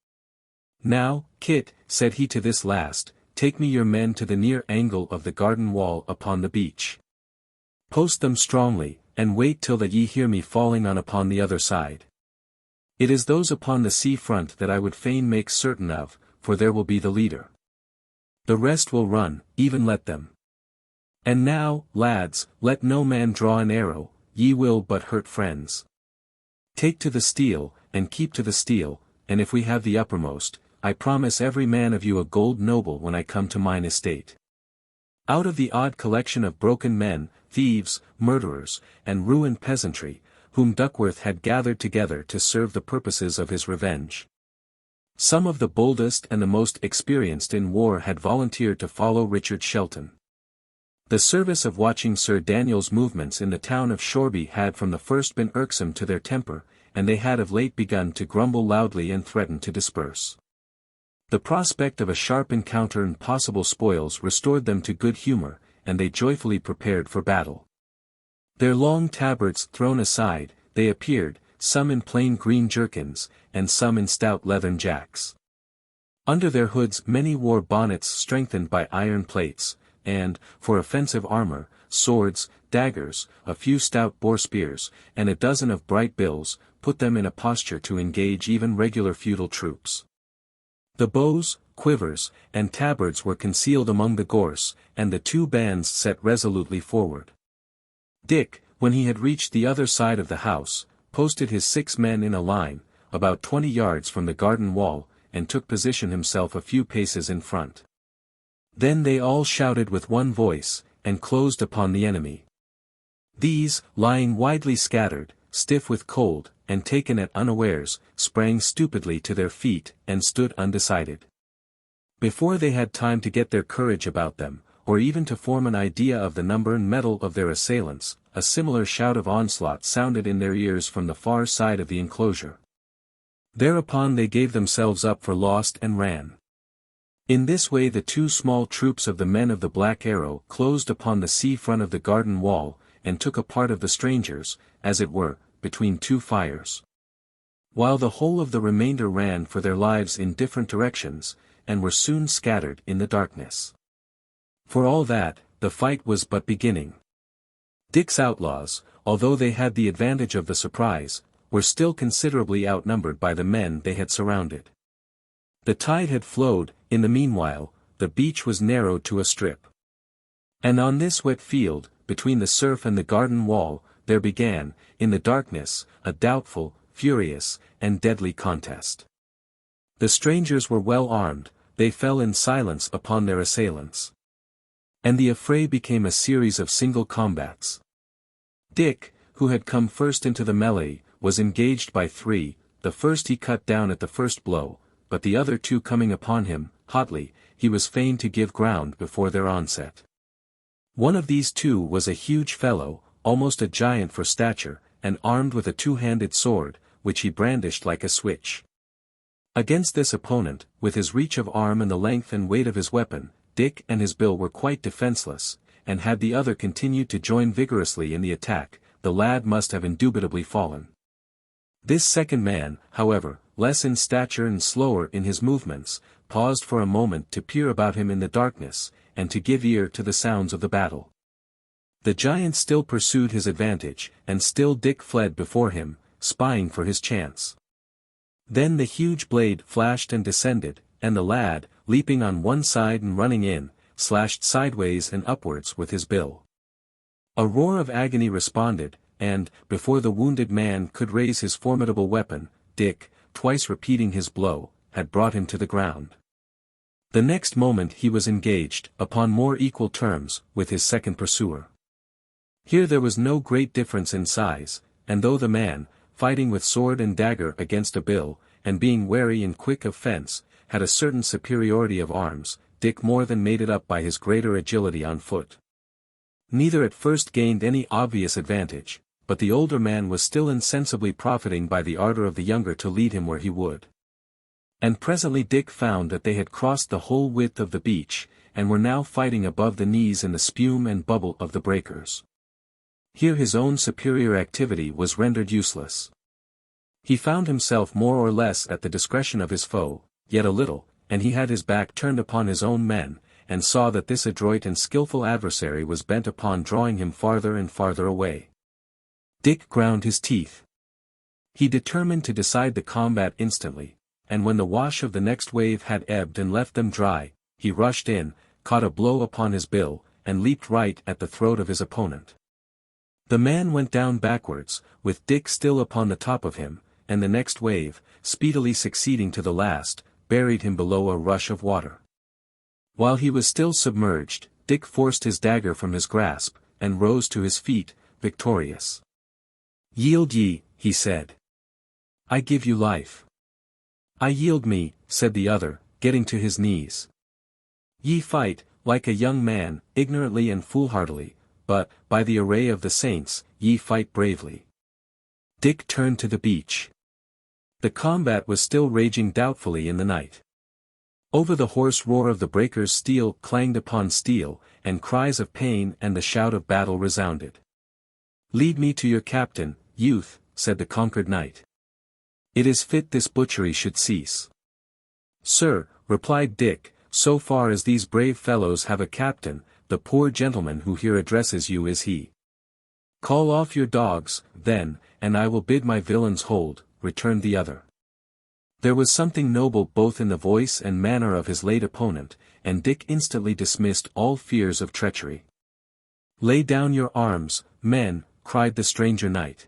Now, Kit, said he to this last, take me your men to the near angle of the garden wall upon the beach. Post them strongly, and wait till that ye hear me falling on upon the other side. It is those upon the sea front that I would fain make certain of, for there will be the leader. The rest will run, even let them. And now, lads, let no man draw an arrow, ye will but hurt friends. Take to the steel, and keep to the steel, and if we have the uppermost, I promise every man of you a gold noble when I come to mine estate. Out of the odd collection of broken men, thieves, murderers, and ruined peasantry, whom Duckworth had gathered together to serve the purposes of his revenge. Some of the boldest and the most experienced in war had volunteered to follow Richard Shelton. The service of watching Sir Daniel's movements in the town of Shoreby had from the first been irksome to their temper, and they had of late begun to grumble loudly and threaten to disperse. The prospect of a sharp encounter and possible spoils restored them to good humor, and they joyfully prepared for battle. Their long tabards thrown aside, they appeared, some in plain green jerkins, and some in stout leathern jacks. Under their hoods many wore bonnets strengthened by iron plates, and, for offensive armor, swords, daggers, a few stout boar spears, and a dozen of bright bills, put them in a posture to engage even regular feudal troops. The bows, quivers, and tabards were concealed among the gorse, and the two bands set resolutely forward. Dick, when he had reached the other side of the house, posted his 6 men in a line, about 20 yards from the garden wall, and took position himself a few paces in front. Then they all shouted with one voice, and closed upon the enemy. These, lying widely scattered, stiff with cold, and taken at unawares, sprang stupidly to their feet, and stood undecided. Before they had time to get their courage about them, or even to form an idea of the number and mettle of their assailants, a similar shout of onslaught sounded in their ears from the far side of the enclosure. Thereupon they gave themselves up for lost and ran. In this way the two small troops of the men of the Black Arrow closed upon the sea front of the garden wall, and took a part of the strangers, as it were, between two fires. While the whole of the remainder ran for their lives in different directions, and were soon scattered in the darkness. For all that, the fight was but beginning. Dick's outlaws, although they had the advantage of the surprise, were still considerably outnumbered by the men they had surrounded. The tide had flowed, in the meanwhile, the beach was narrowed to a strip. And on this wet field, between the surf and the garden wall, there began, in the darkness, a doubtful, furious, and deadly contest. The strangers were well armed, they fell in silence upon their assailants. And the affray became a series of single combats. Dick, who had come first into the melee, was engaged by 3, the first he cut down at the first blow, but the other 2 coming upon him, hotly, he was fain to give ground before their onset. One of these 2 was a huge fellow, almost a giant for stature, and armed with a 2-handed sword, which he brandished like a switch. Against this opponent, with his reach of arm and the length and weight of his weapon, Dick and his bill were quite defenceless, and had the other continued to join vigorously in the attack, the lad must have indubitably fallen. This second man, however, less in stature and slower in his movements, paused for a moment to peer about him in the darkness, and to give ear to the sounds of the battle. The giant still pursued his advantage, and still Dick fled before him, spying for his chance. Then the huge blade flashed and descended, and the lad, leaping on one side and running in, slashed sideways and upwards with his bill. A roar of agony responded, and, before the wounded man could raise his formidable weapon, Dick, twice repeating his blow, had brought him to the ground. The next moment he was engaged, upon more equal terms, with his second pursuer. Here there was no great difference in size, and though the man, fighting with sword and dagger against a bill, and being wary and quick of fence, had a certain superiority of arms, Dick more than made it up by his greater agility on foot. Neither at first gained any obvious advantage, but the older man was still insensibly profiting by the ardor of the younger to lead him where he would. And presently Dick found that they had crossed the whole width of the beach, and were now fighting above the knees in the spume and bubble of the breakers. Here his own superior activity was rendered useless. He found himself more or less at the discretion of his foe, yet a little, and he had his back turned upon his own men, and saw that this adroit and skilful adversary was bent upon drawing him farther and farther away. Dick ground his teeth. He determined to decide the combat instantly, and when the wash of the next wave had ebbed and left them dry, he rushed in, caught a blow upon his bill, and leaped right at the throat of his opponent. The man went down backwards, with Dick still upon the top of him, and the next wave, speedily succeeding to the last, buried him below a rush of water. While he was still submerged, Dick forced his dagger from his grasp, and rose to his feet, victorious. "Yield ye," he said. "I give you life." "I yield me," said the other, getting to his knees. "Ye fight, like a young man, ignorantly and foolhardily, but, by the array of the saints, ye fight bravely." Dick turned to the beach. The combat was still raging doubtfully in the night. Over the hoarse roar of the breakers steel clanged upon steel, and cries of pain and the shout of battle resounded. "Lead me to your captain, youth," said the conquered knight. "It is fit this butchery should cease." "Sir," replied Dick, "so far as these brave fellows have a captain, the poor gentleman who here addresses you is he." "Call off your dogs, then, and I will bid my villains hold," returned the other. There was something noble both in the voice and manner of his late opponent, and Dick instantly dismissed all fears of treachery. "Lay down your arms, men," cried the stranger knight.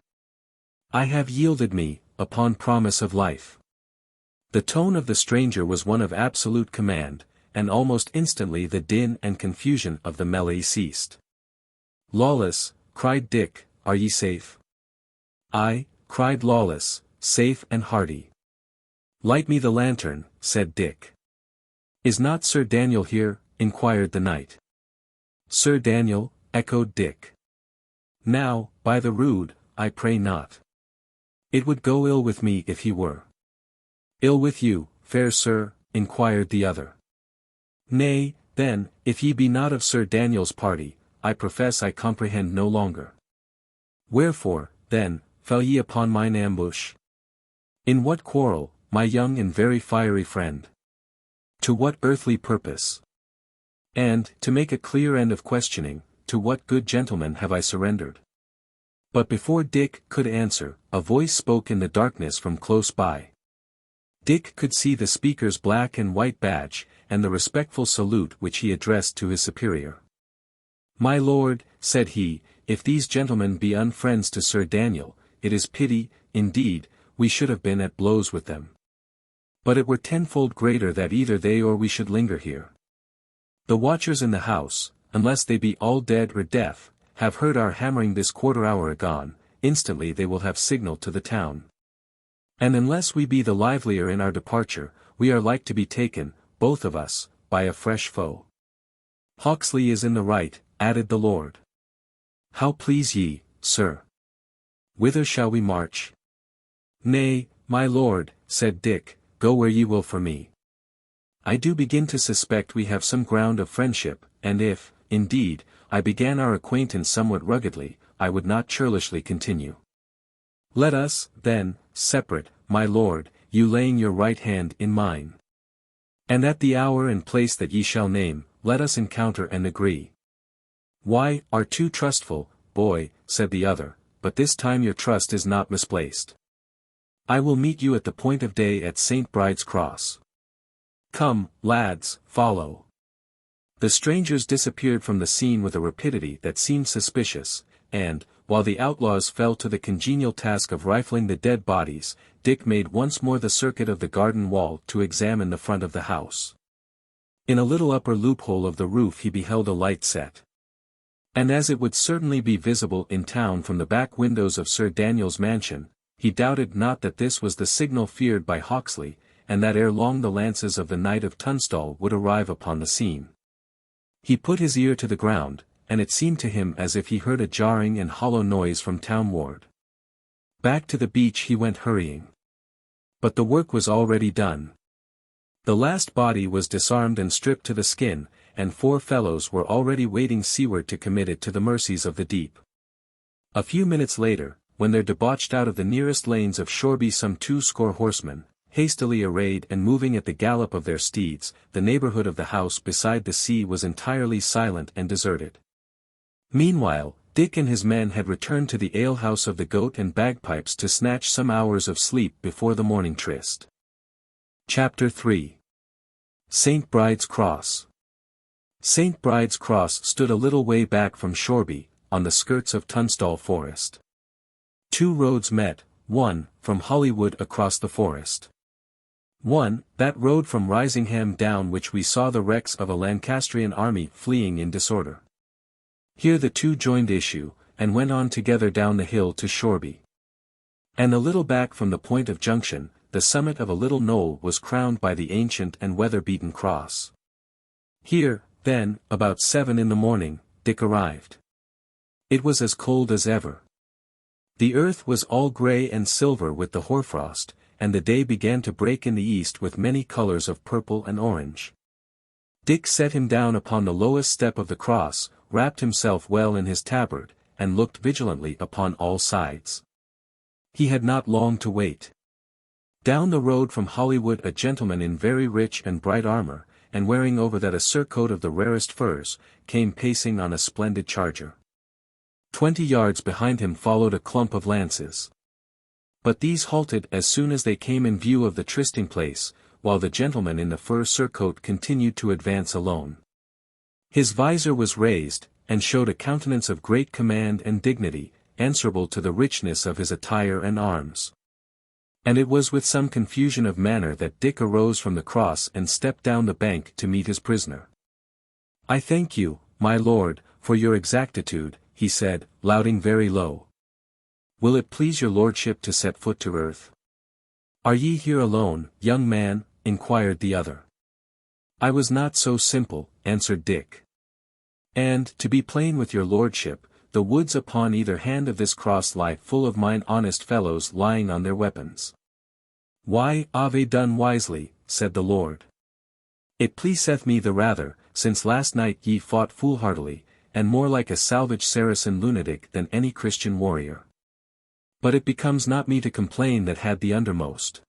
"I have yielded me, upon promise of life." The tone of the stranger was one of absolute command, and almost instantly the din and confusion of the melee ceased. "Lawless," cried Dick, "are ye safe?" "Aye," cried Lawless, "safe and hearty." "Light me the lantern," said Dick. "Is not Sir Daniel here?" inquired the knight. "Sir Daniel," echoed Dick. "Now, by the rood, I pray not. It would go ill with me if he were." "Ill with you, fair sir?" inquired the other. "Nay, then, if ye be not of Sir Daniel's party, I profess I comprehend no longer. Wherefore, then, fell ye upon mine ambush? In what quarrel, my young and very fiery friend? To what earthly purpose? And, to make a clear end of questioning, to what good gentleman have I surrendered?" But before Dick could answer, a voice spoke in the darkness from close by. Dick could see the speaker's black and white badge, and the respectful salute which he addressed to his superior. "My lord," said he, "if these gentlemen be unfriends to Sir Daniel, it is pity, indeed, we should have been at blows with them. But it were tenfold greater that either they or we should linger here. The watchers in the house, unless they be all dead or deaf, have heard our hammering this quarter hour agone, instantly they will have signalled to the town. And unless we be the livelier in our departure, we are like to be taken, both of us, by a fresh foe." "Hawksley is in the right," added the lord. "How please ye, sir? Whither shall we march?" "Nay, my lord," said Dick, go where ye will for me. I do begin to suspect we have some ground of friendship, and if, indeed, I began our acquaintance somewhat ruggedly, I would not churlishly continue. Let us, then, separate, my lord, you laying your right hand in mine. And at the hour and place that ye shall name, let us encounter and agree. Why, are too trustful, boy, said the other, but this time your trust is not misplaced. I will meet you at the point of day at St. Bride's Cross. Come, lads, follow. The strangers disappeared from the scene with a rapidity that seemed suspicious, and, while the outlaws fell to the congenial task of rifling the dead bodies, Dick made once more the circuit of the garden wall to examine the front of the house. In a little upper loophole of the roof he beheld a light set. And as it would certainly be visible in town from the back windows of Sir Daniel's mansion, he doubted not that this was the signal feared by Hawksley, and that ere long the lances of the Knight of Tunstall would arrive upon the scene. He put his ear to the ground, and it seemed to him as if he heard a jarring and hollow noise from townward. Back to the beach he went hurrying. But the work was already done. The last body was disarmed and stripped to the skin, and 4 fellows were already wading seaward to commit it to the mercies of the deep. A few minutes later, when there debauched out of the nearest lanes of Shoreby some 20 horsemen, hastily arrayed and moving at the gallop of their steeds, the neighborhood of the house beside the sea was entirely silent and deserted. Meanwhile, Dick and his men had returned to the alehouse of the Goat and Bagpipes to snatch some hours of sleep before the morning tryst. Chapter 3 St. Bride's Cross. St. Bride's Cross stood a little way back from Shoreby, on the skirts of Tunstall Forest. 2 roads met, one, from Hollywood across the forest. One, that road from Risingham down which we saw the wrecks of a Lancastrian army fleeing in disorder. Here the 2 joined issue, and went on together down the hill to Shoreby. And a little back from the point of junction, the summit of a little knoll was crowned by the ancient and weather-beaten cross. Here, then, about 7 in the morning, Dick arrived. It was as cold as ever. The earth was all grey and silver with the hoarfrost, and the day began to break in the east with many colours of purple and orange. Dick set him down upon the lowest step of the cross, wrapped himself well in his tabard, and looked vigilantly upon all sides. He had not long to wait. Down the road from Hollywood a gentleman in very rich and bright armour, and wearing over that a surcoat of the rarest furs, came pacing on a splendid charger. 20 yards behind him followed a clump of lances. But these halted as soon as they came in view of the trysting place, while the gentleman in the fur surcoat continued to advance alone. His visor was raised, and showed a countenance of great command and dignity, answerable to the richness of his attire and arms. And it was with some confusion of manner that Dick arose from the cross and stepped down the bank to meet his prisoner. I thank you, my lord, for your exactitude, he said, louting very low. Will it please your lordship to set foot to earth? Are ye here alone, young man? Inquired the other. I was not so simple, answered Dick. And, to be plain with your lordship, the woods upon either hand of this cross lie full of mine honest fellows lying on their weapons. Why, ave done wisely, said the lord. It pleaseth me the rather, since last night ye fought foolhardily, and more like a salvage Saracen lunatic than any Christian warrior. But it becomes not me to complain that had the undermost.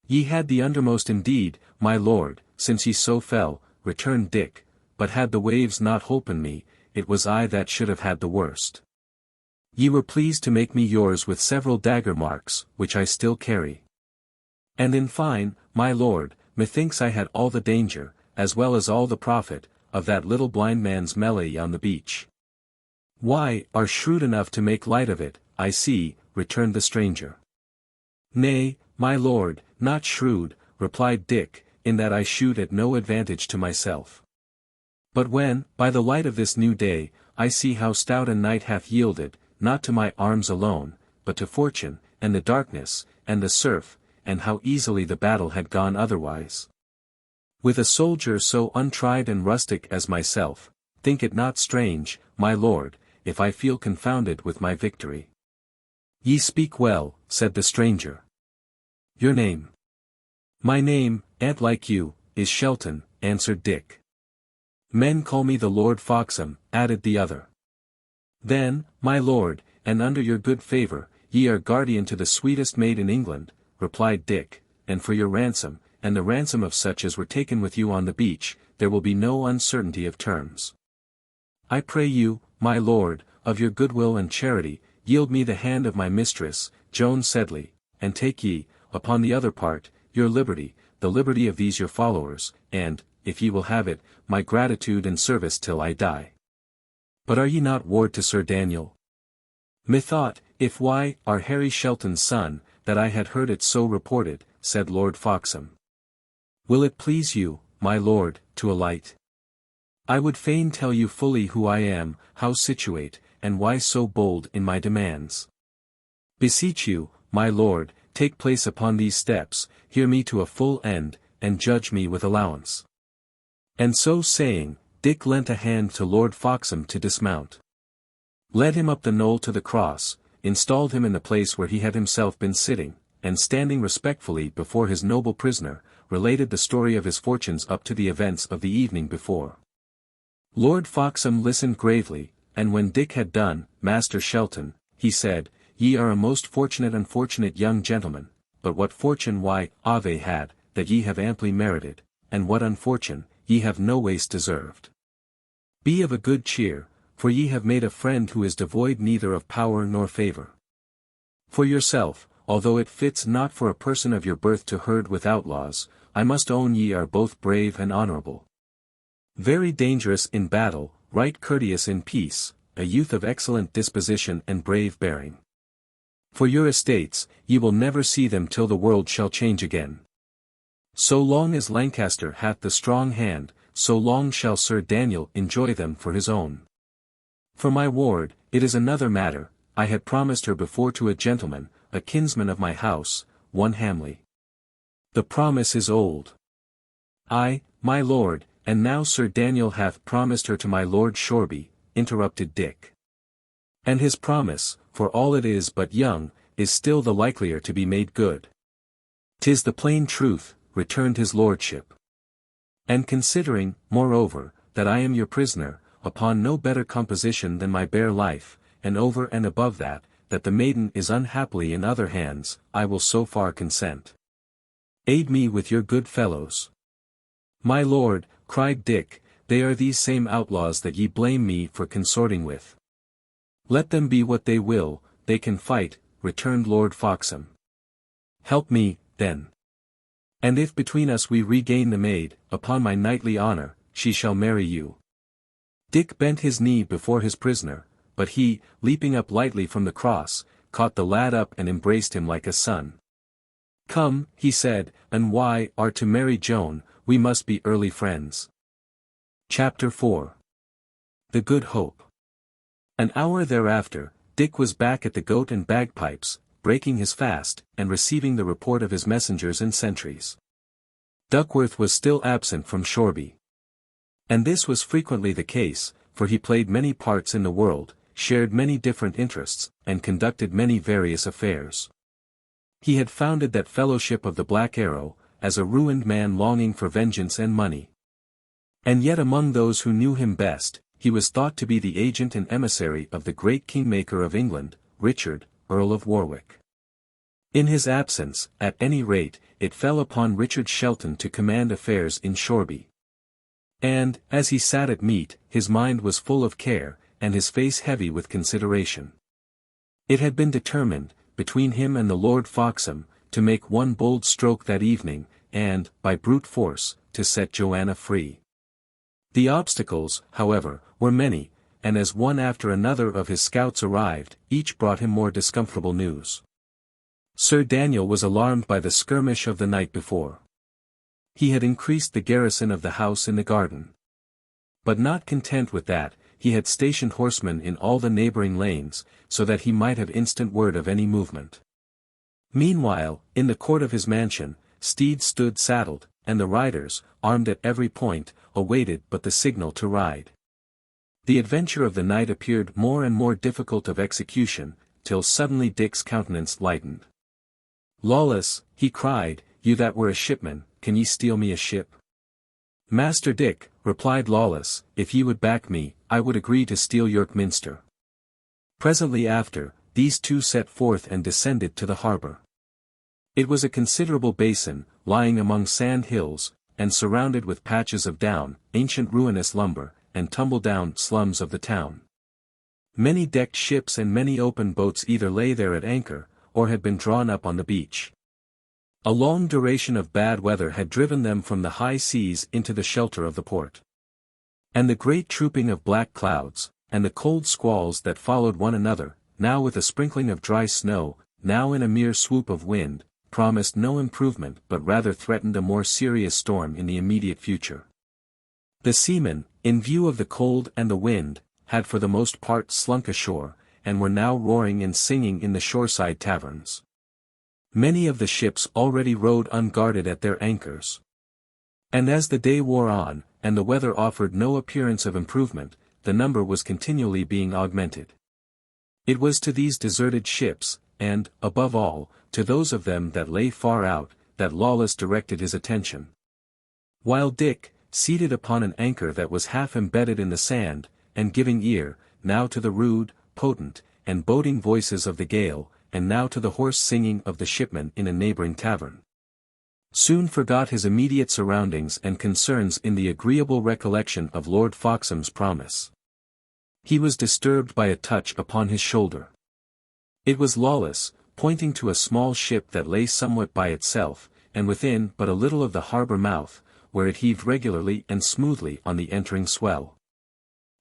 Ye had the undermost indeed, my lord, since ye so fell, returned Dick, but had the waves not holpen me, it was I that should have had the worst. Ye were pleased to make me yours with several dagger marks, which I still carry. And in fine, my lord, methinks I had all the danger, as well as all the profit, of that little blind man's melee on the beach. Why, are shrewd enough to make light of it, I see, returned the stranger. Nay, my lord, not shrewd, replied Dick, in that I shoot at no advantage to myself. But when, by the light of this new day, I see how stout a knight hath yielded, not to my arms alone, but to fortune, and the darkness, and the surf, and how easily the battle had gone otherwise. With a soldier so untried and rustic as myself, think it not strange, my lord, if I feel confounded with my victory. Ye speak well, said the stranger. Your name? My name, and like you, is Shelton, answered Dick. Men call me the Lord FOXHAM, added the other. Then, my lord, and under your good favour, ye are guardian to the sweetest maid in England, replied Dick, and for your ransom, and the ransom of such as were taken with you on the beach, there will be no uncertainty of terms. I pray you, my lord, of your goodwill and charity, yield me the hand of my mistress, Joan Sedley, and take ye, upon the other part, your liberty, the liberty of these your followers, and, if ye will have it, my gratitude and service till I die. But are ye not ward to Sir Daniel? Methought, if why, are Harry Shelton's son, that I had heard it so reported, said Lord FOXHAM. Will it please you, my lord, to alight? I would fain tell you fully who I am, how situate, and why so bold in my demands. Beseech you, my lord, take place upon these steps, hear me to a full end, and judge me with allowance. And so saying, Dick lent a hand to Lord FOXHAM to dismount. Led him up the knoll to the cross, installed him in the place where he had himself been sitting, and standing respectfully before his noble prisoner, related the story of his fortunes up to the events of the evening before. Lord FOXHAM listened gravely, and when Dick had done, Master Shelton, he said, ye are a most unfortunate young gentleman, but what fortune why, Ave had, that ye have amply merited, and what unfortune, ye have no ways deserved. Be of a good cheer, for ye have made a friend who is devoid neither of power nor favour. For yourself, although it fits not for a person of your birth to herd with outlaws, I must own ye are both brave and honourable. Very dangerous in battle, right courteous in peace, a youth of excellent disposition and brave bearing. For your estates, ye will never see them till the world shall change again. So long as Lancaster hath the strong hand, so long shall Sir Daniel enjoy them for his own. For my ward, it is another matter, I had promised her before to a gentleman, a kinsman of my house, one Hamley. The promise is old. Ay, my lord, and now Sir Daniel hath promised her to my Lord Shoreby, interrupted Dick. And his promise, for all it is but young, is still the likelier to be made good. 'Tis the plain truth, returned his lordship. And considering, moreover, that I am your prisoner, upon no better composition than my bare life, and over and above that, that the maiden is unhappily in other hands, I will so far consent. Aid me with your good fellows. My lord, cried Dick, they are these same outlaws that ye blame me for consorting with. Let them be what they will, they can fight, returned Lord FOXHAM. Help me, then. And if between us we regain the maid, upon my knightly honour, she shall marry you. Dick bent his knee before his prisoner, but he, leaping up lightly from the cross, caught the lad up and embraced him like a son. Come, he said, and why are to marry Joan, we must be early friends. Chapter 4 The Good Hope. An hour thereafter, Dick was back at the Goat and Bagpipes, breaking his fast, and receiving the report of his messengers and sentries. Duckworth was still absent from Shoreby. And this was frequently the case, for he played many parts in the world, shared many different interests, and conducted many various affairs. He had founded that fellowship of the Black Arrow, as a ruined man longing for vengeance and money. And yet among those who knew him best, he was thought to be the agent and emissary of the great kingmaker of England, Richard, Earl of Warwick. In his absence, at any rate, it fell upon Richard Shelton to command affairs in Shoreby. And, as he sat at meat, his mind was full of care, and his face heavy with consideration. It had been determined, between him and the Lord FOXHAM, to make one bold stroke that evening, and, by brute force, to set Joanna free. The obstacles, however, were many, and as one after another of his scouts arrived, each brought him more discomfortable news. Sir Daniel was alarmed by the skirmish of the night before. He had increased the garrison of the house in the garden. But not content with that, he had stationed horsemen in all the neighbouring lanes, so that he might have instant word of any movement. Meanwhile, in the court of his mansion, steeds stood saddled, and the riders, armed at every point, awaited but the signal to ride. The adventure of the night appeared more and more difficult of execution, till suddenly Dick's countenance lightened. "Lawless," he cried, you that were a shipman, can ye steal me a ship? Master Dick, replied Lawless, if ye would back me, I would agree to steal York Minster. Presently after, these two set forth and descended to the harbour. It was a considerable basin, lying among sand hills, and surrounded with patches of down, ancient ruinous lumber, and tumble-down slums of the town. Many decked ships and many open boats either lay there at anchor, or had been drawn up on the beach. A long duration of bad weather had driven them from the high seas into the shelter of the port. And the great trooping of black clouds, and the cold squalls that followed one another, now with a sprinkling of dry snow, now in a mere swoop of wind, promised no improvement but rather threatened a more serious storm in the immediate future. The seamen, in view of the cold and the wind, had for the most part slunk ashore, and were now roaring and singing in the shoreside taverns. Many of the ships already rode unguarded at their anchors. And as the day wore on, and the weather offered no appearance of improvement, the number was continually being augmented. It was to these deserted ships, and, above all, to those of them that lay far out, that Lawless directed his attention. While Dick, seated upon an anchor that was half embedded in the sand, and giving ear, now to the rude, potent, and boding voices of the gale, and now to the hoarse singing of the shipmen in a neighbouring tavern, soon forgot his immediate surroundings and concerns in the agreeable recollection of Lord FOXHAM's promise. He was disturbed by a touch upon his shoulder. It was Lawless, pointing to a small ship that lay somewhat by itself, and within but a little of the harbour mouth, where it heaved regularly and smoothly on the entering swell.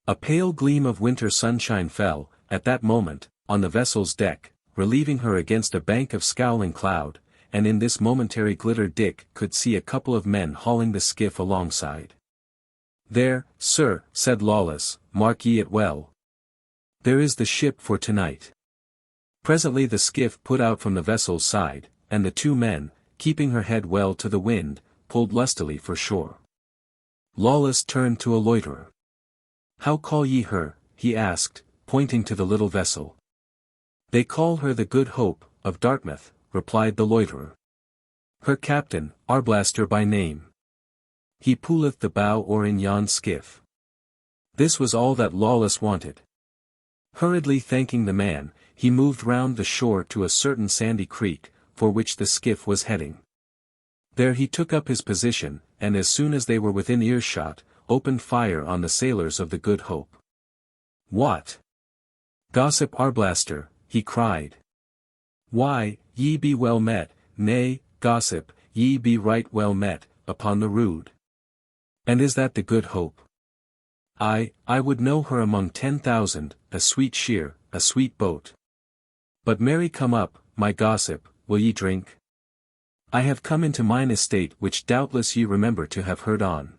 A pale gleam of winter sunshine fell, at that moment, on the vessel's deck, relieving her against a bank of scowling cloud, and in this momentary glitter Dick could see a couple of men hauling the skiff alongside. There, sir, said Lawless, mark ye it well. There is the ship for tonight. Presently the skiff put out from the vessel's side, and the two men, keeping her head well to the wind, pulled lustily for shore. Lawless turned to a loiterer. How call ye her? He asked, pointing to the little vessel. They call her the Good Hope, of Dartmouth, replied the loiterer. Her captain, Arblaster by name. He pulleth the bow oar in yon skiff. This was all that Lawless wanted. Hurriedly thanking the man, he moved round the shore to a certain sandy creek, for which the skiff was heading. There he took up his position, and as soon as they were within earshot, opened fire on the sailors of the Good Hope. What? Gossip Arblaster, he cried. Why, ye be well met, nay, gossip, ye be right well met, upon the rood. And is that the Good Hope? I would know her among 10,000, a sweet sheer, a sweet boat. But marry come up, my gossip, will ye drink? I have come into mine estate which doubtless ye remember to have heard on.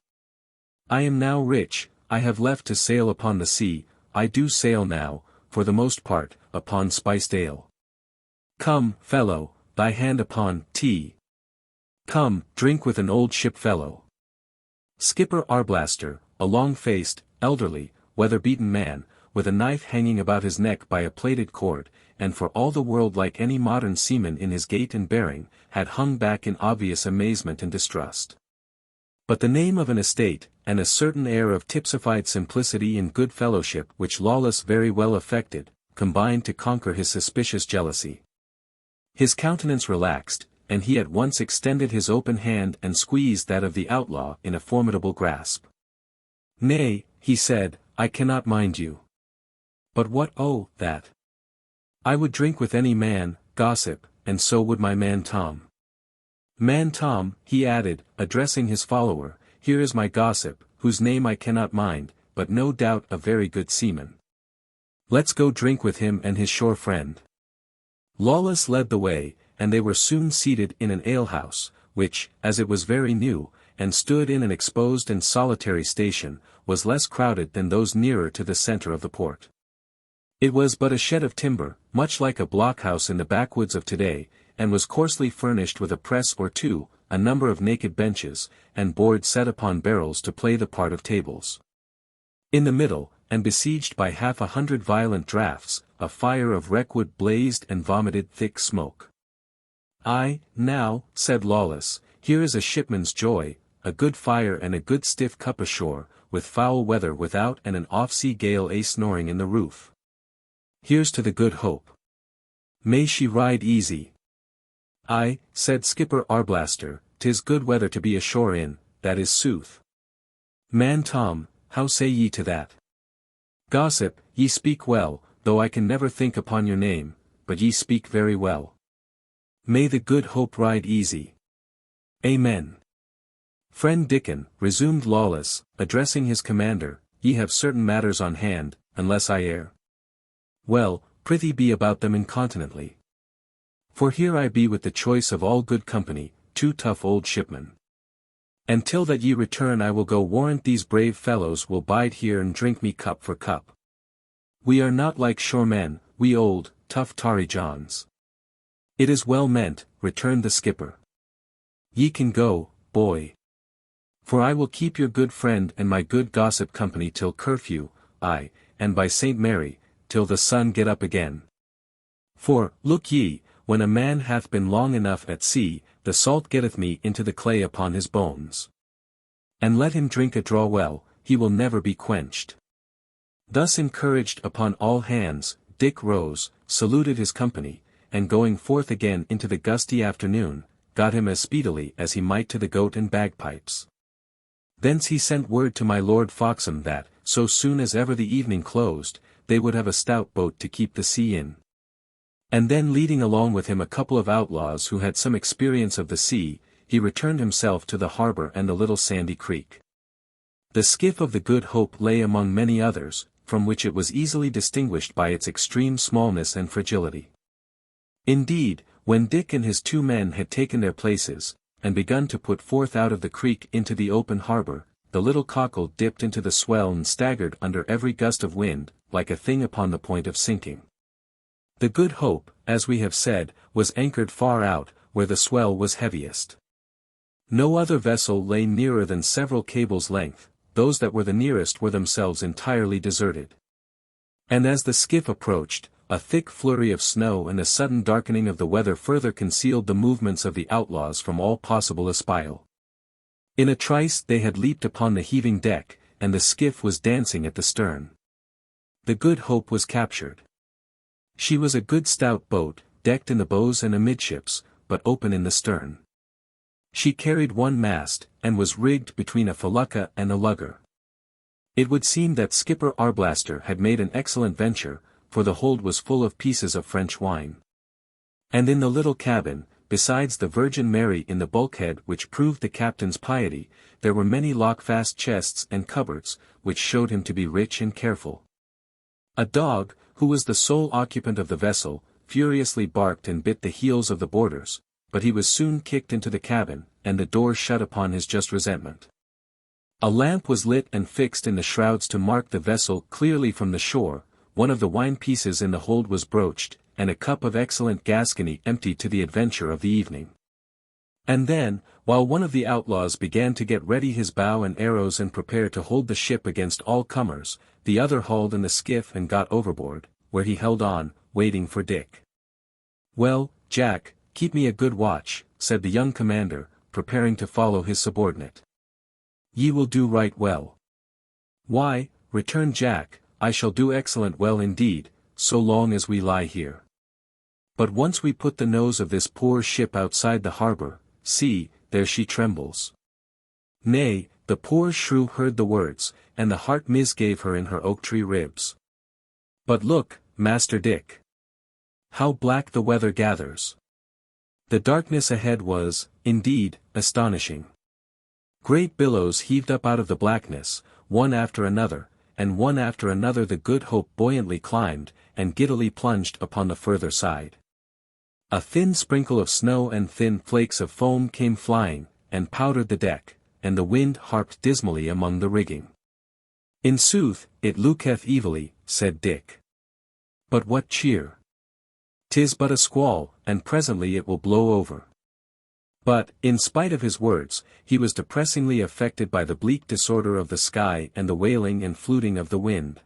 I am now rich, I have left to sail upon the sea, I do sail now, for the most part, upon spiced ale. Come, fellow, thy hand upon tea. Come, drink with an old ship fellow. Skipper Arblaster, a long-faced, elderly, weather-beaten man, with a knife hanging about his neck by a plaited cord, and for all the world like any modern seaman in his gait and bearing, had hung back in obvious amazement and distrust. But the name of an estate, and a certain air of tipsified simplicity and good fellowship which Lawless very well affected, combined to conquer his suspicious jealousy. His countenance relaxed, and he at once extended his open hand and squeezed that of the outlaw in a formidable grasp. Nay, he said, I cannot mind you. But what oh, that? I would drink with any man, gossip, and so would my man Tom. Man Tom, he added, addressing his follower, here is my gossip, whose name I cannot mind, but no doubt a very good seaman. Let's go drink with him and his shore friend. Lawless led the way, and they were soon seated in an alehouse, which, as it was very new, and stood in an exposed and solitary station, was less crowded than those nearer to the centre of the port. It was but a shed of timber, much like a blockhouse in the backwoods of today, and was coarsely furnished with a press or two, a number of naked benches, and boards set upon barrels to play the part of tables. In the middle, and besieged by 100 violent draughts, a fire of wreckwood blazed and vomited thick smoke. "Aye, now," said Lawless, "here is a shipman's joy, a good fire and a good stiff cup ashore, with foul weather without and an off-sea gale snoring in the roof. Here's to the Good Hope. May she ride easy." "Aye," said Skipper Arblaster, "'tis good weather to be ashore in, that is sooth. Man Tom, how say ye to that?" "Gossip, ye speak well, though I can never think upon your name, but ye speak very well. May the Good Hope ride easy." "Amen." "Friend Dickon," resumed Lawless, addressing his commander, "ye have certain matters on hand, unless I err. Well, prithee be about them incontinently. For here I be with the choice of all good company, 2 tough old shipmen. And till that ye return I will go warrant these brave fellows will bide here and drink me cup for cup. We are not like shoremen, we old, tough tarry Johns." "It is well meant," returned the skipper. "Ye can go, boy. For I will keep your good friend and my good gossip company till curfew, aye, and by Saint Mary, till the sun get up again. For, look ye, when a man hath been long enough at sea, the salt getteth me into the clay upon his bones. And let him drink a draw well, he will never be quenched." Thus encouraged upon all hands, Dick rose, saluted his company, and going forth again into the gusty afternoon, got him as speedily as he might to the Goat and Bagpipes. Thence he sent word to my Lord FOXHAM that, so soon as ever the evening closed, they would have a stout boat to keep the sea in. And then leading along with him a couple of outlaws who had some experience of the sea, he returned himself to the harbour and the little sandy creek. The skiff of the Good Hope lay among many others, from which it was easily distinguished by its extreme smallness and fragility. Indeed, when Dick and his 2 men had taken their places, and begun to put forth out of the creek into the open harbour, the little cockle dipped into the swell and staggered under every gust of wind, like a thing upon the point of sinking. The Good Hope, as we have said, was anchored far out, where the swell was heaviest. No other vessel lay nearer than several cables' length, those that were the nearest were themselves entirely deserted. And as the skiff approached, a thick flurry of snow and a sudden darkening of the weather further concealed the movements of the outlaws from all possible espial. In a trice they had leaped upon the heaving deck, and the skiff was dancing at the stern. The Good Hope was captured. She was a good stout boat, decked in the bows and amidships, but open in the stern. She carried 1 mast, and was rigged between a felucca and a lugger. It would seem that Skipper Arblaster had made an excellent venture, for the hold was full of pieces of French wine. And in the little cabin, besides the Virgin Mary in the bulkhead which proved the captain's piety, there were many lockfast chests and cupboards, which showed him to be rich and careful. A dog, who was the sole occupant of the vessel, furiously barked and bit the heels of the boarders, but he was soon kicked into the cabin, and the door shut upon his just resentment. A lamp was lit and fixed in the shrouds to mark the vessel clearly from the shore, 1 of the wine pieces in the hold was broached, and a cup of excellent Gascony emptied to the adventure of the evening. And then, while one of the outlaws began to get ready his bow and arrows and prepare to hold the ship against all comers, the other hauled in the skiff and got overboard, where he held on, waiting for Dick. "Well, Jack, keep me a good watch," said the young commander, preparing to follow his subordinate. "Ye will do right well." "Why," returned Jack, "I shall do excellent well indeed, so long as we lie here. But once we put the nose of this poor ship outside the harbour, see, there she trembles." Nay, the poor shrew heard the words, and the heart misgave her in her oak tree ribs. "But look, Master Dick. How black the weather gathers." The darkness ahead was, indeed, astonishing. Great billows heaved up out of the blackness, one after another, and one after another the Good Hope buoyantly climbed, and giddily plunged upon the further side. A thin sprinkle of snow and thin flakes of foam came flying, and powdered the deck, and the wind harped dismally among the rigging. "In sooth, it looketh evilly," said Dick. "But what cheer? 'Tis but a squall, and presently it will blow over." But, in spite of his words, he was depressingly affected by the bleak disorder of the sky and the wailing and fluting of the wind.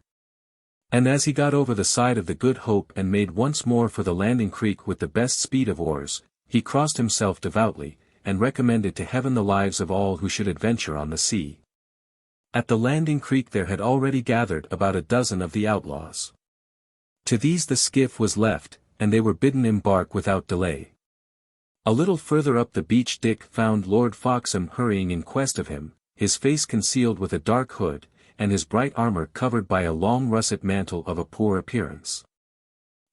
And as he got over the side of the Good Hope and made once more for the landing creek with the best speed of oars, he crossed himself devoutly, and recommended to heaven the lives of all who should adventure on the sea. At the landing creek there had already gathered about a dozen of the outlaws. To these the skiff was left, and they were bidden embark without delay. A little further up the beach Dick found Lord FOXHAM hurrying in quest of him, his face concealed with a dark hood, and his bright armor covered by a long russet mantle of a poor appearance.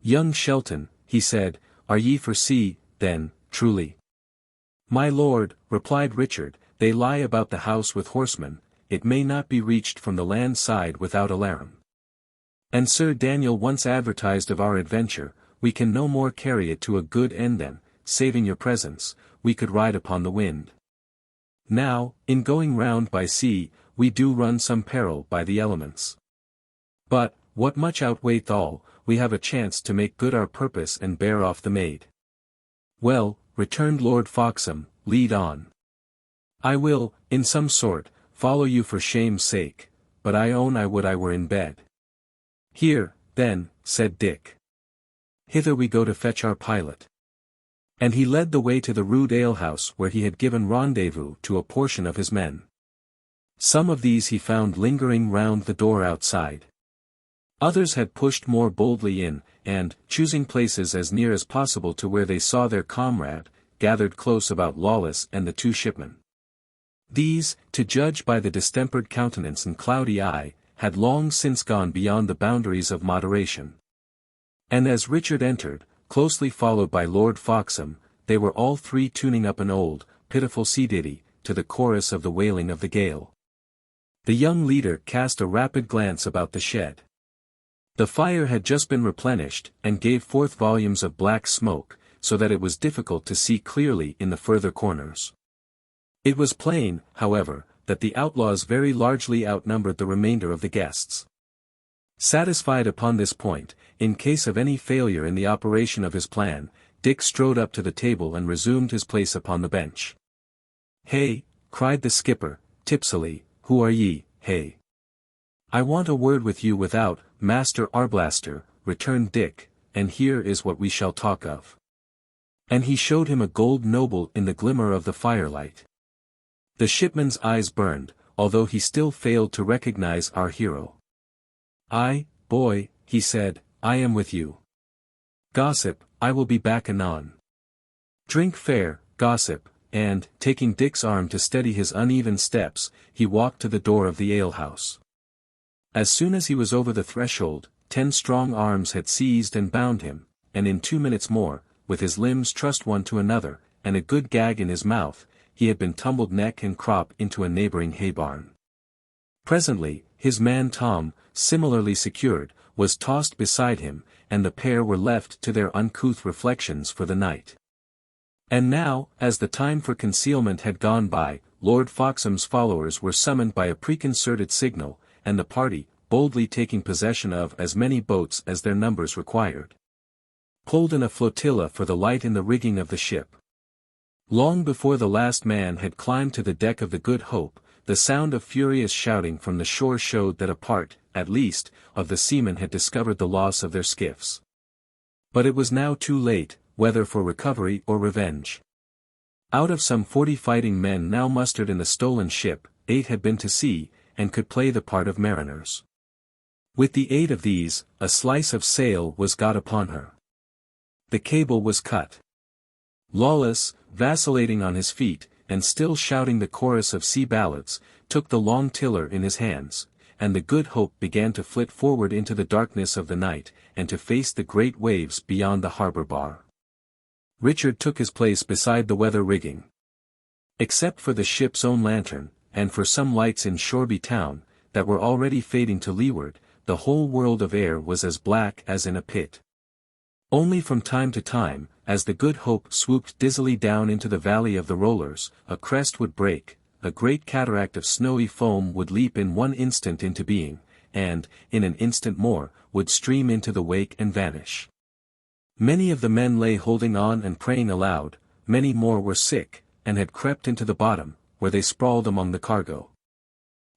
"Young Shelton," he said, "are ye for sea, then, truly?" "My lord," replied Richard, "they lie about the house with horsemen, it may not be reached from the land side without alarum. And Sir Daniel once advertised of our adventure, we can no more carry it to a good end than, saving your presence, we could ride upon the wind. Now, in going round by sea, we do run some peril by the elements. But, what much outweighteth all, we have a chance to make good our purpose and bear off the maid." "Well," returned Lord FOXHAM, "lead on. I will, in some sort, follow you for shame's sake, but I own I would I were in bed." "Here, then," said Dick. "Hither we go to fetch our pilot." And he led the way to the rude alehouse where he had given rendezvous to a portion of his men. Some of these he found lingering round the door outside. Others had pushed more boldly in, and, choosing places as near as possible to where they saw their comrade, gathered close about Lawless and the two shipmen. These, to judge by the distempered countenance and cloudy eye, had long since gone beyond the boundaries of moderation. And as Richard entered, closely followed by Lord FOXHAM, they were all three tuning up an old, pitiful sea ditty, to the chorus of the wailing of the gale. The young leader cast a rapid glance about the shed. The fire had just been replenished, and gave forth volumes of black smoke, so that it was difficult to see clearly in the further corners. It was plain, however, that the outlaws very largely outnumbered the remainder of the guests. Satisfied upon this point, in case of any failure in the operation of his plan, Dick strode up to the table and resumed his place upon the bench. "Hey," cried the skipper, tipsily, "who are ye, hey?" "I want a word with you without, Master Arblaster," returned Dick, "and here is what we shall talk of." And he showed him a gold noble in the glimmer of the firelight. The shipman's eyes burned, although he still failed to recognize our hero. "Aye, boy," he said, "I am with you. Gossip, I will be back anon. Drink fair, gossip," and, taking Dick's arm to steady his uneven steps, he walked to the door of the alehouse. As soon as he was over the threshold, 10 strong arms had seized and bound him, and in 2 minutes more, with his limbs trussed one to another, and a good gag in his mouth, he had been tumbled neck and crop into a neighboring hay barn. Presently, his man Tom, similarly secured, was tossed beside him, and the pair were left to their uncouth reflections for the night. And now, as the time for concealment had gone by, Lord FOXHAM's followers were summoned by a preconcerted signal, and the party, boldly taking possession of as many boats as their numbers required, pulled in a flotilla for the light in the rigging of the ship. Long before the last man had climbed to the deck of the Good Hope, the sound of furious shouting from the shore showed that a part, at least, of the seamen had discovered the loss of their skiffs. But it was now too late, whether for recovery or revenge. Out of some 40 fighting men now mustered in the stolen ship, 8 had been to sea, and could play the part of mariners. With the aid of these, a slice of sail was got upon her. The cable was cut. Lawless, vacillating on his feet, and still shouting the chorus of sea ballads, took the long tiller in his hands, and the Good Hope began to flit forward into the darkness of the night, and to face the great waves beyond the harbor bar. Richard took his place beside the weather rigging. Except for the ship's own lantern, and for some lights in Shoreby town, that were already fading to leeward, the whole world of air was as black as in a pit. Only from time to time, as the Good Hope swooped dizzily down into the valley of the rollers, a crest would break, a great cataract of snowy foam would leap in one instant into being, and, in an instant more, would stream into the wake and vanish. Many of the men lay holding on and praying aloud, many more were sick, and had crept into the bottom, where they sprawled among the cargo.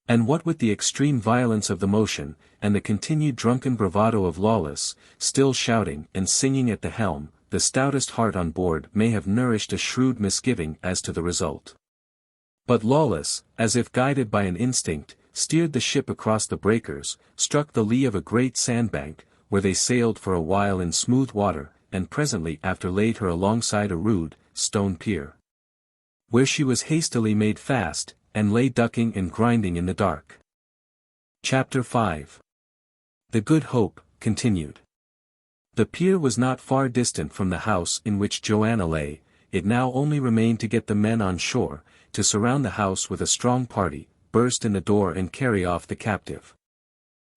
And what with the extreme violence of the motion, and the continued drunken bravado of Lawless, still shouting and singing at the helm, the stoutest heart on board may have nourished a shrewd misgiving as to the result. But Lawless, as if guided by an instinct, steered the ship across the breakers, struck the lee of a great sandbank, where they sailed for a while in smooth water, and presently after laid her alongside a rude, stone pier, where she was hastily made fast, and lay ducking and grinding in the dark. Chapter 5. The Good Hope, continued. The pier was not far distant from the house in which Joanna lay. It now only remained to get the men on shore, to surround the house with a strong party, burst in the door and carry off the captive.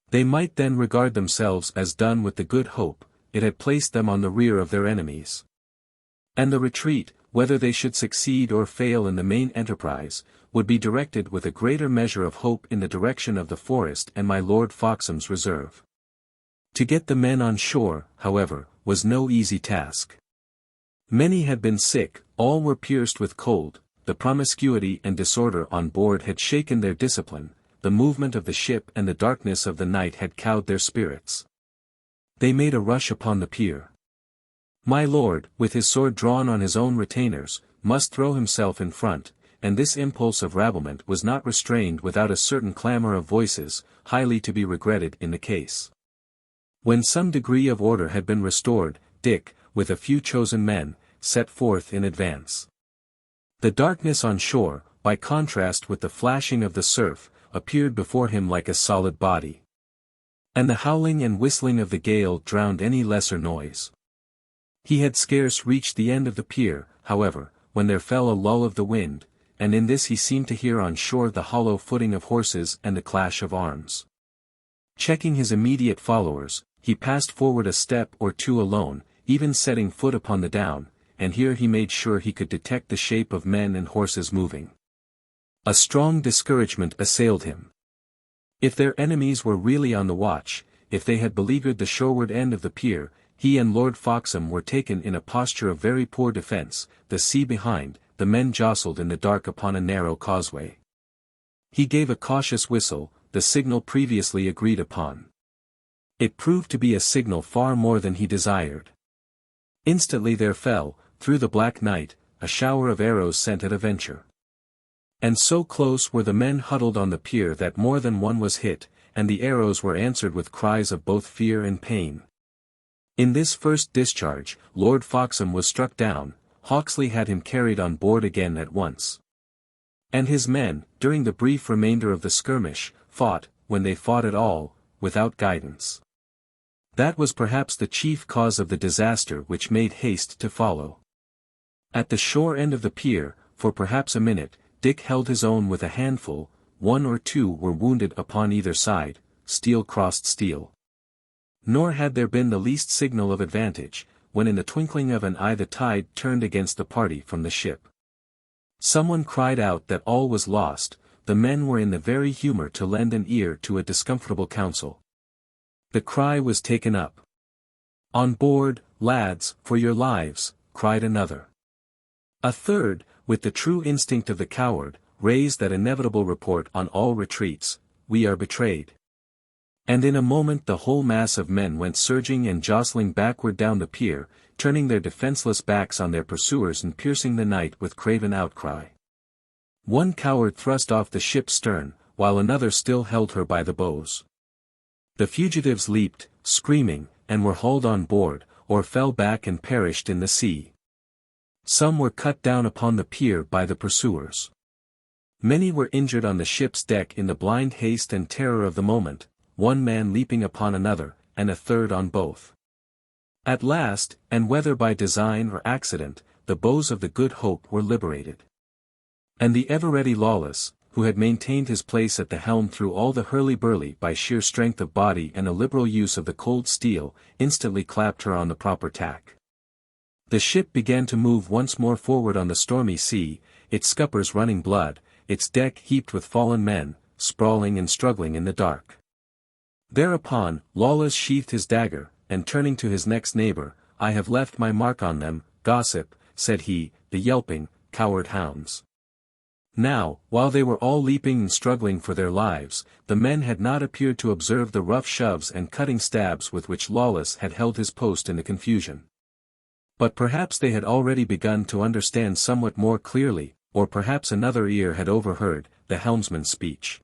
They might then regard themselves as done with the Good Hope. It had placed them on the rear of their enemies. And the retreat, whether they should succeed or fail in the main enterprise, would be directed with a greater measure of hope in the direction of the forest and my Lord Foxham's reserve. To get the men on shore, however, was no easy task. Many had been sick, all were pierced with cold, the promiscuity and disorder on board had shaken their discipline, the movement of the ship and the darkness of the night had cowed their spirits. They made a rush upon the pier. My lord, with his sword drawn on his own retainers, must throw himself in front, and this impulse of rabblement was not restrained without a certain clamour of voices, highly to be regretted in the case. When some degree of order had been restored, Dick, with a few chosen men, set forth in advance. The darkness on shore, by contrast with the flashing of the surf, appeared before him like a solid body. And the howling and whistling of the gale drowned any lesser noise. He had scarce reached the end of the pier, however, when there fell a lull of the wind, and in this he seemed to hear on shore the hollow footing of horses and the clash of arms. Checking his immediate followers, he passed forward a step or two alone, even setting foot upon the down, and here he made sure he could detect the shape of men and horses moving. A strong discouragement assailed him. If their enemies were really on the watch, if they had beleaguered the shoreward end of the pier, he and Lord Foxham were taken in a posture of very poor defence, the sea behind, the men jostled in the dark upon a narrow causeway. He gave a cautious whistle, the signal previously agreed upon. It proved to be a signal far more than he desired. Instantly there fell, through the black night, a shower of arrows sent at a venture. And so close were the men huddled on the pier that more than one was hit, and the arrows were answered with cries of both fear and pain. In this first discharge, Lord Foxham was struck down. Hawksley had him carried on board again at once. And his men, during the brief remainder of the skirmish, fought, when they fought at all, without guidance. That was perhaps the chief cause of the disaster which made haste to follow. At the shore end of the pier, for perhaps a minute, Dick held his own with a handful, one or two were wounded upon either side, steel crossed steel. Nor had there been the least signal of advantage, when in the twinkling of an eye the tide turned against the party from the ship. Someone cried out that all was lost. The men were in the very humour to lend an ear to a discomfortable counsel. The cry was taken up. "On board, lads, for your lives," cried another. A third, with the true instinct of the coward, raised that inevitable report on all retreats, "We are betrayed." And in a moment the whole mass of men went surging and jostling backward down the pier, turning their defenceless backs on their pursuers and piercing the night with craven outcry. One coward thrust off the ship's stern, while another still held her by the bows. The fugitives leaped, screaming, and were hauled on board, or fell back and perished in the sea. Some were cut down upon the pier by the pursuers. Many were injured on the ship's deck in the blind haste and terror of the moment, one man leaping upon another, and a third on both. At last, and whether by design or accident, the bows of the Good Hope were liberated. And the ever-ready Lawless, who had maintained his place at the helm through all the hurly-burly by sheer strength of body and a liberal use of the cold steel, instantly clapped her on the proper tack. The ship began to move once more forward on the stormy sea, its scuppers running blood, its deck heaped with fallen men, sprawling and struggling in the dark. Thereupon, Lawless sheathed his dagger, and turning to his next neighbour, "I have left my mark on them, gossip," said he, "the yelping, coward hounds." Now, while they were all leaping and struggling for their lives, the men had not appeared to observe the rough shoves and cutting stabs with which Lawless had held his post in the confusion. But perhaps they had already begun to understand somewhat more clearly, or perhaps another ear had overheard the helmsman's speech.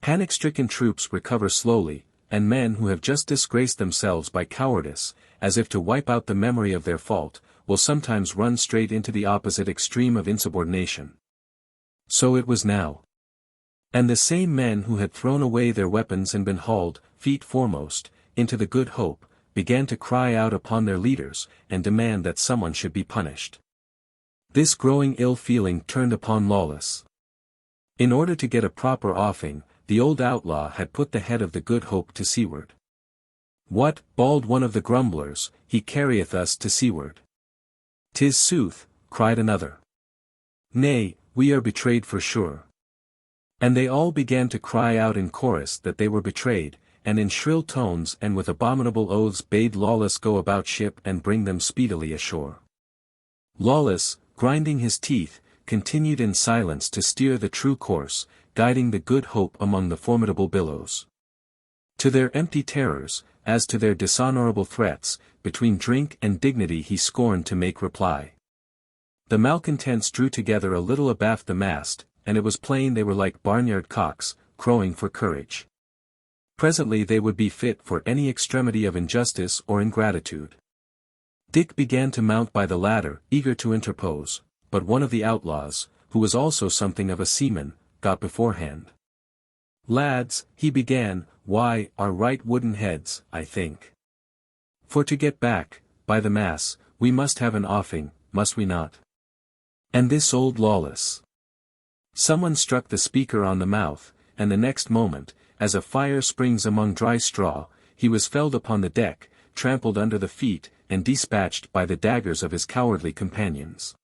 Panic-stricken troops recover slowly, and men who have just disgraced themselves by cowardice, as if to wipe out the memory of their fault, will sometimes run straight into the opposite extreme of insubordination. So it was now. And the same men who had thrown away their weapons and been hauled, feet foremost, into the Good Hope, began to cry out upon their leaders, and demand that someone should be punished. This growing ill-feeling turned upon Lawless. In order to get a proper offing, the old outlaw had put the head of the Good Hope to seaward. "What," bawled one of the grumblers, "he carrieth us to seaward." "'Tis sooth," cried another. "Nay, we are betrayed for sure." And they all began to cry out in chorus that they were betrayed, and in shrill tones and with abominable oaths bade Lawless go about ship and bring them speedily ashore. Lawless, grinding his teeth, continued in silence to steer the true course, guiding the Good Hope among the formidable billows. To their empty terrors, as to their dishonorable threats, between drink and dignity he scorned to make reply. The malcontents drew together a little abaft the mast, and it was plain they were like barnyard cocks, crowing for courage. Presently they would be fit for any extremity of injustice or ingratitude. Dick began to mount by the ladder, eager to interpose, but one of the outlaws, who was also something of a seaman, got beforehand. "Lads," he began, "why, our right wooden heads, I think. For to get back, by the mass, we must have an offing, must we not? And this old Lawless." Someone struck the speaker on the mouth, and the next moment, as a fire springs among dry straw, he was felled upon the deck, trampled under the feet, and dispatched by the daggers of his cowardly companions.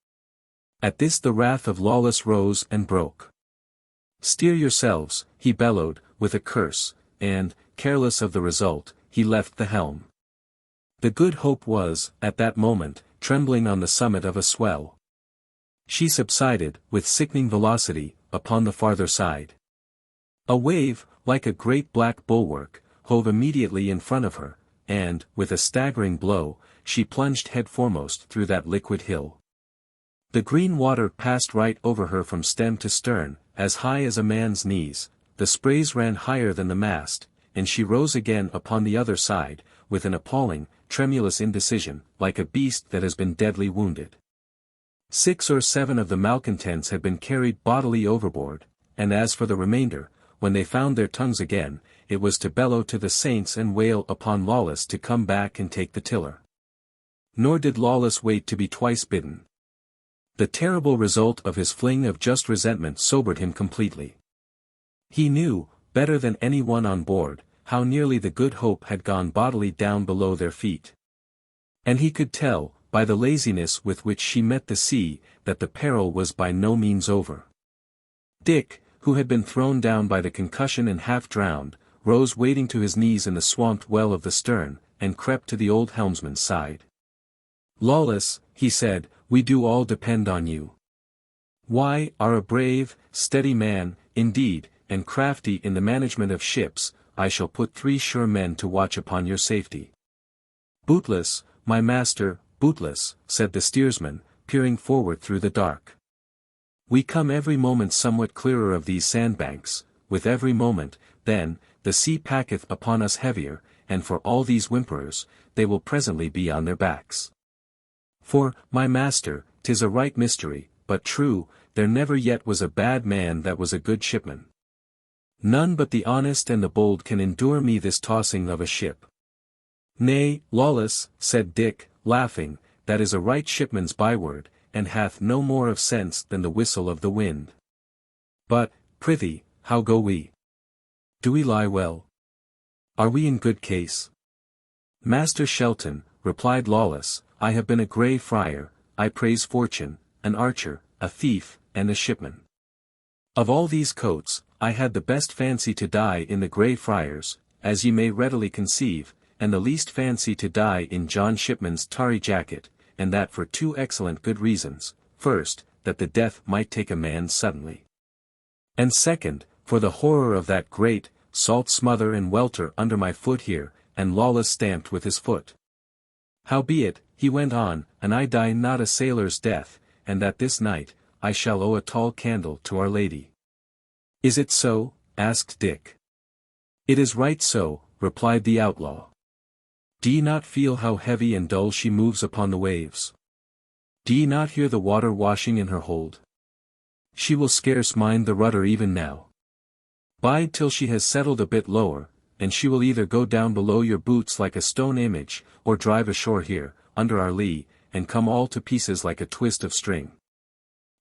At this the wrath of Lawless rose and broke. "Steer yourselves," he bellowed, with a curse, and, careless of the result, he left the helm. The Good Hope was, at that moment, trembling on the summit of a swell. She subsided, with sickening velocity, upon the farther side. A wave, like a great black bulwark, hove immediately in front of her, and, with a staggering blow, she plunged head foremost through that liquid hill. The green water passed right over her from stem to stern, as high as a man's knees, the sprays ran higher than the mast, and she rose again upon the other side, with an appalling, tremulous indecision, like a beast that has been deadly wounded. 6 or 7 of the malcontents had been carried bodily overboard, and as for the remainder, when they found their tongues again, it was to bellow to the saints and wail upon Lawless to come back and take the tiller. Nor did Lawless wait to be twice bidden. The terrible result of his fling of just resentment sobered him completely. He knew, better than any one on board, how nearly the Good Hope had gone bodily down below their feet. And he could tell, by the laziness with which she met the sea, that the peril was by no means over. Dick, who had been thrown down by the concussion and half drowned, rose wading to his knees in the swamped well of the stern, and crept to the old helmsman's side. "Lawless," he said, "we do all depend on you. Why, are a brave, steady man, indeed, and crafty in the management of ships, I shall put 3 sure men to watch upon your safety." "Bootless, my master, bootless," said the steersman, peering forward through the dark. "We come every moment somewhat clearer of these sandbanks, with every moment, then, the sea packeth upon us heavier, and for all these whimperers, they will presently be on their backs. For, my master, 'tis a right mystery, but true, there never yet was a bad man that was a good shipman. None but the honest and the bold can endure me this tossing of a ship." "Nay, Lawless," said Dick, laughing, "that is a right shipman's byword, and hath no more of sense than the whistle of the wind. But, prithee, how go we? Do we lie well? Are we in good case?" "Master Shelton," replied Lawless, "I have been a grey friar, I praise fortune, an archer, a thief, and a shipman. Of all these coats, I had the best fancy to die in the Grey Friars, as ye may readily conceive, and the least fancy to die in John Shipman's tarry jacket, and that for 2 excellent good reasons: first, that the death might take a man suddenly, and second, for the horror of that great, salt smother and welter under my foot here," and Lawless stamped with his foot. "Howbeit," he went on, and I die not a sailor's death, and that this night, I shall owe a tall candle to Our Lady. Is it so? Asked Dick. It is right so, replied the outlaw. Do ye not feel how heavy and dull she moves upon the waves? Do ye not hear the water washing in her hold? She will scarce mind the rudder even now. Bide till she has settled a bit lower, and she will either go down below your boots like a stone image, or drive ashore here, under our lee, and come all to pieces like a twist of string.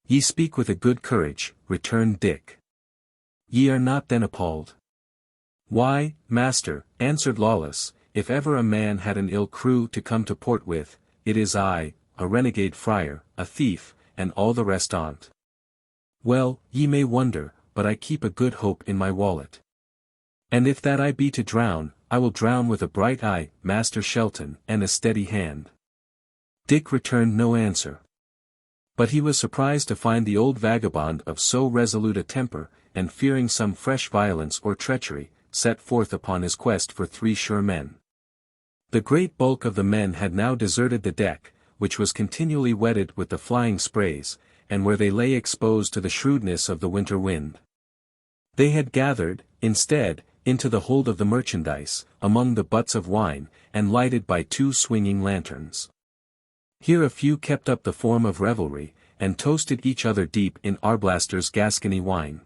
Ye speak with a good courage, returned Dick. Ye are not then appalled? Why, master, answered Lawless, if ever a man had an ill crew to come to port with, it is I, a renegade friar, a thief, and all the rest on't. Well, ye may wonder, but I keep a good hope in my wallet. And if that I be to drown, I will drown with a bright eye, Master Shelton, and a steady hand. Dick returned no answer. But he was surprised to find the old vagabond of so resolute a temper, and fearing some fresh violence or treachery, set forth upon his quest for 3 sure men. The great bulk of the men had now deserted the deck, which was continually wetted with the flying sprays, and where they lay exposed to the shrewdness of the winter wind. They had gathered, instead, into the hold of the merchandise, among the butts of wine, and lighted by 2 swinging lanterns. Here a few kept up the form of revelry, and toasted each other deep in Arblaster's Gascony wine.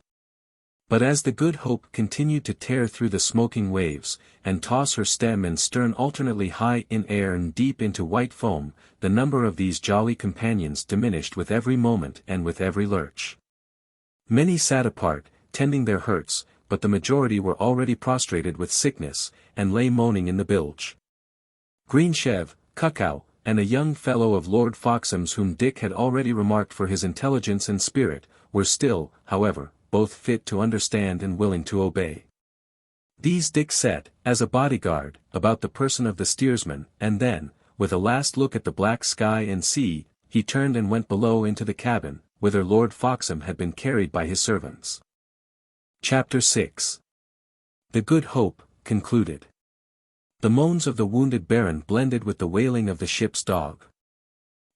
But as the Good Hope continued to tear through the smoking waves, and toss her stem and stern alternately high in air and deep into white foam, the number of these jolly companions diminished with every moment and with every lurch. Many sat apart, tending their hurts, but the majority were already prostrated with sickness, and lay moaning in the bilge. Greensheve, Cuckow, and a young fellow of Lord Foxham's whom Dick had already remarked for his intelligence and spirit, were still, however, both fit to understand and willing to obey. These Dick set, as a bodyguard, about the person of the steersman, and then, with a last look at the black sky and sea, he turned and went below into the cabin, whither Lord Foxham had been carried by his servants. Chapter 6. The Good Hope, concluded. The moans of the wounded Baron blended with the wailing of the ship's dog.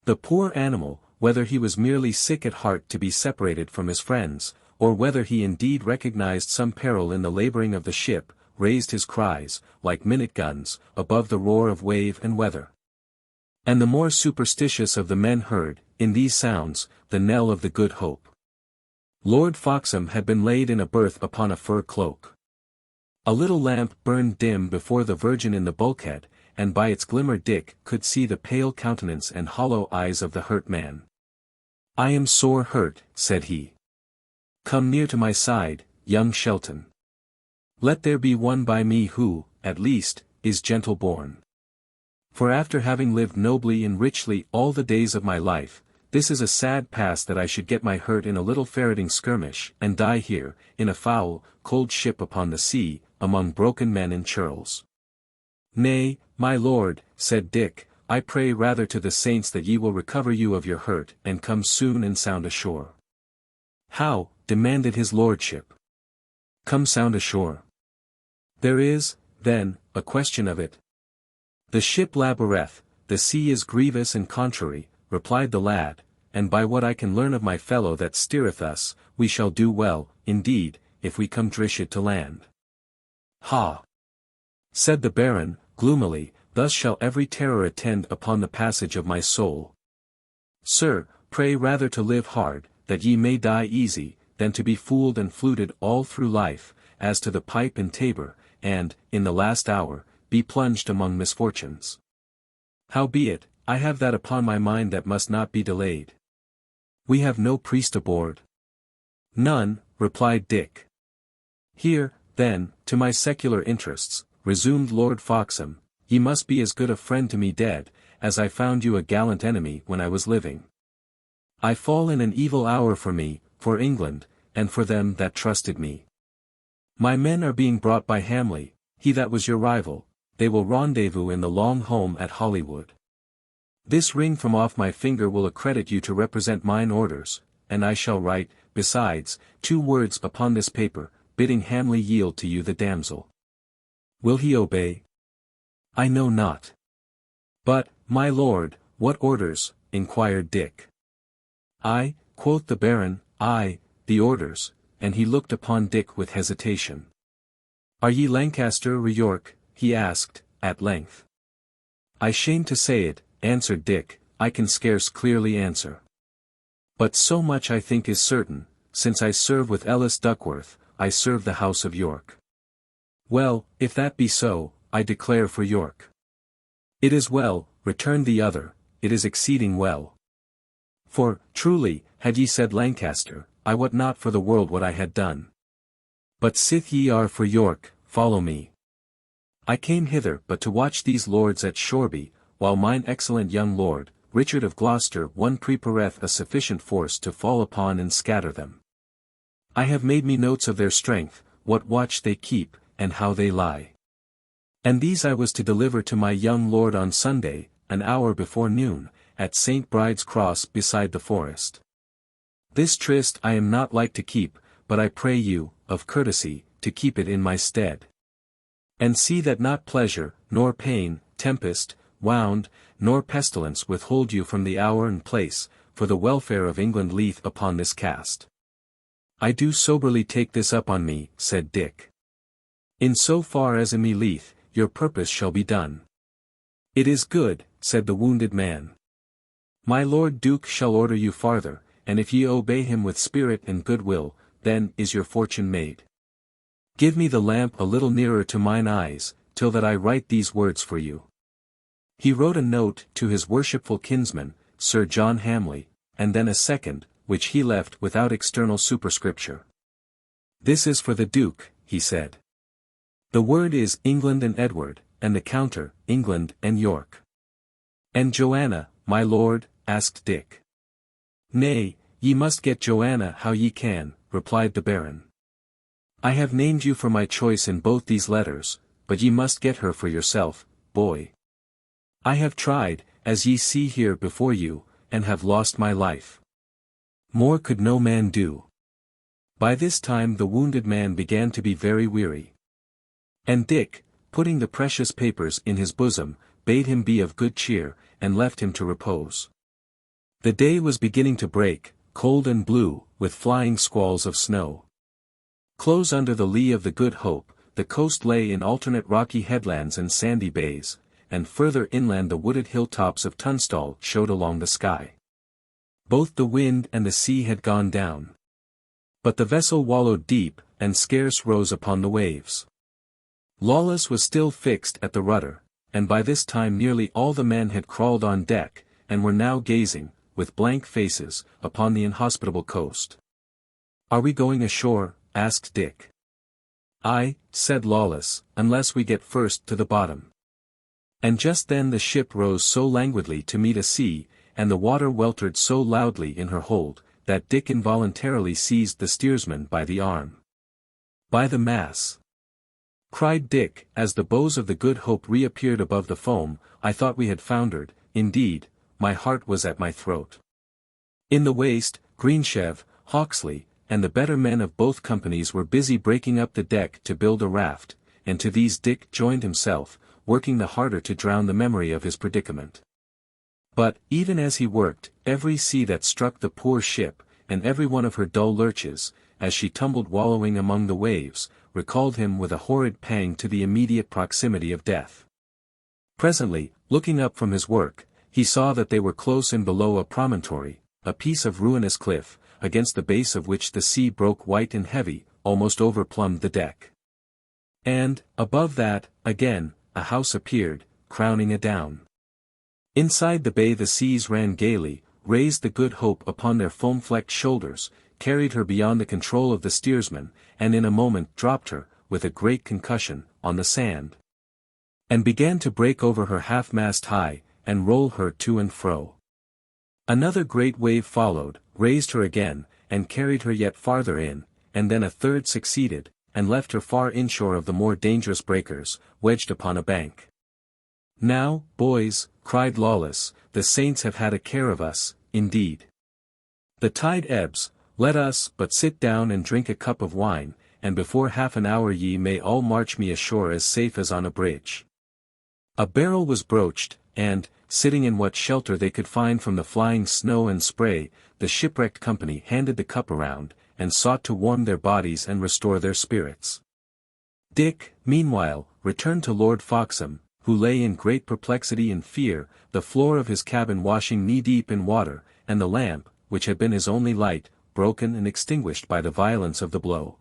The poor animal, whether he was merely sick at heart to be separated from his friends, or whether he indeed recognized some peril in the laboring of the ship, raised his cries, like minute guns, above the roar of wave and weather. And the more superstitious of the men heard, in these sounds, the knell of the Good Hope. Lord Foxham had been laid in a berth upon a fur cloak. A little lamp burned dim before the Virgin in the bulkhead, and by its glimmer Dick could see the pale countenance and hollow eyes of the hurt man. "I am sore hurt," said he. "Come near to my side, young Shelton. Let there be one by me who, at least, is gentle born. For after having lived nobly and richly all the days of my life, this is a sad pass that I should get my hurt in a little ferreting skirmish, and die here, in a foul, cold ship upon the sea, among broken men and churls." "Nay, my lord," said Dick, "I pray rather to the saints that ye will recover you of your hurt, and come soon and sound ashore." "How?" demanded his lordship. "Come sound ashore. There is, then, a question of it. The ship laboureth, the sea is grievous and contrary," replied the lad, "and by what I can learn of my fellow that steereth us, we shall do well, indeed, if we come drishit to land." "Ha!" said the Baron, gloomily, "thus shall every terror attend upon the passage of my soul. Sir, pray rather to live hard, that ye may die easy, than to be fooled and fluted all through life, as to the pipe and tabor, and, in the last hour, be plunged among misfortunes. Howbeit, I have that upon my mind that must not be delayed. We have no priest aboard." "None," replied Dick. "Here, then, to my secular interests," resumed Lord Foxham, "ye must be as good a friend to me dead, as I found you a gallant enemy when I was living. I fall in an evil hour for me, for England, and for them that trusted me. My men are being brought by Hamley, he that was your rival, they will rendezvous in the long home at Hollywood. This ring from off my finger will accredit you to represent mine orders, and I shall write, besides, 2 words upon this paper, bidding Hamley yield to you the damsel. Will he obey? I know not. But, my lord, what orders? Inquired Dick. "Aye," quoth the Baron, "aye, the orders," and he looked upon Dick with hesitation. "Are ye Lancaster or York?" he asked, at length. "I shame to say it," answered Dick, "I can scarce clearly answer. But so much I think is certain, since I serve with Ellis Duckworth, I serve the House of York." "Well, if that be so, I declare for York." "It is well," returned the other, "it is exceeding well. For, truly, had ye said Lancaster, I wot not for the world what I had done. But sith ye are for York, follow me. I came hither but to watch these lords at Shoreby, while mine excellent young lord, Richard of Gloucester prepareth a sufficient force to fall upon and scatter them. I have made me notes of their strength, what watch they keep, and how they lie. And these I was to deliver to my young lord on Sunday, an hour before noon, at St. Bride's Cross beside the forest. This tryst I am not like to keep, but I pray you, of courtesy, to keep it in my stead. And see that not pleasure, nor pain, tempest, wound, nor pestilence withhold you from the hour and place, for the welfare of England leath upon this cast." "I do soberly take this up on me," said Dick. "In so far as in me leath, your purpose shall be done." "It is good," said the wounded man. "My Lord Duke shall order you farther, and if ye obey him with spirit and goodwill, then is your fortune made. Give me the lamp a little nearer to mine eyes, till that I write these words for you." He wrote a note to his worshipful kinsman, Sir John Hamley, and then a second, which he left without external superscripture. "This is for the Duke," he said. "The word is England and Edward, and the counter, England and York." "And Joanna, my lord?" asked Dick. "Nay, ye must get Joanna how ye can," replied the Baron. "I have named you for my choice in both these letters, but ye must get her for yourself, boy. I have tried, as ye see here before you, and have lost my life. More could no man do." By this time the wounded man began to be very weary. And Dick, putting the precious papers in his bosom, bade him be of good cheer, and left him to repose. The day was beginning to break, cold and blue, with flying squalls of snow. Close under the lee of the Good Hope, the coast lay in alternate rocky headlands and sandy bays, and further inland the wooded hilltops of Tunstall showed along the sky. Both the wind and the sea had gone down. But the vessel wallowed deep, and scarce rose upon the waves. Lawless was still fixed at the rudder, and by this time nearly all the men had crawled on deck, and were now gazing, with blank faces, upon the inhospitable coast. "Are we going ashore?" asked Dick. "Aye," said Lawless, "unless we get first to the bottom." And just then the ship rose so languidly to meet a sea, and the water weltered so loudly in her hold, that Dick involuntarily seized the steersman by the arm. "By the mass!" cried Dick, as the bows of the Good Hope reappeared above the foam, "I thought we had foundered, indeed, my heart was at my throat." In the waist, Greensheve, Hawksley, and the better men of both companies were busy breaking up the deck to build a raft, and to these Dick joined himself, working the harder to drown the memory of his predicament. But, even as he worked, every sea that struck the poor ship, and every one of her dull lurches, as she tumbled wallowing among the waves, recalled him with a horrid pang to the immediate proximity of death. Presently, looking up from his work, he saw that they were close in below a promontory, a piece of ruinous cliff, against the base of which the sea broke white and heavy, almost overplumbed the deck. And, above that, again, a house appeared, crowning a down. Inside the bay the seas ran gaily, raised the Good Hope upon their foam-flecked shoulders, carried her beyond the control of the steersman, and in a moment dropped her, with a great concussion, on the sand. And began to break over her half-mast high, and roll her to and fro. Another great wave followed, raised her again, and carried her yet farther in, and then a third succeeded, and left her far inshore of the more dangerous breakers, wedged upon a bank. "Now, boys," cried Lawless, "the saints have had a care of us, indeed. The tide ebbs, let us but sit down and drink a cup of wine, and before half an hour ye may all march me ashore as safe as on a bridge." A barrel was broached, and, sitting in what shelter they could find from the flying snow and spray, the shipwrecked company handed the cup around, and sought to warm their bodies and restore their spirits. Dick, meanwhile, returned to Lord FOXHAM, who lay in great perplexity and fear, the floor of his cabin washing knee-deep in water, and the lamp, which had been his only light, broken and extinguished by the violence of the blow.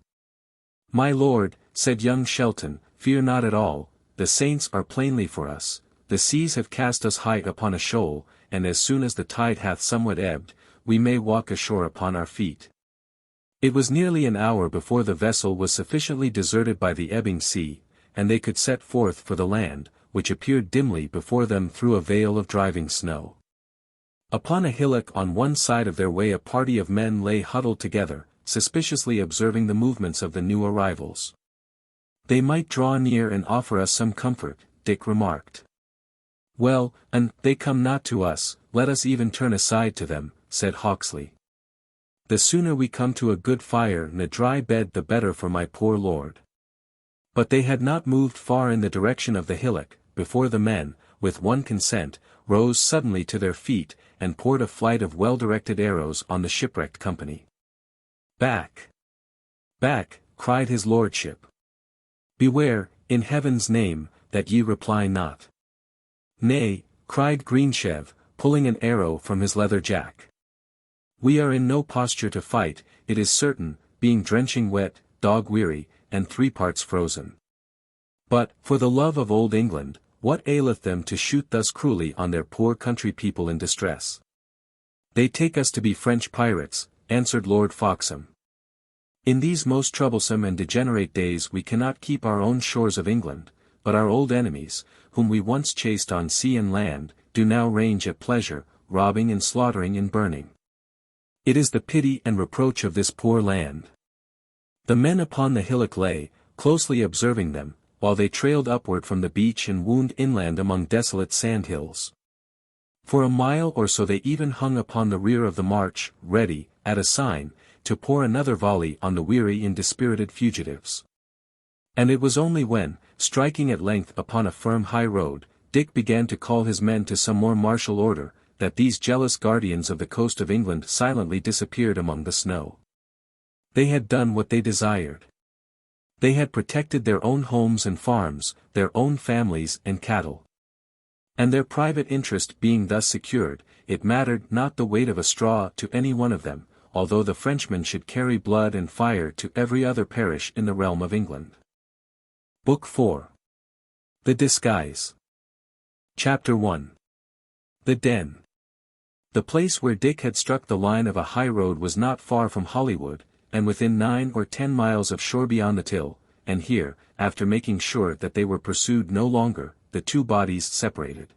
"My lord," said young Shelton, "fear not at all, the saints are plainly for us, the seas have cast us high upon a shoal, and as soon as the tide hath somewhat ebbed, we may walk ashore upon our feet." It was nearly an hour before the vessel was sufficiently deserted by the ebbing sea, and they could set forth for the land, which appeared dimly before them through a veil of driving snow. Upon a hillock on one side of their way a party of men lay huddled together, suspiciously observing the movements of the new arrivals. "They might draw near and offer us some comfort," Dick remarked. "Well, and they come not to us, let us even turn aside to them," said Hawksley. "The sooner we come to a good fire and a dry bed the better for my poor lord." But they had not moved far in the direction of the hillock, before the men, with one consent, rose suddenly to their feet, and poured a flight of well-directed arrows on the shipwrecked company. "Back! Back!" cried his lordship. "Beware, in heaven's name, that ye reply not." "Nay," cried Greensheve, pulling an arrow from his leather jack. "We are in no posture to fight, it is certain, being drenching wet, dog-weary, and 3 parts frozen. But, for the love of old England, what aileth them to shoot thus cruelly on their poor country people in distress?" "They take us to be French pirates," answered Lord FOXHAM. "In these most troublesome and degenerate days we cannot keep our own shores of England, but our old enemies, whom we once chased on sea and land, do now range at pleasure, robbing and slaughtering and burning. It is the pity and reproach of this poor land." The men upon the hillock lay, closely observing them, while they trailed upward from the beach and wound inland among desolate sandhills. For a mile or so they even hung upon the rear of the march, ready, at a sign, to pour another volley on the weary and dispirited fugitives. And it was only when, striking at length upon a firm high road, Dick began to call his men to some more martial order, that these jealous guardians of the coast of England silently disappeared among the snow. They had done what they desired. They had protected their own homes and farms, their own families and cattle. And their private interest being thus secured, it mattered not the weight of a straw to any one of them, although the Frenchmen should carry blood and fire to every other parish in the realm of England. Book 4. The Disguise. Chapter 1. The Den. The place where Dick had struck the line of a high road was not far from Hollywood, and within 9 or 10 miles of shore beyond the Till, and here, after making sure that they were pursued no longer, the two bodies separated.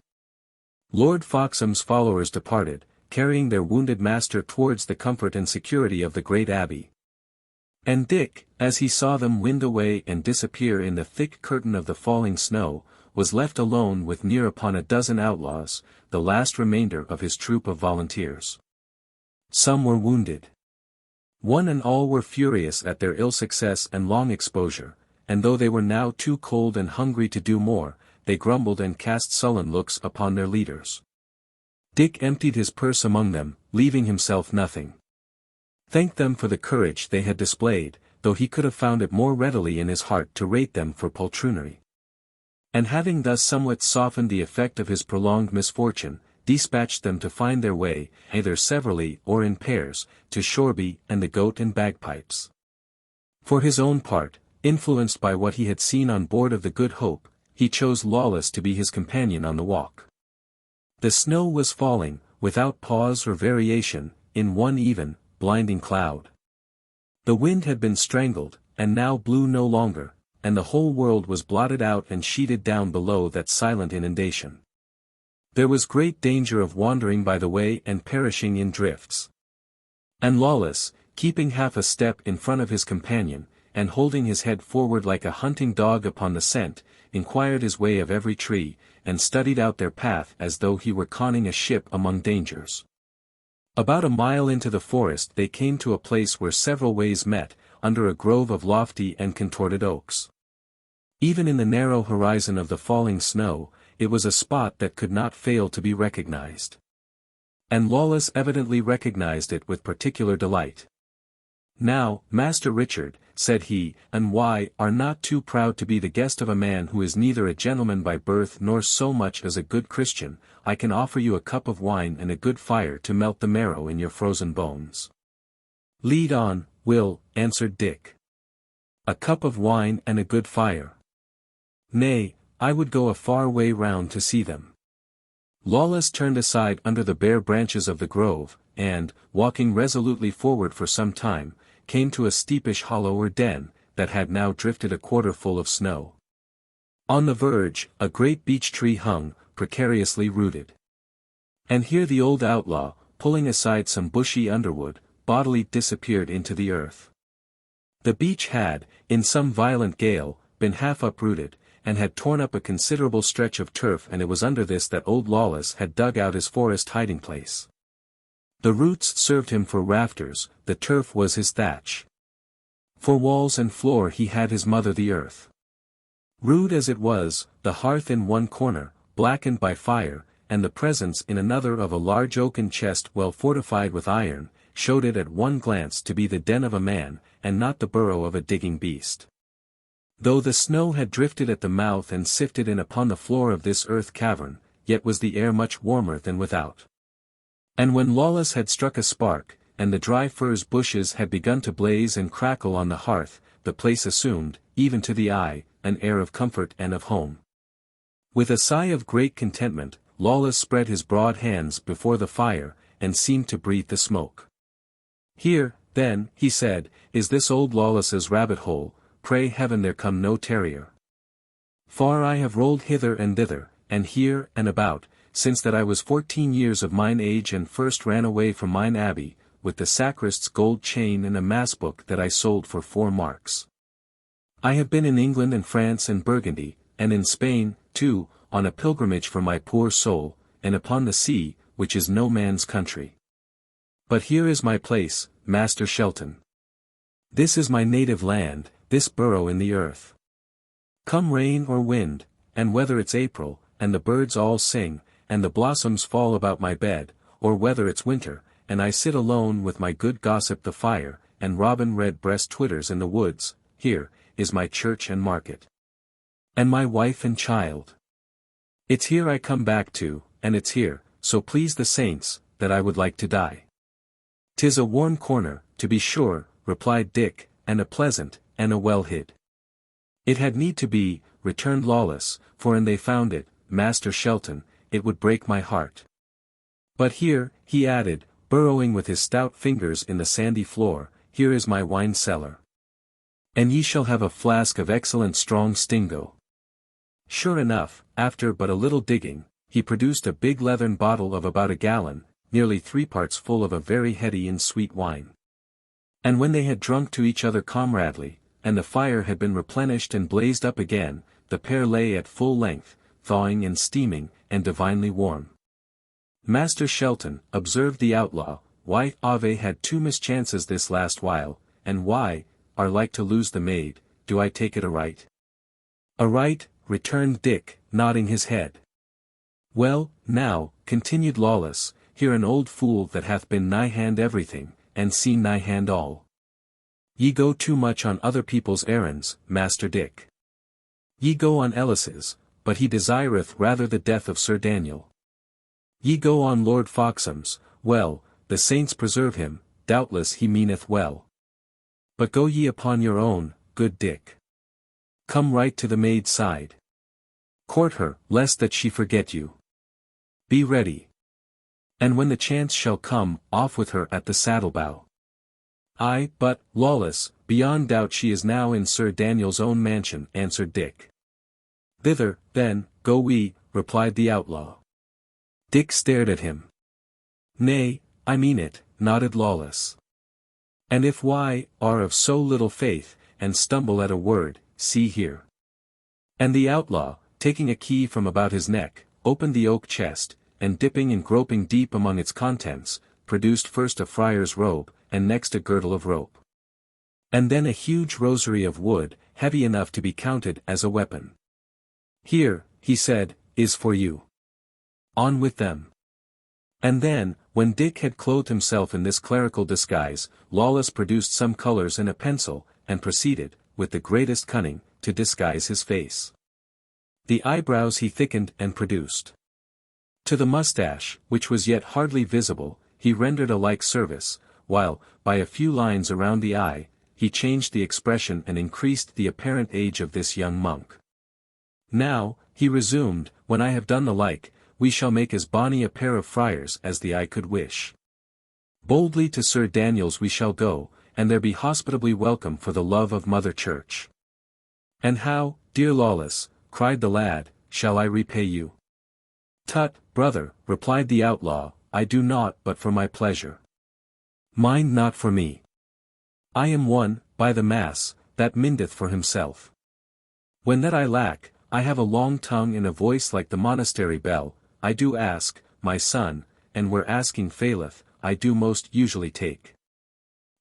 Lord FOXHAM's followers departed, carrying their wounded master towards the comfort and security of the great Abbey. And Dick, as he saw them wind away and disappear in the thick curtain of the falling snow, was left alone with near upon a dozen outlaws, the last remainder of his troop of volunteers. Some were wounded. One and all were furious at their ill success and long exposure, and though they were now too cold and hungry to do more, they grumbled and cast sullen looks upon their leaders. Dick emptied his purse among them, leaving himself nothing. Thanked them for the courage they had displayed, though he could have found it more readily in his heart to rate them for poltroonery. And having thus somewhat softened the effect of his prolonged misfortune, dispatched them to find their way, either severally or in pairs, to Shoreby and the Goat and Bagpipes. For his own part, influenced by what he had seen on board of the Good Hope, he chose Lawless to be his companion on the walk. The snow was falling, without pause or variation, in one even, blinding cloud. The wind had been strangled, and now blew no longer, and the whole world was blotted out and sheeted down below that silent inundation. There was great danger of wandering by the way and perishing in drifts. And Lawless, keeping half a step in front of his companion, and holding his head forward like a hunting dog upon the scent, inquired his way of every tree, and studied out their path as though he were conning a ship among dangers. About a mile into the forest they came to a place where several ways met, under a grove of lofty and contorted oaks. Even in the narrow horizon of the falling snow, it was a spot that could not fail to be recognized. And Lawless evidently recognized it with particular delight. "Now, Master Richard," said he, "and why are not too proud to be the guest of a man who is neither a gentleman by birth nor so much as a good Christian, I can offer you a cup of wine and a good fire to melt the marrow in your frozen bones." "Lead on, Will," answered Dick. "A cup of wine and a good fire. Nay, I would go a far way round to see them." Lawless turned aside under the bare branches of the grove, and, walking resolutely forward for some time, came to a steepish hollow or den, that had now drifted a quarter full of snow. On the verge, a great beech tree hung, precariously rooted. And here the old outlaw, pulling aside some bushy underwood, bodily disappeared into the earth. The beech had, in some violent gale, been half uprooted, and had torn up a considerable stretch of turf, and it was under this that old Lawless had dug out his forest hiding-place. The roots served him for rafters, the turf was his thatch. For walls and floor he had his mother the earth. Rude as it was, the hearth in one corner, blackened by fire, and the presence in another of a large oaken chest well fortified with iron, showed it at one glance to be the den of a man, and not the burrow of a digging beast. Though the snow had drifted at the mouth and sifted in upon the floor of this earth cavern, yet was the air much warmer than without. And when Lawless had struck a spark, and the dry furze bushes had begun to blaze and crackle on the hearth, the place assumed, even to the eye, an air of comfort and of home. With a sigh of great contentment, Lawless spread his broad hands before the fire, and seemed to breathe the smoke. "Here, then," he said, "is this old Lawless's rabbit-hole, pray heaven there come no terrier. Far I have rolled hither and thither, and here and about, since that I was 14 years of mine age and first ran away from mine Abbey, with the sacrist's gold chain and a mass-book that I sold for 4 marks. I have been in England and France and Burgundy, and in Spain, too, on a pilgrimage for my poor soul, and upon the sea, which is no man's country. But here is my place, Master Shelton. This is my native land, this burrow in the earth. Come rain or wind, and whether it's April, and the birds all sing, and the blossoms fall about my bed, or whether it's winter, and I sit alone with my good gossip the fire, and robin redbreast twitters in the woods, here is my church and market. And my wife and child. It's here I come back to, and it's here, so please the saints, that I would like to die." "'Tis a warm corner, to be sure," replied Dick, "and a pleasant, and a well-hid." "It had need to be," returned Lawless, "for an they found it, Master Shelton, it would break my heart. But here," he added, burrowing with his stout fingers in the sandy floor, "here is my wine cellar. And ye shall have a flask of excellent strong stingo." Sure enough, after but a little digging, he produced a big leathern bottle of about a gallon, nearly 3 parts full of a very heady and sweet wine. And when they had drunk to each other comradely, and the fire had been replenished and blazed up again, the pair lay at full length, thawing and steaming, and divinely warm. "Master Shelton," observed the outlaw, "why Ave had 2 mischances this last while, and why, are like to lose the maid, do I take it aright?" "Aright," returned Dick, nodding his head. "Well, now," continued Lawless, "hear an old fool that hath been nigh-hand everything, and seen nigh-hand all. Ye go too much on other people's errands, Master Dick. Ye go on Ellis's, but he desireth rather the death of Sir Daniel. Ye go on Lord FOXHAM's, well, the saints preserve him, doubtless he meaneth well. But go ye upon your own, good Dick. Come right to the maid's side. Court her, lest that she forget you. Be ready. And when the chance shall come, off with her at the saddle-bow. Aye, but, Lawless, beyond doubt she is now in Sir Daniel's own mansion," answered Dick. "Thither, then, go we," replied the outlaw. Dick stared at him. "Nay, I mean it," nodded Lawless. "And if why are of so little faith, and stumble at a word, see here." And the outlaw, taking a key from about his neck, opened the oak chest, and dipping and groping deep among its contents, produced first a friar's robe, and next a girdle of rope. And then a huge rosary of wood, heavy enough to be counted as a weapon. "Here," he said, is for you. On with them. And then, when Dick had clothed himself in this clerical disguise, Lawless produced some colours and a pencil, and proceeded, with the greatest cunning, to disguise his face. The eyebrows he thickened and produced. To the moustache, which was yet hardly visible, he rendered a like service, while, by a few lines around the eye, he changed the expression and increased the apparent age of this young monk. Now, he resumed, when I have done the like, we shall make as bonny a pair of friars as the eye could wish. Boldly to Sir Daniel's we shall go, and there be hospitably welcome for the love of Mother Church. And how, dear Lawless, cried the lad, shall I repay you? Tut, brother, replied the outlaw, I do naught but for my pleasure. Mind not for me. I am one, by the mass, that mindeth for himself. When that I lack, I have a long tongue and a voice like the monastery bell, I do ask, my son, and where asking faileth, I do most usually take.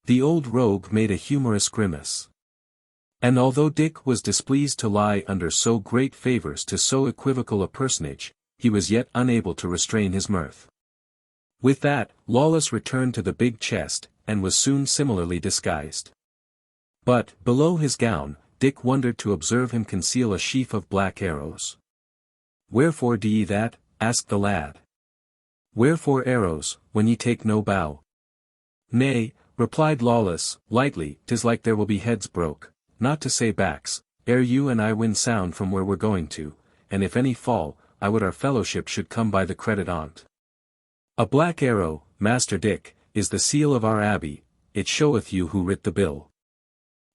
The old rogue made a humorous grimace. And although Dick was displeased to lie under so great favours to so equivocal a personage, he was yet unable to restrain his mirth. With that, Lawless returned to the big chest, and was soon similarly disguised. But, below his gown, Dick wondered to observe him conceal a sheaf of black arrows. Wherefore do ye that? Asked the lad. Wherefore arrows, when ye take no bow? Nay, replied Lawless, lightly, 'tis like there will be heads broke, not to say backs, ere you and I win sound from where we're going to, and if any fall, I would our fellowship should come by the credit on't. A black arrow, Master Dick, is the seal of our Abbey, it showeth you who writ the bill.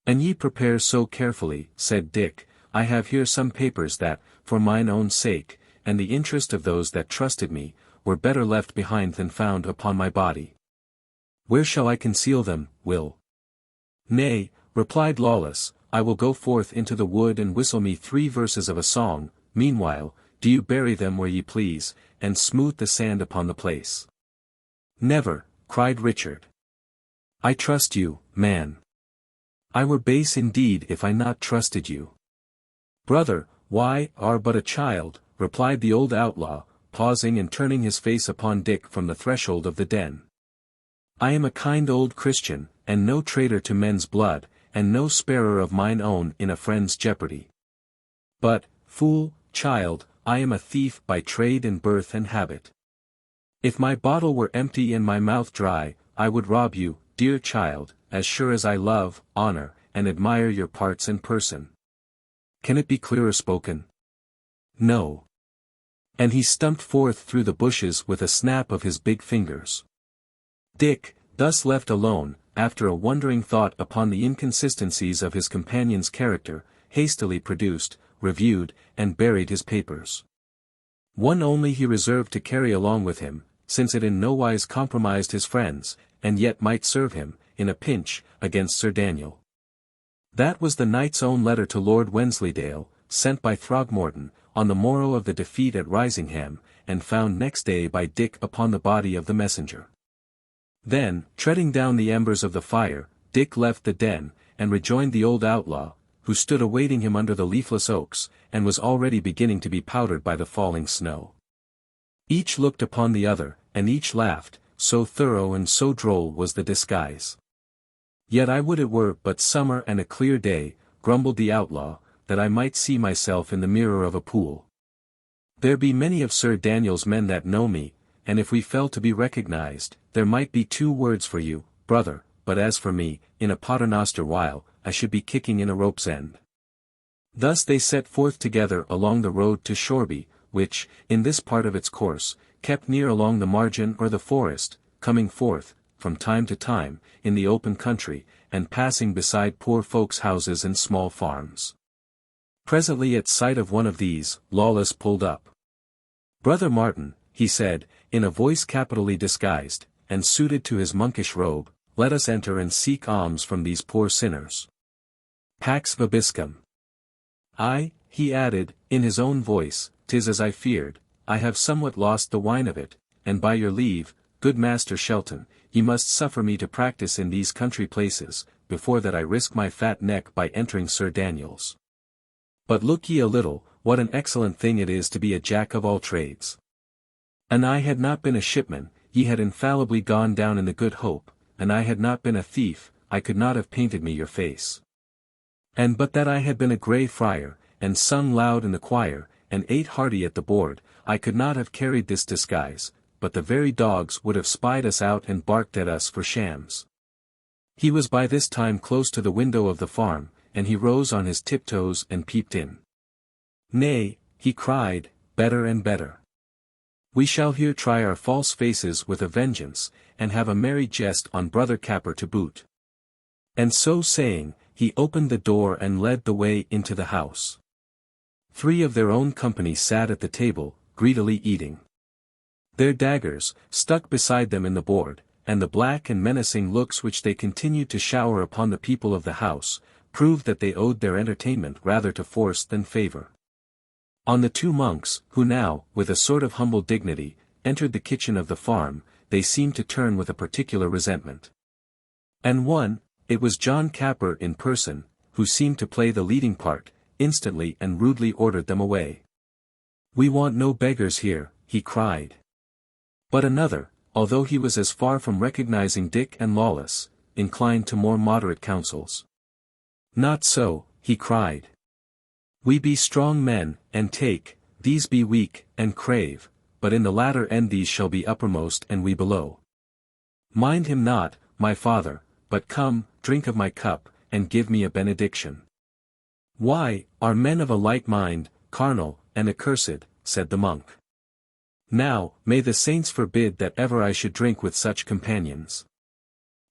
And ye prepare so carefully, said Dick, I have here some papers that, for mine own sake, and the interest of those that trusted me, were better left behind than found upon my body. Where shall I conceal them, Will? Nay, replied Lawless, I will go forth into the wood and whistle me 3 verses of a song, meanwhile, do you bury them where ye please, and smooth the sand upon the place. Never, cried Richard. I trust you, man. I were base indeed if I not trusted you. Brother, why, are but a child, replied the old outlaw, pausing and turning his face upon Dick from the threshold of the den. I am a kind old Christian, and no traitor to men's blood, and no sparer of mine own in a friend's jeopardy. But, fool, child, I am a thief by trade and birth and habit. If my bottle were empty and my mouth dry, I would rob you, dear child, as sure as I love, honor, and admire your parts and person. Can it be clearer spoken? No. And he stumped forth through the bushes with a snap of his big fingers. Dick, thus left alone, after a wondering thought upon the inconsistencies of his companion's character, hastily produced, reviewed, and buried his papers. One only he reserved to carry along with him, since it in nowise compromised his friends, and yet might serve him, in a pinch, against Sir Daniel. That was the knight's own letter to Lord Wensleydale, sent by Throgmorton, on the morrow of the defeat at Risingham, and found next day by Dick upon the body of the messenger. Then, treading down the embers of the fire, Dick left the den, and rejoined the old outlaw, who stood awaiting him under the leafless oaks, and was already beginning to be powdered by the falling snow. Each looked upon the other, and each laughed, so thorough and so droll was the disguise. Yet I would it were but summer and a clear day, grumbled the outlaw, that I might see myself in the mirror of a pool. There be many of Sir Daniel's men that know me, and if we fell to be recognized, there might be 2 words for you, brother, but as for me, in a paternoster while, I should be kicking in a rope's end. Thus they set forth together along the road to Shoreby, which, in this part of its course, kept near along the margin or the forest, coming forth, from time to time, in the open country, and passing beside poor folks' houses and small farms. Presently at sight of one of these, Lawless pulled up. Brother Martin, he said, in a voice capitally disguised, and suited to his monkish robe, let us enter and seek alms from these poor sinners. Pax vobiscum. Ay, he added, in his own voice, 'tis as I feared, I have somewhat lost the wine of it, and by your leave, good Master Shelton, ye must suffer me to practice in these country places, before that I risk my fat neck by entering Sir Daniel's. But look ye a little, what an excellent thing it is to be a jack of all trades. An I had not been a shipman, ye had infallibly gone down in the Good Hope, and I had not been a thief, I could not have painted me your face. And but that I had been a grey friar, and sung loud in the choir, and ate hearty at the board, I could not have carried this disguise, but the very dogs would have spied us out and barked at us for shams. He was by this time close to the window of the farm, and he rose on his tiptoes and peeped in. Nay, he cried, better and better. We shall here try our false faces with a vengeance, and have a merry jest on Brother Capper to boot. And so saying, he opened the door and led the way into the house. 3 of their own company sat at the table, greedily eating. Their daggers, stuck beside them in the board, and the black and menacing looks which they continued to shower upon the people of the house, proved that they owed their entertainment rather to force than favour. On the 2 monks, who now, with a sort of humble dignity, entered the kitchen of the farm, they seemed to turn with a particular resentment. And one, it was John Capper in person, who seemed to play the leading part, instantly and rudely ordered them away. We want no beggars here, he cried. But another, although he was as far from recognizing Dick and Lawless, inclined to more moderate counsels. Not so, he cried. We be strong men, and take, these be weak, and crave, but in the latter end these shall be uppermost and we below. Mind him not, my father, but come, drink of my cup, and give me a benediction. Why, are men of a like mind, carnal, and accursed, said the monk. Now, may the saints forbid that ever I should drink with such companions.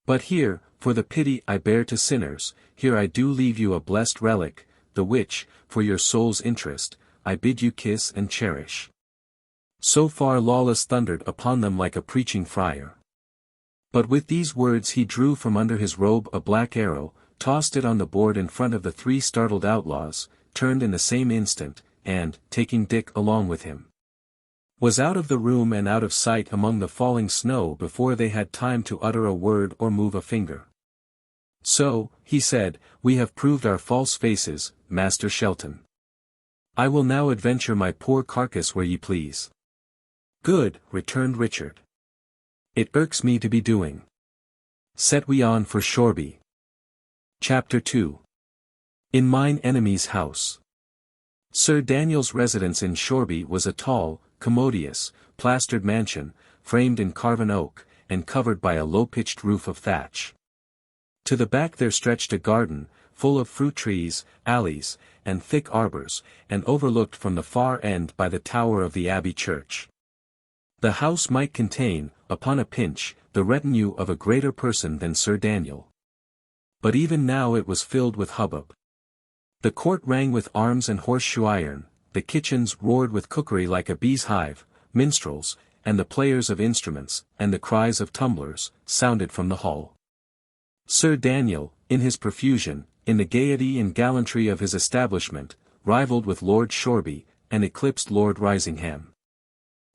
But here, for the pity I bear to sinners, here I do leave you a blessed relic, the which, for your soul's interest, I bid you kiss and cherish. So far Lawless thundered upon them like a preaching friar. But with these words he drew from under his robe a black arrow, tossed it on the board in front of the 3 startled outlaws, turned in the same instant, and, taking Dick along with him, was out of the room and out of sight among the falling snow before they had time to utter a word or move a finger. So, he said, we have proved our false faces, Master Shelton. I will now adventure my poor carcass where ye please. Good, returned Richard. It irks me to be doing. Set we on for Shoreby. Chapter 2. In mine enemy's house. Sir Daniel's residence in Shoreby was a tall, commodious, plastered mansion, framed in carven oak, and covered by a low-pitched roof of thatch. To the back there stretched a garden, full of fruit trees, alleys, and thick arbours, and overlooked from the far end by the tower of the Abbey church. The house might contain, upon a pinch, the retinue of a greater person than Sir Daniel. But even now it was filled with hubbub. The court rang with arms and horseshoe iron, the kitchens roared with cookery like a bee's hive, minstrels, and the players of instruments, and the cries of tumblers, sounded from the hall. Sir Daniel, in his profusion, in the gaiety and gallantry of his establishment, rivaled with Lord Shoreby, and eclipsed Lord Risingham.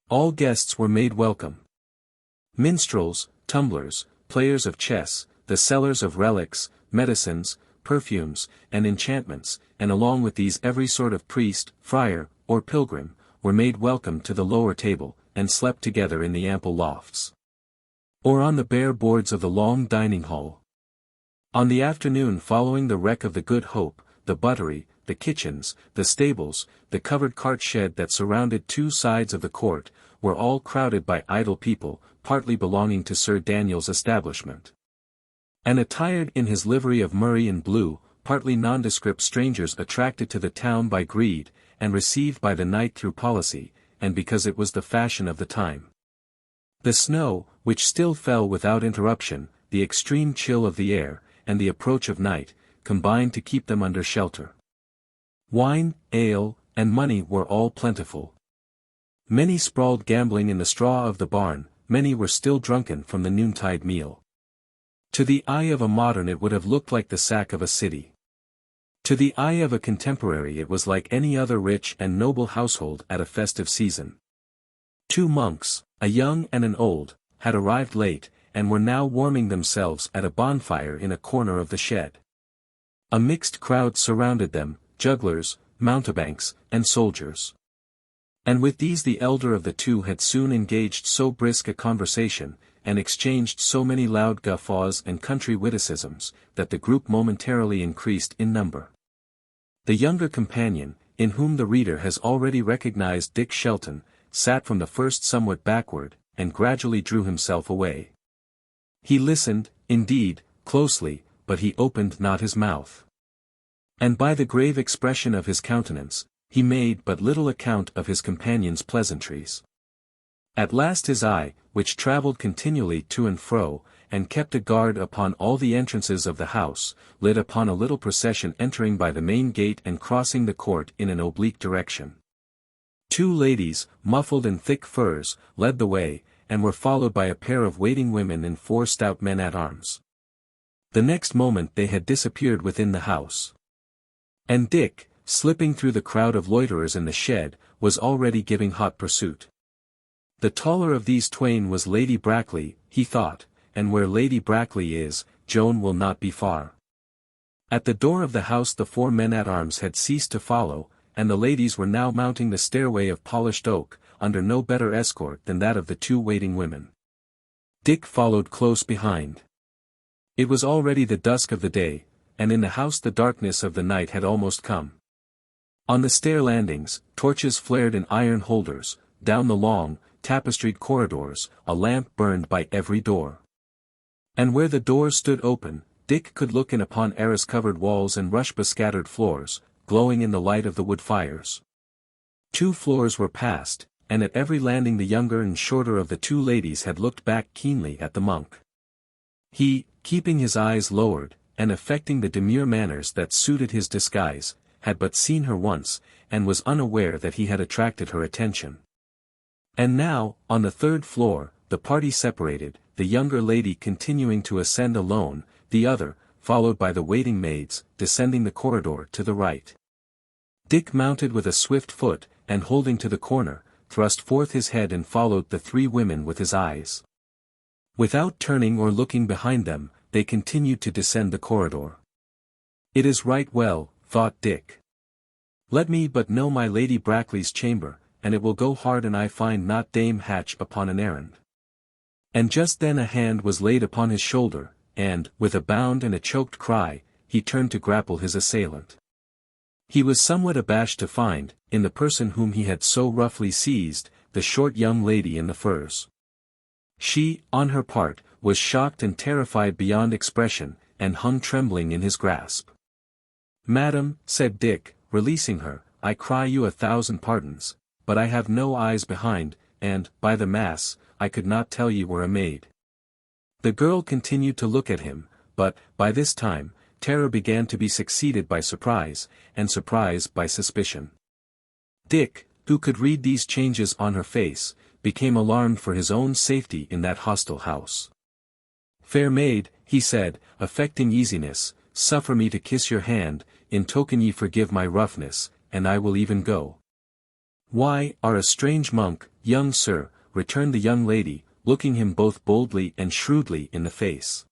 All guests were made welcome. Minstrels, tumblers, players of chess, the sellers of relics, medicines, perfumes, and enchantments, and along with these every sort of priest, friar, or pilgrim, were made welcome to the lower table, and slept together in the ample lofts, or on the bare boards of the long dining hall. On the afternoon following the wreck of the Good Hope, the buttery, the kitchens, the stables, the covered cart shed that surrounded 2 sides of the court, were all crowded by idle people, partly belonging to Sir Daniel's establishment, and attired in his livery of murrey and blue, partly nondescript strangers attracted to the town by greed, and received by the knight through policy, and because it was the fashion of the time. The snow, which still fell without interruption, the extreme chill of the air, and the approach of night, combined to keep them under shelter. Wine, ale, and money were all plentiful. Many sprawled gambling in the straw of the barn, many were still drunken from the noontide meal. To the eye of a modern it would have looked like the sack of a city. To the eye of a contemporary it was like any other rich and noble household at a festive season. 2 monks, a young and an old, had arrived late, and were now warming themselves at a bonfire in a corner of the shed. A mixed crowd surrounded them, jugglers, mountebanks, and soldiers. And with these the elder of the two had soon engaged so brisk a conversation, and exchanged so many loud guffaws and country witticisms, that the group momentarily increased in number. The younger companion, in whom the reader has already recognized Dick Shelton, sat from the first somewhat backward, and gradually drew himself away. He listened, indeed, closely, but he opened not his mouth. And by the grave expression of his countenance, he made but little account of his companion's pleasantries. At last his eye, which travelled continually to and fro, and kept a guard upon all the entrances of the house, lit upon a little procession entering by the main gate and crossing the court in an oblique direction. Two ladies, muffled in thick furs, led the way, and were followed by a pair of waiting women and 4 stout men-at-arms. The next moment they had disappeared within the house. And Dick, slipping through the crowd of loiterers in the shed, was already giving hot pursuit. The taller of these twain was Lady Brackley, he thought, and where Lady Brackley is, Joan will not be far. At the door of the house the 4 men-at-arms had ceased to follow, and the ladies were now mounting the stairway of polished oak, under no better escort than that of the 2 waiting women. Dick followed close behind. It was already the dusk of the day, and in the house the darkness of the night had almost come. On the stair landings, torches flared in iron holders, down the long, tapestried corridors, a lamp burned by every door. And where the doors stood open, Dick could look in upon arras-covered walls and rush-bespattered floors, glowing in the light of the wood fires. 2 floors were passed, and at every landing the younger and shorter of the 2 ladies had looked back keenly at the monk. He, keeping his eyes lowered, and affecting the demure manners that suited his disguise, had but seen her once, and was unaware that he had attracted her attention. And now, on the 3rd floor, the party separated, the younger lady continuing to ascend alone, the other, followed by the waiting maids, descending the corridor to the right. Dick mounted with a swift foot, and holding to the corner, thrust forth his head and followed the 3 women with his eyes. Without turning or looking behind them, they continued to descend the corridor. It is right well, thought Dick. Let me but know my Lady Brackley's chamber, and it will go hard an I find not Dame Hatch upon an errand. And just then a hand was laid upon his shoulder, and, with a bound and a choked cry, he turned to grapple his assailant. He was somewhat abashed to find, in the person whom he had so roughly seized, the short young lady in the furs. She, on her part, was shocked and terrified beyond expression, and hung trembling in his grasp. "Madam," said Dick, releasing her, "I cry you 1,000 pardons, but I have no eyes behind, and, by the mass, I could not tell you were a maid." The girl continued to look at him, but, by this time, terror began to be succeeded by surprise, and surprise by suspicion. Dick, who could read these changes on her face, became alarmed for his own safety in that hostile house. "Fair maid," he said, affecting easiness, "suffer me to kiss your hand, in token ye forgive my roughness, and I will even go." "Why, are a strange monk, young sir," returned the young lady, looking him both boldly and shrewdly in the face.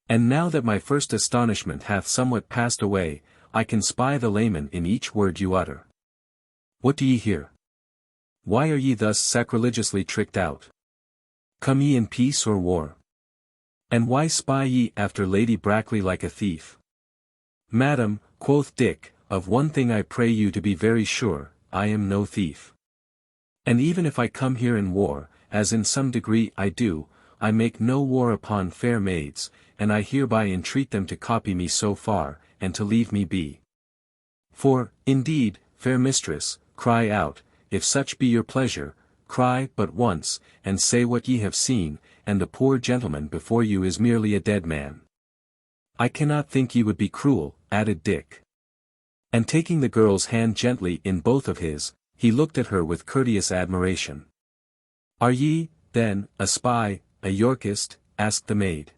"And now that my first astonishment hath somewhat passed away, I can spy the layman in each word you utter. What do ye here? Why are ye thus sacrilegiously tricked out? Come ye in peace or war? And why spy ye after Lady Brackley like a thief?" "Madam," quoth Dick, "of one thing I pray you to be very sure, I am no thief. And even if I come here in war, as in some degree I do, I make no war upon fair maids, and I hereby entreat them to copy me so far, and to leave me be. For, indeed, fair mistress, cry out, if such be your pleasure, cry but once, and say what ye have seen, and the poor gentleman before you is merely a dead man." "I cannot think ye would be cruel," added Dick. And taking the girl's hand gently in both of his, he looked at her with courteous admiration. "Are ye, then, a spy, a Yorkist?" asked the maid.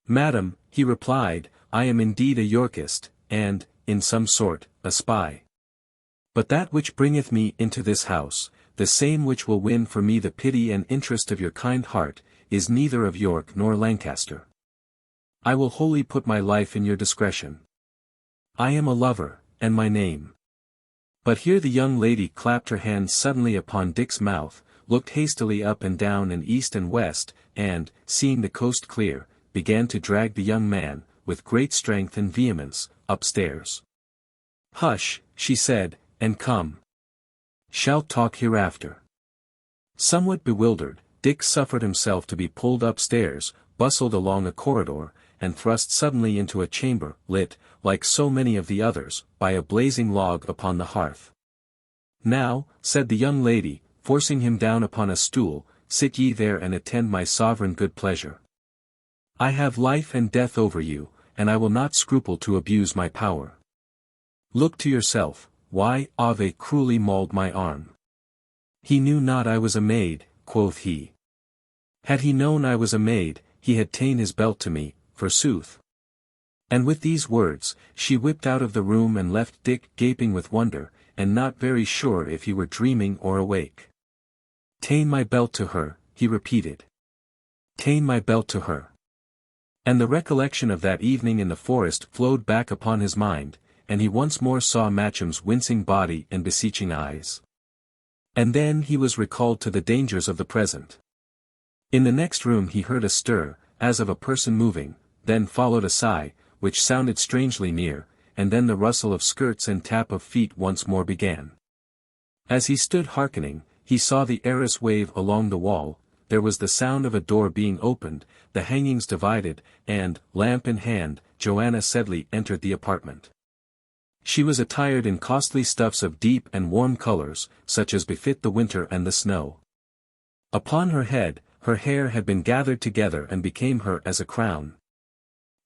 "Madam," he replied, "I am indeed a Yorkist, and, in some sort, a spy. But that which bringeth me into this house, the same which will win for me the pity and interest of your kind heart, is neither of York nor Lancaster. I will wholly put my life in your discretion. I am a lover, and my name But here the young lady clapped her hand suddenly upon Dick's mouth, looked hastily up and down and east and west, and, seeing the coast clear, began to drag the young man, with great strength and vehemence, upstairs. "Hush," she said, "and come. Shalt talk hereafter." Somewhat bewildered, Dick suffered himself to be pulled upstairs, bustled along a corridor, and thrust suddenly into a chamber, lit, like so many of the others, by a blazing log upon the hearth. "Now," said the young lady, forcing him down upon a stool, "sit ye there and attend my sovereign good pleasure. I have life and death over you, and I will not scruple to abuse my power. Look to yourself, why, Ave cruelly mauled my arm. He knew not I was a maid," quoth he. "Had he known I was a maid, he had ta'en his belt to me, forsooth." And with these words, she whipped out of the room and left Dick gaping with wonder, and not very sure if he were dreaming or awake. "Ta'en my belt to her," he repeated. "Ta'en my belt to her." And the recollection of that evening in the forest flowed back upon his mind, and he once more saw Matcham's wincing body and beseeching eyes. And then he was recalled to the dangers of the present. In the next room he heard a stir, as of a person moving, then followed a sigh, which sounded strangely near, and then the rustle of skirts and tap of feet once more began. As he stood hearkening, he saw the arras wave along the wall, there was the sound of a door being opened, the hangings divided, and, lamp in hand, Joanna Sedley entered the apartment. She was attired in costly stuffs of deep and warm colors, such as befit the winter and the snow. Upon her head, her hair had been gathered together and became her as a crown.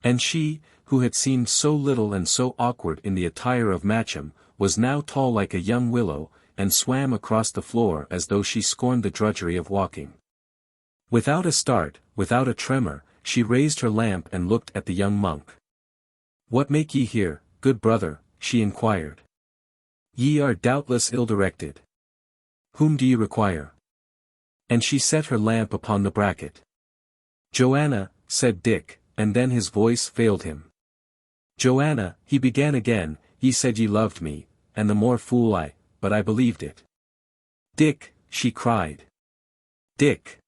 And she, who had seemed so little and so awkward in the attire of Matcham, was now tall like a young willow, and swam across the floor as though she scorned the drudgery of walking. Without a start, without a tremor, she raised her lamp and looked at the young monk. "What make ye here, good brother?" she inquired. "Ye are doubtless ill-directed. Whom do ye require?" And she set her lamp upon the bracket. "Joanna," said Dick, and then his voice failed him. "Joanna," he began again, "ye said ye loved me, and the more fool I, but I believed it." "Dick," she cried. "Dick."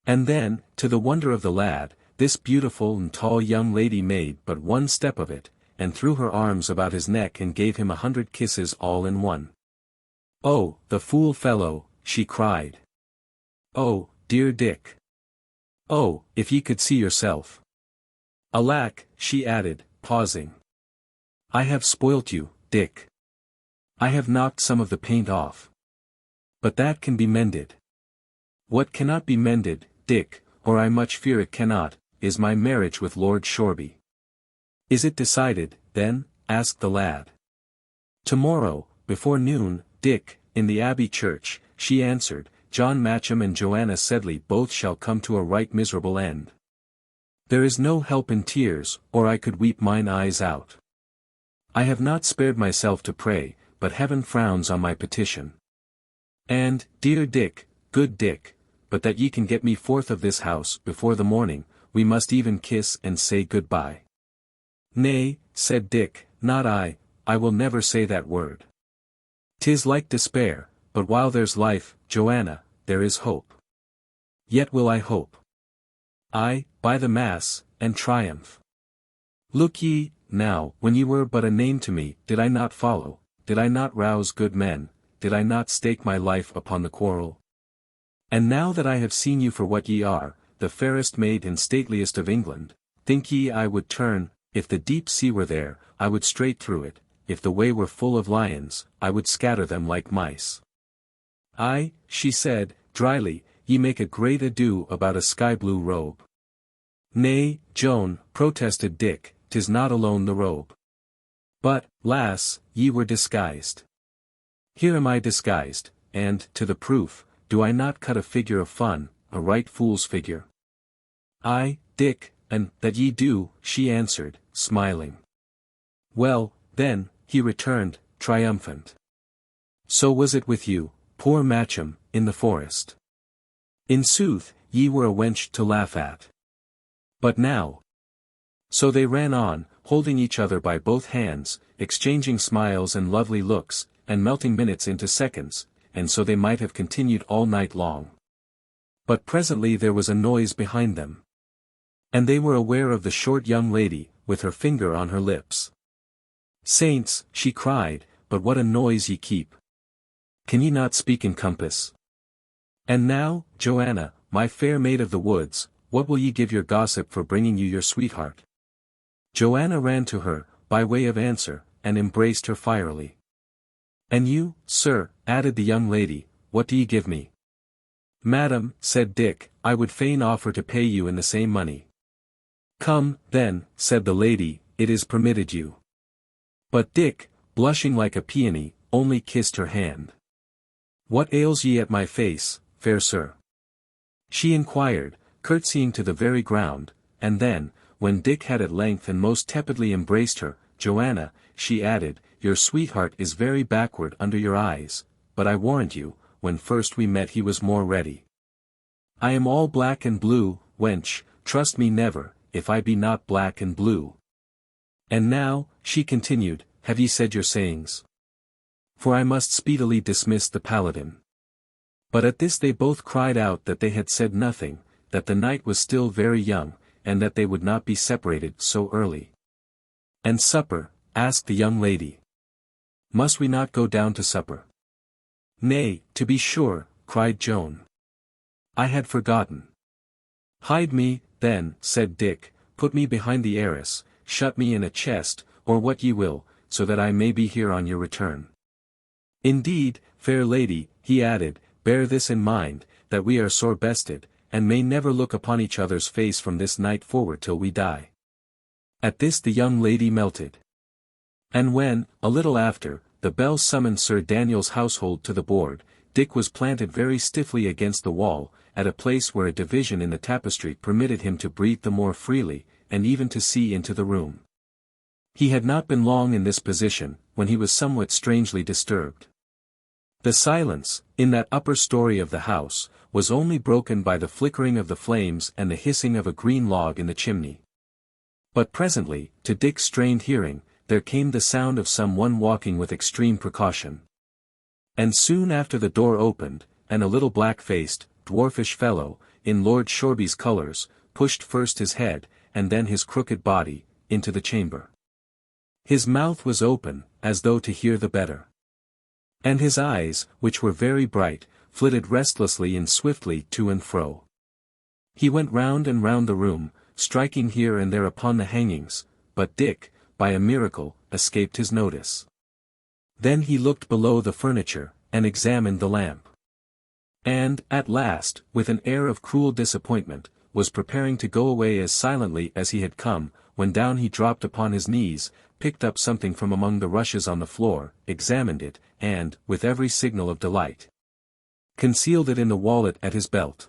And then, to the wonder of the lad, this beautiful and tall young lady made but one step of it, and threw her arms about his neck and gave him 100 kisses all in one. "Oh, the fool fellow," she cried. "Oh, dear Dick. Oh, if ye could see yourself. Alack," she added, pausing. "I have spoilt you, Dick. I have knocked some of the paint off. But that can be mended. What cannot be mended, Dick, or I much fear it cannot, is my marriage with Lord Shoreby." "Is it decided, then?" asked the lad. "Tomorrow, before noon, Dick, in the Abbey church," she answered, "John Matcham and Joanna Sedley both shall come to a right miserable end. There is no help in tears, or I could weep mine eyes out. I have not spared myself to pray, but heaven frowns on my petition. And, dear Dick, good Dick, but that ye can get me forth of this house before the morning, we must even kiss and say good-bye." "Nay," said Dick, "not I will never say that word. 'Tis like despair, but while there's life, Joanna, there is hope. Yet will I hope. Aye, by the mass, and triumph. Look ye, now, when ye were but a name to me, did I not follow, did I not rouse good men, did I not stake my life upon the quarrel? And now that I have seen you for what ye are, the fairest maid and stateliest of England, think ye I would turn, if the deep sea were there, I would straight through it, if the way were full of lions, I would scatter them like mice." "Aye," she said, dryly, "ye make a great ado about a sky-blue robe." "Nay, Joan," protested Dick, "'tis not alone the robe. But, lass, ye were disguised. Here am I disguised, and, to the proof, do I not cut a figure of fun, a right fool's figure?" "Aye, Dick, and that ye do," she answered, smiling. "Well, then," he returned, triumphant. "So was it with you, poor Matcham, in the forest. In sooth, ye were a wench to laugh at. But now—" So they ran on, holding each other by both hands, exchanging smiles and lovely looks, and melting minutes into seconds, and so they might have continued all night long. But presently there was a noise behind them. And they were aware of the short young lady, with her finger on her lips. "Saints," she cried, "but what a noise ye keep! Can ye not speak in compass? And now, Joanna, my fair maid of the woods, what will ye give your gossip for bringing you your sweetheart?" Joanna ran to her, by way of answer, and embraced her fierily. "And you, sir," added the young lady, "what do ye give me?" "Madam," said Dick, "I would fain offer to pay you in the same money." "Come, then," said the lady, "it is permitted you." But Dick, blushing like a peony, only kissed her hand. "What ails ye at my face, fair sir?" she inquired, curtsying to the very ground, and then, when Dick had at length and most tepidly embraced her, "Joanna," she added, "your sweetheart is very backward under your eyes, but I warrant you, when first we met he was more ready. I am all black and blue, wench, trust me never, if I be not black and blue. And now," she continued, "have ye said your sayings? For I must speedily dismiss the paladin." But at this they both cried out that they had said nothing, that the night was still very young, and that they would not be separated so early. "And supper?" asked the young lady. "Must we not go down to supper?" "Nay, to be sure," cried Joan. "I had forgotten." "Hide me, then," said Dick, "put me behind the arras, shut me in a chest, or what ye will, so that I may be here on your return. Indeed, fair lady," he added, "bear this in mind, that we are sore bested, and may never look upon each other's face from this night forward till we die." At this the young lady melted. And when, a little after, the bell summoned Sir Daniel's household to the board, Dick was planted very stiffly against the wall, at a place where a division in the tapestry permitted him to breathe the more freely, and even to see into the room. He had not been long in this position, when he was somewhat strangely disturbed. The silence, in that upper story of the house, was only broken by the flickering of the flames and the hissing of a green log in the chimney. But presently, to Dick's strained hearing, there came the sound of some one walking with extreme precaution. And soon after the door opened, and a little black-faced, dwarfish fellow, in Lord Shoreby's colours, pushed first his head, and then his crooked body, into the chamber. His mouth was open, as though to hear the better. And his eyes, which were very bright, flitted restlessly and swiftly to and fro. He went round and round the room, striking here and there upon the hangings, but Dick, by a miracle, escaped his notice. Then he looked below the furniture, and examined the lamp. And, at last, with an air of cruel disappointment, was preparing to go away as silently as he had come, when down he dropped upon his knees, picked up something from among the rushes on the floor, examined it, and, with every signal of delight, concealed it in the wallet at his belt.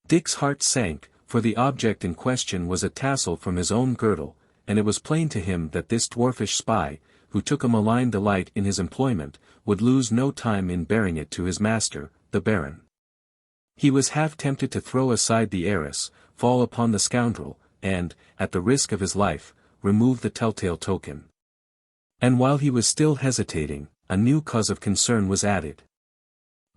Dick's heart sank, for the object in question was a tassel from his own girdle, and it was plain to him that this dwarfish spy, who took a malign delight in his employment, would lose no time in bearing it to his master, the Baron. He was half tempted to throw aside the arras, fall upon the scoundrel, and, at the risk of his life, remove the telltale token. And while he was still hesitating, a new cause of concern was added.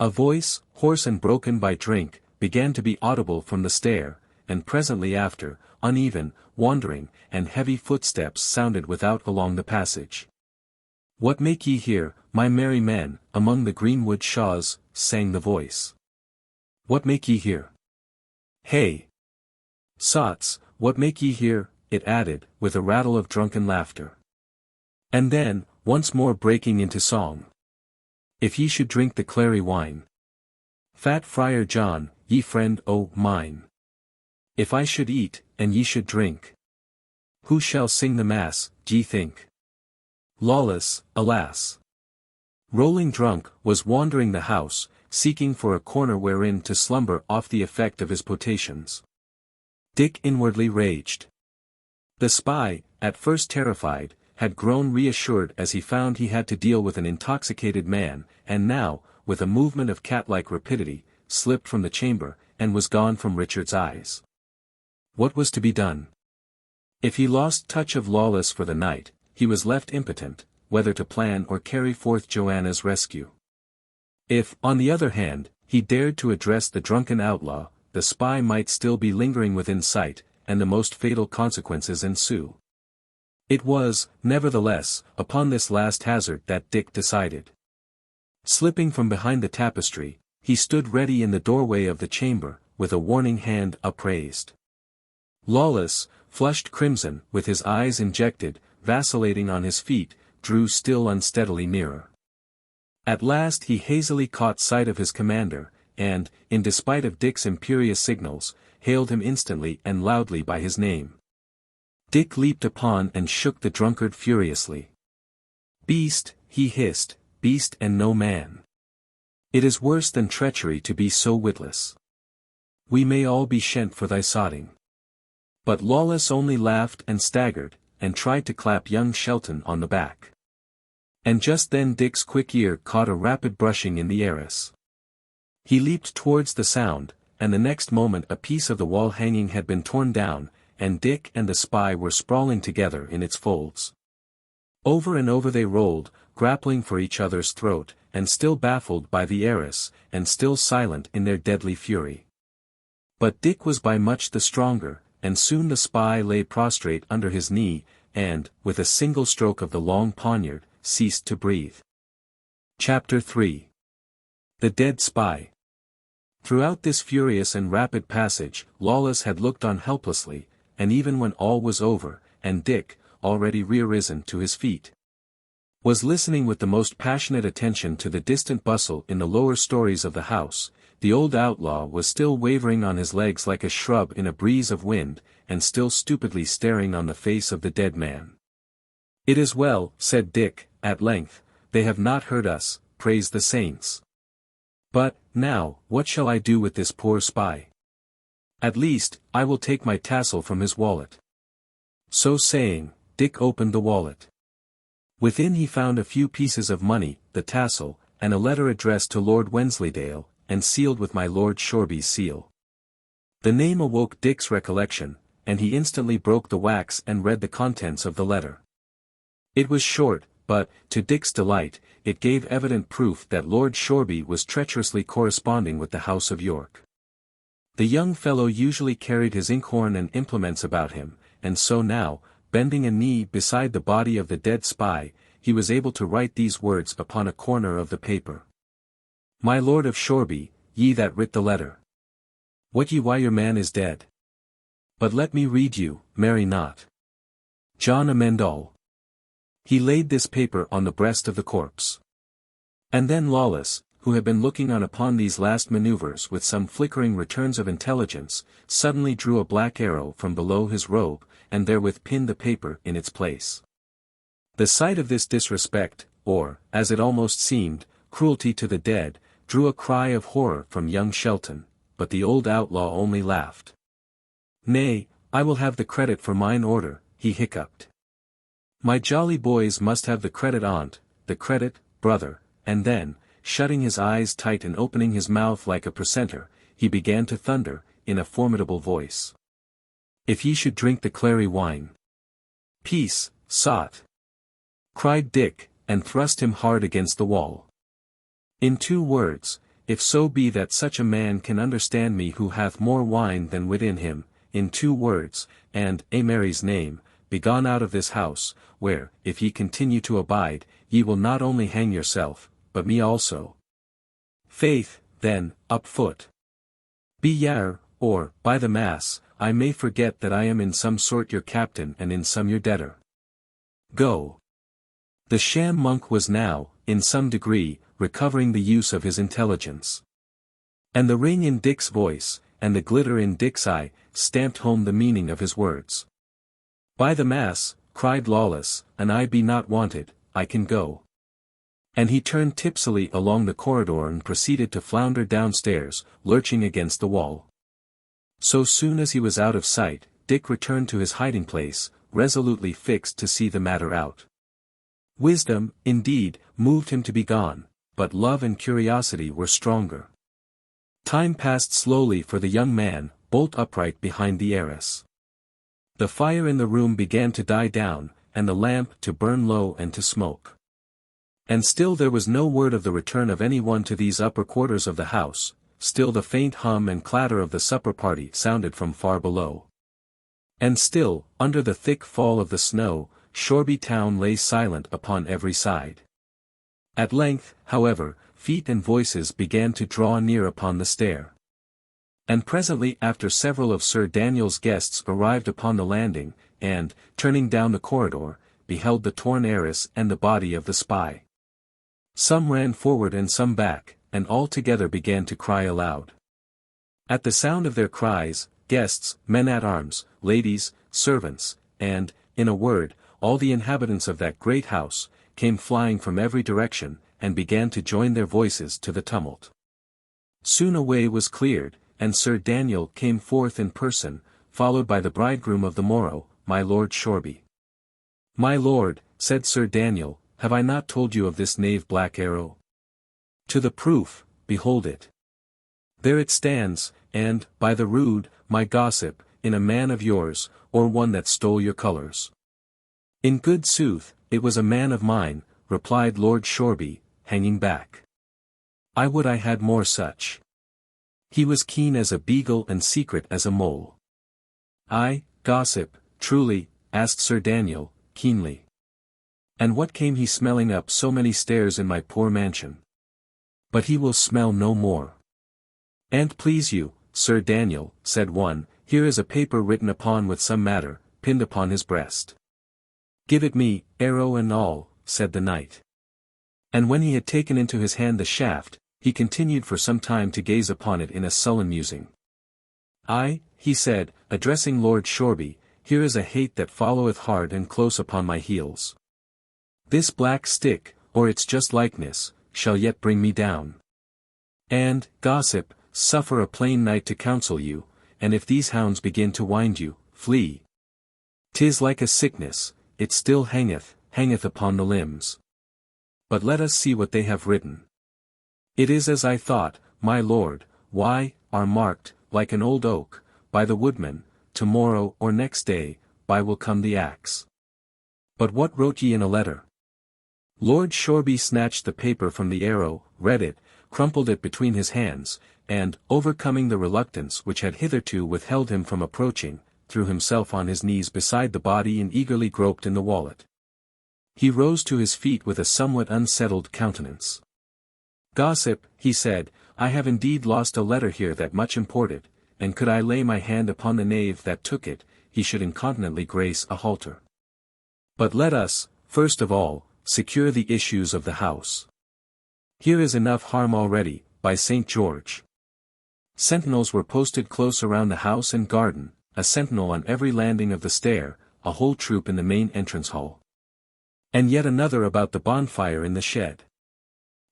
A voice, hoarse and broken by drink, began to be audible from the stair, and presently after, uneven, wandering, and heavy footsteps sounded without along the passage. "What make ye here, my merry men, among the greenwood shaws?" sang the voice. "What make ye here? Hey! Sots, what make ye here?" it added, with a rattle of drunken laughter. And then, once more breaking into song. "If ye should drink the clary wine, fat Friar John, ye friend o' mine. If I should eat, and ye should drink, who shall sing the mass, d'ye think? Lawless, alas!" Rolling drunk, was wandering the house, seeking for a corner wherein to slumber off the effect of his potations. Dick inwardly raged. The spy, at first terrified, had grown reassured as he found he had to deal with an intoxicated man, and now, with a movement of cat-like rapidity, slipped from the chamber, and was gone from Richard's eyes. What was to be done? If he lost touch of Lawless for the night, he was left impotent, whether to plan or carry forth Joanna's rescue. If, on the other hand, he dared to address the drunken outlaw, the spy might still be lingering within sight, and the most fatal consequences ensue. It was, nevertheless, upon this last hazard that Dick decided. Slipping from behind the tapestry, he stood ready in the doorway of the chamber, with a warning hand upraised. Lawless, flushed crimson, with his eyes injected, vacillating on his feet, drew still unsteadily nearer. At last he hazily caught sight of his commander, and, in despite of Dick's imperious signals, hailed him instantly and loudly by his name. Dick leaped upon and shook the drunkard furiously. "Beast," he hissed, "beast and no man. It is worse than treachery to be so witless. We may all be shent for thy sotting." But Lawless only laughed and staggered, and tried to clap young Shelton on the back. And just then Dick's quick ear caught a rapid brushing in the arras. He leaped towards the sound, and the next moment a piece of the wall hanging had been torn down, and Dick and the spy were sprawling together in its folds. Over and over they rolled, grappling for each other's throat, and still baffled by the arras, and still silent in their deadly fury. But Dick was by much the stronger, and soon the spy lay prostrate under his knee, and, with a single stroke of the long poniard, ceased to breathe. Chapter 3. The Dead Spy. Throughout this furious and rapid passage, Lawless had looked on helplessly, and even when all was over, and Dick, already rearisen to his feet, was listening with the most passionate attention to the distant bustle in the lower stories of the house, the old outlaw was still wavering on his legs like a shrub in a breeze of wind, and still stupidly staring on the face of the dead man. "It is well," said Dick, at length, "they have not heard us, praise the saints. But, now, what shall I do with this poor spy? At least, I will take my tassel from his wallet." So saying, Dick opened the wallet. Within he found a few pieces of money, the tassel, and a letter addressed to Lord Wensleydale, and sealed with my Lord Shoreby's seal. The name awoke Dick's recollection, and he instantly broke the wax and read the contents of the letter. It was short, but, to Dick's delight, it gave evident proof that Lord Shoreby was treacherously corresponding with the House of York. The young fellow usually carried his inkhorn and implements about him, and so now, bending a knee beside the body of the dead spy, he was able to write these words upon a corner of the paper. "My Lord of Shoreby, ye that writ the letter. Wot ye why your man is dead? But let me read you, marry not. John Amendall." He laid this paper on the breast of the corpse. And then Lawless, who had been looking on upon these last maneuvers with some flickering returns of intelligence, suddenly drew a black arrow from below his robe, and therewith pinned the paper in its place. The sight of this disrespect, or, as it almost seemed, cruelty to the dead, drew a cry of horror from young Shelton, but the old outlaw only laughed. "Nay, I will have the credit for mine order," he hiccuped. "My jolly boys must have the credit on't, the credit, brother," and then, shutting his eyes tight and opening his mouth like a precentor, he began to thunder, in a formidable voice. "If ye should drink the clary wine." "Peace, sot!" cried Dick, and thrust him hard against the wall. "In 2 words, if so be that such a man can understand me who hath more wine than wit in him, in 2 words, and, a Mary's name, begone out of this house, where, if ye continue to abide, ye will not only hang yourself, but me also. Faith, then, up foot. Be yare, or, by the mass, I may forget that I am in some sort your captain and in some your debtor. Go." The sham monk was now, in some degree, recovering the use of his intelligence. And the ring in Dick's voice, and the glitter in Dick's eye, stamped home the meaning of his words. "By the mass," cried Lawless, "an I be not wanted, I can go." And he turned tipsily along the corridor and proceeded to flounder downstairs, lurching against the wall. So soon as he was out of sight, Dick returned to his hiding place, resolutely fixed to see the matter out. Wisdom, indeed, moved him to be gone, but love and curiosity were stronger. Time passed slowly for the young man, bolt upright behind the arras. The fire in the room began to die down, and the lamp to burn low and to smoke. And still there was no word of the return of any one to these upper quarters of the house, still the faint hum and clatter of the supper party sounded from far below. And still, under the thick fall of the snow, Shoreby town lay silent upon every side. At length, however, feet and voices began to draw near upon the stair. And presently after several of Sir Daniel's guests arrived upon the landing, and, turning down the corridor, beheld the torn arras and the body of the spy. Some ran forward and some back, and all together began to cry aloud. At the sound of their cries, guests, men-at-arms, ladies, servants, and, in a word, all the inhabitants of that great house, came flying from every direction, and began to join their voices to the tumult. Soon a way was cleared, and Sir Daniel came forth in person, followed by the bridegroom of the morrow, my Lord Shoreby. "My lord," said Sir Daniel, "have I not told you of this knave Black Arrow? To the proof, behold it. There it stands, and, by the rood, my gossip, in a man of yours, or one that stole your colours." "In good sooth, it was a man of mine," replied Lord Shoreby, hanging back. "I would I had more such. He was keen as a beagle and secret as a mole." "Aye, gossip, truly," asked Sir Daniel, keenly. "And what came he smelling up so many stairs in my poor mansion? But he will smell no more." "An't please you, Sir Daniel," said one, "here is a paper written upon with some matter, pinned upon his breast." "Give it me, arrow and all," said the knight. And when he had taken into his hand the shaft, he continued for some time to gaze upon it in a sullen musing. "Aye," he said, addressing Lord Shoreby, "here is a hate that followeth hard and close upon my heels. This black stick, or its just likeness, shall yet bring me down. And, gossip, suffer a plain knight to counsel you, and if these hounds begin to wind you, flee. 'Tis like a sickness, it still hangeth upon the limbs. But let us see what they have written. It is as I thought, my lord, why, are marked, like an old oak, by the woodman, tomorrow or next day, by will come the axe. But what wrote ye in a letter?" Lord Shoreby snatched the paper from the arrow, read it, crumpled it between his hands, and, overcoming the reluctance which had hitherto withheld him from approaching, threw himself on his knees beside the body and eagerly groped in the wallet. He rose to his feet with a somewhat unsettled countenance. "Gossip," he said, "I have indeed lost a letter here that much imported, and could I lay my hand upon the knave that took it, he should incontinently grace a halter. But let us, first of all, secure the issues of the house. Here is enough harm already, by St. George." Sentinels were posted close around the house and garden, a sentinel on every landing of the stair, a whole troop in the main entrance hall. And yet another about the bonfire in the shed.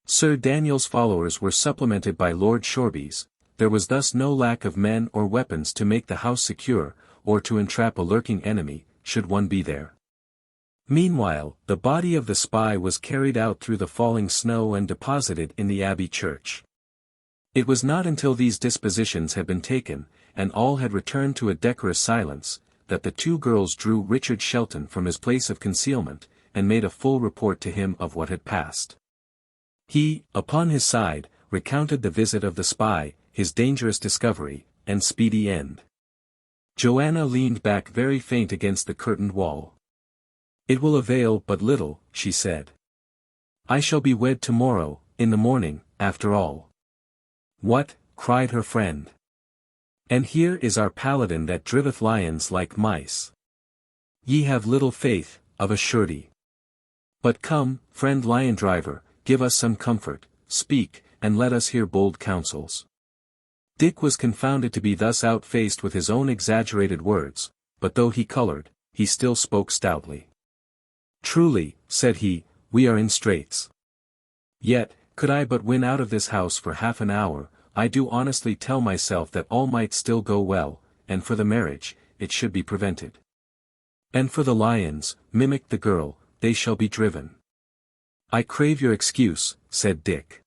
Sir Daniel's followers were supplemented by Lord Shoreby's. There was thus no lack of men or weapons to make the house secure, or to entrap a lurking enemy, should one be there. Meanwhile, the body of the spy was carried out through the falling snow and deposited in the Abbey church. It was not until these dispositions had been taken, and all had returned to a decorous silence, that the two girls drew Richard Shelton from his place of concealment, and made a full report to him of what had passed. He, upon his side, recounted the visit of the spy, his dangerous discovery, and speedy end. Joanna leaned back very faint against the curtained wall. "It will avail but little," she said. "I shall be wed tomorrow, in the morning, after all." "What?" cried her friend. "And here is our paladin that driveth lions like mice. Ye have little faith, of a surety. But come, friend lion driver, give us some comfort, speak, and let us hear bold counsels." Dick was confounded to be thus outfaced with his own exaggerated words, but though he colored, he still spoke stoutly. "Truly," said he, "we are in straits. Yet, could I but win out of this house for half an hour, I do honestly tell myself that all might still go well, and for the marriage, it should be prevented. And for the lions, mimicked the girl, they shall be driven." "I crave your excuse," said Dick.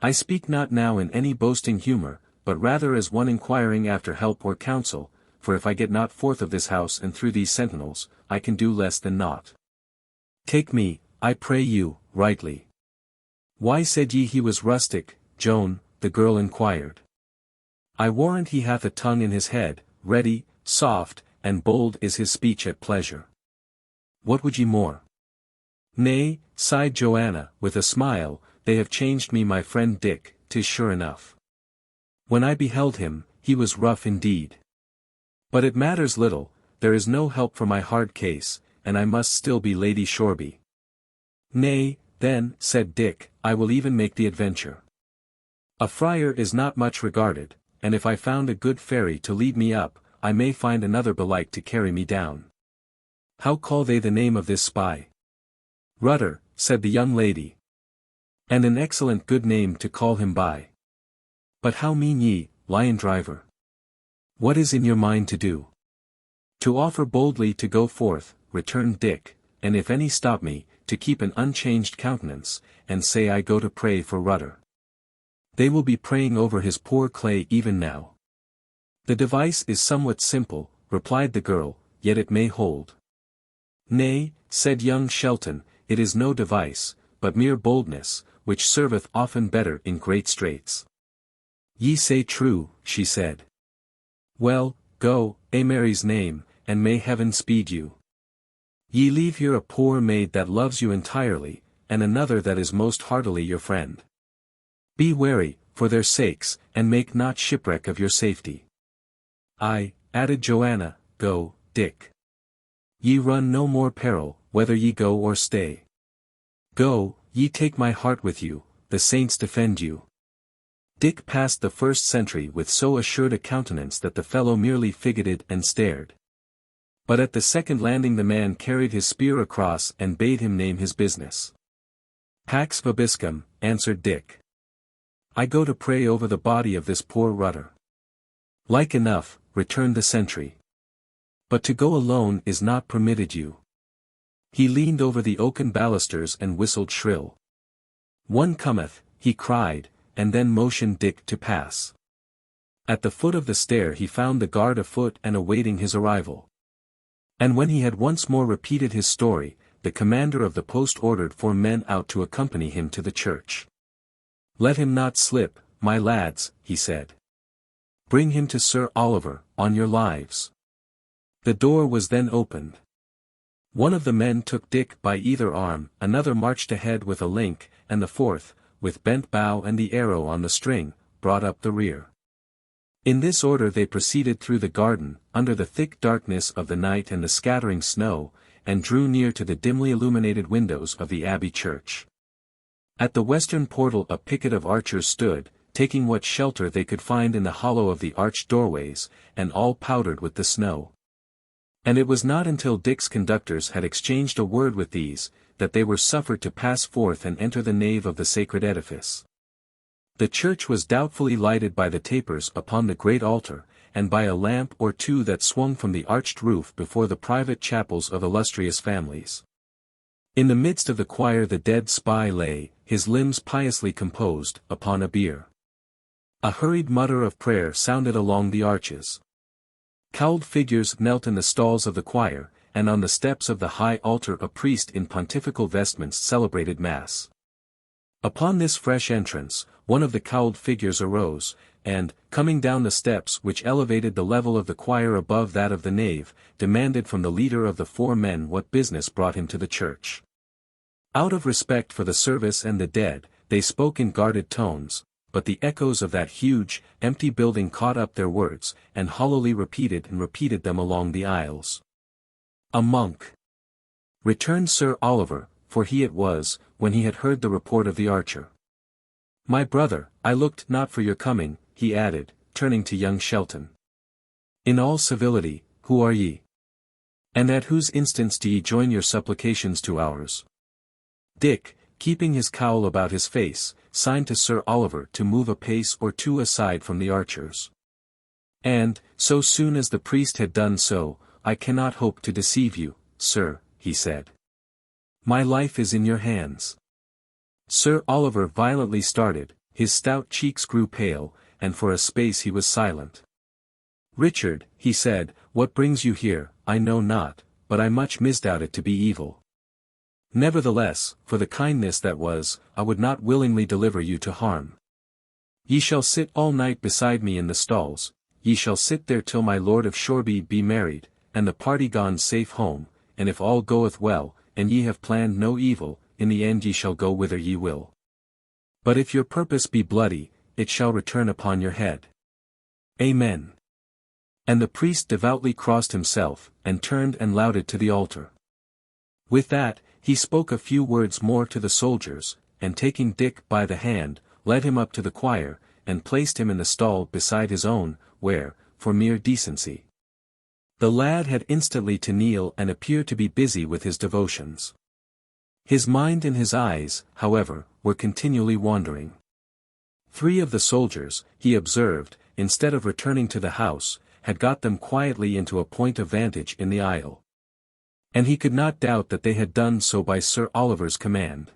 "I speak not now in any boasting humor, but rather as one inquiring after help or counsel, for if I get not forth of this house and through these sentinels, I can do less than naught. Take me, I pray you, rightly. Why said ye he was rustic, Joan? The girl inquired. I warrant he hath a tongue in his head, ready, soft, and bold is his speech at pleasure. What would ye more? Nay, sighed Joanna, with a smile, they have changed me my friend Dick, 'tis sure enough. When I beheld him, he was rough indeed. But it matters little, there is no help for my hard case, and I must still be Lady Shoreby. Nay, then, said Dick, I will even make the adventure. A friar is not much regarded, and if I found a good ferry to lead me up, I may find another belike to carry me down. How call they the name of this spy? Rudder, said the young lady. And an excellent good name to call him by. But how mean ye, lion driver? What is in your mind to do? To offer boldly to go forth, returned Dick, and if any stop me, to keep an unchanged countenance, and say I go to pray for Rudder. They will be praying over his poor clay even now. The device is somewhat simple, replied the girl, yet it may hold. Nay, said young Shelton, it is no device, but mere boldness, which serveth often better in great straits. Ye say true, she said. Well, go, a Mary's name, and may heaven speed you. Ye leave here a poor maid that loves you entirely, and another that is most heartily your friend. Be wary, for their sakes, and make not shipwreck of your safety. Aye, added Joanna, go, Dick. Ye run no more peril, whether ye go or stay. Go, ye take my heart with you, the saints defend you. Dick passed the first sentry with so assured a countenance that the fellow merely fidgeted and stared. But at the second landing the man carried his spear across and bade him name his business. Pax vobiscum, answered Dick. I go to pray over the body of this poor Rudder. Like enough, returned the sentry. But to go alone is not permitted you. He leaned over the oaken balusters and whistled shrill. One cometh, he cried, and then motioned Dick to pass. At the foot of the stair he found the guard afoot and awaiting his arrival. And when he had once more repeated his story, the commander of the post ordered 4 men out to accompany him to the church. Let him not slip, my lads, he said. Bring him to Sir Oliver, on your lives. The door was then opened. One of the men took Dick by either arm, another marched ahead with a link, and the fourth, with bent bow and the arrow on the string, brought up the rear. In this order they proceeded through the garden, under the thick darkness of the night and the scattering snow, and drew near to the dimly illuminated windows of the Abbey church. At the western portal a picket of archers stood, taking what shelter they could find in the hollow of the arched doorways, and all powdered with the snow. And it was not until Dick's conductors had exchanged a word with these, that they were suffered to pass forth and enter the nave of the sacred edifice. The church was doubtfully lighted by the tapers upon the great altar, and by a lamp or two that swung from the arched roof before the private chapels of illustrious families. In the midst of the choir the dead spy lay, his limbs piously composed, upon a bier. A hurried mutter of prayer sounded along the arches. Cowled figures knelt in the stalls of the choir, and on the steps of the high altar a priest in pontifical vestments celebrated mass. Upon this fresh entrance, one of the cowled figures arose, and, coming down the steps which elevated the level of the choir above that of the nave, demanded from the leader of the 4 men what business brought him to the church. Out of respect for the service and the dead, they spoke in guarded tones, but the echoes of that huge, empty building caught up their words, and hollowly repeated them along the aisles. A monk! Returned Sir Oliver, for he it was, when he had heard the report of the archer. My brother, I looked not for your coming, he added, turning to young Shelton. In all civility, who are ye? And at whose instance do ye join your supplications to ours? Dick, keeping his cowl about his face, signed to Sir Oliver to move a pace or two aside from the archers. And, so soon as the priest had done so, I cannot hope to deceive you, sir, he said. My life is in your hands. Sir Oliver violently started, his stout cheeks grew pale, and for a space he was silent. Richard, he said, what brings you here, I know not, but I much misdoubt it to be evil. Nevertheless, for the kindness that was, I would not willingly deliver you to harm. Ye shall sit all night beside me in the stalls, ye shall sit there till my lord of Shoreby be married, and the party gone safe home, and if all goeth well, and ye have planned no evil, in the end ye shall go whither ye will. But if your purpose be bloody, it shall return upon your head. Amen. And the priest devoutly crossed himself, and turned and lauded to the altar. With that, he spoke a few words more to the soldiers, and taking Dick by the hand, led him up to the choir, and placed him in the stall beside his own, where, for mere decency, the lad had instantly to kneel and appear to be busy with his devotions. His mind and his eyes, however, were continually wandering. 3 of the soldiers, he observed, instead of returning to the house, had got them quietly into a point of vantage in the aisle. And he could not doubt that they had done so by Sir Oliver's command.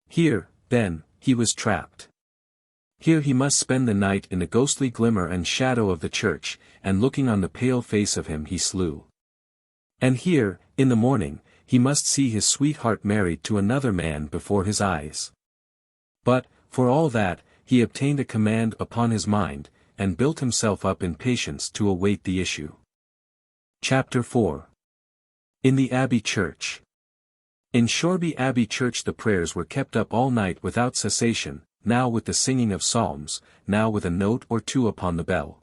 Here, then, he was trapped. Here he must spend the night in the ghostly glimmer and shadow of the church, and looking on the pale face of him he slew. And here, in the morning, he must see his sweetheart married to another man before his eyes. But, for all that, he obtained a command upon his mind, and built himself up in patience to await the issue. Chapter 4. In the Abbey Church. In Shoreby Abbey Church the prayers were kept up all night without cessation, now with the singing of psalms, now with a note or two upon the bell.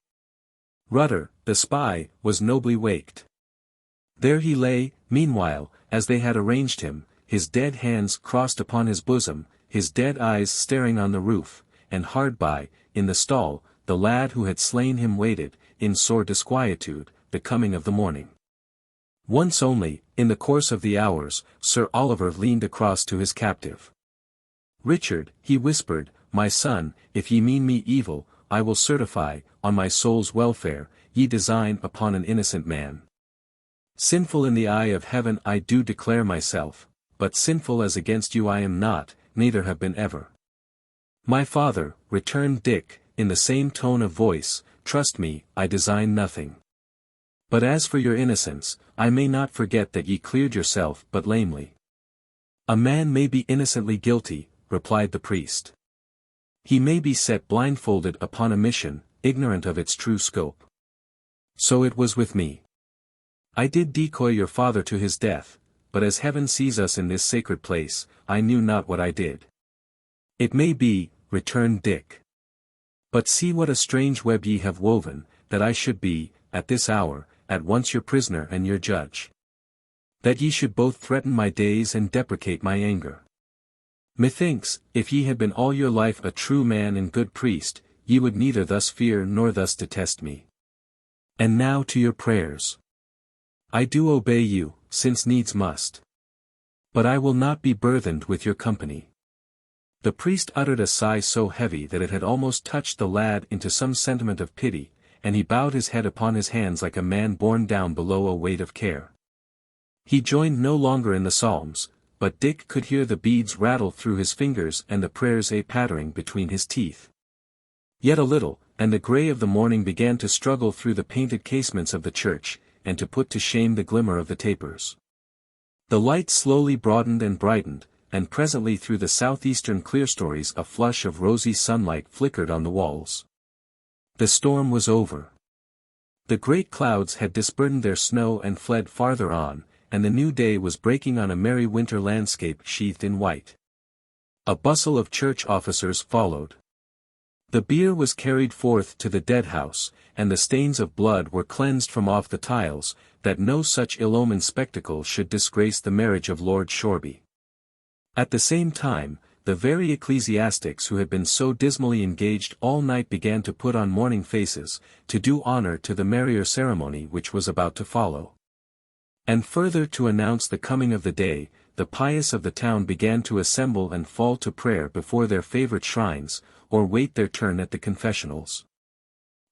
Rutter, the spy, was nobly waked. There he lay, meanwhile, as they had arranged him, his dead hands crossed upon his bosom, his dead eyes staring on the roof, and hard by, in the stall, the lad who had slain him waited, in sore disquietude, the coming of the morning. Once only, in the course of the hours, Sir Oliver leaned across to his captive. "Richard," he whispered, "my son, if ye mean me evil, I will certify, on my soul's welfare, ye design upon an innocent man. Sinful in the eye of heaven I do declare myself, but sinful as against you I am not, neither have been ever." "My father," returned Dick, in the same tone of voice, "trust me, I design nothing. But as for your innocence, I may not forget that ye cleared yourself but lamely." "A man may be innocently guilty," replied the priest. "He may be set blindfolded upon a mission, ignorant of its true scope. So it was with me. I did decoy your father to his death, but as heaven sees us in this sacred place, I knew not what I did." "It may be," returned Dick. "But see what a strange web ye have woven, that I should be, at this hour, at once your prisoner and your judge. That ye should both threaten my days and deprecate my anger. Methinks, if ye had been all your life a true man and good priest, ye would neither thus fear nor thus detest me. And now to your prayers. I do obey you, since needs must. But I will not be burthened with your company." The priest uttered a sigh so heavy that it had almost touched the lad into some sentiment of pity, and he bowed his head upon his hands like a man borne down below a weight of care. He joined no longer in the psalms, but Dick could hear the beads rattle through his fingers and the prayers pattering between his teeth. Yet a little, and the grey of the morning began to struggle through the painted casements of the church, and to put to shame the glimmer of the tapers. The light slowly broadened and brightened, and presently through the southeastern clerestories a flush of rosy sunlight flickered on the walls. The storm was over. The great clouds had disburdened their snow and fled farther on, and the new day was breaking on a merry winter landscape sheathed in white. A bustle of church officers followed. The bier was carried forth to the dead house, and the stains of blood were cleansed from off the tiles, that no such ill-omened spectacle should disgrace the marriage of Lord Shoreby. At the same time, the very ecclesiastics who had been so dismally engaged all night began to put on mourning faces, to do honor to the merrier ceremony which was about to follow. And further to announce the coming of the day, the pious of the town began to assemble and fall to prayer before their favorite shrines, or wait their turn at the confessionals.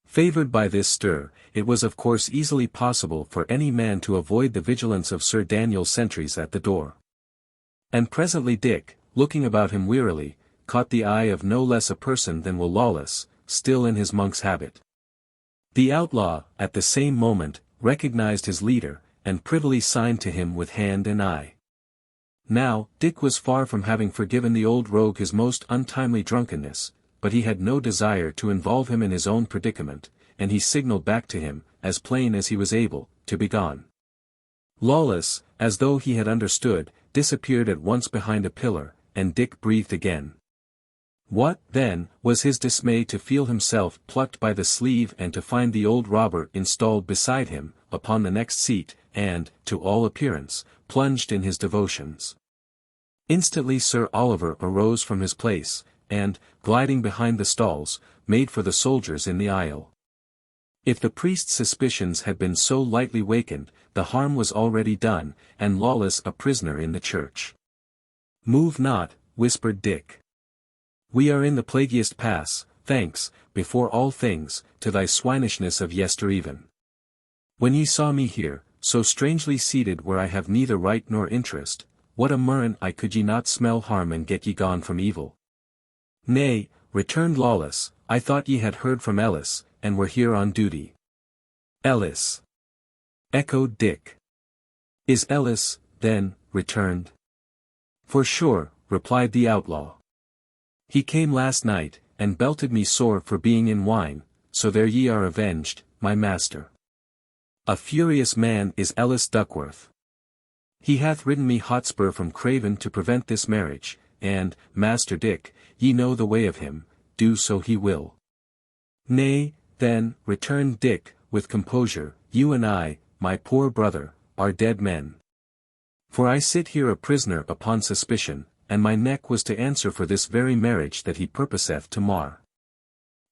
Favored by this stir, it was of course easily possible for any man to avoid the vigilance of Sir Daniel's sentries at the door. And presently Dick, looking about him wearily, caught the eye of no less a person than Will Lawless, still in his monk's habit. The outlaw, at the same moment, recognized his leader, and privily signed to him with hand and eye. Now, Dick was far from having forgiven the old rogue his most untimely drunkenness, but he had no desire to involve him in his own predicament, and he signalled back to him, as plain as he was able, to be gone. Lawless, as though he had understood, disappeared at once behind a pillar, and Dick breathed again. What, then, was his dismay to feel himself plucked by the sleeve and to find the old robber installed beside him, upon the next seat, and, to all appearance, plunged in his devotions. Instantly Sir Oliver arose from his place, and, gliding behind the stalls, made for the soldiers in the aisle. If the priest's suspicions had been so lightly wakened, the harm was already done, and Lawless a prisoner in the church. "Move not," whispered Dick. "We are in the plaguiest pass, thanks, before all things, to thy swinishness of yestereven. When ye saw me here, so strangely seated where I have neither right nor interest, what a murrain I could ye not smell harm and get ye gone from evil." "Nay," returned Lawless, "I thought ye had heard from Ellis, and were here on duty." "Ellis?" echoed Dick. "Is Ellis, then, returned?" "For sure," replied the outlaw. "He came last night, and belted me sore for being in wine, so there ye are avenged, my master. A furious man is Ellis Duckworth. He hath ridden me hotspur from Craven to prevent this marriage, and, Master Dick, ye know the way of him, do so he will." "Nay, then," returned Dick, with composure, "you and I, my poor brother, are dead men. For I sit here a prisoner upon suspicion, and my neck was to answer for this very marriage that he purposeth to mar.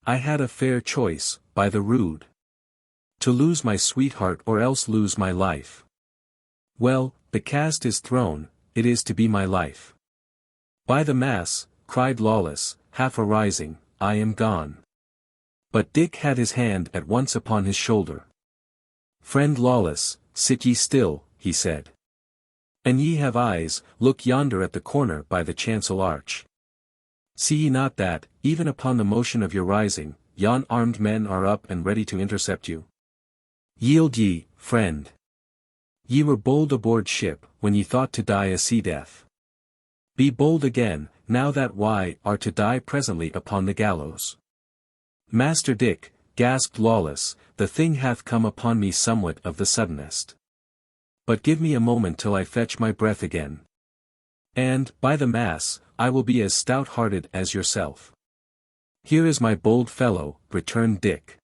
I had a fair choice, by the rood. To lose my sweetheart or else lose my life. Well, the cast is thrown, it is to be my life. By the mass," cried Lawless, half arising, "I am gone." But Dick had his hand at once upon his shoulder. "Friend Lawless, sit ye still," he said. "An ye have eyes, look yonder at the corner by the chancel arch. See ye not that, even upon the motion of your rising, yon armed men are up and ready to intercept you? Yield ye, friend. Ye were bold aboard ship, when ye thought to die a sea death. Be bold again, now that are to die presently upon the gallows." "Master Dick," gasped Lawless, "the thing hath come upon me somewhat of the suddenest. But give me a moment till I fetch my breath again. And, by the mass, I will be as stout-hearted as yourself." "Here is my bold fellow," returned Dick.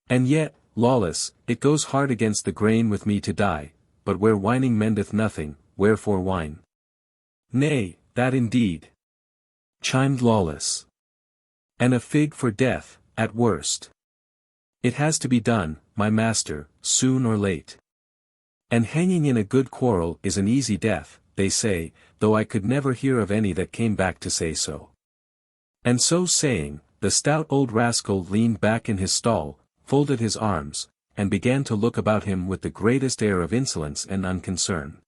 "And yet, Lawless, it goes hard against the grain with me to die, but where whining mendeth nothing, wherefore whine?" "Nay, that indeed," chimed Lawless. "And a fig for death, at worst. It has to be done, my master, soon or late. And hanging in a good quarrel is an easy death, they say, though I could never hear of any that came back to say so." And so saying, the stout old rascal leaned back in his stall, folded his arms, and began to look about him with the greatest air of insolence and unconcern.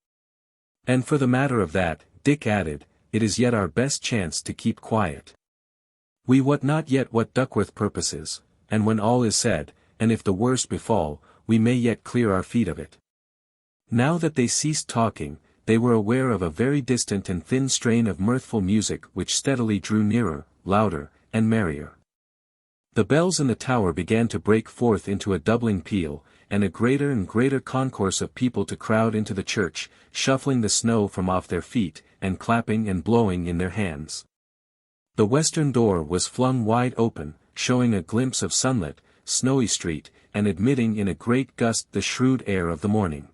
"And for the matter of that," Dick added, "it is yet our best chance to keep quiet. We wot not yet what Duckworth purposes, and when all is said, and if the worst befall, we may yet clear our feet of it." Now that they ceased talking, they were aware of a very distant and thin strain of mirthful music which steadily drew nearer, louder, and merrier. The bells in the tower began to break forth into a doubling peal, and a greater and greater concourse of people to crowd into the church, shuffling the snow from off their feet, and clapping and blowing in their hands. The western door was flung wide open, showing a glimpse of sunlit, snowy street, and admitting in a great gust the shrewd air of the morning.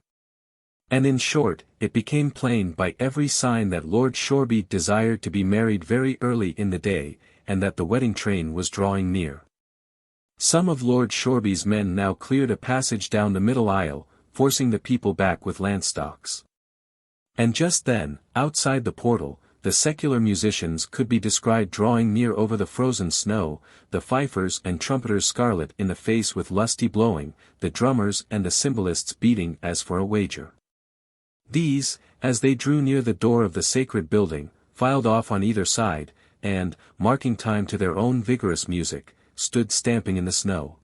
And in short, it became plain by every sign that Lord Shoreby desired to be married very early in the day, and that the wedding train was drawing near. Some of Lord Shoreby's men now cleared a passage down the middle aisle, forcing the people back with lancestocks. And just then, outside the portal, the secular musicians could be descried drawing near over the frozen snow, the fifers and trumpeters scarlet in the face with lusty blowing, the drummers and the cymbalists beating as for a wager. These, as they drew near the door of the sacred building, filed off on either side, and, marking time to their own vigorous music, stood stamping in the snow.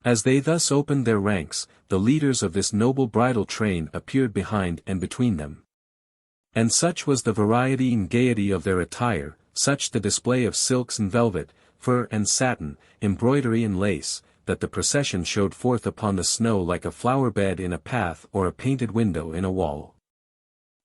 As they thus opened their ranks, the leaders of this noble bridal train appeared behind and between them. And such was the variety and gaiety of their attire, such the display of silks and velvet, fur and satin, embroidery and lace, that the procession showed forth upon the snow like a flower bed in a path or a painted window in a wall.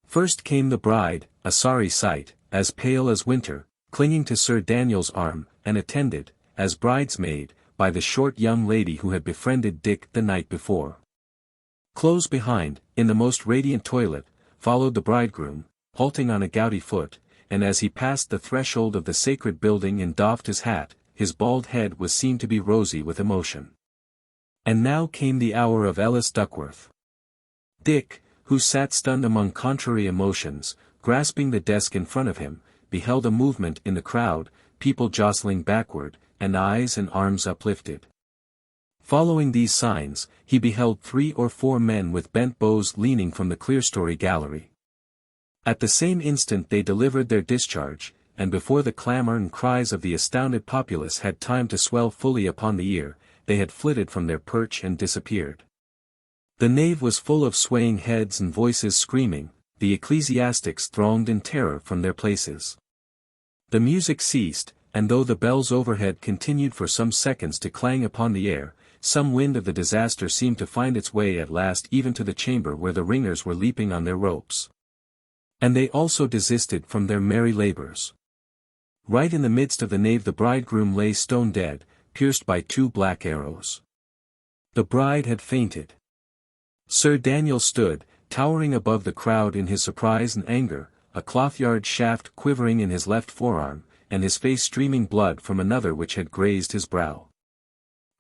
First came the bride, a sorry sight, as pale as winter, clinging to Sir Daniel's arm, and attended, as bridesmaid, by the short young lady who had befriended Dick the night before. Close behind, in the most radiant toilet, followed the bridegroom, halting on a gouty foot, and as he passed the threshold of the sacred building and doffed his hat, his bald head was seen to be rosy with emotion. And now came the hour of Ellis Duckworth. Dick, who sat stunned among contrary emotions, grasping the desk in front of him, beheld a movement in the crowd, people jostling backward, and eyes and arms uplifted. Following these signs, he beheld 3 or 4 men with bent bows leaning from the clerestory gallery. At the same instant they delivered their discharge, and before the clamour and cries of the astounded populace had time to swell fully upon the ear, they had flitted from their perch and disappeared. The nave was full of swaying heads and voices screaming, the ecclesiastics thronged in terror from their places. The music ceased, and though the bells overhead continued for some seconds to clang upon the air, some wind of the disaster seemed to find its way at last even to the chamber where the ringers were leaping on their ropes. And they also desisted from their merry labours. Right in the midst of the nave the bridegroom lay stone dead, pierced by 2 black arrows. The bride had fainted. Sir Daniel stood, towering above the crowd in his surprise and anger, a cloth-yard shaft quivering in his left forearm, and his face streaming blood from another which had grazed his brow.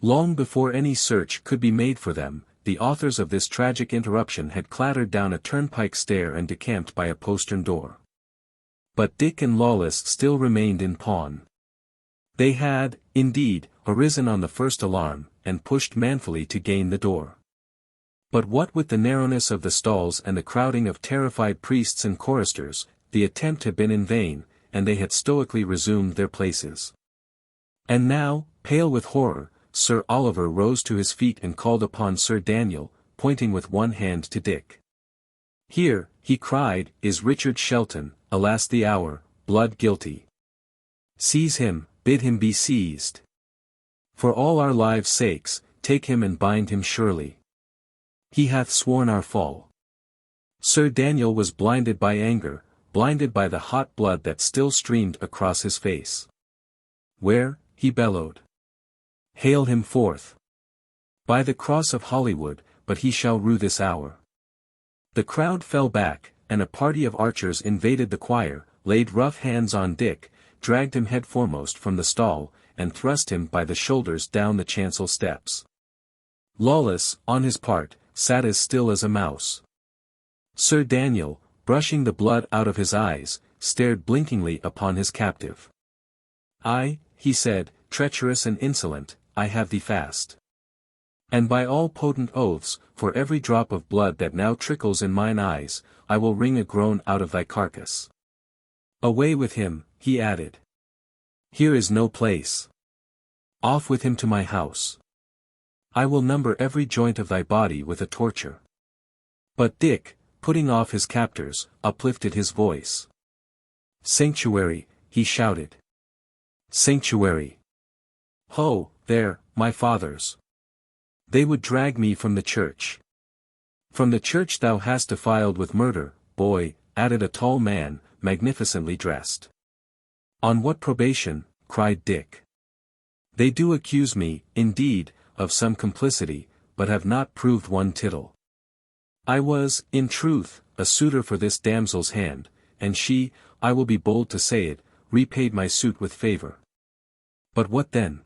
Long before any search could be made for them, the authors of this tragic interruption had clattered down a turnpike stair and decamped by a postern door. But Dick and Lawless still remained in pawn. They had, indeed, arisen on the first alarm, and pushed manfully to gain the door. But what with the narrowness of the stalls and the crowding of terrified priests and choristers, the attempt had been in vain, and they had stoically resumed their places. And now, pale with horror, Sir Oliver rose to his feet and called upon Sir Daniel, pointing with one hand to Dick. "Here," he cried, "is Richard Shelton, alas the hour, blood guilty. Seize him, bid him be seized. For all our lives' sakes, take him and bind him surely. He hath sworn our fall." Sir Daniel was blinded by anger, blinded by the hot blood that still streamed across his face. "Where," he bellowed. "Hale him forth. By the cross of Hollywood, but he shall rue this hour." The crowd fell back, and a party of archers invaded the choir, laid rough hands on Dick, dragged him head foremost from the stall, and thrust him by the shoulders down the chancel steps. Lawless, on his part, sat as still as a mouse. Sir Daniel, brushing the blood out of his eyes, stared blinkingly upon his captive. "Ay," he said, "treacherous and insolent, I have thee fast. And by all potent oaths, for every drop of blood that now trickles in mine eyes, I will wring a groan out of thy carcass. Away with him," he added. "Here is no place. Off with him to my house. I will number every joint of thy body with a torture." But Dick, putting off his captors, uplifted his voice. "Sanctuary," he shouted. "Sanctuary. Ho, there, my fathers. They would drag me from the church." "From the church thou hast defiled with murder, boy," added a tall man, magnificently dressed. "On what probation?" cried Dick. "They do accuse me, indeed, of some complicity, but have not proved one tittle. I was, in truth, a suitor for this damsel's hand, and she, I will be bold to say it, repaid my suit with favour. But what then?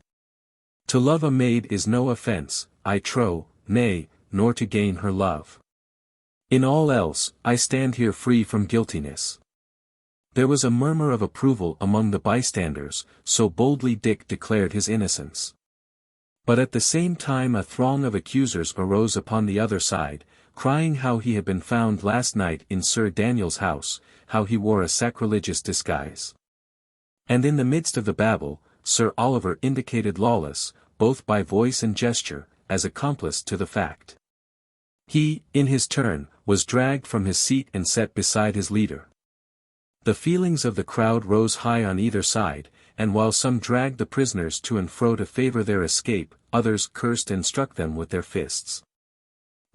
To love a maid is no offence, I trow, nay, nor to gain her love. In all else, I stand here free from guiltiness." There was a murmur of approval among the bystanders, so boldly Dick declared his innocence. But at the same time a throng of accusers arose upon the other side, crying how he had been found last night in Sir Daniel's house, how he wore a sacrilegious disguise. And in the midst of the babel, Sir Oliver indicated Lawless, both by voice and gesture, as accomplice to the fact. He, in his turn, was dragged from his seat and set beside his leader. The feelings of the crowd rose high on either side, and while some dragged the prisoners to and fro to favor their escape, others cursed and struck them with their fists.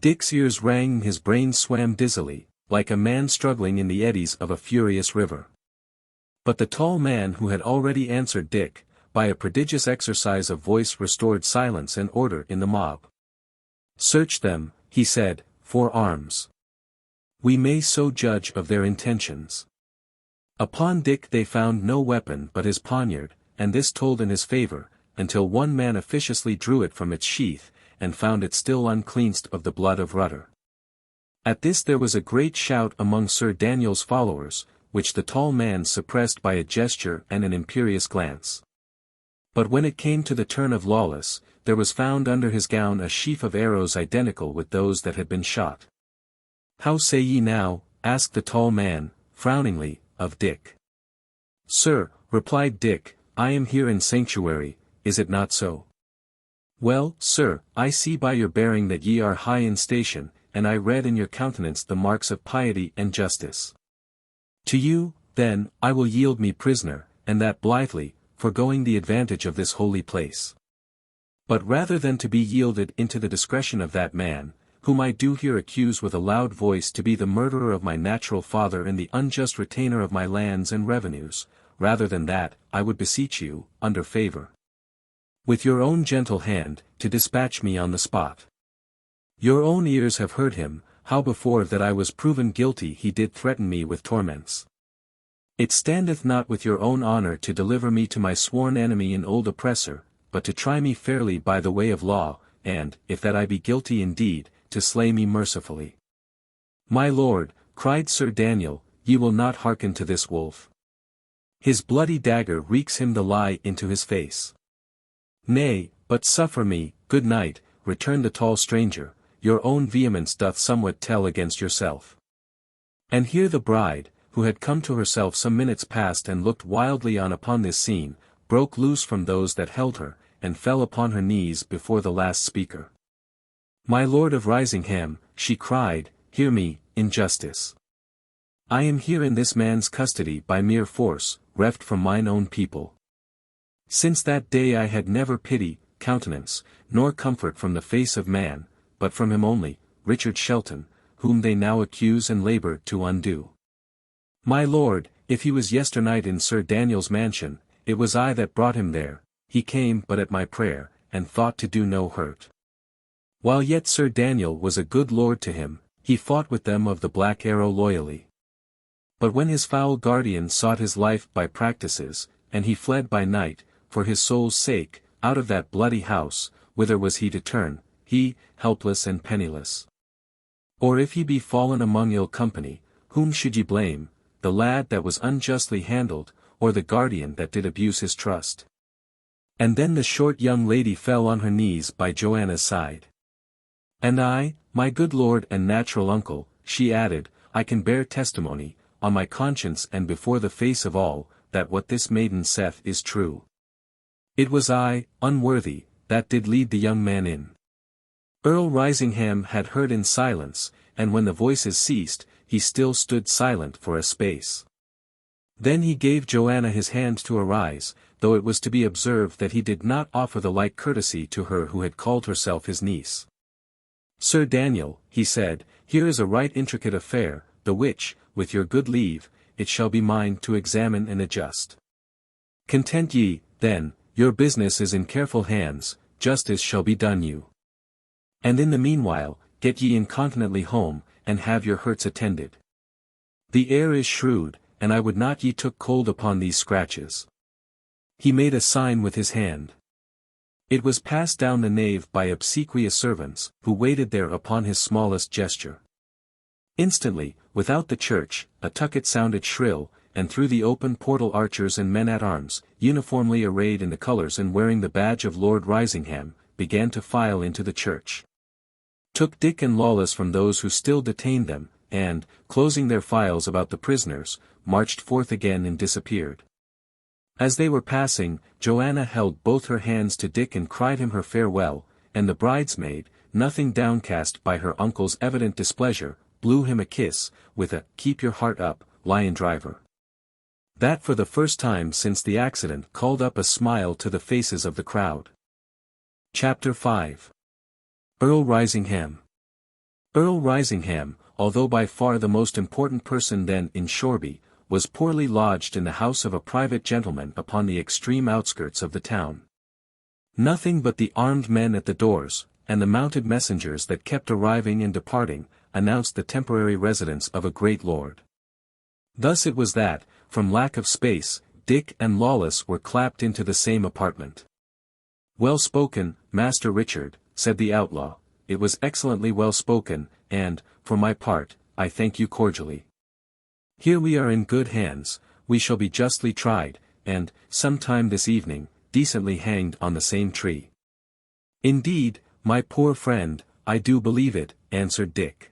Dick's ears rang and his brain swam dizzily, like a man struggling in the eddies of a furious river. But the tall man who had already answered Dick, by a prodigious exercise of voice restored silence and order in the mob. "Search them," he said, "for arms. We may so judge of their intentions." Upon Dick they found no weapon but his poniard, and this told in his favor, until one man officiously drew it from its sheath, and found it still uncleansed of the blood of Rutter. At this there was a great shout among Sir Daniel's followers, which the tall man suppressed by a gesture and an imperious glance. But when it came to the turn of Lawless, there was found under his gown a sheaf of arrows identical with those that had been shot. "How say ye now?" asked the tall man, frowningly, of Dick. "Sir," replied Dick, "I am here in sanctuary, is it not so?" "Well, sir, I see by your bearing that ye are high in station, and I read in your countenance the marks of piety and justice. To you, then, I will yield me prisoner, and that blithely, foregoing the advantage of this holy place. But rather than to be yielded into the discretion of that man, whom I do here accuse with a loud voice to be the murderer of my natural father and the unjust retainer of my lands and revenues, rather than that, I would beseech you, under favor, with your own gentle hand, to dispatch me on the spot. Your own ears have heard him, how before that I was proven guilty he did threaten me with torments. It standeth not with your own honor to deliver me to my sworn enemy and old oppressor, but to try me fairly by the way of law, and, if that I be guilty indeed, to slay me mercifully." "My lord," cried Sir Daniel, "ye will not hearken to this wolf. His bloody dagger reeks him the lie into his face." "Nay, but suffer me, good knight," returned the tall stranger, "your own vehemence doth somewhat tell against yourself." And here the bride, who had come to herself some minutes past and looked wildly on upon this scene, broke loose from those that held her, and fell upon her knees before the last speaker. "My lord of Risingham," she cried, "hear me, in justice. I am here in this man's custody by mere force, reft from mine own people. Since that day I had never pity, countenance, nor comfort from the face of man, but from him only, Richard Shelton, whom they now accuse and labour to undo. My lord, if he was yesternight in Sir Daniel's mansion, it was I that brought him there, he came but at my prayer, and thought to do no hurt. While yet Sir Daniel was a good lord to him, he fought with them of the Black Arrow loyally. But when his foul guardian sought his life by practices, and he fled by night, for his soul's sake, out of that bloody house, whither was he to turn, he, helpless and penniless? Or if he be fallen among ill company, whom should ye blame, the lad that was unjustly handled, or the guardian that did abuse his trust?" And then the short young lady fell on her knees by Joanna's side. "And I, my good lord and natural uncle," she added, "I can bear testimony, on my conscience and before the face of all, that what this maiden saith is true. It was I, unworthy, that did lead the young man in." Earl Risingham had heard in silence, and when the voices ceased, he still stood silent for a space. Then he gave Joanna his hand to arise, though it was to be observed that he did not offer the like courtesy to her who had called herself his niece. "Sir Daniel," he said, "here is a right intricate affair, the which, with your good leave, it shall be mine to examine and adjust. Content ye, then, your business is in careful hands, justice shall be done you. And in the meanwhile, get ye incontinently home, and have your hurts attended. The air is shrewd, and I would not ye took cold upon these scratches." He made a sign with his hand. It was passed down the nave by obsequious servants, who waited there upon his smallest gesture. Instantly, without the church, a tucket sounded shrill, and through the open portal archers and men-at-arms, uniformly arrayed in the colours and wearing the badge of Lord Risingham, began to file into the church. Took Dick and Lawless from those who still detained them, and, closing their files about the prisoners, marched forth again and disappeared. As they were passing, Joanna held both her hands to Dick and cried him her farewell, and the bridesmaid, nothing downcast by her uncle's evident displeasure, blew him a kiss, with a "Keep your heart up, lion driver." That for the first time since the accident called up a smile to the faces of the crowd. Chapter 5. Earl Risingham. Earl Risingham, although by far the most important person then in Shoreby, was poorly lodged in the house of a private gentleman upon the extreme outskirts of the town. Nothing but the armed men at the doors, and the mounted messengers that kept arriving and departing, announced the temporary residence of a great lord. Thus it was that, from lack of space, Dick and Lawless were clapped into the same apartment. "Well spoken, Master Richard," said the outlaw. "It was excellently well spoken, and, for my part, I thank you cordially. Here we are in good hands, we shall be justly tried, and, some time this evening, decently hanged on the same tree." "Indeed, my poor friend, I do believe it," answered Dick.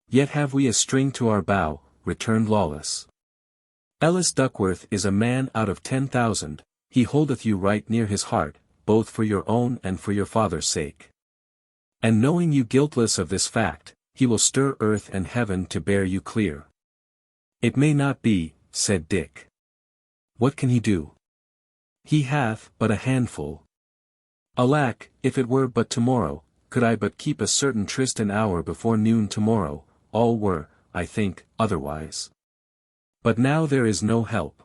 "Yet have we a string to our bow," returned Lawless. "Ellis Duckworth is a man out of 10,000, he holdeth you right near his heart, both for your own and for your father's sake. And knowing you guiltless of this fact, he will stir earth and heaven to bear you clear." "It may not be," said Dick. "What can he do?" "He hath but a handful. Alack, if it were but tomorrow, could I but keep a certain tryst an hour before noon tomorrow, all were, I think, otherwise. But now there is no help."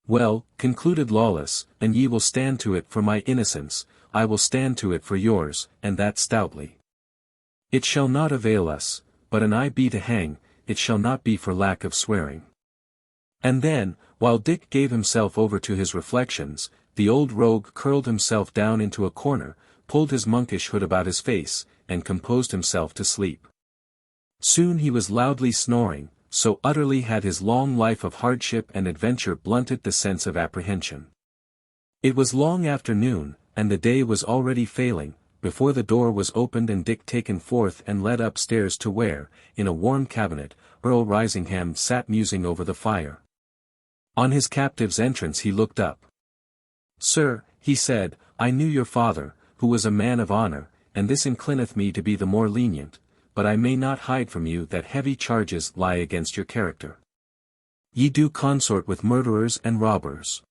"Well," concluded Lawless, "and ye will stand to it for my innocence, I will stand to it for yours, and that stoutly. It shall not avail us, but an I be to hang, it shall not be for lack of swearing." And then, while Dick gave himself over to his reflections, the old rogue curled himself down into a corner, pulled his monkish hood about his face, and composed himself to sleep. Soon he was loudly snoring, so utterly had his long life of hardship and adventure blunted the sense of apprehension. It was long after noon, and the day was already failing, before the door was opened and Dick taken forth and led upstairs to where, in a warm cabinet, Earl Risingham sat musing over the fire. On his captive's entrance he looked up. "Sir," he said, "I knew your father, who was a man of honour, and this inclineth me to be the more lenient, but I may not hide from you that heavy charges lie against your character. Ye do consort with murderers and robbers.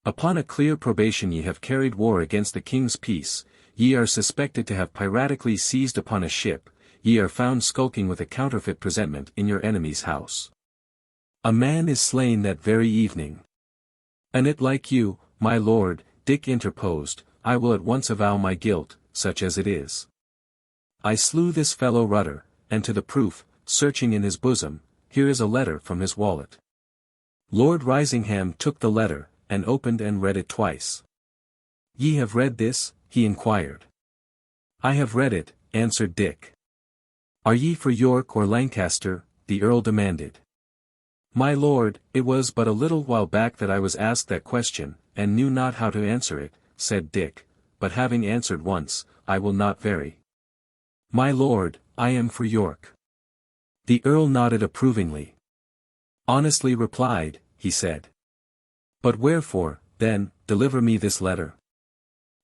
Upon a clear probation ye have carried war against the king's peace, ye are suspected to have piratically seized upon a ship, ye are found skulking with a counterfeit presentment in your enemy's house. A man is slain that very evening. And it like you, my lord," Dick interposed, "I will at once avow my guilt, such as it is. I slew this fellow Rutter, and to the proof, searching in his bosom, here is a letter from his wallet." Lord Risingham took the letter, and opened and read it twice. "Ye have read this?" he inquired. "I have read it," answered Dick. "Are ye for York or Lancaster?" the Earl demanded. "My lord, it was but a little while back that I was asked that question, and knew not how to answer it," said Dick, "but having answered once, I will not vary. My lord, I am for York." The Earl nodded approvingly. "Honestly replied," he said. "But wherefore, then, deliver me this letter?"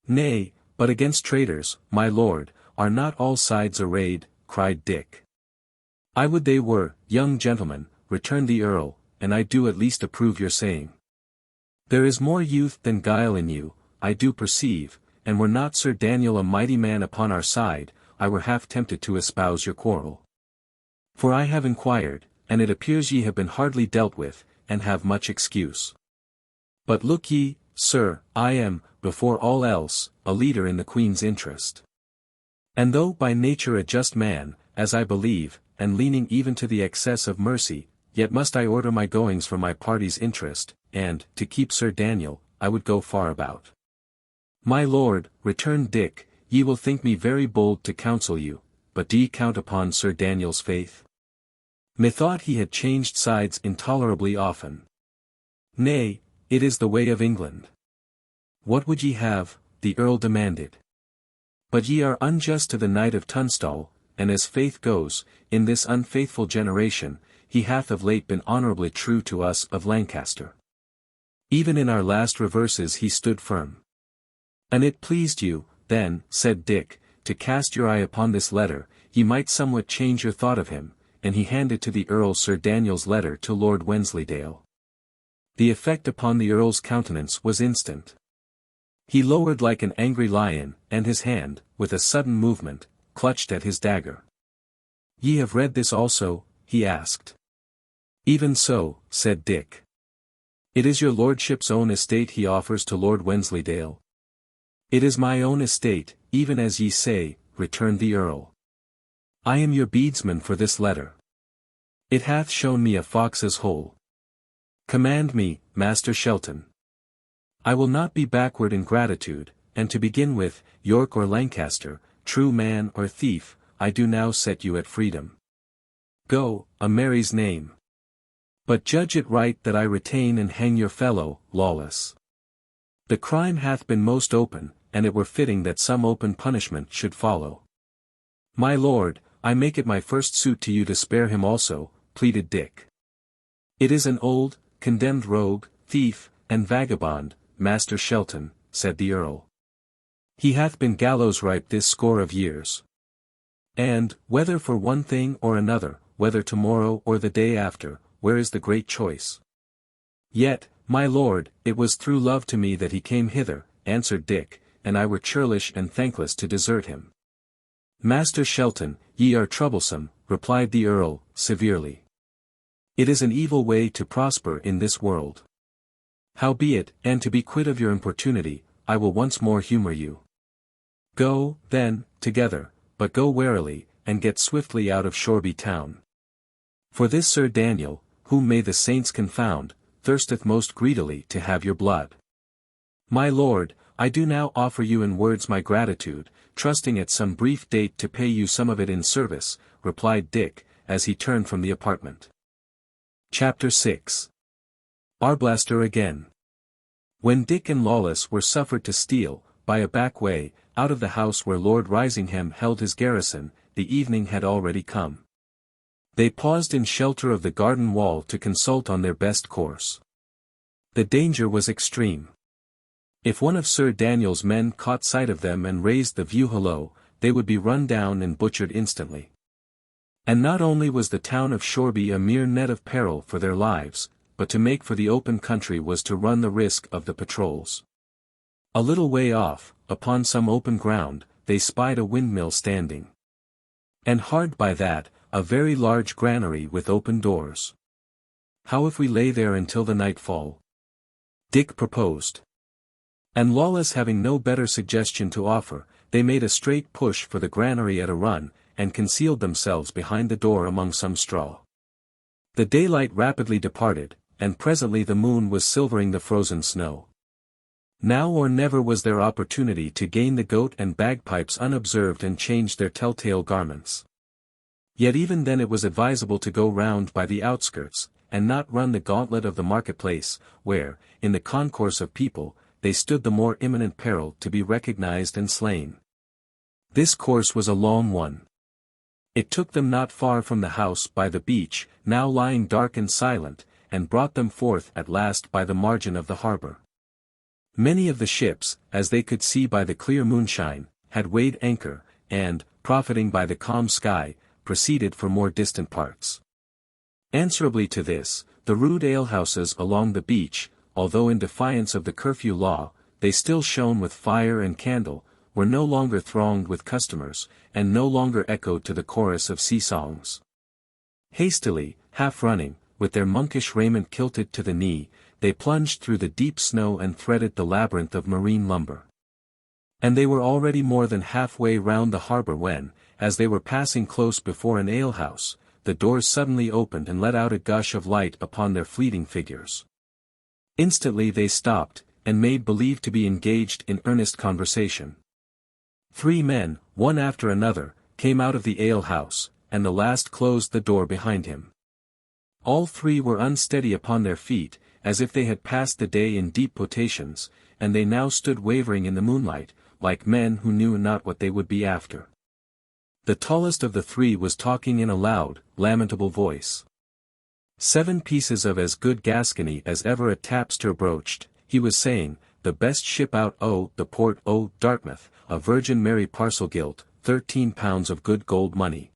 "Nay, but against traitors, my lord, are not all sides arrayed," cried Dick. "I would they were, young gentleman," returned the Earl, "and I do at least approve your saying. There is more youth than guile in you, I do perceive, and were not Sir Daniel a mighty man upon our side, I were half tempted to espouse your quarrel. For I have inquired, and it appears ye have been hardly dealt with, and have much excuse. But look ye, sir, I am, before all else, a leader in the Queen's interest. And though by nature a just man, as I believe, and leaning even to the excess of mercy, yet must I order my goings for my party's interest, and, to keep Sir Daniel, I would go far about." "My lord," returned Dick, "ye will think me very bold to counsel you, but do ye count upon Sir Daniel's faith?" Methought he had changed sides intolerably often. "Nay, it is the way of England." "What would ye have?" the Earl demanded. "But ye are unjust to the Knight of Tunstall, and as faith goes, in this unfaithful generation, he hath of late been honourably true to us of Lancaster. Even in our last reverses he stood firm." "And it pleased you, then," said Dick, "to cast your eye upon this letter, ye might somewhat change your thought of him," and he handed to the Earl Sir Daniel's letter to Lord Wensleydale. The effect upon the Earl's countenance was instant. He lowered like an angry lion, and his hand, with a sudden movement, clutched at his dagger. "Ye have read this also?" he asked. "Even so," said Dick. "It is your lordship's own estate he offers to Lord Wensleydale." "It is my own estate, even as ye say," returned the Earl. "I am your beadsman for this letter. It hath shown me a fox's hole. Command me, Master Shelton. I will not be backward in gratitude, and to begin with, York or Lancaster, true man or thief, I do now set you at freedom. Go, a Mary's name. But judge it right that I retain and hang your fellow, lawless. The crime hath been most open, and it were fitting that some open punishment should follow." "My lord, I make it my first suit to you to spare him also," pleaded Dick. "It is an old, condemned rogue, thief, and vagabond, Master Shelton," said the Earl. "He hath been gallows-ripe this score of years. And, whether for one thing or another, whether tomorrow or the day after, where is the great choice?" "Yet, my lord, it was through love to me that he came hither," answered Dick, "and I were churlish and thankless to desert him." "Master Shelton, ye are troublesome," replied the Earl, severely. "It is an evil way to prosper in this world. Howbeit, and to be quit of your importunity, I will once more humour you. Go, then, together, but go warily, and get swiftly out of Shoreby town. For this Sir Daniel, whom may the saints confound, thirsteth most greedily to have your blood. My lord, I do now offer you in words my gratitude, trusting at some brief date to pay you some of it in service," replied Dick, as he turned from the apartment. Chapter 6. Arblaster again. When Dick and Lawless were suffered to steal, by a back way, out of the house where Lord Risingham held his garrison, the evening had already come. They paused in shelter of the garden wall to consult on their best course. The danger was extreme. If one of Sir Daniel's men caught sight of them and raised the view hallo, they would be run down and butchered instantly. And not only was the town of Shoreby a mere net of peril for their lives, but to make for the open country was to run the risk of the patrols. A little way off, upon some open ground, they spied a windmill standing. And hard by that, a very large granary with open doors. "How if we lay there until the nightfall?" Dick proposed. And Lawless having no better suggestion to offer, they made a straight push for the granary at a run, and concealed themselves behind the door among some straw. The daylight rapidly departed, and presently the moon was silvering the frozen snow. Now or never was there opportunity to gain the goat and bagpipes unobserved and change their telltale garments. Yet even then it was advisable to go round by the outskirts, and not run the gauntlet of the marketplace, where, in the concourse of people, they stood the more imminent peril to be recognized and slain. This course was a long one. It took them not far from the house by the beach, now lying dark and silent, and brought them forth at last by the margin of the harbour. Many of the ships, as they could see by the clear moonshine, had weighed anchor, and, profiting by the calm sky, proceeded for more distant parts. Answerably to this, the rude alehouses along the beach, although in defiance of the curfew law, they still shone with fire and candle, were no longer thronged with customers, and no longer echoed to the chorus of sea-songs. Hastily, half-running, with their monkish raiment kilted to the knee, they plunged through the deep snow and threaded the labyrinth of marine lumber. And they were already more than half-way round the harbour when, as they were passing close before an alehouse, the doors suddenly opened and let out a gush of light upon their fleeting figures. Instantly they stopped, and made believe to be engaged in earnest conversation. 3 men, one after another, came out of the alehouse, and the last closed the door behind him. All 3 were unsteady upon their feet, as if they had passed the day in deep potations, and they now stood wavering in the moonlight, like men who knew not what they would be after. The tallest of the 3 was talking in a loud, lamentable voice. 7 pieces of as good Gascony as ever a tapster broached, he was saying, the best ship out the port Dartmouth, a Virgin Mary parcel gilt, 13 pounds of good gold money.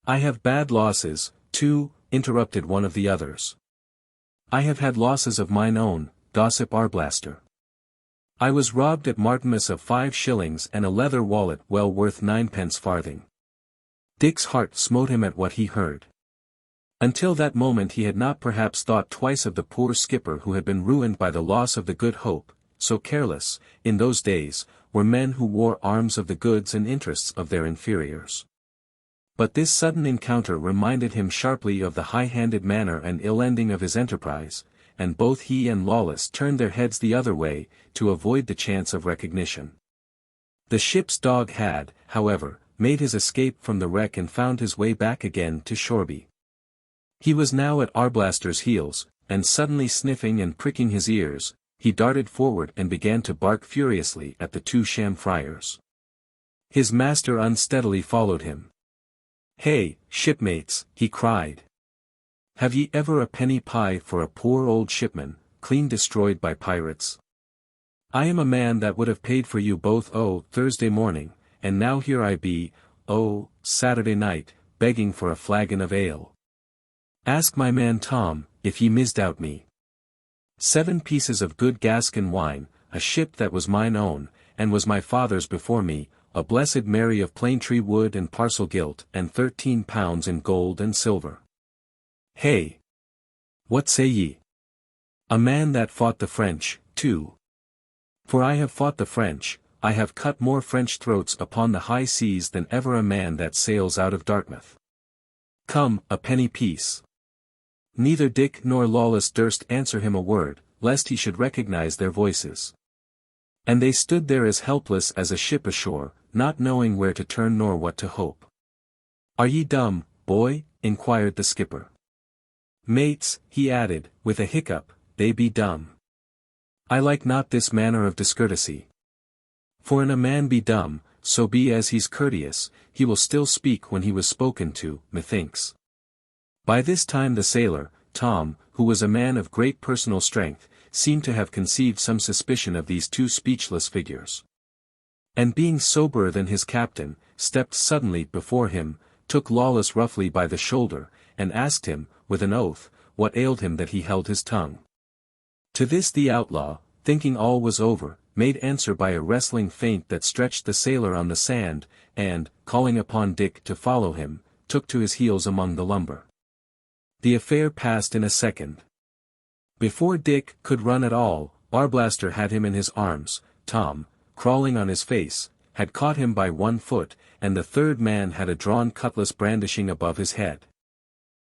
I have bad losses, too, interrupted one of the others. I have had losses of mine own, gossip Arblaster. I was robbed at Martinmas of 5 shillings and a leather wallet well worth 9 farthing. Dick's heart smote him at what he heard. Until that moment he had not perhaps thought twice of the poor skipper who had been ruined by the loss of the Good Hope. So careless, in those days, were men who wore arms of the goods and interests of their inferiors. But this sudden encounter reminded him sharply of the high-handed manner and ill-ending of his enterprise, and both he and Lawless turned their heads the other way, to avoid the chance of recognition. The ship's dog had, however, made his escape from the wreck and found his way back again to Shoreby. He was now at Arblaster's heels, and suddenly sniffing and pricking his ears, he darted forward and began to bark furiously at the 2 sham friars. His master unsteadily followed him. "Hey, shipmates," he cried. "Have ye ever a penny pie for a poor old shipman, clean destroyed by pirates? I am a man that would have paid for you both Thursday morning, and now here I be, Saturday night, begging for a flagon of ale. Ask my man Tom, if ye misdoubt me. 7 pieces of good Gascon wine, a ship that was mine own, and was my father's before me, a blessed Mary of plane tree wood and parcel gilt, and 13 pounds in gold and silver. Hey! What say ye? A man that fought the French, too. For I have fought the French, I have cut more French throats upon the high seas than ever a man that sails out of Dartmouth. Come, a penny piece." Neither Dick nor Lawless durst answer him a word, lest he should recognize their voices. And they stood there as helpless as a ship ashore, not knowing where to turn nor what to hope. "Are ye dumb, boy?" inquired the skipper. "Mates," he added, with a hiccup, "they be dumb. I like not this manner of discourtesy. For an a man be dumb, so be as he's courteous, he will still speak when he was spoken to, methinks." By this time the sailor, Tom, who was a man of great personal strength, seemed to have conceived some suspicion of these 2 speechless figures. And being soberer than his captain, stepped suddenly before him, took Lawless roughly by the shoulder, and asked him, with an oath, what ailed him that he held his tongue. To this the outlaw, thinking all was over, made answer by a wrestling feint that stretched the sailor on the sand, and, calling upon Dick to follow him, took to his heels among the lumber. The affair passed in a second. Before Dick could run at all, Arblaster had him in his arms. Tom, crawling on his face, had caught him by 1 foot, and the third man had a drawn cutlass brandishing above his head.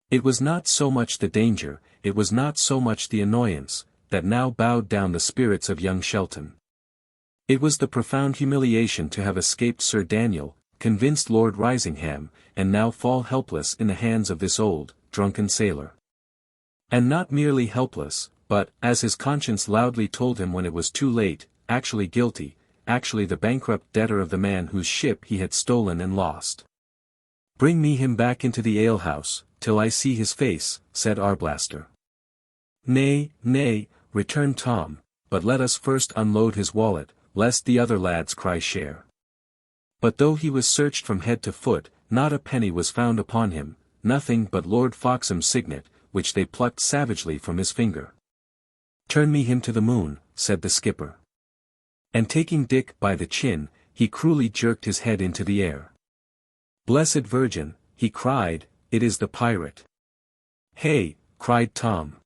It was not so much the danger, it was not so much the annoyance, that now bowed down the spirits of young Shelton. It was the profound humiliation to have escaped Sir Daniel, convinced Lord Risingham, and now fall helpless in the hands of this old, drunken sailor. And not merely helpless, but, as his conscience loudly told him when it was too late, actually guilty, actually the bankrupt debtor of the man whose ship he had stolen and lost. "Bring me him back into the alehouse, till I see his face," said Arblaster. "Nay, nay," returned Tom, "but let us first unload his wallet, lest the other lads cry share." But though he was searched from head to foot, not a penny was found upon him, nothing but Lord FOXHAM's signet, which they plucked savagely from his finger. "Turn me him to the moon," said the skipper. And taking Dick by the chin, he cruelly jerked his head into the air. "Blessed Virgin," he cried, "it is the pirate." "Hey," cried Tom.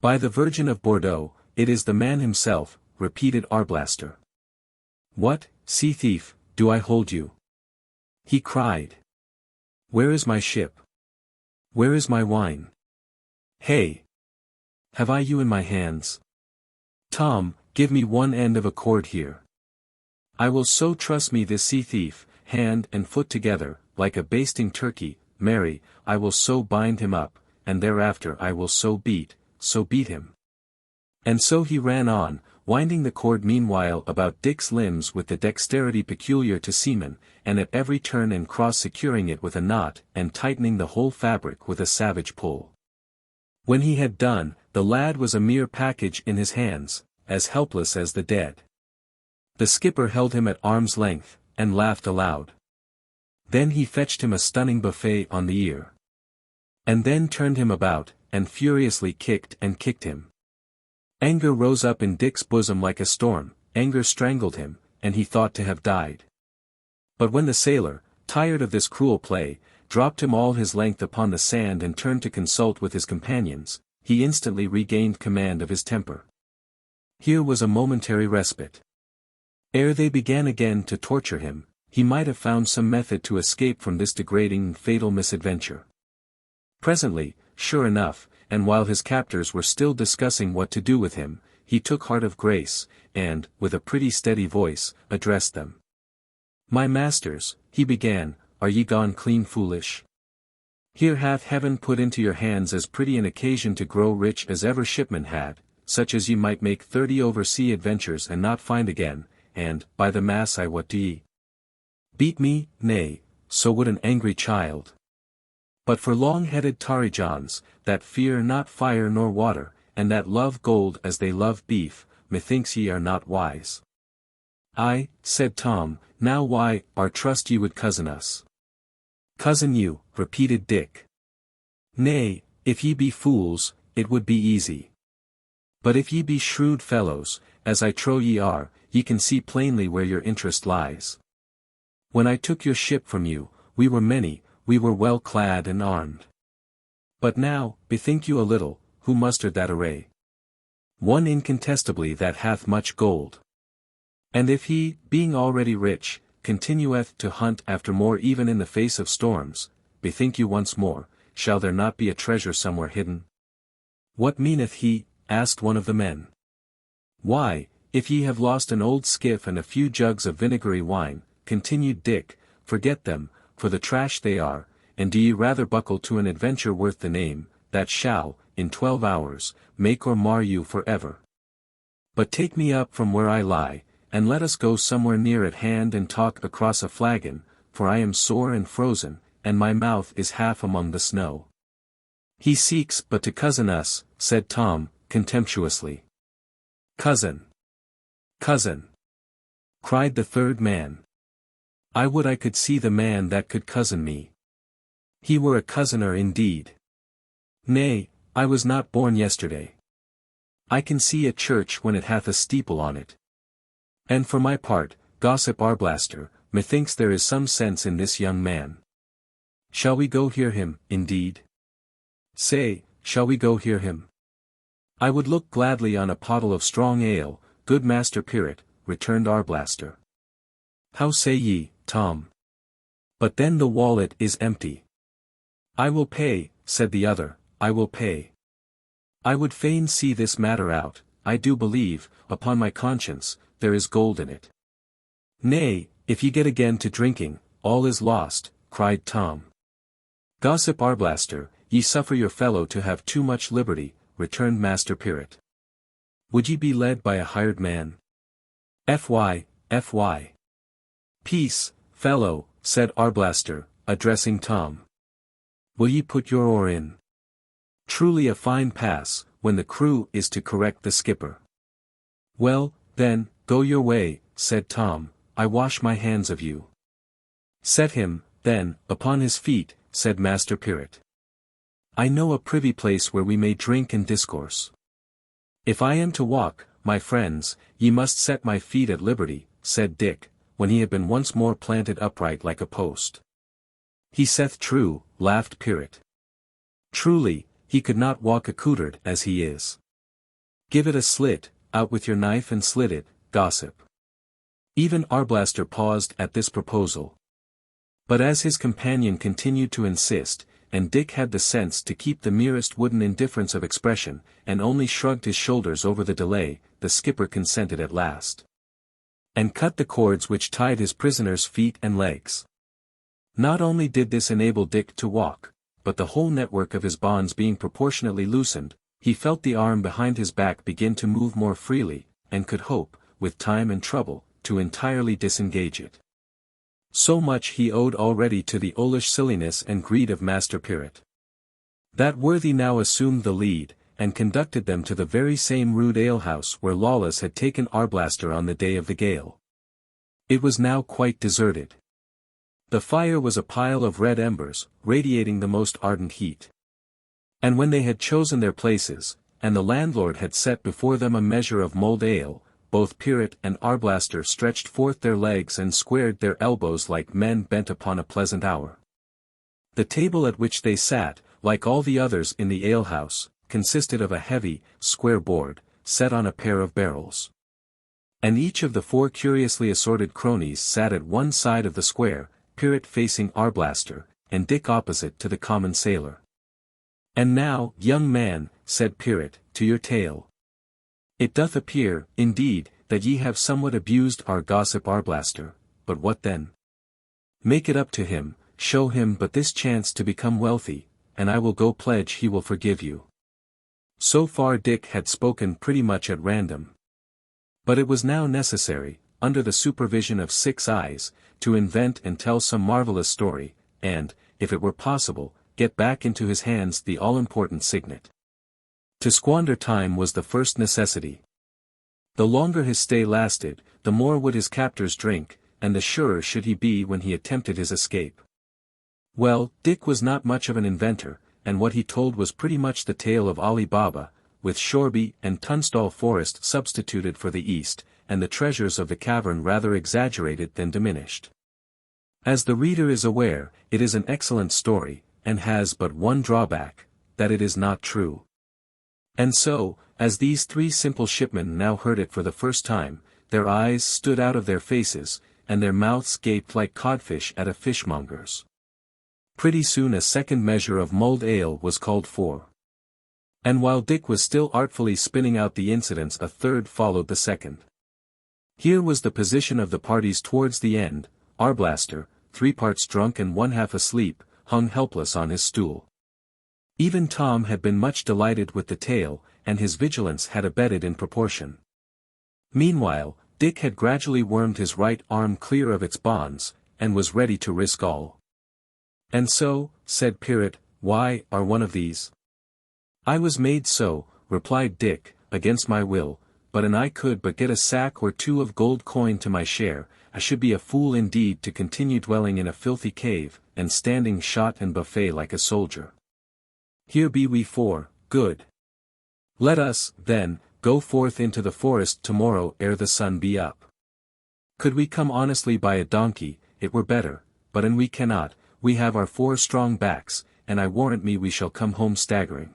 "By the Virgin of Bordeaux, it is the man himself," repeated Arblaster. "What, sea thief, do I hold you?" he cried. "Where is my ship? Where is my wine? Hey! Have I you in my hands? Tom, give me one end of a cord here. I will so truss me this sea thief, hand and foot together, like a basting turkey, Mary, I will so bind him up, and thereafter I will so beat him." And so he ran on, winding the cord meanwhile about Dick's limbs with the dexterity peculiar to seamen, and at every turn and cross securing it with a knot, and tightening the whole fabric with a savage pull. When he had done, the lad was a mere package in his hands, as helpless as the dead. The skipper held him at arm's length, and laughed aloud. Then he fetched him a stunning buffet on the ear. And then turned him about, and furiously kicked him. Anger rose up in Dick's bosom like a storm, anger strangled him, and he thought to have died. But when the sailor, tired of this cruel play, dropped him all his length upon the sand and turned to consult with his companions, he instantly regained command of his temper. Here was a momentary respite. Ere they began again to torture him, he might have found some method to escape from this degrading and fatal misadventure. Presently, sure enough, and while his captors were still discussing what to do with him, he took heart of grace, and, with a pretty steady voice, addressed them. "My masters," he began, "are ye gone clean foolish? Here hath heaven put into your hands as pretty an occasion to grow rich as ever shipman had, such as ye might make 30 oversea adventures and not find again, and, by the mass I what do ye? Beat me? Nay, so would an angry child. But for long-headed tarry Johns, that fear not fire nor water, and that love gold as they love beef, methinks ye are not wise." "Aye," said Tom, "now why, our trust ye would cozen us." "Cozen you," repeated Dick. "Nay, if ye be fools, it would be easy. But if ye be shrewd fellows, as I trow ye are, ye can see plainly where your interest lies. When I took your ship from you, we were many, we were well clad and armed. But now, bethink you a little, who mustered that array? One incontestably that hath much gold. And if he, being already rich, continueth to hunt after more even in the face of storms, bethink you once more, shall there not be a treasure somewhere hidden?" "What meaneth he?" asked one of the men. "Why, if ye have lost an old skiff and a few jugs of vinegary wine," continued Dick, "forget them, for the trash they are, and do ye rather buckle to an adventure worth the name, that shall, in 12 hours, make or mar you for ever. But take me up from where I lie, and let us go somewhere near at hand and talk across a flagon, for I am sore and frozen, and my mouth is half among the snow." "He seeks but to cozen us," said Tom, contemptuously. "Cousin! Cousin!" cried the third man. "I would I could see the man that could cozen me. He were a cozener indeed. Nay, I was not born yesterday. I can see a church when it hath a steeple on it. And for my part, gossip Arblaster, methinks there is some sense in this young man. Shall we go hear him, indeed? Say, shall we go hear him?" "I would look gladly on a pottle of strong ale, good Master Pirate," returned Arblaster. "How say ye, Tom? But then the wallet is empty." "I will pay," said the other, "I will pay. I would fain see this matter out. I do believe, upon my conscience, there is gold in it." "Nay, if ye get again to drinking, all is lost," cried Tom. "Gossip Arblaster, ye suffer your fellow to have too much liberty," returned Master Pirate. "Would ye be led by a hired man? Fy. "Peace, fellow," said Arblaster, addressing Tom. "Will ye put your oar in? Truly a fine pass, when the crew is to correct the skipper." "Well, then, go your way," said Tom, "I wash my hands of you." "Set him, then, upon his feet," said Master Pirate. "I know a privy place where we may drink and discourse." "If I am to walk, my friends, ye must set my feet at liberty," said Dick, when he had been once more planted upright like a post. "He saith true," laughed Pirate. "Truly, he could not walk accoutred as he is. Give it a slit, out with your knife and slit it, gossip." Even Arblaster paused at this proposal. But as his companion continued to insist, and Dick had the sense to keep the merest wooden indifference of expression, and only shrugged his shoulders over the delay, the skipper consented at last. And cut the cords which tied his prisoner's feet and legs. Not only did this enable Dick to walk, but the whole network of his bonds being proportionately loosened, he felt the arm behind his back begin to move more freely, and could hope, with time and trouble, to entirely disengage it. So much he owed already to the owlish silliness and greed of Master Pirate. That worthy now assumed the lead, and conducted them to the very same rude alehouse where Lawless had taken Arblaster on the day of the gale. It was now quite deserted. The fire was a pile of red embers, radiating the most ardent heat. And when they had chosen their places, and the landlord had set before them a measure of mulled ale, both Pirate and Arblaster stretched forth their legs and squared their elbows like men bent upon a pleasant hour. The table at which they sat, like all the others in the alehouse, consisted of a heavy, square board, set on a pair of barrels. And each of the four curiously assorted cronies sat at one side of the square, Pirate facing Arblaster, and Dick opposite to the common sailor. "And now, young man," said Pirate, "to your tale. It doth appear, indeed, that ye have somewhat abused our gossip Arblaster, but what then? Make it up to him, show him but this chance to become wealthy, and I will go pledge he will forgive you." So far Dick had spoken pretty much at random. But it was now necessary, under the supervision of 6 eyes, to invent and tell some marvelous story, and, if it were possible, get back into his hands the all-important signet. To squander time was the first necessity. The longer his stay lasted, the more would his captors drink, and the surer should he be when he attempted his escape. Well, Dick was not much of an inventor, and what he told was pretty much the tale of Ali Baba, with Shoreby and Tunstall Forest substituted for the East, and the treasures of the cavern rather exaggerated than diminished. As the reader is aware, it is an excellent story, and has but one drawback, that it is not true. And so, as these 3 simple shipmen now heard it for the first time, their eyes stood out of their faces, and their mouths gaped like codfish at a fishmonger's. Pretty soon a second measure of mulled ale was called for. And while Dick was still artfully spinning out the incidents, a third followed the second. Here was the position of the parties towards the end. Arblaster, 3 parts drunk and 1/2 asleep, hung helpless on his stool. Even Tom had been much delighted with the tale, and his vigilance had abated in proportion. Meanwhile, Dick had gradually wormed his right arm clear of its bonds, and was ready to risk all. "And so," said Pirate, "why, are one of these?" "I was made so," replied Dick, "against my will, but an I could but get a sack or 2 of gold coin to my share, I should be a fool indeed to continue dwelling in a filthy cave, and standing shot and buffet like a soldier. Here be we 4, good. Let us, then, go forth into the forest tomorrow ere the sun be up. Could we come honestly by a donkey, it were better, but an we cannot, we have our 4 strong backs, and I warrant me we shall come home staggering."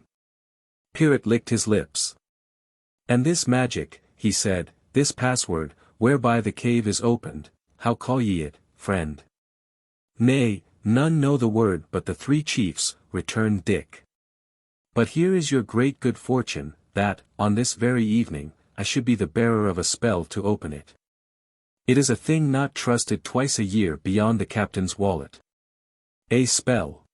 Pirate licked his lips. "And this magic," he said, "this password, whereby the cave is opened, how call ye it, friend?" "Nay, none know the word but the 3 chiefs," returned Dick. "But here is your great good fortune, that, on this very evening, I should be the bearer of a spell to open it. It is a thing not trusted twice a year beyond the captain's wallet." "A spell?"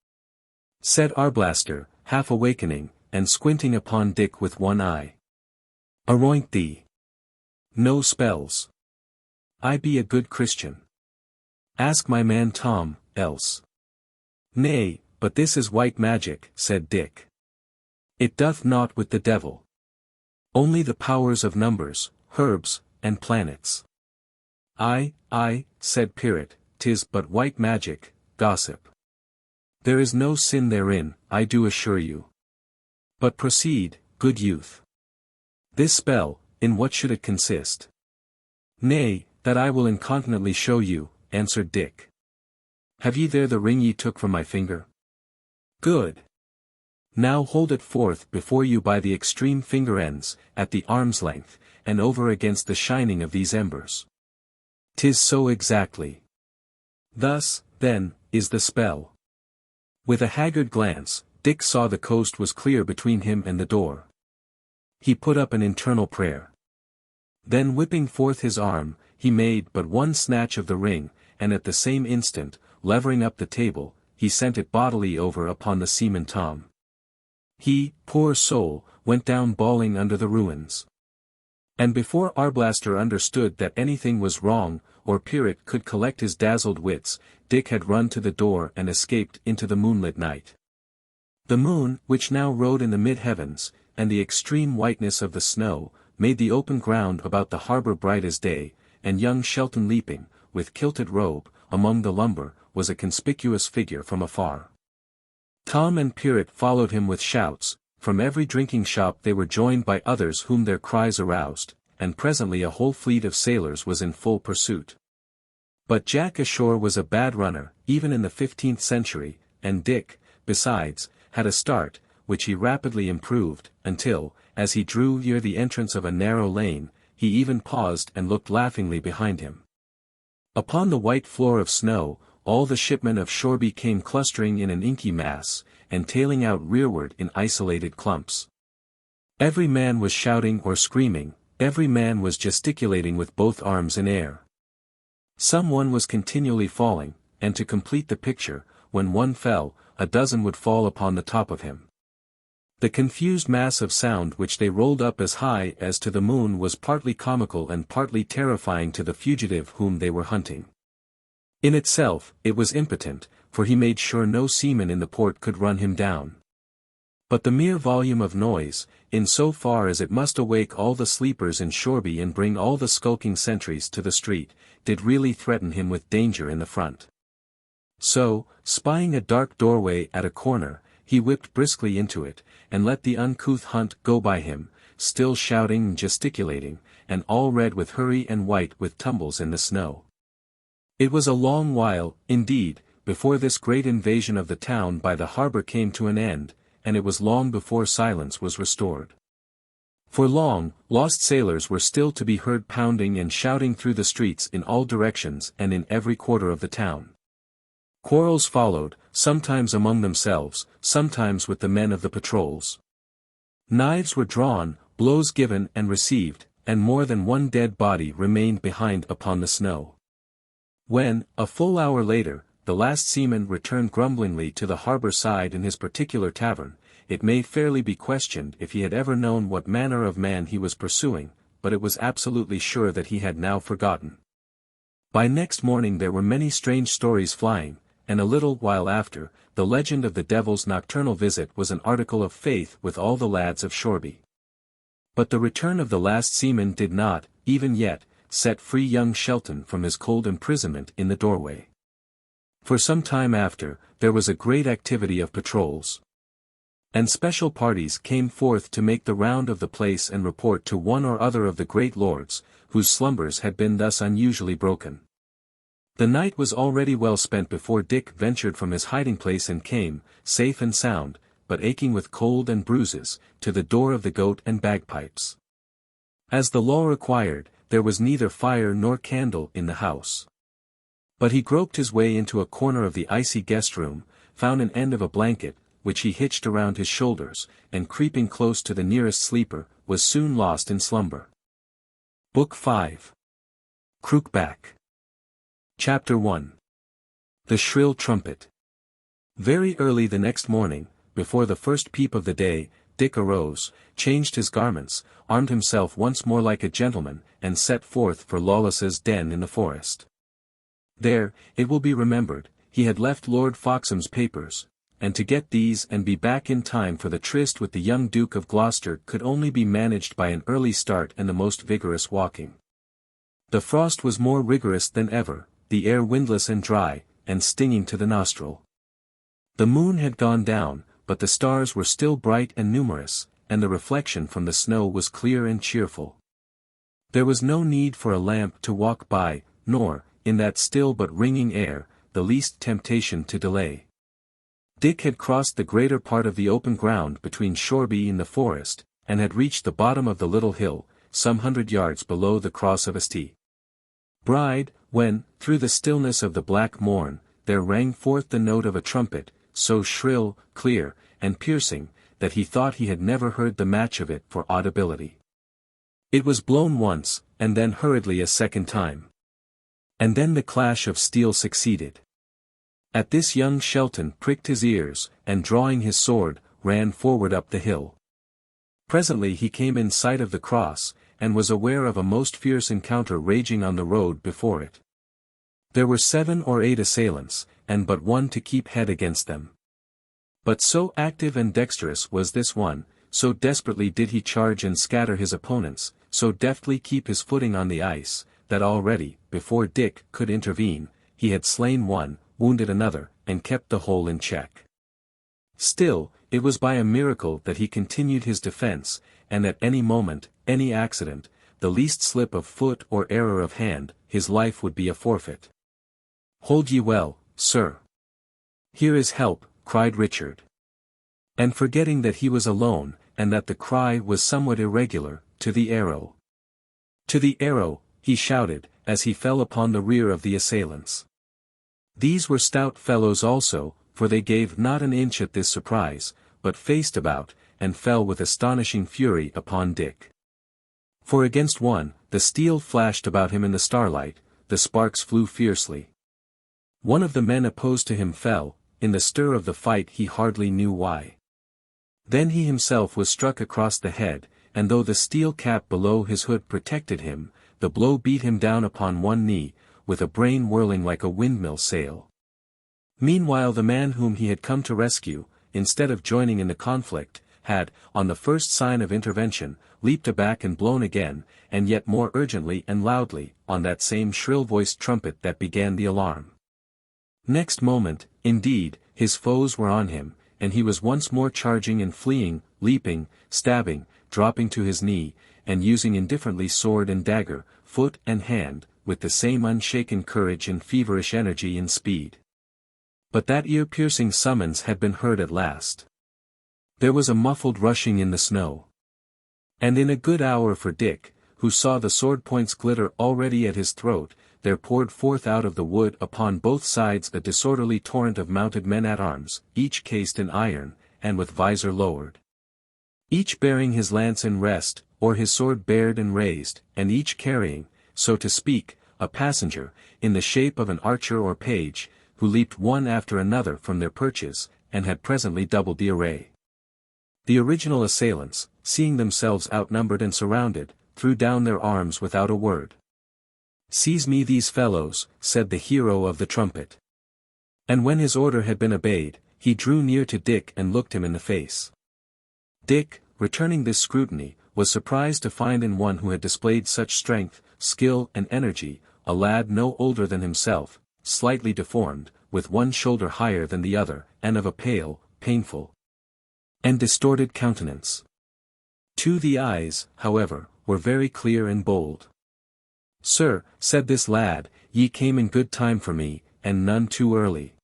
said Arblaster, half awakening, and squinting upon Dick with one eye. "Aroint thee! No spells. I be a good Christian. Ask my man Tom, else." "Nay, but this is white magic," said Dick. "It doth naught with the devil. Only the powers of numbers, herbs, and planets." Aye, said Pirate, "'tis but white magic, gossip. There is no sin therein, I do assure you. But proceed, good youth. This spell, in what should it consist?" "Nay, that I will incontinently show you," answered Dick. "Have ye there the ring ye took from my finger?" "Good. Now hold it forth before you by the extreme finger ends, at the arm's length, and over against the shining of these embers. 'Tis so exactly. Thus, then, is the spell." With a haggard glance, Dick saw the coast was clear between him and the door. He put up an internal prayer. Then whipping forth his arm, he made but one snatch of the ring, and at the same instant, levering up the table, he sent it bodily over upon the seaman Tom. He, poor soul, went down bawling under the ruins. And before Arblaster understood that anything was wrong, or Pirate could collect his dazzled wits, Dick had run to the door and escaped into the moonlit night. The moon, which now rode in the mid-heavens, and the extreme whiteness of the snow, made the open ground about the harbour bright as day, and young Shelton leaping, with kilted robe, among the lumber, was a conspicuous figure from afar. Tom and Pirret followed him with shouts. From every drinking shop they were joined by others whom their cries aroused, and presently a whole fleet of sailors was in full pursuit. But Jack ashore was a bad runner, even in the 15th century, and Dick, besides, had a start, which he rapidly improved, until, as he drew near the entrance of a narrow lane, he even paused and looked laughingly behind him. Upon the white floor of snow, all the shipmen of Shoreby came clustering in an inky mass, and tailing out rearward in isolated clumps. Every man was shouting or screaming, every man was gesticulating with both arms in air. Some one was continually falling, and to complete the picture, when one fell, a dozen would fall upon the top of him. The confused mass of sound which they rolled up as high as to the moon was partly comical and partly terrifying to the fugitive whom they were hunting. In itself, it was impotent, for he made sure no seaman in the port could run him down. But the mere volume of noise, in so far as it must awake all the sleepers in Shoreby and bring all the skulking sentries to the street, did really threaten him with danger in the front. So, spying a dark doorway at a corner, he whipped briskly into it, and let the uncouth hunt go by him, still shouting and gesticulating, and all red with hurry and white with tumbles in the snow. It was a long while, indeed, before this great invasion of the town by the harbour came to an end, and it was long before silence was restored. For long, lost sailors were still to be heard pounding and shouting through the streets in all directions and in every quarter of the town. Quarrels followed, sometimes among themselves, sometimes with the men of the patrols. Knives were drawn, blows given and received, and more than one dead body remained behind upon the snow. When, a full hour later, the last seaman returned grumblingly to the harbour side in his particular tavern, it may fairly be questioned if he had ever known what manner of man he was pursuing, but it was absolutely sure that he had now forgotten. By next morning there were many strange stories flying, and a little while after, the legend of the devil's nocturnal visit was an article of faith with all the lads of Shoreby. But the return of the last seaman did not, even yet, set free young Shelton from his cold imprisonment in the doorway. For some time after, there was a great activity of patrols. And special parties came forth to make the round of the place and report to one or other of the great lords, whose slumbers had been thus unusually broken. The night was already well spent before Dick ventured from his hiding-place and came, safe and sound, but aching with cold and bruises, to the door of the Goat and Bagpipes. As the law required, there was neither fire nor candle in the house. But he groped his way into a corner of the icy guest-room, found an end of a blanket, which he hitched around his shoulders, and creeping close to the nearest sleeper, was soon lost in slumber. Book 5. Crookback. Chapter 1. The Shrill Trumpet. Very early the next morning, before the first peep of the day, Dick arose, changed his garments, armed himself once more like a gentleman, and set forth for Lawless's den in the forest. There, it will be remembered, he had left Lord Foxham's papers, and to get these and be back in time for the tryst with the young Duke of Gloucester could only be managed by an early start and the most vigorous walking. The frost was more rigorous than ever, the air windless and dry, and stinging to the nostril. The moon had gone down, but the stars were still bright and numerous, and the reflection from the snow was clear and cheerful. There was no need for a lamp to walk by, nor, in that still but ringing air, the least temptation to delay. Dick had crossed the greater part of the open ground between Shoreby and the forest, and had reached the bottom of the little hill, some 100 yards below the cross of St. Bride, when, through the stillness of the black morn, there rang forth the note of a trumpet, so shrill, clear, and piercing, that he thought he had never heard the match of it for audibility. It was blown once, and then hurriedly a second time. And then the clash of steel succeeded. At this young Shelton pricked his ears, and drawing his sword, ran forward up the hill. Presently he came in sight of the cross, and was aware of a most fierce encounter raging on the road before it. There were 7 or 8 assailants, and but one to keep head against them. But so active and dexterous was this one, so desperately did he charge and scatter his opponents, so deftly keep his footing on the ice, that already, before Dick could intervene, he had slain one, wounded another, and kept the whole in check. Still, it was by a miracle that he continued his defence, and at any moment, any accident, the least slip of foot or error of hand, his life would be a forfeit. "Hold ye well, sir. Here is help," cried Richard. And forgetting that he was alone, and that the cry was somewhat irregular, "To the arrow! To the arrow!" he shouted, as he fell upon the rear of the assailants. These were stout fellows also, for they gave not an inch at this surprise, but faced about, and fell with astonishing fury upon Dick. For against one, the steel flashed about him in the starlight, the sparks flew fiercely. One of the men opposed to him fell, in the stir of the fight he hardly knew why. Then he himself was struck across the head, and though the steel cap below his hood protected him, the blow beat him down upon one knee, with a brain whirling like a windmill sail. Meanwhile the man whom he had come to rescue, instead of joining in the conflict, had, on the first sign of intervention, leaped aback and blown again, and yet more urgently and loudly, on that same shrill-voiced trumpet that began the alarm. Next moment, indeed, his foes were on him, and he was once more charging and fleeing, leaping, stabbing, dropping to his knee, and using indifferently sword and dagger, foot and hand, with the same unshaken courage and feverish energy and speed. But that ear-piercing summons had been heard at last. There was a muffled rushing in the snow. And in a good hour for Dick, who saw the sword points glitter already at his throat, there poured forth out of the wood upon both sides a disorderly torrent of mounted men-at-arms, each cased in iron, and with visor lowered. Each bearing his lance in rest, or his sword bared and raised, and each carrying, so to speak, a passenger, in the shape of an archer or page, who leaped one after another from their perches, and had presently doubled the array. The original assailants, seeing themselves outnumbered and surrounded, threw down their arms without a word. "Seize me these fellows," said the hero of the trumpet. And when his order had been obeyed, he drew near to Dick and looked him in the face. Dick, returning this scrutiny, was surprised to find in one who had displayed such strength, skill and energy, a lad no older than himself, slightly deformed, with one shoulder higher than the other, and of a pale, painful, and distorted countenance. The eyes, however, were very clear and bold. "Sir," said this lad, "ye came in good time for me, and none too early."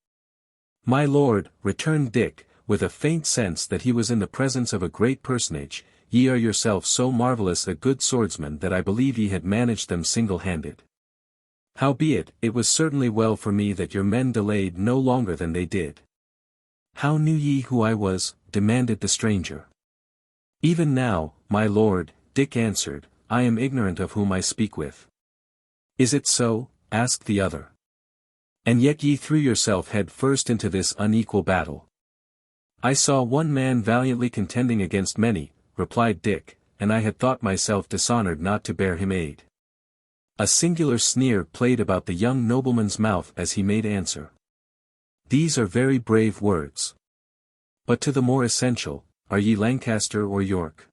"My lord," returned Dick, with a faint sense that he was in the presence of a great personage, "ye are yourself so marvellous a good swordsman that I believe ye had managed them single-handed. Howbeit, it was certainly well for me that your men delayed no longer than they did." "How knew ye who I was?" demanded the stranger. "Even now, my lord," Dick answered, "I am ignorant of whom I speak with." "Is it so?" asked the other. "And yet ye threw yourself head first into this unequal battle." "I saw one man valiantly contending against many," replied Dick, "and I had thought myself dishonored not to bear him aid." A singular sneer played about the young nobleman's mouth as he made answer. "These are very brave words. But to the more essential, are ye Lancaster or York?"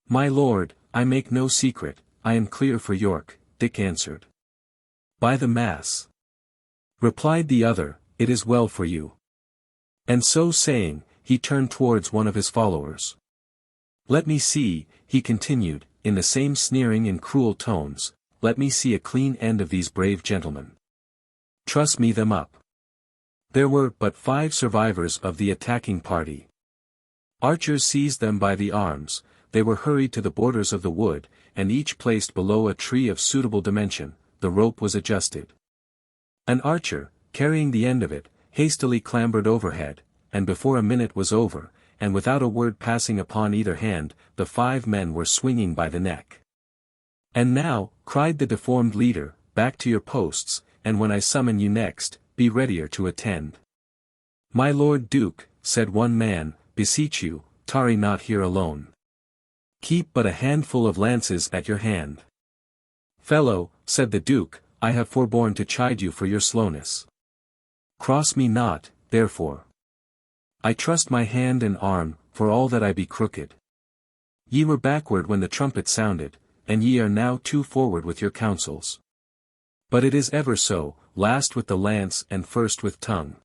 "My lord, I make no secret, I am clear for York," Dick answered. "By the mass," replied the other, "it is well for you." And so saying, he turned towards one of his followers. "Let me see," he continued, in the same sneering and cruel tones, "let me see a clean end of these brave gentlemen. Truss me them up." There were but 5 survivors of the attacking party. Archers seized them by the arms, they were hurried to the borders of the wood, and each placed below a tree of suitable dimension, the rope was adjusted. An archer, carrying the end of it, hastily clambered overhead, and before a minute was over, and without a word passing upon either hand, the 5 men were swinging by the neck. "And now," cried the deformed leader, "back to your posts, and when I summon you next, be readier to attend." "My lord Duke," said one man, "beseech you, tarry not here alone. Keep but a handful of lances at your hand." "Fellow," said the Duke, "I have forborne to chide you for your slowness. Cross me not, therefore. I trust my hand and arm, for all that I be crooked. Ye were backward when the trumpet sounded, and ye are now too forward with your counsels. But it is ever so, last with the lance and first with tongue.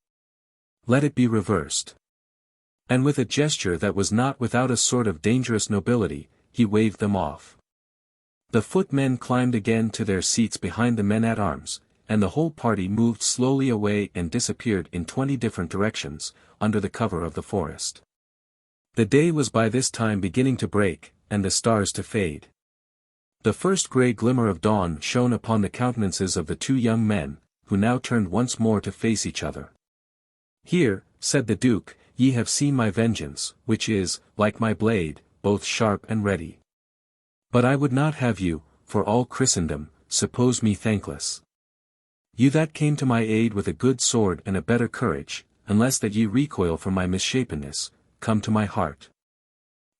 Let it be reversed. And with a gesture that was not without a sort of dangerous nobility, he waved them off. The footmen climbed again to their seats behind the men-at-arms, and the whole party moved slowly away and disappeared in 20 different directions, under the cover of the forest. The day was by this time beginning to break, and the stars to fade. The first grey glimmer of dawn shone upon the countenances of the two young men, who now turned once more to face each other. "Here," said the Duke, "ye have seen my vengeance, which is, like my blade, both sharp and ready. But I would not have you, for all Christendom, suppose me thankless. You that came to my aid with a good sword and a better courage, unless that ye recoil from my misshapenness, come to my heart."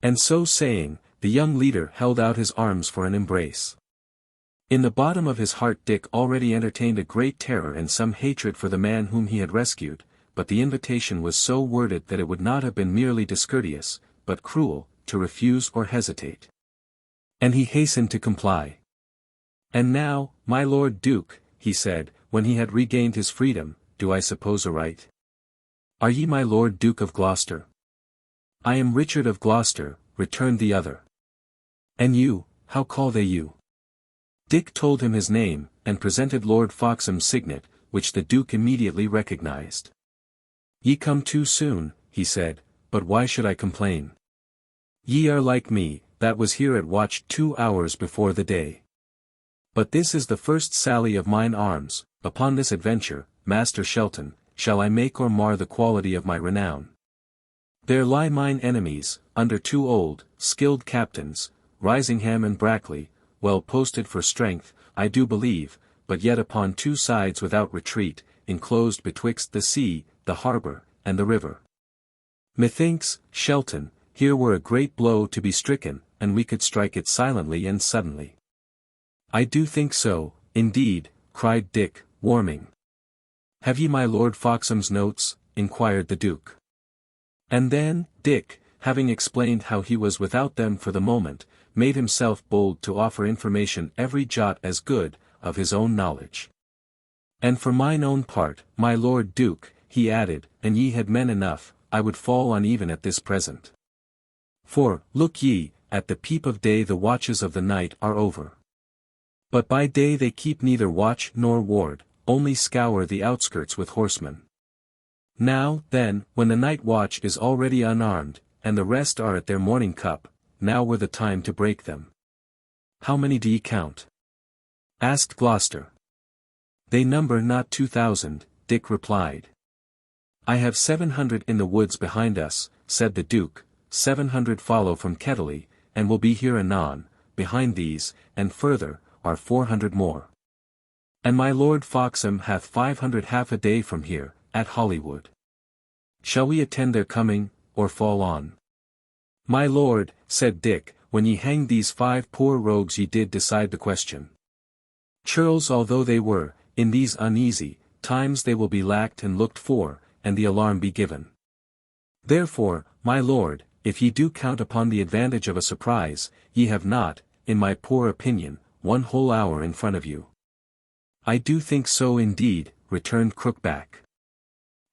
And so saying, the young leader held out his arms for an embrace. In the bottom of his heart Dick already entertained a great terror and some hatred for the man whom he had rescued, but the invitation was so worded that it would not have been merely discourteous, but cruel, to refuse or hesitate. And he hastened to comply. "And now, my Lord Duke," he said, when he had regained his freedom, "do I suppose aright? Are ye my Lord Duke of Gloucester?" "I am Richard of Gloucester," returned the other. "And you, how call they you?" Dick told him his name, and presented Lord FOXHAM's signet, which the Duke immediately recognized. "Ye come too soon," he said, "but why should I complain? Ye are like me, that was here at watch 2 hours before the day. But this is the first sally of mine arms. Upon this adventure, Master Shelton, shall I make or mar the quality of my renown. There lie mine enemies, under 2 old, skilled captains, Risingham and Brackley, well posted for strength, I do believe, but yet upon 2 sides without retreat, enclosed betwixt the sea, the harbour, and the river. Methinks, Shelton, here were a great blow to be stricken, and we could strike it silently and suddenly." "I do think so, indeed," cried Dick, warming. "Have ye my Lord FOXHAM's notes?" inquired the Duke. And then, Dick, having explained how he was without them for the moment, made himself bold to offer information every jot as good, of his own knowledge. "And for mine own part, my Lord Duke," he added, "an ye had men enough, I would fall on even at this present. For, look ye, at the peep of day the watches of the night are over. But by day they keep neither watch nor ward, only scour the outskirts with horsemen. Now, then, when the night watch is already unarmed, and the rest are at their morning cup, now were the time to break them." "How many do ye count?" asked Gloucester. "They number not 2,000, Dick replied. "I have 700 in the woods behind us," said the Duke, 700 follow from Kettley, and will be here anon, behind these, and further, are 400 more. And my Lord FOXHAM hath 500 half a day from here, at Hollywood. Shall we attend their coming, or fall on?" "My lord," said Dick, "when ye hanged these 5 poor rogues ye did decide the question. Churls although they were, in these uneasy times they will be lacked and looked for, and the alarm be given. Therefore, my lord, if ye do count upon the advantage of a surprise, ye have not, in my poor opinion, 1 whole hour in front of you." "I do think so indeed," returned Crookback.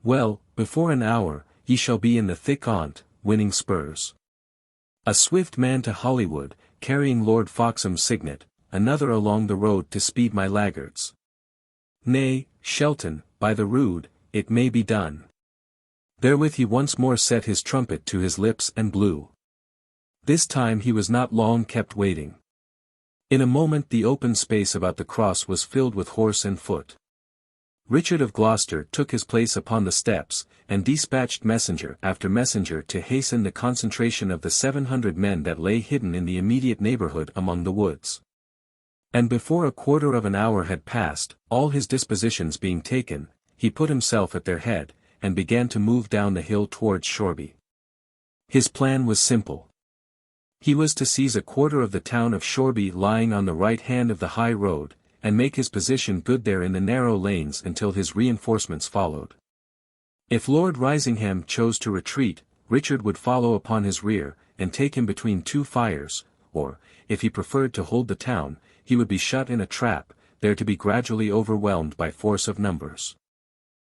"Well, before an hour, ye shall be in the thick on't, winning spurs. A swift man to Hollywood, carrying Lord FOXHAM's signet, another along the road to speed my laggards. Nay, Shelton, by the rood, it may be done." Therewith he once more set his trumpet to his lips and blew. This time he was not long kept waiting. In a moment the open space about the cross was filled with horse and foot. Richard of Gloucester took his place upon the steps, and dispatched messenger after messenger to hasten the concentration of the 700 men that lay hidden in the immediate neighborhood among the woods. And before a quarter of an hour had passed, all his dispositions being taken, he put himself at their head, and began to move down the hill towards Shoreby. His plan was simple. He was to seize a quarter of the town of Shoreby lying on the right hand of the high road, and make his position good there in the narrow lanes until his reinforcements followed. If Lord Risingham chose to retreat, Richard would follow upon his rear, and take him between 2 fires, or, if he preferred to hold the town, he would be shut in a trap, there to be gradually overwhelmed by force of numbers.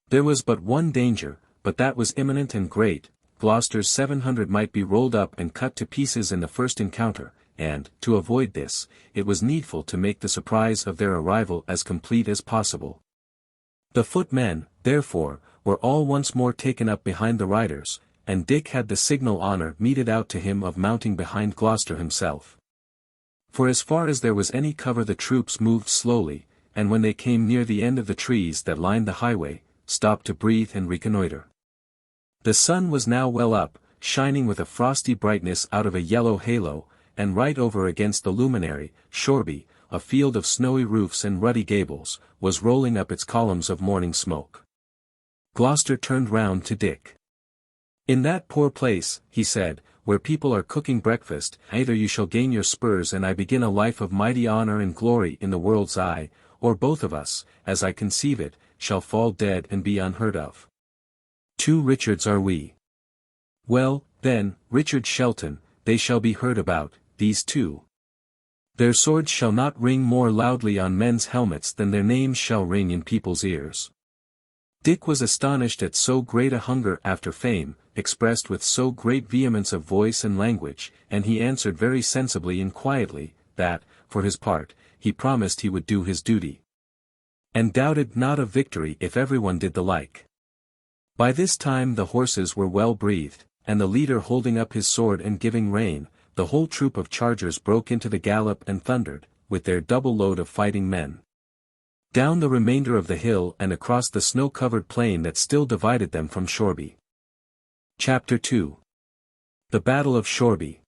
There was but one danger, but that was imminent and great, Gloucester's 700 might be rolled up and cut to pieces in the first encounter, and, to avoid this, it was needful to make the surprise of their arrival as complete as possible. The footmen, therefore, were all once more taken up behind the riders, and Dick had the signal honour meted out to him of mounting behind Gloucester himself. For as far as there was any cover the troops moved slowly, and when they came near the end of the trees that lined the highway, stopped to breathe and reconnoitre. The sun was now well up, shining with a frosty brightness out of a yellow halo, and right over against the luminary, Shoreby, a field of snowy roofs and ruddy gables, was rolling up its columns of morning smoke. Gloucester turned round to Dick. "In that poor place," he said, "where people are cooking breakfast, either you shall gain your spurs and I begin a life of mighty honour and glory in the world's eye, or both of us, as I conceive it, shall fall dead and be unheard of. 2 Richards are we. Well, then, Richard Shelton, they shall be heard about, these two. Their swords shall not ring more loudly on men's helmets than their names shall ring in people's ears." Dick was astonished at so great a hunger after fame, expressed with so great vehemence of voice and language, and he answered very sensibly and quietly, that, for his part, he promised he would do his duty, and doubted not of victory if everyone did the like. By this time the horses were well breathed, and the leader holding up his sword and giving rein, the whole troop of chargers broke into the gallop and thundered, with their double load of fighting men, down the remainder of the hill and across the snow-covered plain that still divided them from Shoreby. Chapter 2. The Battle of Shoreby.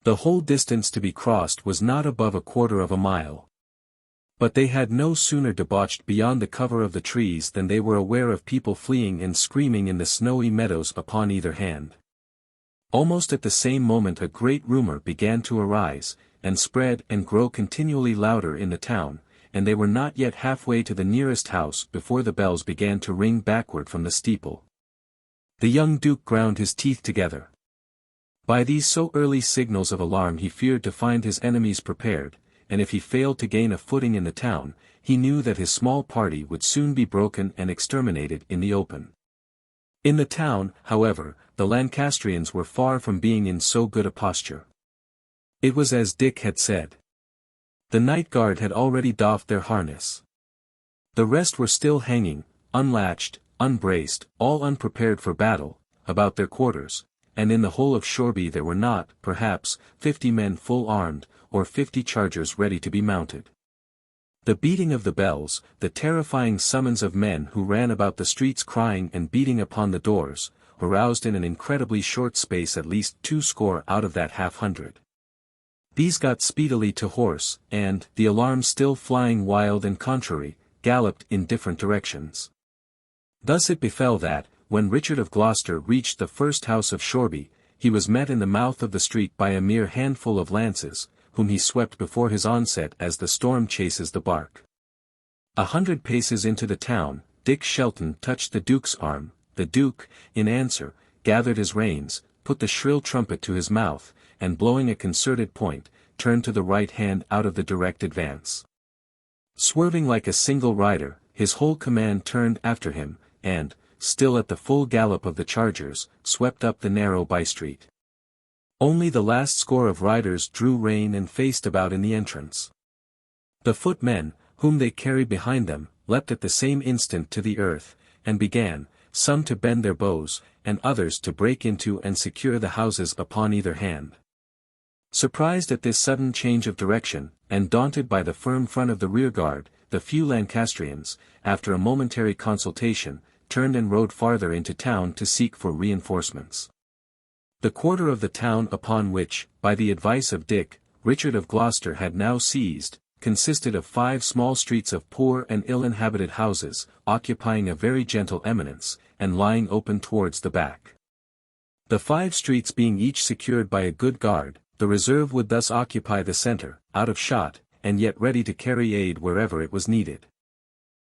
The whole distance to be crossed was not above 1/4 of a mile. But they had no sooner debouched beyond the cover of the trees than they were aware of people fleeing and screaming in the snowy meadows upon either hand. Almost at the same moment a great rumour began to arise, and spread and grow continually louder in the town, and they were not yet halfway to the nearest house before the bells began to ring backward from the steeple. The young Duke ground his teeth together. By these so early signals of alarm he feared to find his enemies prepared, and if he failed to gain a footing in the town, he knew that his small party would soon be broken and exterminated in the open. In the town, however, the Lancastrians were far from being in so good a posture. It was as Dick had said. The night guard had already doffed their harness. The rest were still hanging, unlatched, unbraced, all unprepared for battle, about their quarters, and in the whole of Shoreby there were not, perhaps, 50 men full armed, or 50 chargers ready to be mounted. The beating of the bells, the terrifying summons of men who ran about the streets crying and beating upon the doors, aroused in an incredibly short space at least 20 out of that 50. These got speedily to horse, and, the alarm still flying wild and contrary, galloped in different directions. Thus it befell that, when Richard of Gloucester reached the first house of Shoreby, he was met in the mouth of the street by a mere handful of lances, whom he swept before his onset as the storm chases the bark. 100 paces into the town, Dick Shelton touched the Duke's arm. The Duke, in answer, gathered his reins, put the shrill trumpet to his mouth, and blowing a concerted point, turned to the right hand out of the direct advance. Swerving like a single rider, his whole command turned after him, and, still at the full gallop of the chargers, swept up the narrow by-street. Only the last score of riders drew rein and faced about in the entrance. The footmen, whom they carried behind them, leapt at the same instant to the earth, and began, some to bend their bows, and others to break into and secure the houses upon either hand. Surprised at this sudden change of direction, and daunted by the firm front of the rearguard, the few Lancastrians, after a momentary consultation, turned and rode farther into town to seek for reinforcements. The quarter of the town upon which, by the advice of Dick, Richard of Gloucester had now seized, consisted of 5 small streets of poor and ill-inhabited houses, occupying a very gentle eminence, and lying open towards the back. The 5 streets being each secured by a good guard, the reserve would thus occupy the centre, out of shot, and yet ready to carry aid wherever it was needed.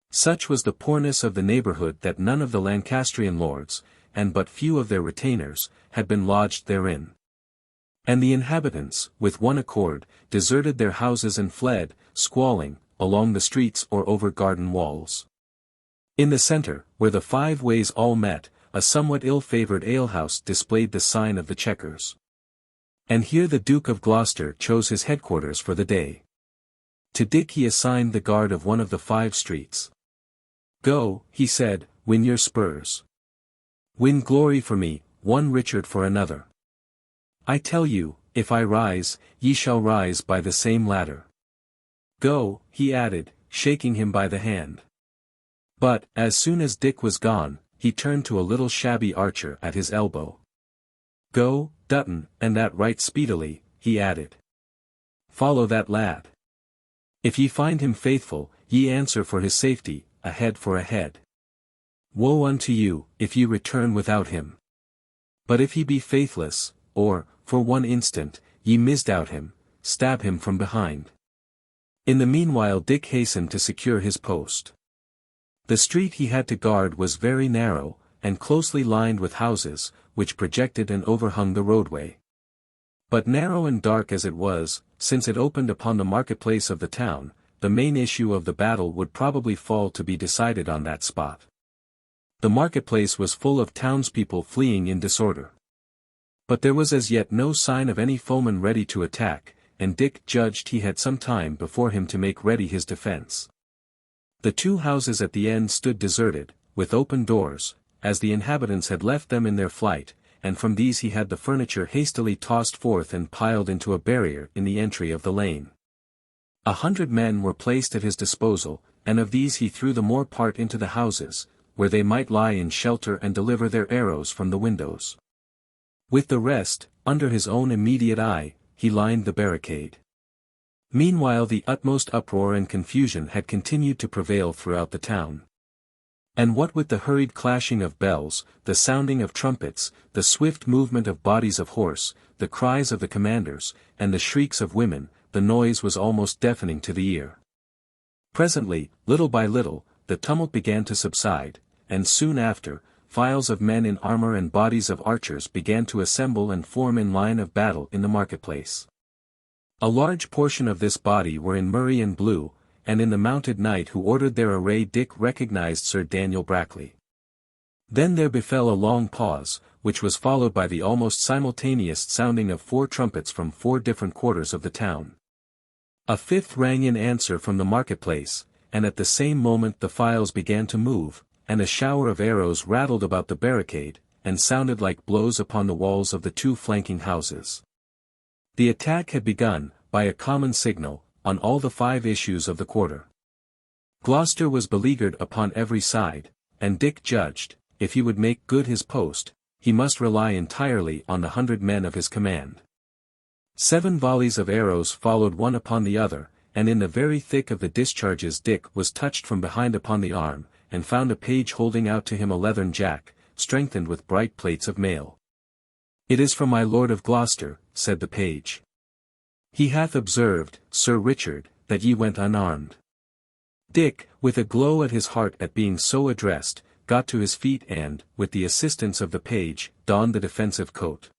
Such was the poorness of the neighbourhood that none of the Lancastrian lords, and but few of their retainers, had been lodged therein. And the inhabitants, with one accord, deserted their houses and fled, squalling, along the streets or over garden walls. In the centre, where the 5 ways all met, a somewhat ill-favoured alehouse displayed the sign of the Chequers. And here the Duke of Gloucester chose his headquarters for the day. To Dick he assigned the guard of one of the 5 streets. "Go," he said, "win your spurs. Win glory for me, one Richard for another. I tell you, if I rise, ye shall rise by the same ladder. Go," he added, shaking him by the hand. But, as soon as Dick was gone, he turned to a little shabby archer at his elbow. "Go, Dutton, and that right speedily," he added. "Follow that lad. If ye find him faithful, ye answer for his safety, a head for a head. Woe unto you, if ye return without him. But if he be faithless, or, for one instant, ye misdoubt him, stab him from behind." In the meanwhile Dick hastened to secure his post. The street he had to guard was very narrow, and closely lined with houses, which projected and overhung the roadway. But narrow and dark as it was, since it opened upon the marketplace of the town, the main issue of the battle would probably fall to be decided on that spot. The marketplace was full of townspeople fleeing in disorder. But there was as yet no sign of any foeman ready to attack, and Dick judged he had some time before him to make ready his defense. The 2 houses at the end stood deserted, with open doors, as the inhabitants had left them in their flight, and from these he had the furniture hastily tossed forth and piled into a barrier in the entry of the lane. 100 men were placed at his disposal, and of these he threw the more part into the houses, where they might lie in shelter and deliver their arrows from the windows. With the rest, under his own immediate eye, he lined the barricade. Meanwhile the utmost uproar and confusion had continued to prevail throughout the town. And what with the hurried clashing of bells, the sounding of trumpets, the swift movement of bodies of horse, the cries of the commanders, and the shrieks of women, the noise was almost deafening to the ear. Presently, little by little, the tumult began to subside, and soon after, files of men in armor and bodies of archers began to assemble and form in line of battle in the marketplace. A large portion of this body were in murrey and blue, and in the mounted knight who ordered their array Dick recognized Sir Daniel Brackley. Then there befell a long pause, which was followed by the almost simultaneous sounding of 4 trumpets from 4 different quarters of the town. A 5th rang in answer from the marketplace, and at the same moment the files began to move, and a shower of arrows rattled about the barricade, and sounded like blows upon the walls of the 2 flanking houses. The attack had begun, by a common signal, on all the 5 issues of the quarter. Gloucester was beleaguered upon every side, and Dick judged, if he would make good his post, he must rely entirely on the 100 men of his command. 7 volleys of arrows followed one upon the other, and in the very thick of the discharges Dick was touched from behind upon the arm, and found a page holding out to him a leathern jack, strengthened with bright plates of mail. "It is from my Lord of Gloucester," said the page. "He hath observed, Sir Richard, that ye went unarmed." Dick, with a glow at his heart at being so addressed, got to his feet and, with the assistance of the page, donned the defensive coat.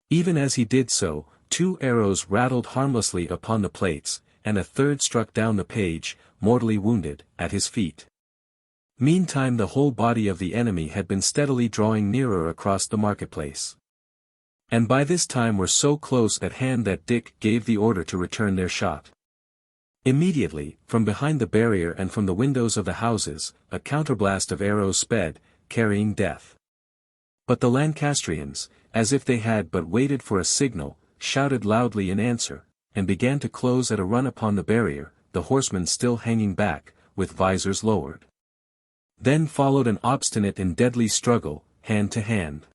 Even as he did so, 2 arrows rattled harmlessly upon the plates, and a 3rd struck down the page, mortally wounded, at his feet. Meantime the whole body of the enemy had been steadily drawing nearer across the marketplace. And by this time were so close at hand that Dick gave the order to return their shot. Immediately, from behind the barrier and from the windows of the houses, a counterblast of arrows sped, carrying death. But the Lancastrians, as if they had but waited for a signal, shouted loudly in answer, and began to close at a run upon the barrier, the horsemen still hanging back, with visors lowered. Then followed an obstinate and deadly struggle, hand to hand.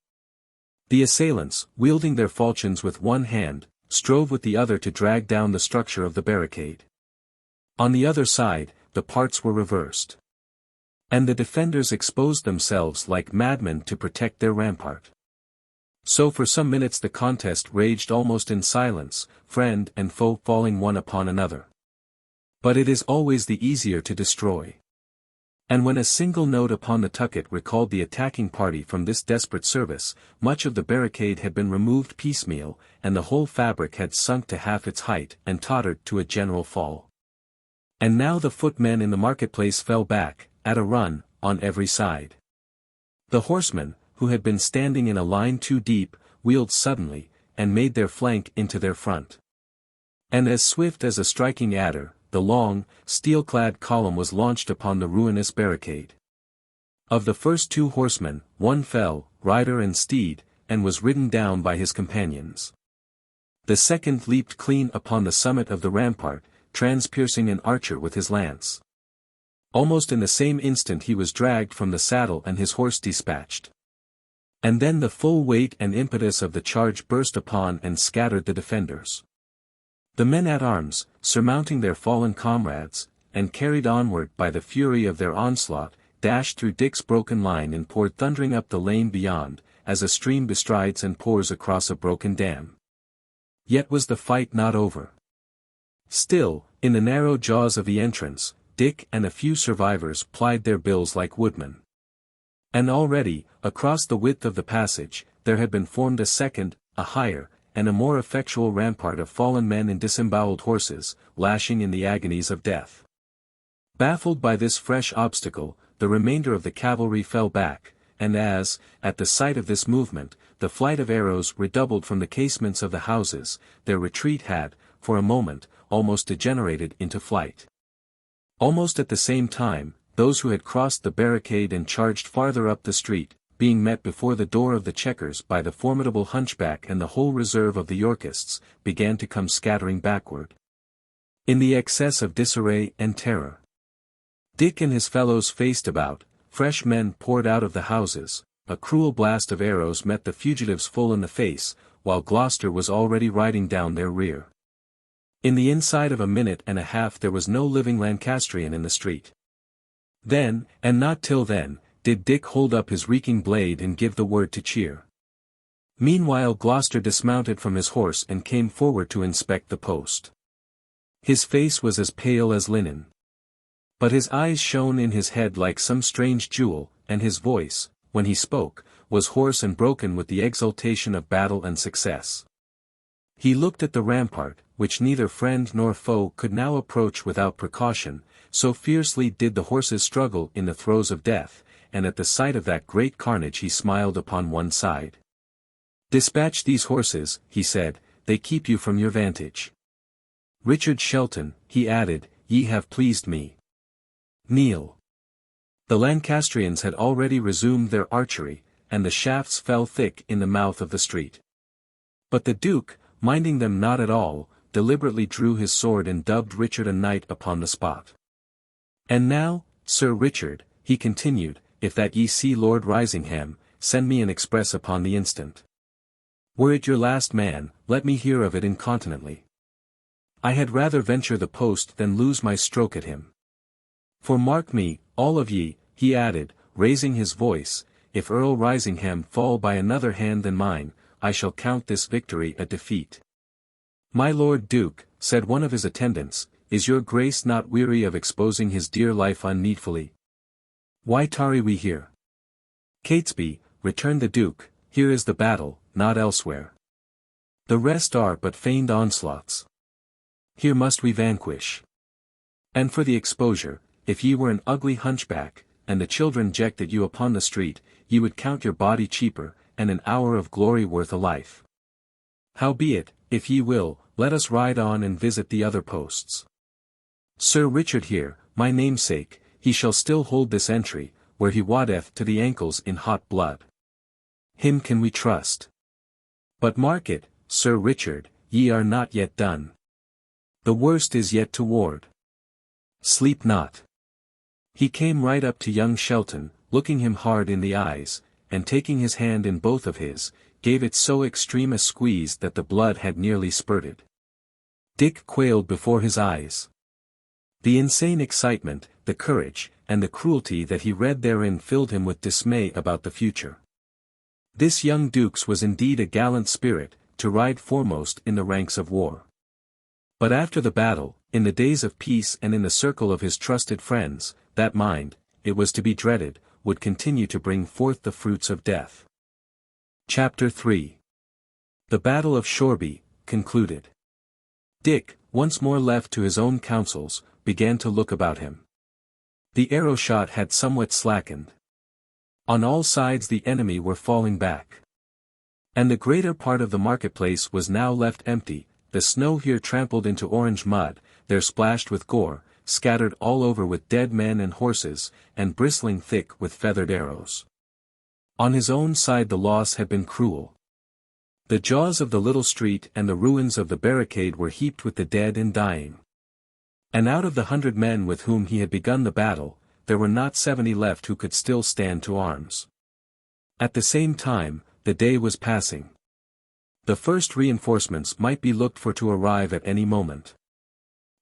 The assailants, wielding their falchions with one hand, strove with the other to drag down the structure of the barricade. On the other side, the parts were reversed. And the defenders exposed themselves like madmen to protect their rampart. So for some minutes the contest raged almost in silence, friend and foe falling one upon another. But it is always the easier to destroy. And when a single note upon the tucket recalled the attacking party from this desperate service, much of the barricade had been removed piecemeal, and the whole fabric had sunk to half its height and tottered to a general fall. And now the footmen in the marketplace fell back, at a run, on every side. The horsemen, who had been standing in a line too deep, wheeled suddenly, and made their flank into their front. And as swift as a striking adder, the long, steel-clad column was launched upon the ruinous barricade. Of the first 2 horsemen, one fell, rider and steed, and was ridden down by his companions. The second leaped clean upon the summit of the rampart, transpiercing an archer with his lance. Almost in the same instant he was dragged from the saddle and his horse dispatched. And then the full weight and impetus of the charge burst upon and scattered the defenders. The men-at-arms, surmounting their fallen comrades, and carried onward by the fury of their onslaught, dashed through Dick's broken line and poured thundering up the lane beyond, as a stream bestrides and pours across a broken dam. Yet was the fight not over. Still, in the narrow jaws of the entrance, Dick and a few survivors plied their bills like woodmen. And already, across the width of the passage, there had been formed a second, a higher, and a more effectual rampart of fallen men and disemboweled horses, lashing in the agonies of death. Baffled by this fresh obstacle, the remainder of the cavalry fell back, and as, at the sight of this movement, the flight of arrows redoubled from the casements of the houses, their retreat had, for a moment, almost degenerated into flight. Almost at the same time, those who had crossed the barricade and charged farther up the street, being met before the door of the Chequers by the formidable hunchback and the whole reserve of the Yorkists, began to come scattering backward. In the excess of disarray and terror, Dick and his fellows faced about, fresh men poured out of the houses, a cruel blast of arrows met the fugitives full in the face, while Gloucester was already riding down their rear. In the inside of a minute and a half there was no living Lancastrian in the street. Then, and not till then, did Dick hold up his reeking blade and give the word to cheer. Meanwhile Gloucester dismounted from his horse and came forward to inspect the post. His face was as pale as linen. But his eyes shone in his head like some strange jewel, and his voice, when he spoke, was hoarse and broken with the exultation of battle and success. He looked at the rampart, which neither friend nor foe could now approach without precaution, so fiercely did the horses struggle in the throes of death, and at the sight of that great carnage he smiled upon one side. "Dispatch these horses," he said, "they keep you from your vantage. Richard Shelton," he added, "ye have pleased me. Kneel." The Lancastrians had already resumed their archery, and the shafts fell thick in the mouth of the street. But the Duke, minding them not at all, deliberately drew his sword and dubbed Richard a knight upon the spot. "And now, Sir Richard," he continued, "if that ye see Lord Risingham, send me an express upon the instant. Were it your last man, let me hear of it incontinently. I had rather venture the post than lose my stroke at him. For mark me, all of ye," he added, raising his voice, "if Earl Risingham fall by another hand than mine, I shall count this victory a defeat." "My Lord Duke," said one of his attendants, "is your grace not weary of exposing his dear life unneedfully? Why tarry we here?" "Catesby," returned the Duke, "here is the battle, not elsewhere. The rest are but feigned onslaughts. Here must we vanquish. And for the exposure, if ye were an ugly hunchback, and the children jecked at you upon the street, ye would count your body cheaper, and an hour of glory worth a life. Howbeit, if ye will, let us ride on and visit the other posts. Sir Richard here, my namesake, he shall still hold this entry, where he waddeth to the ankles in hot blood. Him can we trust. But mark it, Sir Richard, ye are not yet done. The worst is yet toward. Sleep not." He came right up to young Shelton, looking him hard in the eyes, and taking his hand in both of his, gave it so extreme a squeeze that the blood had nearly spurted. Dick quailed before his eyes. The insane excitement, the courage, and the cruelty that he read therein filled him with dismay about the future. This young Duke's was indeed a gallant spirit, to ride foremost in the ranks of war. But after the battle, in the days of peace and in the circle of his trusted friends, that mind, it was to be dreaded, would continue to bring forth the fruits of death. Chapter 3. The Battle of Shoreby, concluded. Dick, once more left to his own counsels, began to look about him. The arrow shot had somewhat slackened. On all sides the enemy were falling back. And the greater part of the marketplace was now left empty, the snow here trampled into orange mud, there splashed with gore, scattered all over with dead men and horses, and bristling thick with feathered arrows. On his own side the loss had been cruel. The jaws of the little street and the ruins of the barricade were heaped with the dead and dying. And out of the 100 men with whom he had begun the battle, there were not 70 left who could still stand to arms. At the same time, the day was passing. The first reinforcements might be looked for to arrive at any moment.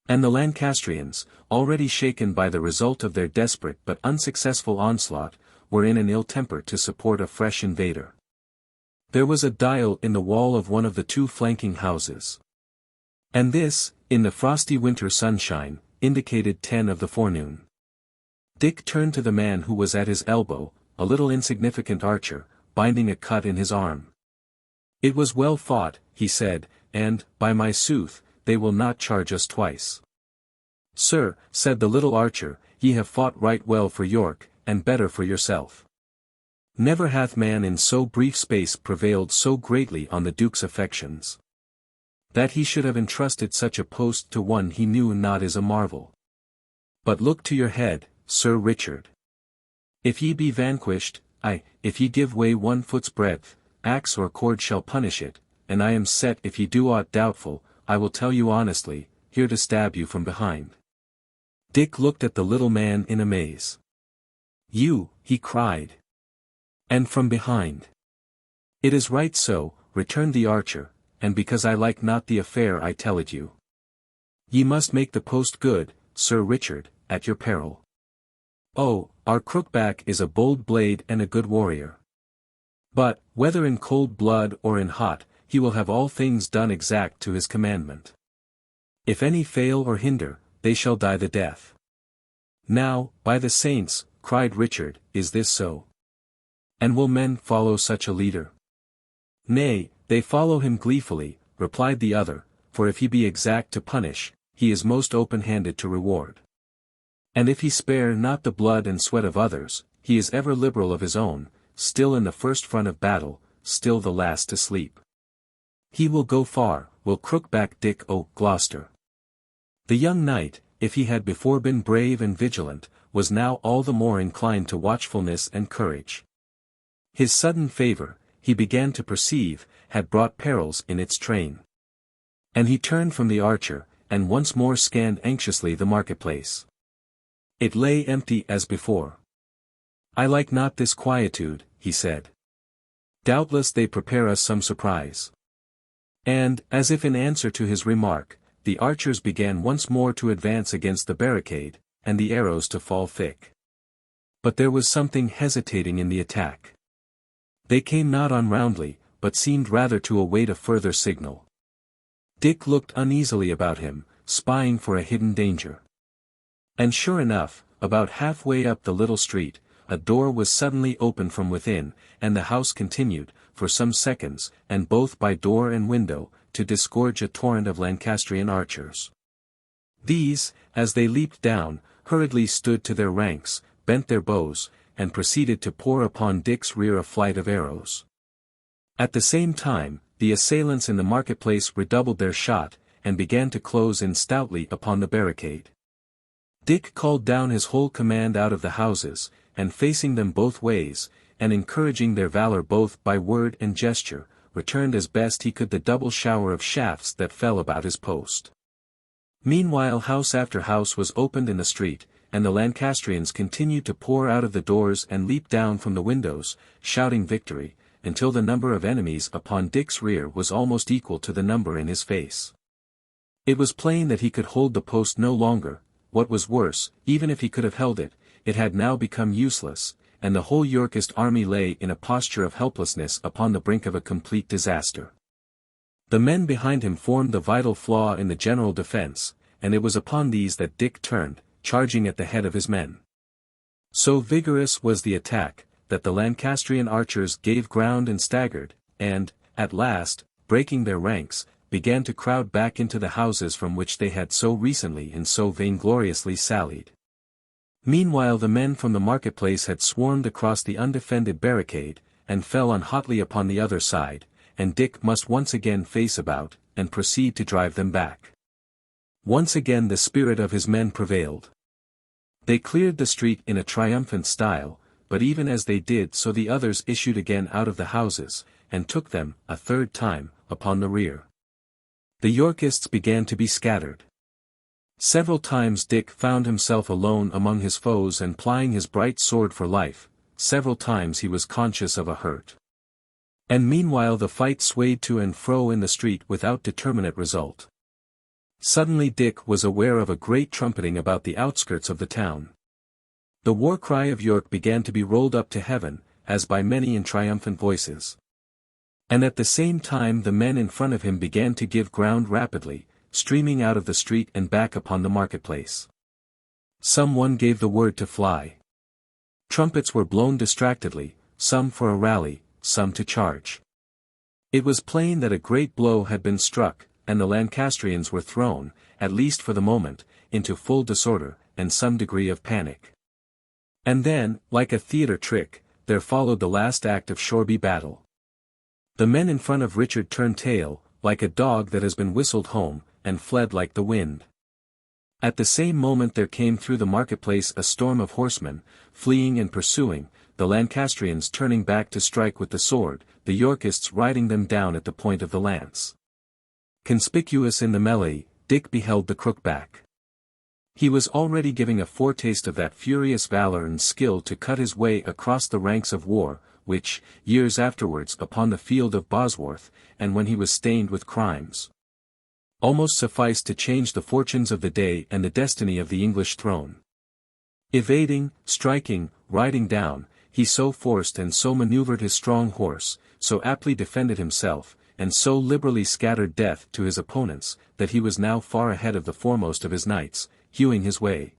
And the Lancastrians, already shaken by the result of their desperate but unsuccessful onslaught, were in an ill temper to support a fresh invader. There was a dial in the wall of one of the 2 flanking houses. And this, in the frosty winter sunshine, indicated 10 of the forenoon. Dick turned to the man who was at his elbow, a little insignificant archer, binding a cut in his arm. "It was well fought," he said, "and, by my sooth, they will not charge us twice." "Sir," said the little archer, "ye have fought right well for York, and better for yourself. Never hath man in so brief space prevailed so greatly on the Duke's affections. That he should have entrusted such a post to one he knew not is a marvel. But look to your head, Sir Richard. If ye be vanquished, aye, if ye give way 1 foot's breadth, axe or cord shall punish it, and I am set if ye do aught doubtful, I will tell you honestly, here to stab you from behind." Dick looked at the little man in amaze. "You," he cried. "And from behind?" "It is right so," returned the archer, "and because I like not the affair I tell it you. Ye must make the post good, Sir Richard, at your peril. Oh, our crookback is a bold blade and a good warrior. But, whether in cold blood or in hot, he will have all things done exact to his commandment. If any fail or hinder, they shall die the death." "Now, by the saints," cried Richard, "is this so? And will men follow such a leader?" "Nay, they follow him gleefully," replied the other, "for if he be exact to punish, he is most open-handed to reward. And if he spare not the blood and sweat of others, he is ever liberal of his own, still in the first front of battle, still the last to sleep. He will go far, will Crookback Dick o' Gloucester." The young knight, if he had before been brave and vigilant, was now all the more inclined to watchfulness and courage. His sudden favour, he began to perceive, had brought perils in its train. And he turned from the archer, and once more scanned anxiously the marketplace. It lay empty as before. "I like not this quietude," he said. "Doubtless they prepare us some surprise." And, as if in answer to his remark, the archers began once more to advance against the barricade, and the arrows to fall thick. But there was something hesitating in the attack. They came not on roundly, but seemed rather to await a further signal. Dick looked uneasily about him, spying for a hidden danger. And sure enough, about halfway up the little street, a door was suddenly opened from within, and the house continued, for some seconds, and both by door and window, to disgorge a torrent of Lancastrian archers. These, as they leaped down, hurriedly stood to their ranks, bent their bows, and proceeded to pour upon Dick's rear a flight of arrows. At the same time, the assailants in the marketplace redoubled their shot, and began to close in stoutly upon the barricade. Dick called down his whole command out of the houses, and facing them both ways, and encouraging their valor both by word and gesture, returned as best he could the double shower of shafts that fell about his post. Meanwhile house after house was opened in the street, and the Lancastrians continued to pour out of the doors and leap down from the windows, shouting victory, until the number of enemies upon Dick's rear was almost equal to the number in his face. It was plain that he could hold the post no longer. What was worse, even if he could have held it, it had now become useless, and the whole Yorkist army lay in a posture of helplessness upon the brink of a complete disaster. The men behind him formed the vital flaw in the general defence, and it was upon these that Dick turned, charging at the head of his men. So vigorous was the attack, that the Lancastrian archers gave ground and staggered, and, at last, breaking their ranks, began to crowd back into the houses from which they had so recently and so vaingloriously sallied. Meanwhile the men from the marketplace had swarmed across the undefended barricade, and fell on hotly upon the other side, and Dick must once again face about, and proceed to drive them back. Once again the spirit of his men prevailed. They cleared the street in a triumphant style, but even as they did so the others issued again out of the houses, and took them, a third time, upon the rear. The Yorkists began to be scattered. Several times Dick found himself alone among his foes and plying his bright sword for life, several times he was conscious of a hurt. And meanwhile the fight swayed to and fro in the street without determinate result. Suddenly Dick was aware of a great trumpeting about the outskirts of the town. The war cry of York began to be rolled up to heaven, as by many in triumphant voices. And at the same time the men in front of him began to give ground rapidly, streaming out of the street and back upon the marketplace. Some one gave the word to fly. Trumpets were blown distractedly, some for a rally, some to charge. It was plain that a great blow had been struck, and the Lancastrians were thrown, at least for the moment, into full disorder, and some degree of panic. And then, like a theatre trick, there followed the last act of Shoreby battle. The men in front of Richard turned tail, like a dog that has been whistled home, and fled like the wind. At the same moment there came through the marketplace a storm of horsemen, fleeing and pursuing, the Lancastrians turning back to strike with the sword, the Yorkists riding them down at the point of the lance. Conspicuous in the melee, Dick beheld the crookback. He was already giving a foretaste of that furious valor and skill to cut his way across the ranks of war, which, years afterwards upon the field of Bosworth, and when he was stained with crimes, almost sufficed to change the fortunes of the day and the destiny of the English throne. Evading, striking, riding down, he so forced and so maneuvered his strong horse, so aptly defended himself, and so liberally scattered death to his opponents, that he was now far ahead of the foremost of his knights, hewing his way,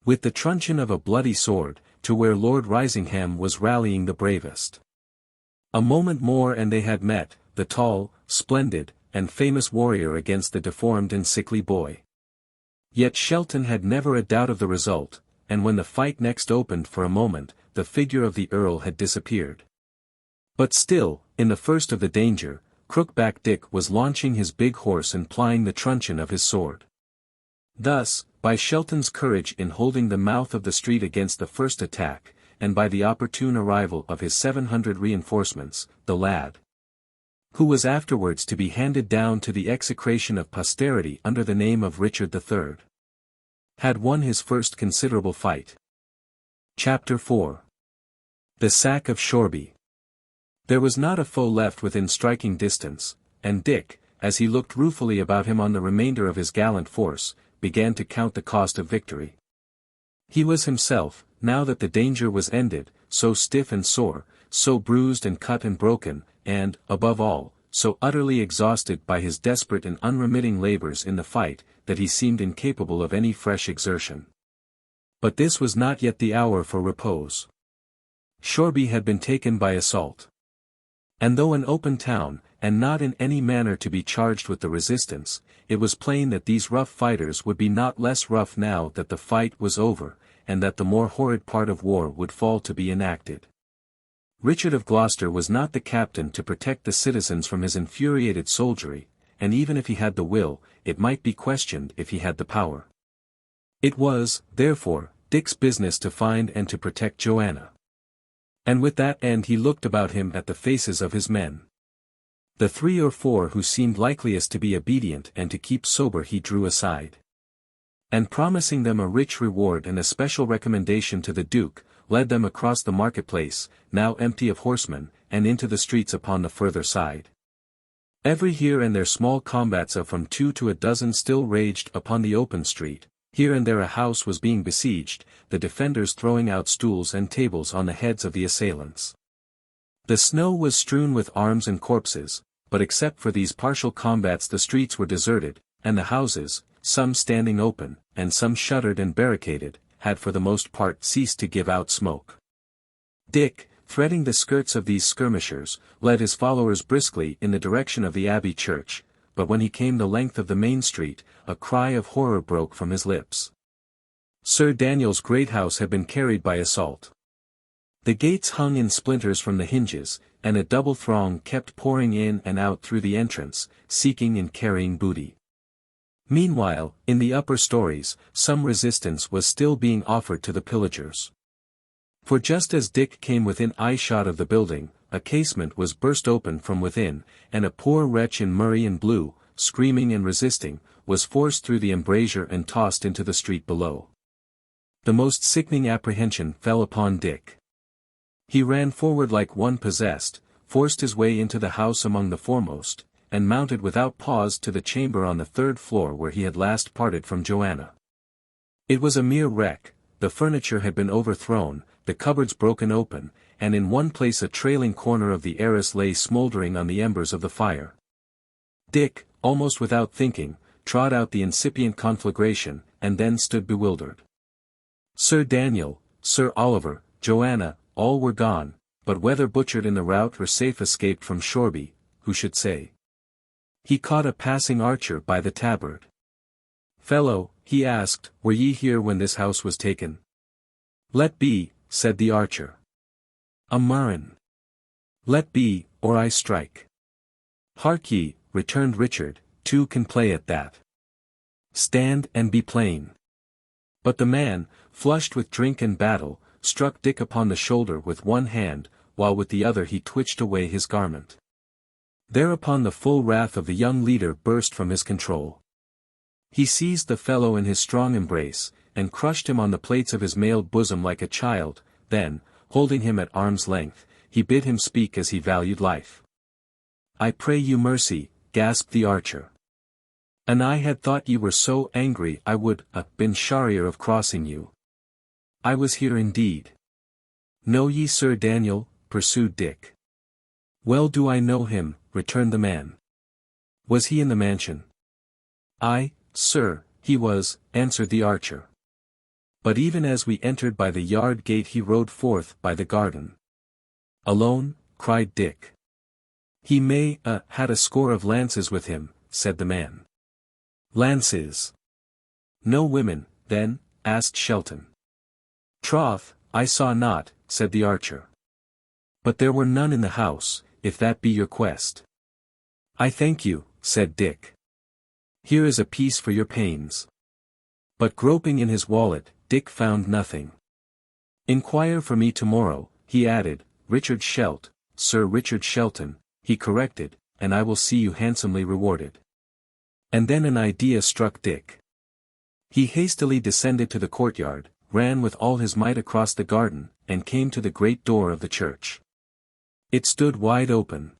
with the truncheon of a bloody sword, to where Lord Risingham was rallying the bravest. A moment more and they had met, the tall, splendid, and famous warrior against the deformed and sickly boy. Yet Shelton had never a doubt of the result, and when the fight next opened for a moment, the figure of the Earl had disappeared. But still, in the first of the danger, Crookback Dick was launching his big horse and plying the truncheon of his sword. Thus, by Shelton's courage in holding the mouth of the street against the first attack, and by the opportune arrival of his 700 reinforcements, the lad, who was afterwards to be handed down to the execration of posterity under the name of Richard III, had won his first considerable fight. Chapter 4. The Sack of Shoreby. There was not a foe left within striking distance, and Dick, as he looked ruefully about him on the remainder of his gallant force, began to count the cost of victory. He was himself, now that the danger was ended, so stiff and sore, so bruised and cut and broken, and, above all, so utterly exhausted by his desperate and unremitting labors in the fight, that he seemed incapable of any fresh exertion. But this was not yet the hour for repose. Shoreby had been taken by assault. And though an open town, and not in any manner to be charged with the resistance, it was plain that these rough fighters would be not less rough now that the fight was over, and that the more horrid part of war would fall to be enacted. Richard of Gloucester was not the captain to protect the citizens from his infuriated soldiery, and even if he had the will, it might be questioned if he had the power. It was, therefore, Dick's business to find and to protect Joanna. And with that end he looked about him at the faces of his men. The 3 or 4 who seemed likeliest to be obedient and to keep sober he drew aside. And promising them a rich reward and a special recommendation to the Duke, led them across the marketplace, now empty of horsemen, and into the streets upon the further side. Every here and there small combats of from 2 to a dozen still raged upon the open street. Here and there a house was being besieged, the defenders throwing out stools and tables on the heads of the assailants. The snow was strewn with arms and corpses, but except for these partial combats the streets were deserted, and the houses, some standing open, and some shuttered and barricaded, had for the most part ceased to give out smoke. Dick, threading the skirts of these skirmishers, led his followers briskly in the direction of the Abbey church, but when he came the length of the main street, a cry of horror broke from his lips. Sir Daniel's great house had been carried by assault. The gates hung in splinters from the hinges, and a double throng kept pouring in and out through the entrance, seeking and carrying booty. Meanwhile, in the upper stories, some resistance was still being offered to the pillagers. For just as Dick came within eye-shot of the building, a casement was burst open from within, and a poor wretch in murrey and blue, screaming and resisting, was forced through the embrasure and tossed into the street below. The most sickening apprehension fell upon Dick. He ran forward like one possessed, forced his way into the house among the foremost, and mounted without pause to the chamber on the third floor where he had last parted from Joanna. It was a mere wreck, the furniture had been overthrown, the cupboards broken open, and in one place a trailing corner of the arras lay smouldering on the embers of the fire. Dick, almost without thinking, trod out the incipient conflagration, and then stood bewildered. Sir Daniel, Sir Oliver, Joanna, all were gone, but whether butchered in the rout or safe escaped from Shoreby, who should say? He caught a passing archer by the tabard. "Fellow," he asked, "were ye here when this house was taken?" "Let be," said the archer. "A murrain." "Let be, or I strike." "Hark ye," returned Richard, "two can play at that. Stand and be plain." But the man, flushed with drink and battle, struck Dick upon the shoulder with one hand, while with the other he twitched away his garment. Thereupon the full wrath of the young leader burst from his control. He seized the fellow in his strong embrace, and crushed him on the plates of his mailed bosom like a child, then, holding him at arm's length, he bid him speak as he valued life. "I pray you mercy," gasped the archer. "And I had thought ye were so angry I would been sharier of crossing you. I was here indeed." "Know ye Sir Daniel?" pursued Dick. "Well do I know him," returned the man. "Was he in the mansion?" "Aye, sir, he was," answered the archer. "But even as we entered by the yard gate he rode forth by the garden." "Alone?" cried Dick. "He may had a score of lances with him," said the man. "Lances? No women, then?" asked Shelton. "Troth, I saw not," said the archer. "But there were none in the house, if that be your quest." "I thank you," said Dick. "Here is a piece for your pains." But groping in his wallet, Dick found nothing. "Inquire for me tomorrow," he added, "Richard Shelt, Sir Richard Shelton," he corrected, "and I will see you handsomely rewarded." And then an idea struck Dick. He hastily descended to the courtyard, ran with all his might across the garden, and came to the great door of the church. It stood wide open.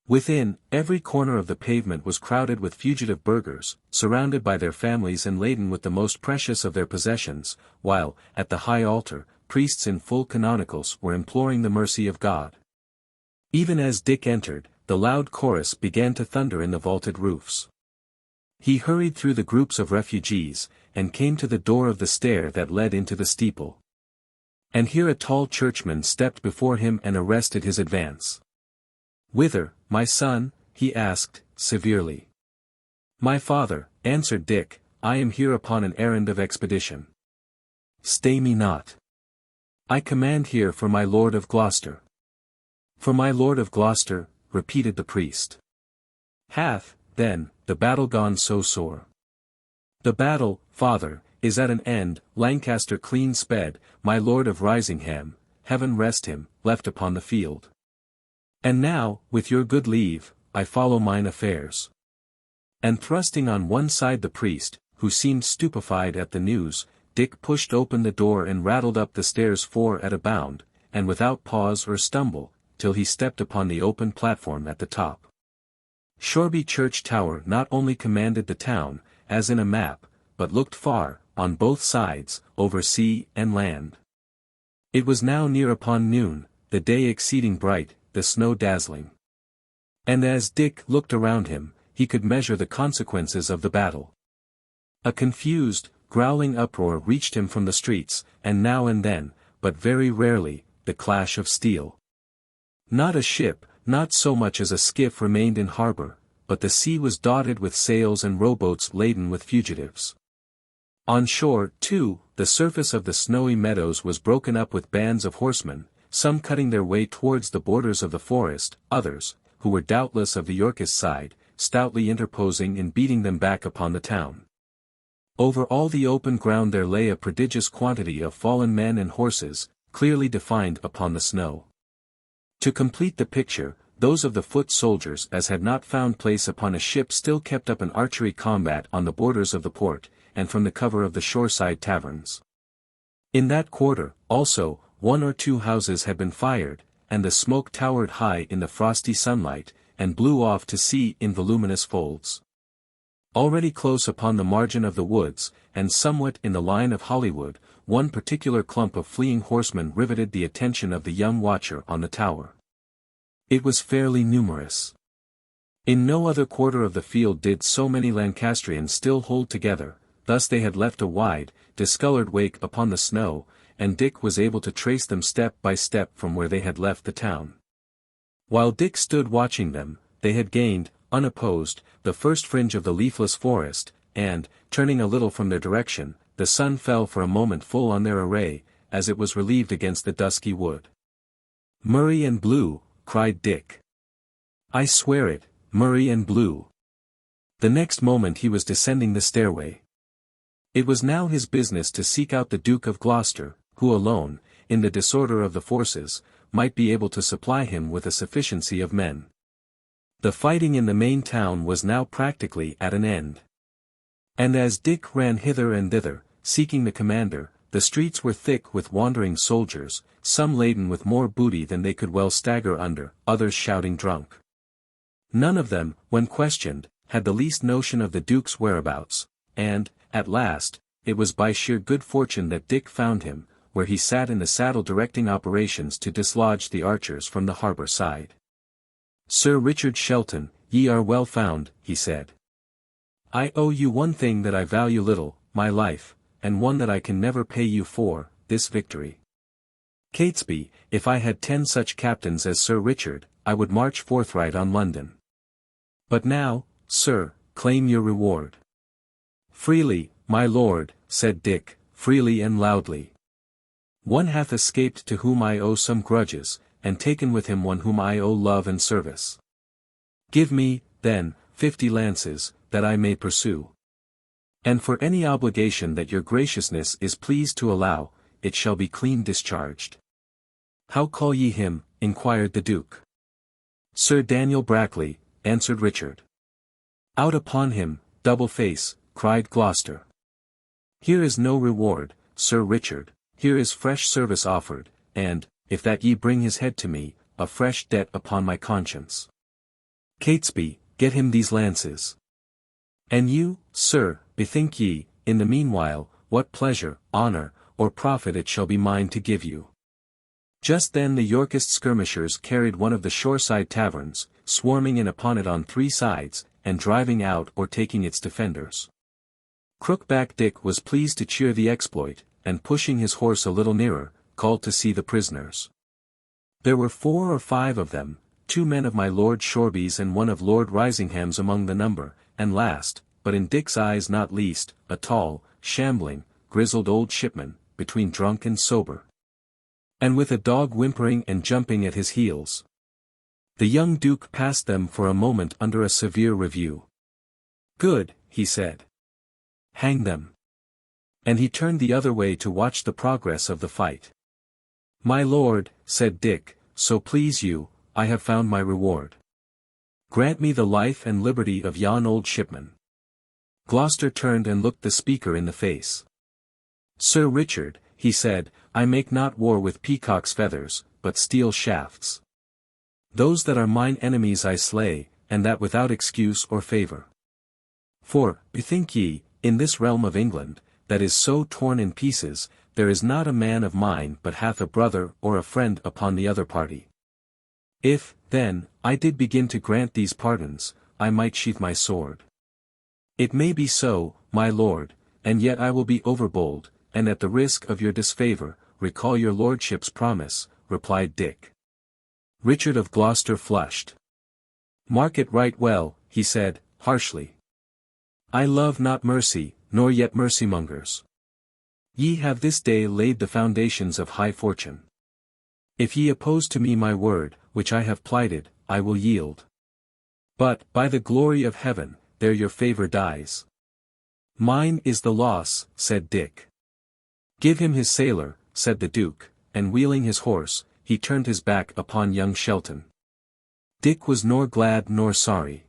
Within, every corner of the pavement was crowded with fugitive burghers, surrounded by their families and laden with the most precious of their possessions, while, at the high altar, priests in full canonicals were imploring the mercy of God. Even as Dick entered, the loud chorus began to thunder in the vaulted roofs. He hurried through the groups of refugees, and came to the door of the stair that led into the steeple. And here a tall churchman stepped before him and arrested his advance. "Whither, my son?" he asked, severely. "My father," answered Dick, "I am here upon an errand of expedition." "Stay me not. I command here for my Lord of Gloucester." "For my Lord of Gloucester," repeated the priest. "Hath, then, the battle gone so sore?" "The battle, father, is at an end, Lancaster clean sped, my Lord of Risingham, heaven rest him, left upon the field. And now, with your good leave, I follow mine affairs." And thrusting on one side the priest, who seemed stupefied at the news, Dick pushed open the door and rattled up the stairs 4 at a bound, and without pause or stumble, till he stepped upon the open platform at the top. Shoreby church tower not only commanded the town, as in a map, but looked far, on both sides, over sea and land. It was now near upon noon, the day exceeding bright, the snow dazzling. And as Dick looked around him, he could measure the consequences of the battle. A confused, growling uproar reached him from the streets, and now and then, but very rarely, the clash of steel. Not a ship, not so much as a skiff remained in harbor, but the sea was dotted with sails and rowboats laden with fugitives. On shore, too, the surface of the snowy meadows was broken up with bands of horsemen, some cutting their way towards the borders of the forest, others, who were doubtless of the Yorkist side, stoutly interposing and beating them back upon the town. Over all the open ground there lay a prodigious quantity of fallen men and horses, clearly defined upon the snow. To complete the picture, those of the foot soldiers as had not found place upon a ship still kept up an archery combat on the borders of the port, and from the cover of the shoreside taverns. In that quarter, also, 1 or 2 houses had been fired, and the smoke towered high in the frosty sunlight, and blew off to sea in voluminous folds. Already close upon the margin of the woods, and somewhat in the line of Hollywood, one particular clump of fleeing horsemen riveted the attention of the young watcher on the tower. It was fairly numerous. In no other quarter of the field did so many Lancastrians still hold together, thus they had left a wide, discolored wake upon the snow, and Dick was able to trace them step by step from where they had left the town. While Dick stood watching them, they had gained, unopposed, the first fringe of the leafless forest, and, turning a little from their direction, the sun fell for a moment full on their array, as it was relieved against the dusky wood. "Murray and blue," cried Dick. "I swear it, Murray and blue." The next moment he was descending the stairway. It was now his business to seek out the Duke of Gloucester, who alone, in the disorder of the forces, might be able to supply him with a sufficiency of men. The fighting in the main town was now practically at an end. And as Dick ran hither and thither, seeking the commander, the streets were thick with wandering soldiers, some laden with more booty than they could well stagger under, others shouting drunk. None of them, when questioned, had the least notion of the Duke's whereabouts, and, at last, it was by sheer good fortune that Dick found him, where he sat in the saddle directing operations to dislodge the archers from the harbour side. "Sir Richard Shelton, ye are well found," he said. "I owe you one thing that I value little, my life, and one that I can never pay you for, this victory. Catesby, if I had 10 such captains as Sir Richard, I would march forthright on London. But now, sir, claim your reward." "Freely, my lord," said Dick, "freely and loudly. One hath escaped to whom I owe some grudges, and taken with him one whom I owe love and service. Give me, then, 50 lances, that I may pursue. And for any obligation that your graciousness is pleased to allow, it shall be clean discharged." "How call ye him?" inquired the Duke. "Sir Daniel Brackley," answered Richard. "Out upon him, double face," cried Gloucester. "Here is no reward, Sir Richard, here is fresh service offered, and, if that ye bring his head to me, a fresh debt upon my conscience. Catesby, get him these lances. And you, sir, bethink ye, in the meanwhile, what pleasure, honour, or profit it shall be mine to give you." Just then the Yorkist skirmishers carried one of the shoreside taverns, swarming in upon it on 3 sides, and driving out or taking its defenders. Crookback Dick was pleased to cheer the exploit, and pushing his horse a little nearer, called to see the prisoners. There were 4 or 5 of them, 2 men of my Lord Shoreby's and 1 of Lord Risingham's among the number, and last, but in Dick's eyes not least, a tall, shambling, grizzled old shipman, between drunk and sober, and with a dog whimpering and jumping at his heels. The young Duke passed them for a moment under a severe review. "Good," he said. "Hang them." And he turned the other way to watch the progress of the fight. "My lord," said Dick, "so please you, I have found my reward. Grant me the life and liberty of yon old shipman." Gloucester turned and looked the speaker in the face. "Sir Richard," he said, "I make not war with peacock's feathers, but steel shafts. Those that are mine enemies I slay, and that without excuse or favour. For, bethink ye, in this realm of England, that is so torn in pieces, there is not a man of mine but hath a brother or a friend upon the other party. If, then, I did begin to grant these pardons, I might sheath my sword. It may be so, my lord, and yet I will be overbold, and at the risk of your disfavour, recall your lordship's promise," replied Dick. Richard of Gloucester flushed. "Mark it right well," he said, harshly. "I love not mercy, nor yet mercymongers. Ye have this day laid the foundations of high fortune. If ye oppose to me my word, which I have plighted, I will yield. But, by the glory of heaven, there your favour dies. Mine is the loss, said Dick. Give him his sailor, said the Duke, and wheeling his horse, he turned his back upon young Shelton. Dick was nor glad nor sorry.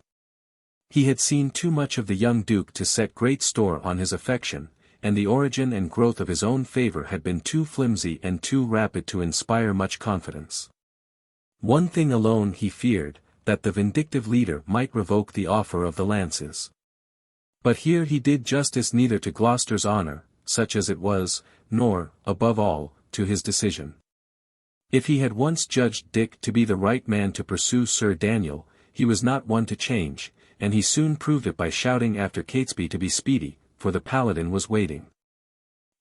He had seen too much of the young Duke to set great store on his affection, and the origin and growth of his own favour had been too flimsy and too rapid to inspire much confidence. One thing alone he feared, that the vindictive leader might revoke the offer of the lances. But here he did justice neither to Gloucester's honour, such as it was, nor, above all, to his decision. If he had once judged Dick to be the right man to pursue Sir Daniel, he was not one to change, and he soon proved it by shouting after Catesby to be speedy, for the paladin was waiting.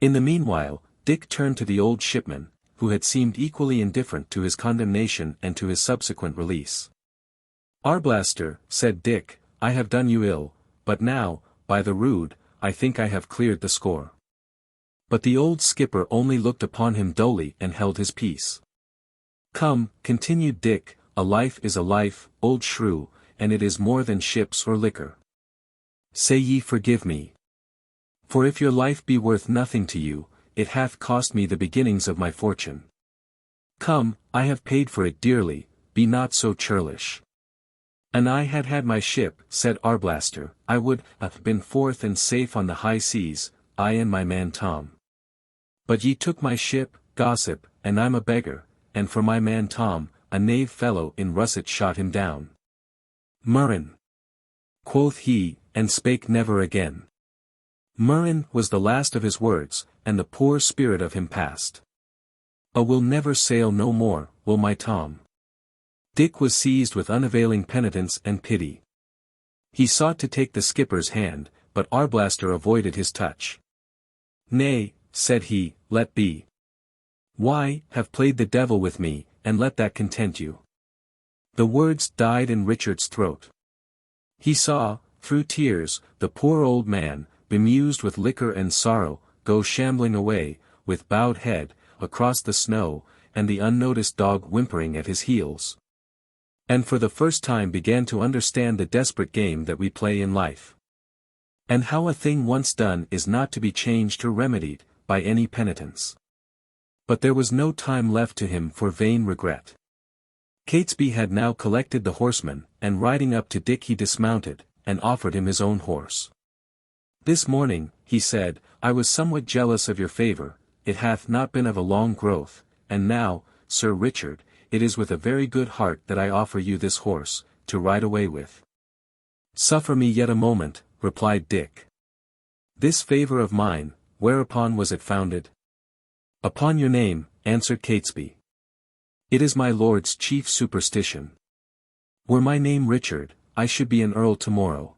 In the meanwhile, Dick turned to the old shipman, who had seemed equally indifferent to his condemnation and to his subsequent release. Arblaster, said Dick, I have done you ill, but now, by the rood, I think I have cleared the score. But the old skipper only looked upon him dully and held his peace. Come, continued Dick, a life is a life, old shrew, and it is more than ships or liquor. Say ye forgive me. For if your life be worth nothing to you, it hath cost me the beginnings of my fortune. Come, I have paid for it dearly, be not so churlish. An I had had my ship, said Arblaster, I would have been forth and safe on the high seas, I and my man Tom. But ye took my ship, gossip, and I'm a beggar, and for my man Tom, a knave fellow in russet shot him down. Murrin! Quoth he, and spake never again. Murrin was the last of his words, and the poor spirit of him passed. A will never sail no more, will my Tom. Dick was seized with unavailing penitence and pity. He sought to take the skipper's hand, but Arblaster avoided his touch. Nay, said he, let be. Why, have played the devil with me, and let that content you. The words died in Richard's throat. He saw, through tears, the poor old man, bemused with liquor and sorrow, go shambling away, with bowed head, across the snow, and the unnoticed dog whimpering at his heels. And for the first time began to understand the desperate game that we play in life. And how a thing once done is not to be changed or remedied, by any penitence. But there was no time left to him for vain regret. Catesby had now collected the horsemen, and riding up to Dick he dismounted, and offered him his own horse. This morning, he said, I was somewhat jealous of your favour, it hath not been of a long growth, and now, Sir Richard, it is with a very good heart that I offer you this horse, to ride away with. Suffer me yet a moment, replied Dick. This favour of mine, whereupon was it founded? Upon your name, answered Catesby. It is my lord's chief superstition. Were my name Richard, I should be an earl tomorrow.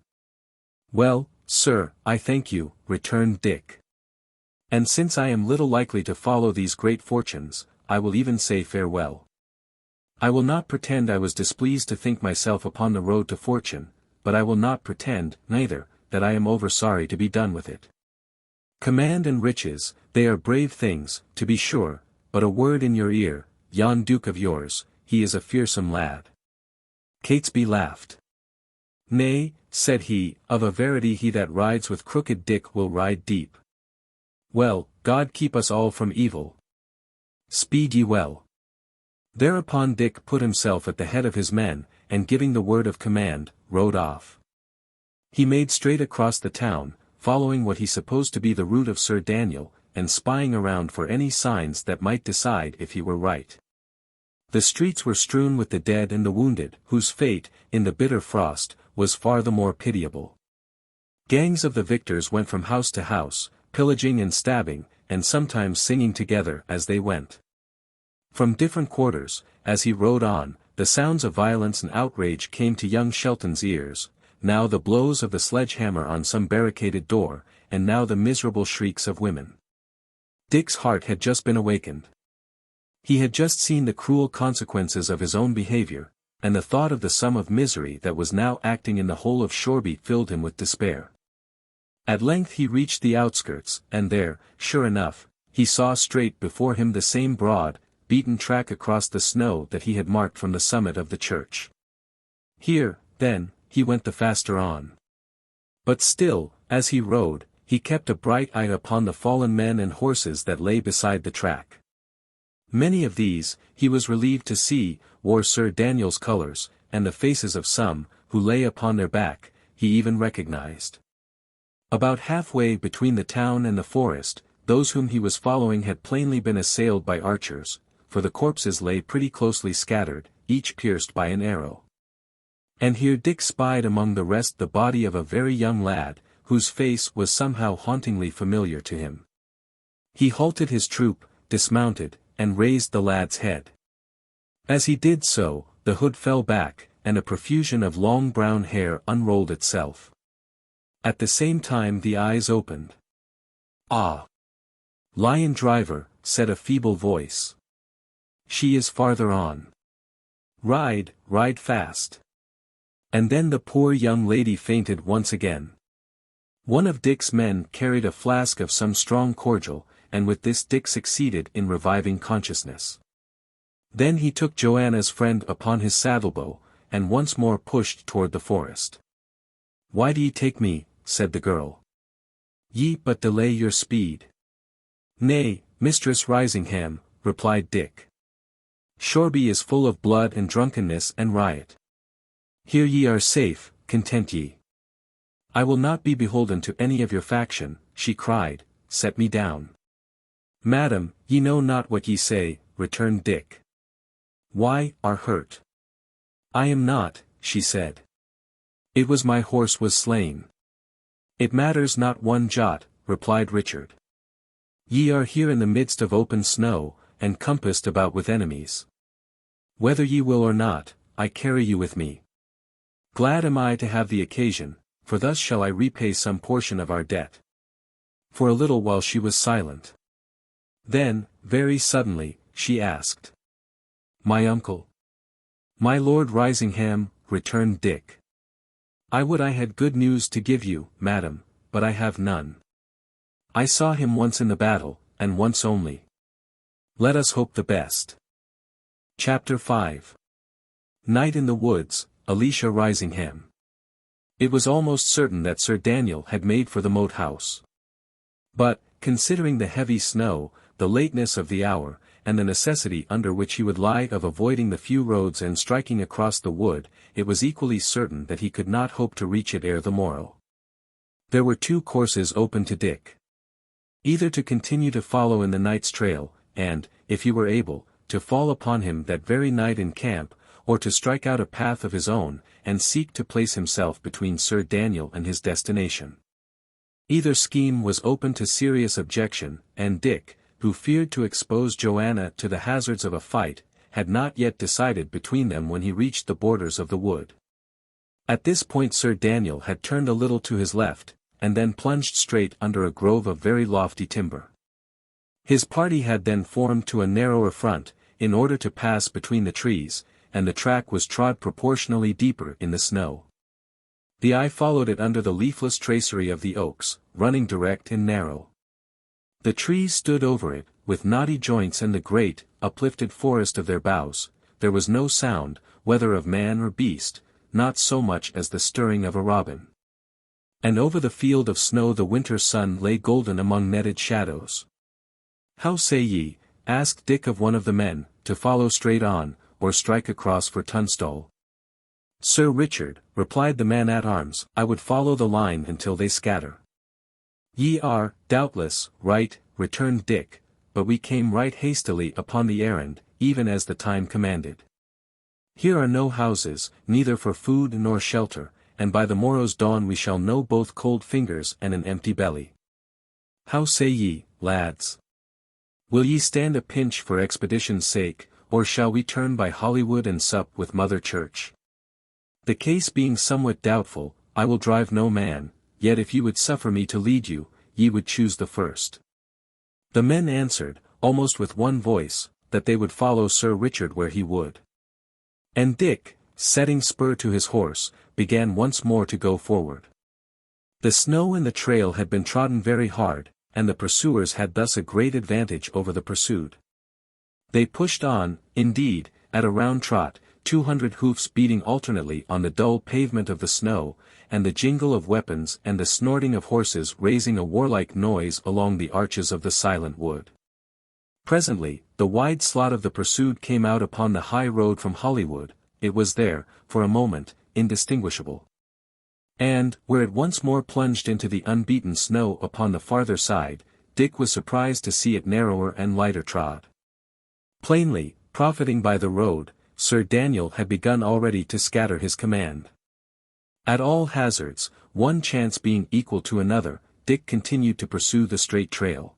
Well, sir, I thank you, returned Dick. And since I am little likely to follow these great fortunes, I will even say farewell. I will not pretend I was displeased to think myself upon the road to fortune, but I will not pretend, neither, that I am over sorry to be done with it. Command and riches, they are brave things, to be sure, but a word in your ear, yon Duke of yours, he is a fearsome lad. Catesby laughed. Nay, said he, of a verity he that rides with crooked Dick will ride deep. Well, God keep us all from evil. Speed ye well. Thereupon Dick put himself at the head of his men, and giving the word of command, rode off. He made straight across the town, following what he supposed to be the route of Sir Daniel, and spying around for any signs that might decide if he were right. The streets were strewn with the dead and the wounded, whose fate, in the bitter frost, was far the more pitiable. Gangs of the victors went from house to house, pillaging and stabbing, and sometimes singing together as they went. From different quarters, as he rode on, the sounds of violence and outrage came to young Shelton's ears, now the blows of the sledgehammer on some barricaded door, and now the miserable shrieks of women. Dick's heart had just been awakened. He had just seen the cruel consequences of his own behavior, and the thought of the sum of misery that was now acting in the whole of Shoreby filled him with despair. At length he reached the outskirts, and there, sure enough, he saw straight before him the same broad, beaten track across the snow that he had marked from the summit of the church. Here, then, he went the faster on. But still, as he rode, he kept a bright eye upon the fallen men and horses that lay beside the track. Many of these, he was relieved to see, wore Sir Daniel's colours, and the faces of some, who lay upon their back, he even recognized. About halfway between the town and the forest, those whom he was following had plainly been assailed by archers, for the corpses lay pretty closely scattered, each pierced by an arrow. And here Dick spied among the rest the body of a very young lad, whose face was somehow hauntingly familiar to him. He halted his troop, dismounted, and raised the lad's head. As he did so, the hood fell back, and a profusion of long brown hair unrolled itself. At the same time the eyes opened. "Ah! Lion driver," said a feeble voice. "She is farther on. Ride, ride fast." And then the poor young lady fainted once again. One of Dick's men carried a flask of some strong cordial, and with this Dick succeeded in reviving consciousness. Then he took Joanna's friend upon his saddlebow, and once more pushed toward the forest. "Why do ye take me?" said the girl. "Ye but delay your speed." "Nay, Mistress Risingham," replied Dick. "Shoreby is full of blood and drunkenness and riot. Here ye are safe, content ye." "I will not be beholden to any of your faction," she cried, "set me down." "Madam, ye know not what ye say," returned Dick. "Why, are hurt?" "I am not," she said. "It was my horse was slain." "It matters not one jot," replied Richard. "Ye are here in the midst of open snow, and compassed about with enemies. Whether ye will or not, I carry you with me. Glad am I to have the occasion, for thus shall I repay some portion of our debt." For a little while she was silent. Then, very suddenly, she asked. "My uncle?" "My Lord Risingham," returned Dick. "I would I had good news to give you, madam, but I have none. I saw him once in the battle, and once only. Let us hope the best." Chapter 5. Night in the Woods, Alicia Risingham. It was almost certain that Sir Daniel had made for the Moat House. But, considering the heavy snow, the lateness of the hour, and the necessity under which he would lie of avoiding the few roads and striking across the wood, it was equally certain that he could not hope to reach it ere the morrow. There were two courses open to Dick. Either to continue to follow in the knight's trail, and, if he were able, to fall upon him that very night in camp, or to strike out a path of his own, and seek to place himself between Sir Daniel and his destination. Either scheme was open to serious objection, and Dick, who feared to expose Joanna to the hazards of a fight, had not yet decided between them when he reached the borders of the wood. At this point Sir Daniel had turned a little to his left, and then plunged straight under a grove of very lofty timber. His party had then formed to a narrower front, in order to pass between the trees, and the track was trod proportionally deeper in the snow. The eye followed it under the leafless tracery of the oaks, running direct and narrow. The trees stood over it, with knotty joints and the great, uplifted forest of their boughs. There was no sound, whether of man or beast, not so much as the stirring of a robin. And over the field of snow the winter sun lay golden among netted shadows. "How say ye," asked Dick of one of the men, "to follow straight on, or strike across for Tunstall?" "Sir Richard," replied the man-at-arms, "I would follow the line until they scatter." "Ye are, doubtless, right," returned Dick, "but we came right hastily upon the errand, even as the time commanded. Here are no houses, neither for food nor shelter, and by the morrow's dawn we shall know both cold fingers and an empty belly. How say ye, lads? Will ye stand a pinch for expedition's sake, or shall we turn by Hollywood and sup with Mother Church? The case being somewhat doubtful, I will drive no man, yet if you would suffer me to lead you, ye would choose the first." The men answered, almost with one voice, that they would follow Sir Richard where he would. And Dick, setting spur to his horse, began once more to go forward. The snow in the trail had been trodden very hard, and the pursuers had thus a great advantage over the pursued. They pushed on, indeed, at a round trot, 200 hoofs beating alternately on the dull pavement of the snow, and the jingle of weapons and the snorting of horses raising a warlike noise along the arches of the silent wood. Presently, the wide slot of the pursued came out upon the high road from Hollywood. It was there, for a moment, indistinguishable. And, where it once more plunged into the unbeaten snow upon the farther side, Dick was surprised to see it narrower and lighter trod. Plainly, profiting by the road, Sir Daniel had begun already to scatter his command. At all hazards, one chance being equal to another, Dick continued to pursue the straight trail.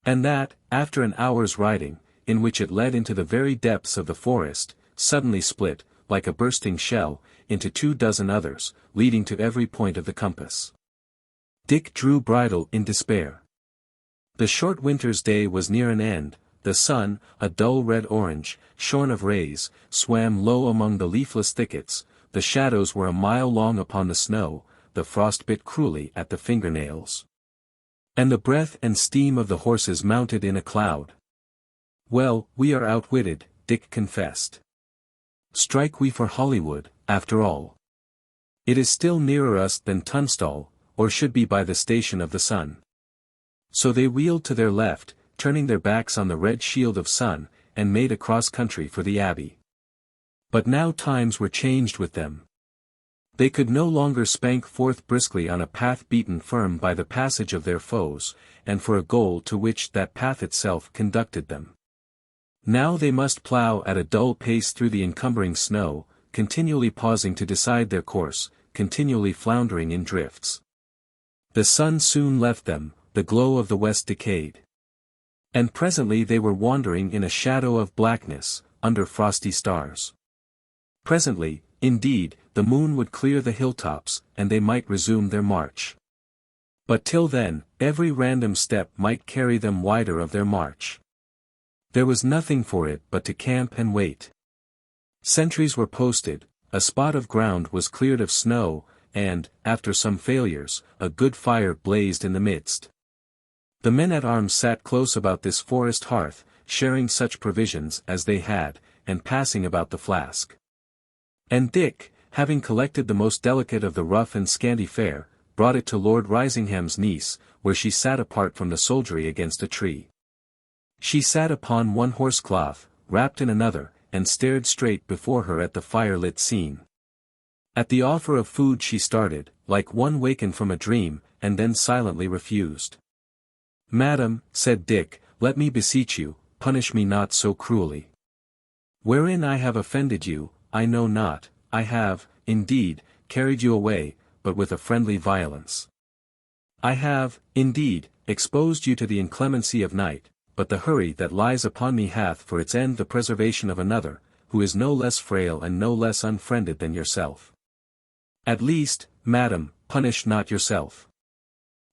And that, after an hour's riding, in which it led into the very depths of the forest, suddenly split, like a bursting shell, into 24 others, leading to every point of the compass. Dick drew bridle in despair. The short winter's day was near an end, the sun, a dull red-orange, shorn of rays, swam low among the leafless thickets, the shadows were a mile long upon the snow, the frost bit cruelly at the fingernails. And the breath and steam of the horses mounted in a cloud. "Well, we are outwitted," Dick confessed. "Strike we for Hollywood, after all. It is still nearer us than Tunstall, or should be by the station of the sun." So they wheeled to their left, turning their backs on the red shield of sun, and made across country for the Abbey. But now times were changed with them. They could no longer spank forth briskly on a path beaten firm by the passage of their foes, and for a goal to which that path itself conducted them. Now they must plough at a dull pace through the encumbering snow, continually pausing to decide their course, continually floundering in drifts. The sun soon left them, the glow of the west decayed. And presently they were wandering in a shadow of blackness, under frosty stars. Presently, indeed, the moon would clear the hilltops, and they might resume their march. But till then, every random step might carry them wider of their march. There was nothing for it but to camp and wait. Sentries were posted, a spot of ground was cleared of snow, and, after some failures, a good fire blazed in the midst. The men-at-arms sat close about this forest hearth, sharing such provisions as they had, and passing about the flask. And Dick, having collected the most delicate of the rough and scanty fare, brought it to Lord Risingham's niece, where she sat apart from the soldiery against a tree. She sat upon one horse-cloth, wrapped in another, and stared straight before her at the fire-lit scene. At the offer of food she started, like one wakened from a dream, and then silently refused. "Madam," said Dick, "let me beseech you, punish me not so cruelly. Wherein I have offended you, I know not. I have, indeed, carried you away, but with a friendly violence. I have, indeed, exposed you to the inclemency of night, but the hurry that lies upon me hath for its end the preservation of another, who is no less frail and no less unfriended than yourself. At least, madam, punish not yourself.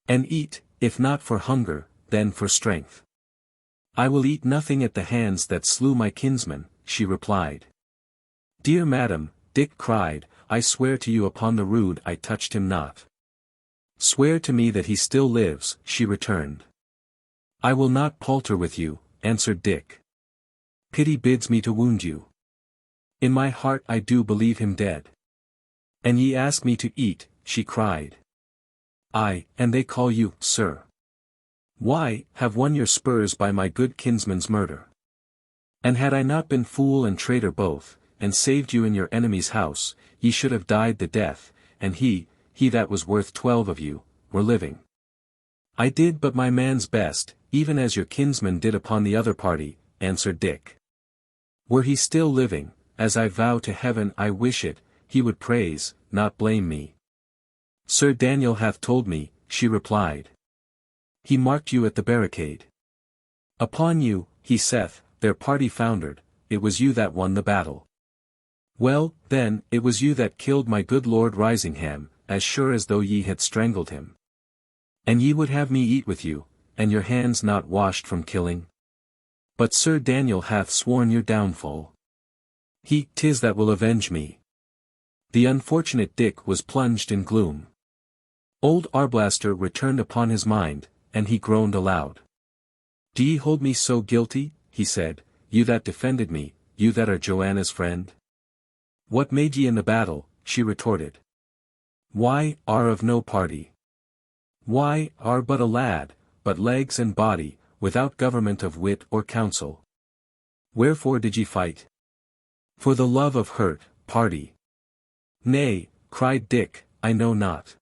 And eat, if not for hunger, then for strength." "I will eat nothing at the hands that slew my kinsman," she replied. "Dear madam," Dick cried, "I swear to you upon the rood I touched him not." "Swear to me that he still lives," she returned. "I will not palter with you," answered Dick. "Pity bids me to wound you. In my heart I do believe him dead." "And ye ask me to eat," she cried. "Aye, and they call you, sir. Why, have won your spurs by my good kinsman's murder. And had I not been fool and traitor both, and saved you in your enemy's house, ye should have died the death, and he that was worth 12 of you, were living. I did but my man's best, even as your kinsman did upon the other party," answered Dick. "Were he still living, as I vow to heaven I wish it, he would praise, not blame me." "Sir Daniel hath told me," she replied. "He marked you at the barricade. Upon you, he saith, their party foundered, it was you that won the battle. Well, then, it was you that killed my good Lord Risingham, as sure as though ye had strangled him. And ye would have me eat with you, and your hands not washed from killing? But Sir Daniel hath sworn your downfall. 'Tis that will avenge me." The unfortunate Dick was plunged in gloom. Old Arblaster returned upon his mind, and he groaned aloud. "Do ye hold me so guilty?" he said, "you that defended me, you that are Joanna's friend?" "What made ye in the battle?" she retorted. "Why, are of no party. Why, are but a lad, but legs and body, without government of wit or counsel. Wherefore did ye fight?" "For the love of hurt, party." "Nay," cried Dick, "I know not.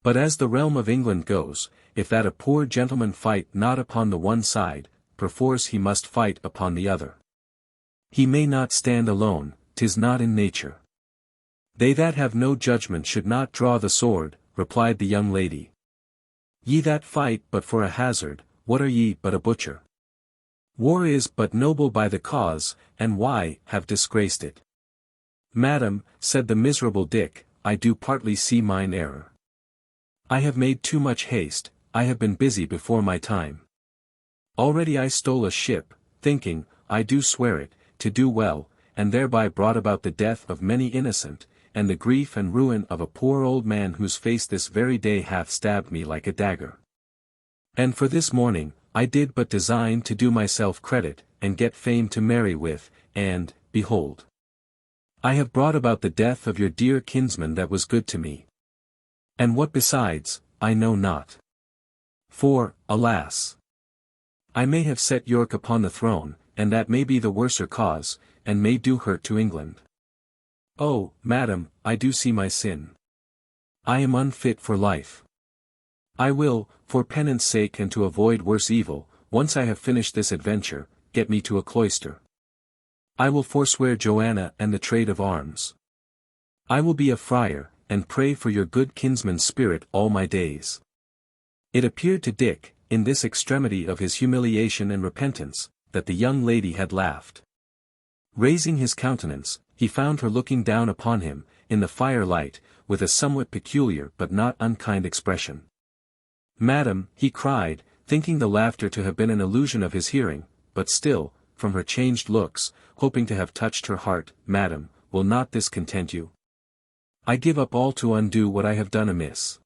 But as the realm of England goes, if that a poor gentleman fight not upon the one side, perforce he must fight upon the other. He may not stand alone, 'tis not in nature." "They that have no judgment should not draw the sword," replied the young lady. "Ye that fight but for a hazard, what are ye but a butcher? War is but noble by the cause, and why have disgraced it?" "Madam," said the miserable Dick, "I do partly see mine error. I have made too much haste, I have been busy before my time. Already I stole a ship, thinking, I do swear it, to do well, and thereby brought about the death of many innocent, and the grief and ruin of a poor old man whose face this very day hath stabbed me like a dagger. And for this morning, I did but design to do myself credit, and get fame to marry with, and, behold, I have brought about the death of your dear kinsman that was good to me. And what besides, I know not. For, alas! I may have set York upon the throne, and that may be the worser cause, and may do hurt to England. Oh, madam, I do see my sin. I am unfit for life. I will, for penance sake and to avoid worse evil, once I have finished this adventure, get me to a cloister. I will forswear Joanna and the trade of arms. I will be a friar, and pray for your good kinsman's spirit all my days." It appeared to Dick, in this extremity of his humiliation and repentance, that the young lady had laughed. Raising his countenance, he found her looking down upon him, in the firelight, with a somewhat peculiar but not unkind expression. "Madam," he cried, thinking the laughter to have been an illusion of his hearing, but still, from her changed looks, hoping to have touched her heart, "Madam, will not this content you? I give up all to undo what I have done amiss.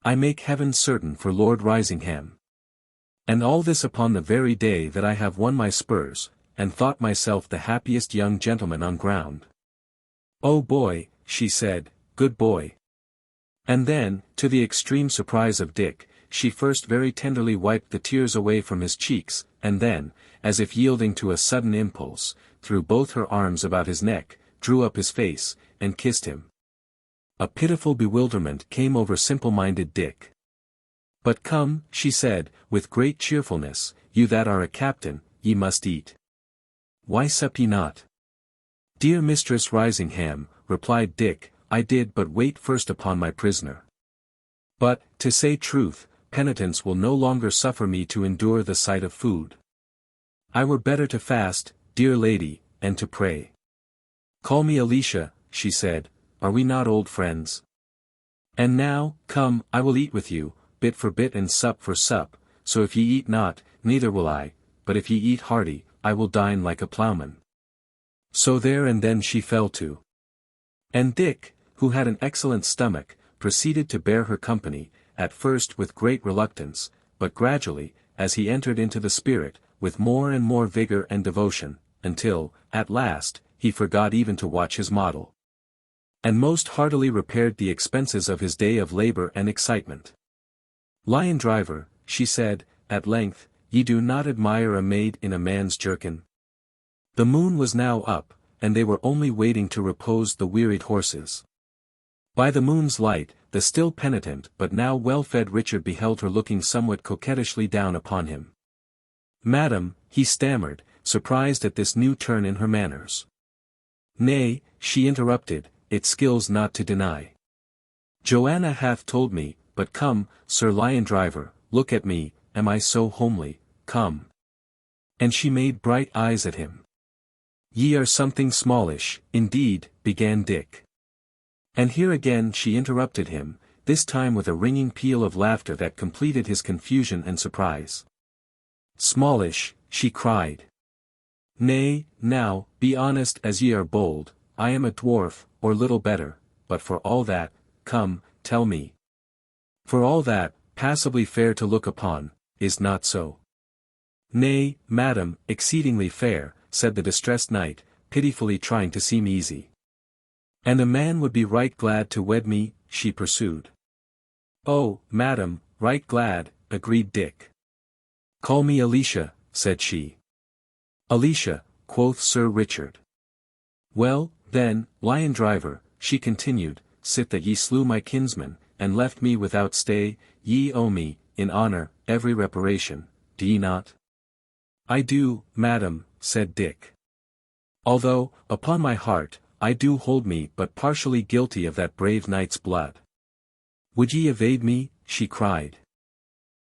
I make heaven certain for Lord Risingham. And all this upon the very day that I have won my spurs, and thought myself the happiest young gentleman on ground." "Oh boy," she said, "good boy." And then, to the extreme surprise of Dick, she first very tenderly wiped the tears away from his cheeks, and then, as if yielding to a sudden impulse, threw both her arms about his neck, drew up his face, and kissed him. A pitiful bewilderment came over simple-minded Dick. "But come," she said, with great cheerfulness, "you that are a captain, ye must eat. Why sup ye not?" "Dear Mistress Risingham," replied Dick, "I did but wait first upon my prisoner. But, to say truth, penitence will no longer suffer me to endure the sight of food. I were better to fast, dear lady, and to pray." "Call me Alicia," she said, "are we not old friends? And now, come, I will eat with you, bit for bit and sup for sup, so if ye eat not, neither will I, but if ye eat hearty, I will dine like a ploughman." So there and then she fell to. And Dick, who had an excellent stomach, proceeded to bear her company, at first with great reluctance, but gradually, as he entered into the spirit, with more and more vigor and devotion, until, at last, he forgot even to watch his model. And most heartily repaired the expenses of his day of labor and excitement. "Lion driver," she said, at length, "ye do not admire a maid in a man's jerkin?" The moon was now up, and they were only waiting to repose the wearied horses. By the moon's light, the still penitent but now well-fed Richard beheld her looking somewhat coquettishly down upon him. "Madam," he stammered, surprised at this new turn in her manners. "Nay," she interrupted, "it skills not to deny. Joanna hath told me, but come, Sir Lion driver, look at me, am I so homely, come." And she made bright eyes at him. "Ye are something smallish, indeed," began Dick. And here again she interrupted him, this time with a ringing peal of laughter that completed his confusion and surprise. "Smallish," she cried. "Nay, now, be honest as ye are bold, I am a dwarf, or little better, but for all that, come, tell me. For all that, passably fair to look upon, is not so. Nay, madam, exceedingly fair, said the distressed knight, pitifully trying to seem easy. And a man would be right glad to wed me, she pursued. Oh, madam, right glad, agreed Dick. Call me Alicia, said she. Alicia, quoth Sir Richard. Well, then, lion driver, she continued, sit that ye slew my kinsman, and left me without stay, ye owe me, in honour, every reparation, do ye not? I do, madam, said Dick. Although, upon my heart, I do hold me but partially guilty of that brave knight's blood. Would ye evade me? She cried.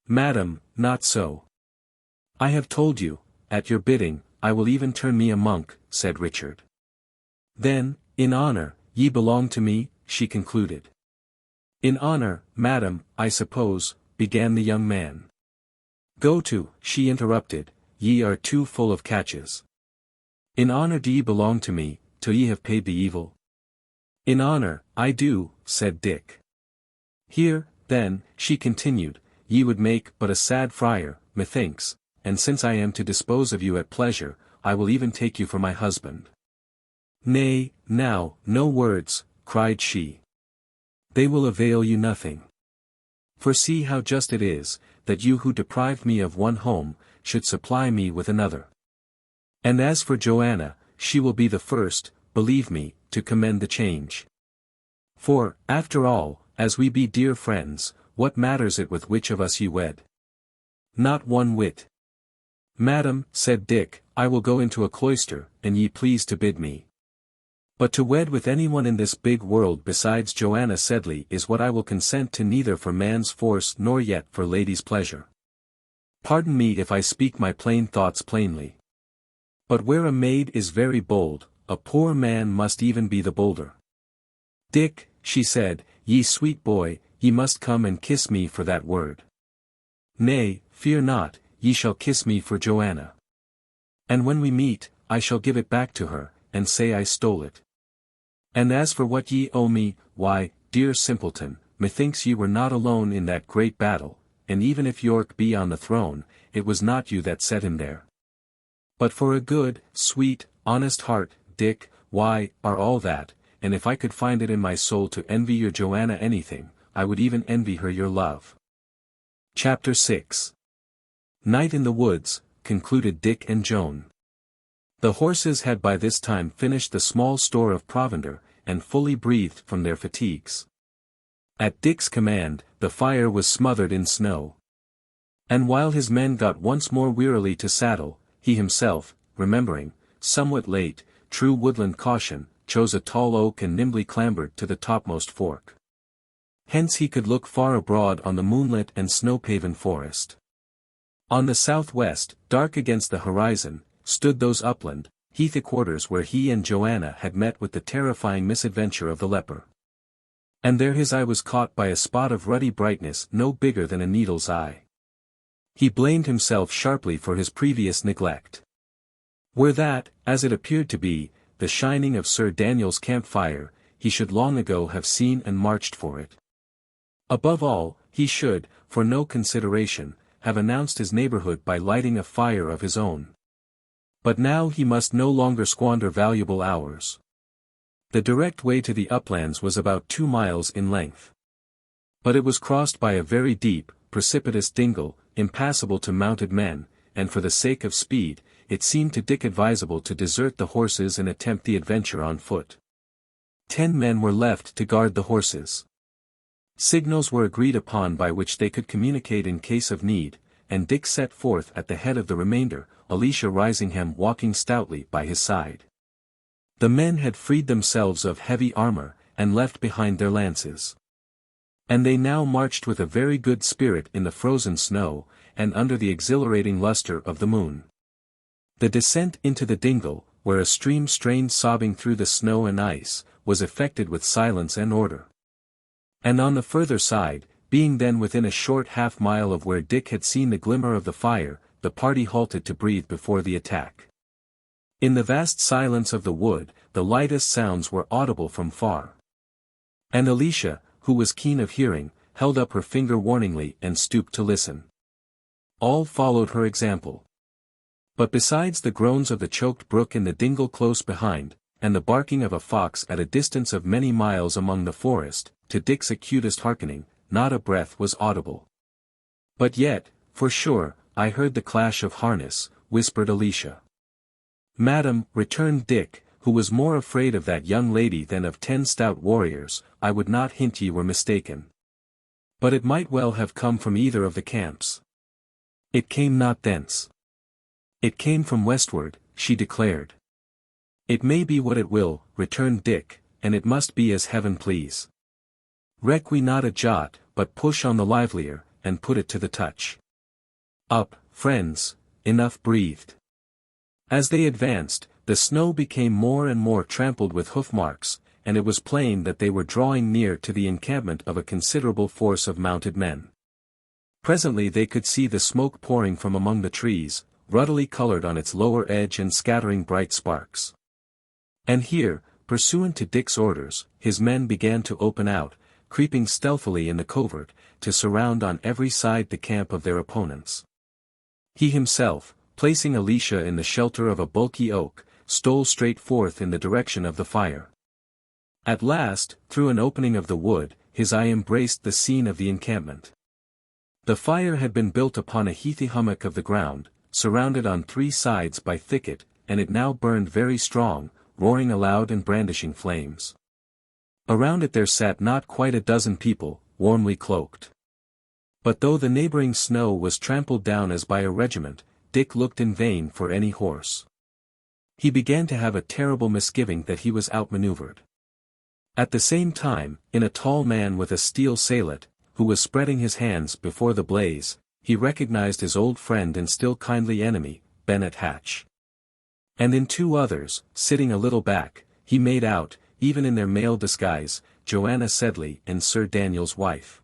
Madam, not so. I have told you, at your bidding, I will even turn me a monk, said Richard. Then, in honour, ye belong to me, she concluded. In honour, madam, I suppose, began the young man. Go to, she interrupted, ye are too full of catches. In honour do ye belong to me, till ye have paid the evil? In honour, I do, said Dick. Here, then, she continued, ye would make but a sad friar, methinks, and since I am to dispose of you at pleasure, I will even take you for my husband. Nay, now, no words, cried she. They will avail you nothing. For see how just it is, that you who deprived me of one home, should supply me with another. And as for Joanna, she will be the first, believe me, to commend the change. For, after all, as we be dear friends, what matters it with which of us ye wed? Not one whit. Madam, said Dick, I will go into a cloister, and ye please to bid me. But to wed with anyone in this big world besides Joanna Sedley is what I will consent to neither for man's force nor yet for lady's pleasure. Pardon me if I speak my plain thoughts plainly. But where a maid is very bold, a poor man must even be the bolder. Dick, she said, ye sweet boy, ye must come and kiss me for that word. Nay, fear not, ye shall kiss me for Joanna. And when we meet, I shall give it back to her, and say I stole it. And as for what ye owe me, why, dear simpleton, methinks ye were not alone in that great battle, and even if York be on the throne, it was not you that set him there. But for a good, sweet, honest heart, Dick, why, are all that, and if I could find it in my soul to envy your Joanna anything, I would even envy her your love. Chapter 6 Night in the Woods, concluded Dick and Joan. The horses had by this time finished the small store of provender, and fully breathed from their fatigues. At Dick's command, the fire was smothered in snow. And while his men got once more wearily to saddle, he himself, remembering, somewhat late, true woodland caution, chose a tall oak and nimbly clambered to the topmost fork. Hence he could look far abroad on the moonlit and snow-paven forest. On the southwest, dark against the horizon, stood those upland, heathy quarters where he and Joanna had met with the terrifying misadventure of the leper. And there his eye was caught by a spot of ruddy brightness no bigger than a needle's eye. He blamed himself sharply for his previous neglect. Were that, as it appeared to be, the shining of Sir Daniel's campfire, he should long ago have seen and marched for it. Above all, he should, for no consideration, have announced his neighborhood by lighting a fire of his own. But now he must no longer squander valuable hours. The direct way to the uplands was about 2 miles in length. But it was crossed by a very deep, precipitous dingle, impassable to mounted men, and for the sake of speed, it seemed to Dick advisable to desert the horses and attempt the adventure on foot. 10 men were left to guard the horses. Signals were agreed upon by which they could communicate in case of need, and Dick set forth at the head of the remainder, Alicia Risingham walking stoutly by his side. The men had freed themselves of heavy armor, and left behind their lances. And they now marched with a very good spirit in the frozen snow, and under the exhilarating luster of the moon. The descent into the dingle, where a stream strained sobbing through the snow and ice, was effected with silence and order. And on the further side, being then within a short half-mile of where Dick had seen the glimmer of the fire, the party halted to breathe before the attack. In the vast silence of the wood, the lightest sounds were audible from far. And Alicia, who was keen of hearing, held up her finger warningly and stooped to listen. All followed her example. But besides the groans of the choked brook in the dingle close behind, and the barking of a fox at a distance of many miles among the forest, to Dick's acutest hearkening, not a breath was audible. "But yet, for sure, I heard the clash of harness," whispered Alicia. "Madam," returned Dick, who was more afraid of that young lady than of 10 stout warriors, "I would not hint ye were mistaken. But it might well have come from either of the camps. It came not thence. It came from westward," she declared. "It may be what it will," returned Dick, "and it must be as heaven please. Reck we not a jot, but push on the livelier, and put it to the touch. Up, friends, enough breathed." As they advanced, the snow became more and more trampled with hoof marks, and it was plain that they were drawing near to the encampment of a considerable force of mounted men. Presently they could see the smoke pouring from among the trees, ruddily colored on its lower edge and scattering bright sparks. And here, pursuant to Dick's orders, his men began to open out, creeping stealthily in the covert, to surround on every side the camp of their opponents. He himself, placing Alicia in the shelter of a bulky oak, stole straight forth in the direction of the fire. At last, through an opening of the wood, his eye embraced the scene of the encampment. The fire had been built upon a heathy hummock of the ground, surrounded on 3 sides by thicket, and it now burned very strong, roaring aloud and brandishing flames. Around it there sat not quite a dozen people, warmly cloaked. But though the neighboring snow was trampled down as by a regiment, Dick looked in vain for any horse. He began to have a terrible misgiving that he was outmaneuvered. At the same time, in a tall man with a steel salet, who was spreading his hands before the blaze, he recognized his old friend and still kindly enemy, Bennet Hatch. And in 2 others, sitting a little back, he made out, even in their male disguise, Joanna Sedley and Sir Daniel's wife.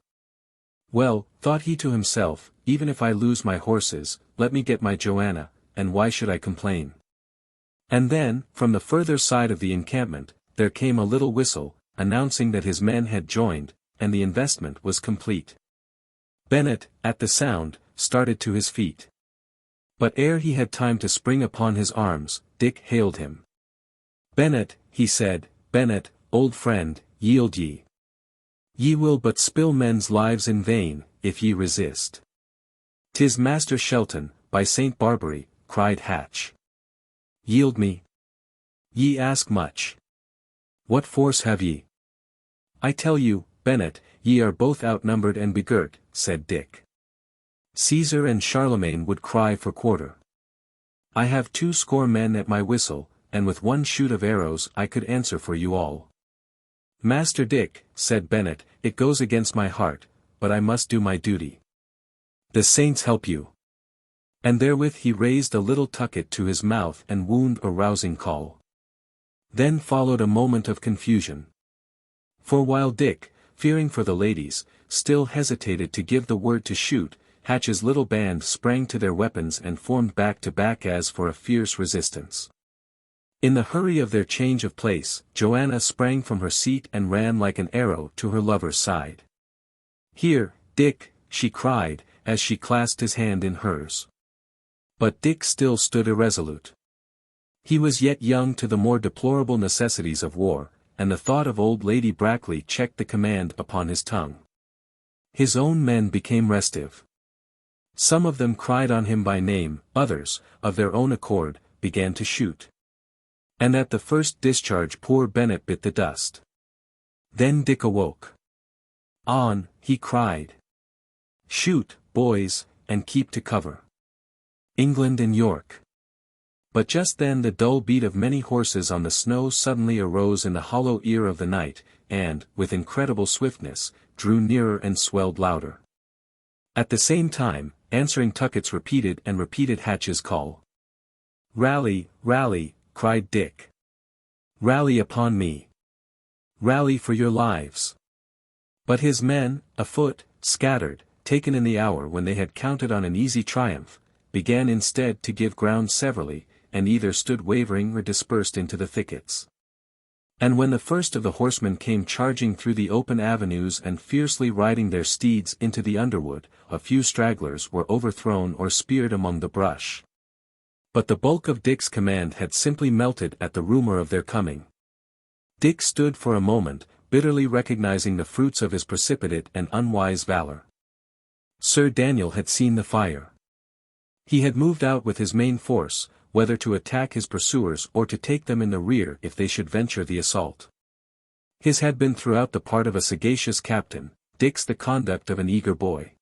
"Well," thought he to himself, "even if I lose my horses, let me get my Joanna, and why should I complain?" And then, from the further side of the encampment, there came a little whistle, announcing that his men had joined, and the investment was complete. Bennet, at the sound, started to his feet. But ere he had time to spring upon his arms, Dick hailed him. "Bennet," he said, "Bennet, old friend, yield ye. Ye will but spill men's lives in vain, if ye resist." "'Tis Master Shelton, by Saint Barbary," cried Hatch. "Yield me. Ye ask much. What force have ye?" "I tell you, Bennet, ye are both outnumbered and begirt," said Dick. "Caesar and Charlemagne would cry for quarter. I have 20 men at my whistle, and with 1 shoot of arrows I could answer for you all." "Master Dick," said Bennet, "it goes against my heart, but I must do my duty. The saints help you." And therewith he raised a little tucket to his mouth and wound a rousing call. Then followed a moment of confusion. For while Dick, fearing for the ladies, still hesitated to give the word to shoot, Hatch's little band sprang to their weapons and formed back to back as for a fierce resistance. In the hurry of their change of place, Joanna sprang from her seat and ran like an arrow to her lover's side. "Here, Dick," she cried, as she clasped his hand in hers. But Dick still stood irresolute. He was yet young to the more deplorable necessities of war, and the thought of old Lady Brackley checked the command upon his tongue. His own men became restive. Some of them cried on him by name, others, of their own accord, began to shoot. And at the first discharge poor Bennet bit the dust. Then Dick awoke. "On," he cried. "Shoot, boys, and keep to cover. England and York." But just then the dull beat of many horses on the snow suddenly arose in the hollow ear of the night, and, with incredible swiftness, drew nearer and swelled louder. At the same time, answering tuckets repeated and repeated Hatch's call. "Rally, rally," cried Dick. "Rally upon me. Rally for your lives." But his men, afoot, scattered, taken in the hour when they had counted on an easy triumph, began instead to give ground severally, and either stood wavering or dispersed into the thickets. And when the first of the horsemen came charging through the open avenues and fiercely riding their steeds into the underwood, a few stragglers were overthrown or speared among the brush. But the bulk of Dick's command had simply melted at the rumor of their coming. Dick stood for a moment, bitterly recognizing the fruits of his precipitate and unwise valor. Sir Daniel had seen the fire. He had moved out with his main force, whether to attack his pursuers or to take them in the rear if they should venture the assault. His had been throughout the part of a sagacious captain, Dick's the conduct of an eager boy.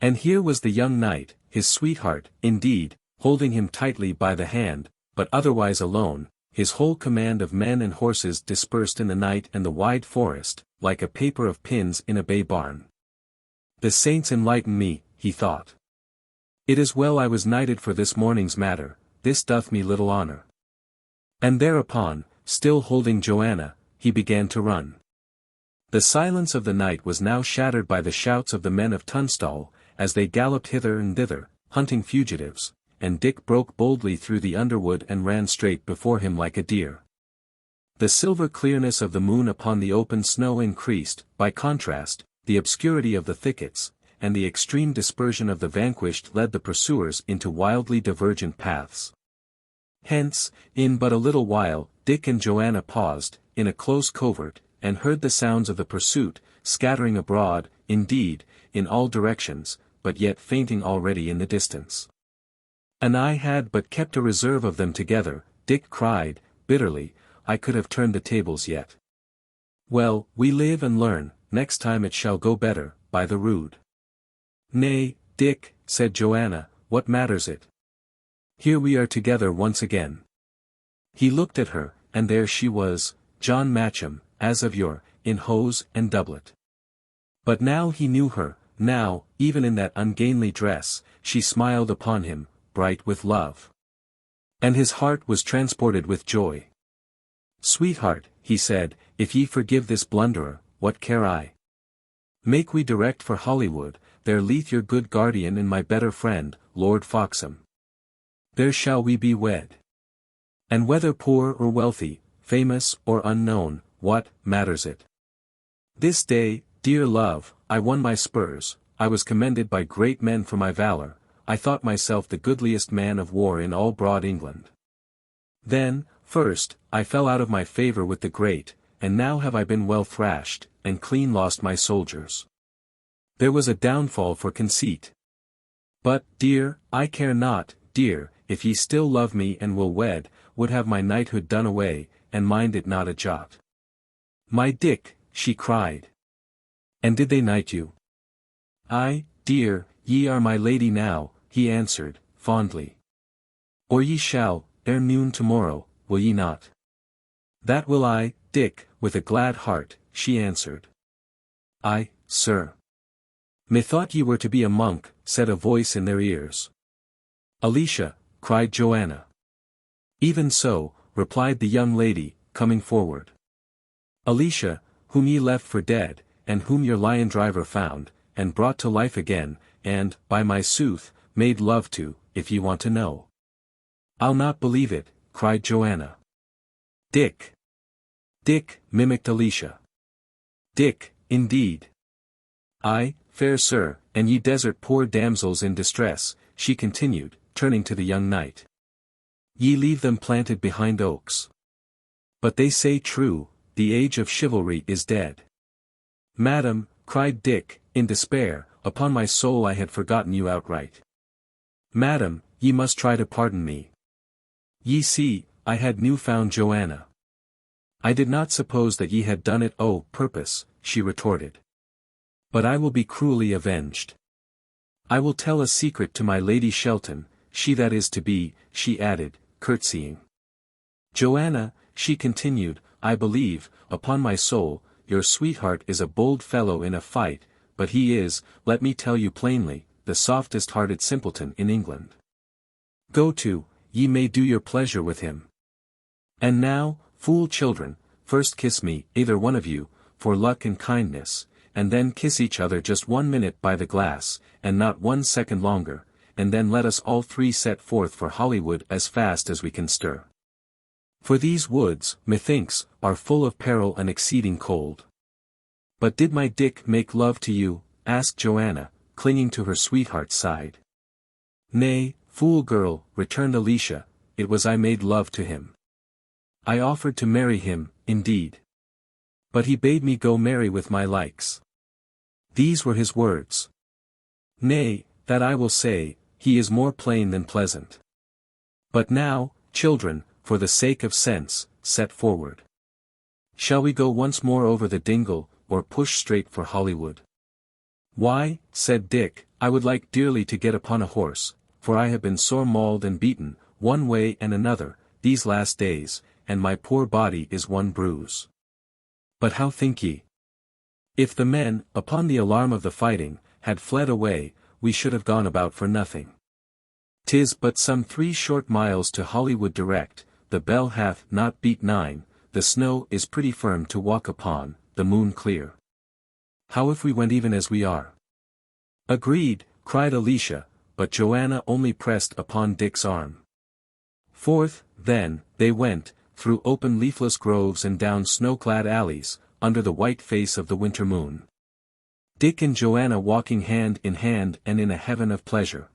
And here was the young knight, his sweetheart, indeed, holding him tightly by the hand, but otherwise alone, his whole command of men and horses dispersed in the night and the wide forest, like a paper of pins in a bay barn. The saints enlighten me, he thought. It is well I was knighted for this morning's matter, this doth me little honor. And thereupon, still holding Joanna, he began to run. The silence of the night was now shattered by the shouts of the men of Tunstall, as they galloped hither and thither, hunting fugitives, and Dick broke boldly through the underwood and ran straight before him like a deer. The silver clearness of the moon upon the open snow increased, by contrast, the obscurity of the thickets, and the extreme dispersion of the vanquished led the pursuers into wildly divergent paths. Hence, in but a little while, Dick and Joanna paused, in a close covert, and heard the sounds of the pursuit, scattering abroad, indeed, in all directions, but yet fainting already in the distance. "And I had but kept a reserve of them together," Dick cried, bitterly, "I could have turned the tables yet. Well, we live and learn, next time it shall go better, by the rood." "Nay, Dick," said Joanna, "what matters it? Here we are together once again." He looked at her, and there she was, John Matcham, as of yore, in hose and doublet. But now he knew her, now, even in that ungainly dress, she smiled upon him, bright with love. And his heart was transported with joy. "Sweetheart," he said, "if ye forgive this blunderer, what care I? Make we direct for Hollywood, there lieth your good guardian and my better friend, Lord FOXHAM. There shall we be wed. And whether poor or wealthy, famous or unknown, what matters it? This day, dear love, I won my spurs, I was commended by great men for my valor, I thought myself the goodliest man of war in all broad England. Then, first, I fell out of my favour with the great, and now have I been well thrashed, and clean lost my soldiers. There was a downfall for conceit. But, dear, I care not, dear, if ye still love me and will wed, would have my knighthood done away, and mind it not a jot." "My Dick," she cried. "And did they knight you?" "Aye, dear, ye are my lady now," he answered, fondly. "Or ye shall, ere noon tomorrow, will ye not?" "That will I, Dick, with a glad heart," she answered. "Aye, sir." "Methought ye were to be a monk," said a voice in their ears. "Alicia," cried Joanna. "Even so," replied the young lady, coming forward. "Alicia, whom ye left for dead, and whom your lion driver found, and brought to life again, and, by my sooth, made love to, if ye want to know." "I'll not believe it," cried Joanna. "Dick." "Dick," mimicked Alicia. "Dick, indeed." "Aye, fair sir, and ye desert poor damsels in distress," she continued, turning to the young knight. "Ye leave them planted behind oaks. But they say true, the age of chivalry is dead." "Madam," cried Dick, in despair, "upon my soul I had forgotten you outright. Madam, ye must try to pardon me. Ye see, I had new found Joanna." "I did not suppose that ye had done it o' purpose," she retorted. "But I will be cruelly avenged. I will tell a secret to my Lady Shelton, she that is to be," she added, curtsying. "Joanna," she continued, "I believe, upon my soul, your sweetheart is a bold fellow in a fight, but he is, let me tell you plainly, the softest-hearted simpleton in England. Go to, ye may do your pleasure with him. And now, fool children, first kiss me, either one of you, for luck and kindness, and then kiss each other just 1 minute by the glass, and not 1 second longer, and then let us all three set forth for Hollywood as fast as we can stir." For these woods, methinks, are full of peril and exceeding cold. But did my Dick make love to you? Asked Joanna, clinging to her sweetheart's side. Nay, fool girl, returned Alicia, it was I made love to him. I offered to marry him, indeed. But he bade me go marry with my likes. These were his words. Nay, that I will say, he is more plain than pleasant. But now, children, for the sake of sense, set forward. Shall we go once more over the dingle, or push straight for Hollywood? Why, said Dick, I would like dearly to get upon a horse, for I have been sore mauled and beaten, one way and another, these last days, and my poor body is one bruise. But how think ye? If the men, upon the alarm of the fighting, had fled away, we should have gone about for nothing. 'Tis but some 3 short miles to Hollywood direct, the bell hath not beat 9, the snow is pretty firm to walk upon, the moon clear. How if we went even as we are? Agreed, cried Alicia, but Joanna only pressed upon Dick's arm. Forth, then, they went, through open leafless groves and down snow-clad alleys, under the white face of the winter moon. Dick and Joanna walking hand in hand and in a heaven of pleasure.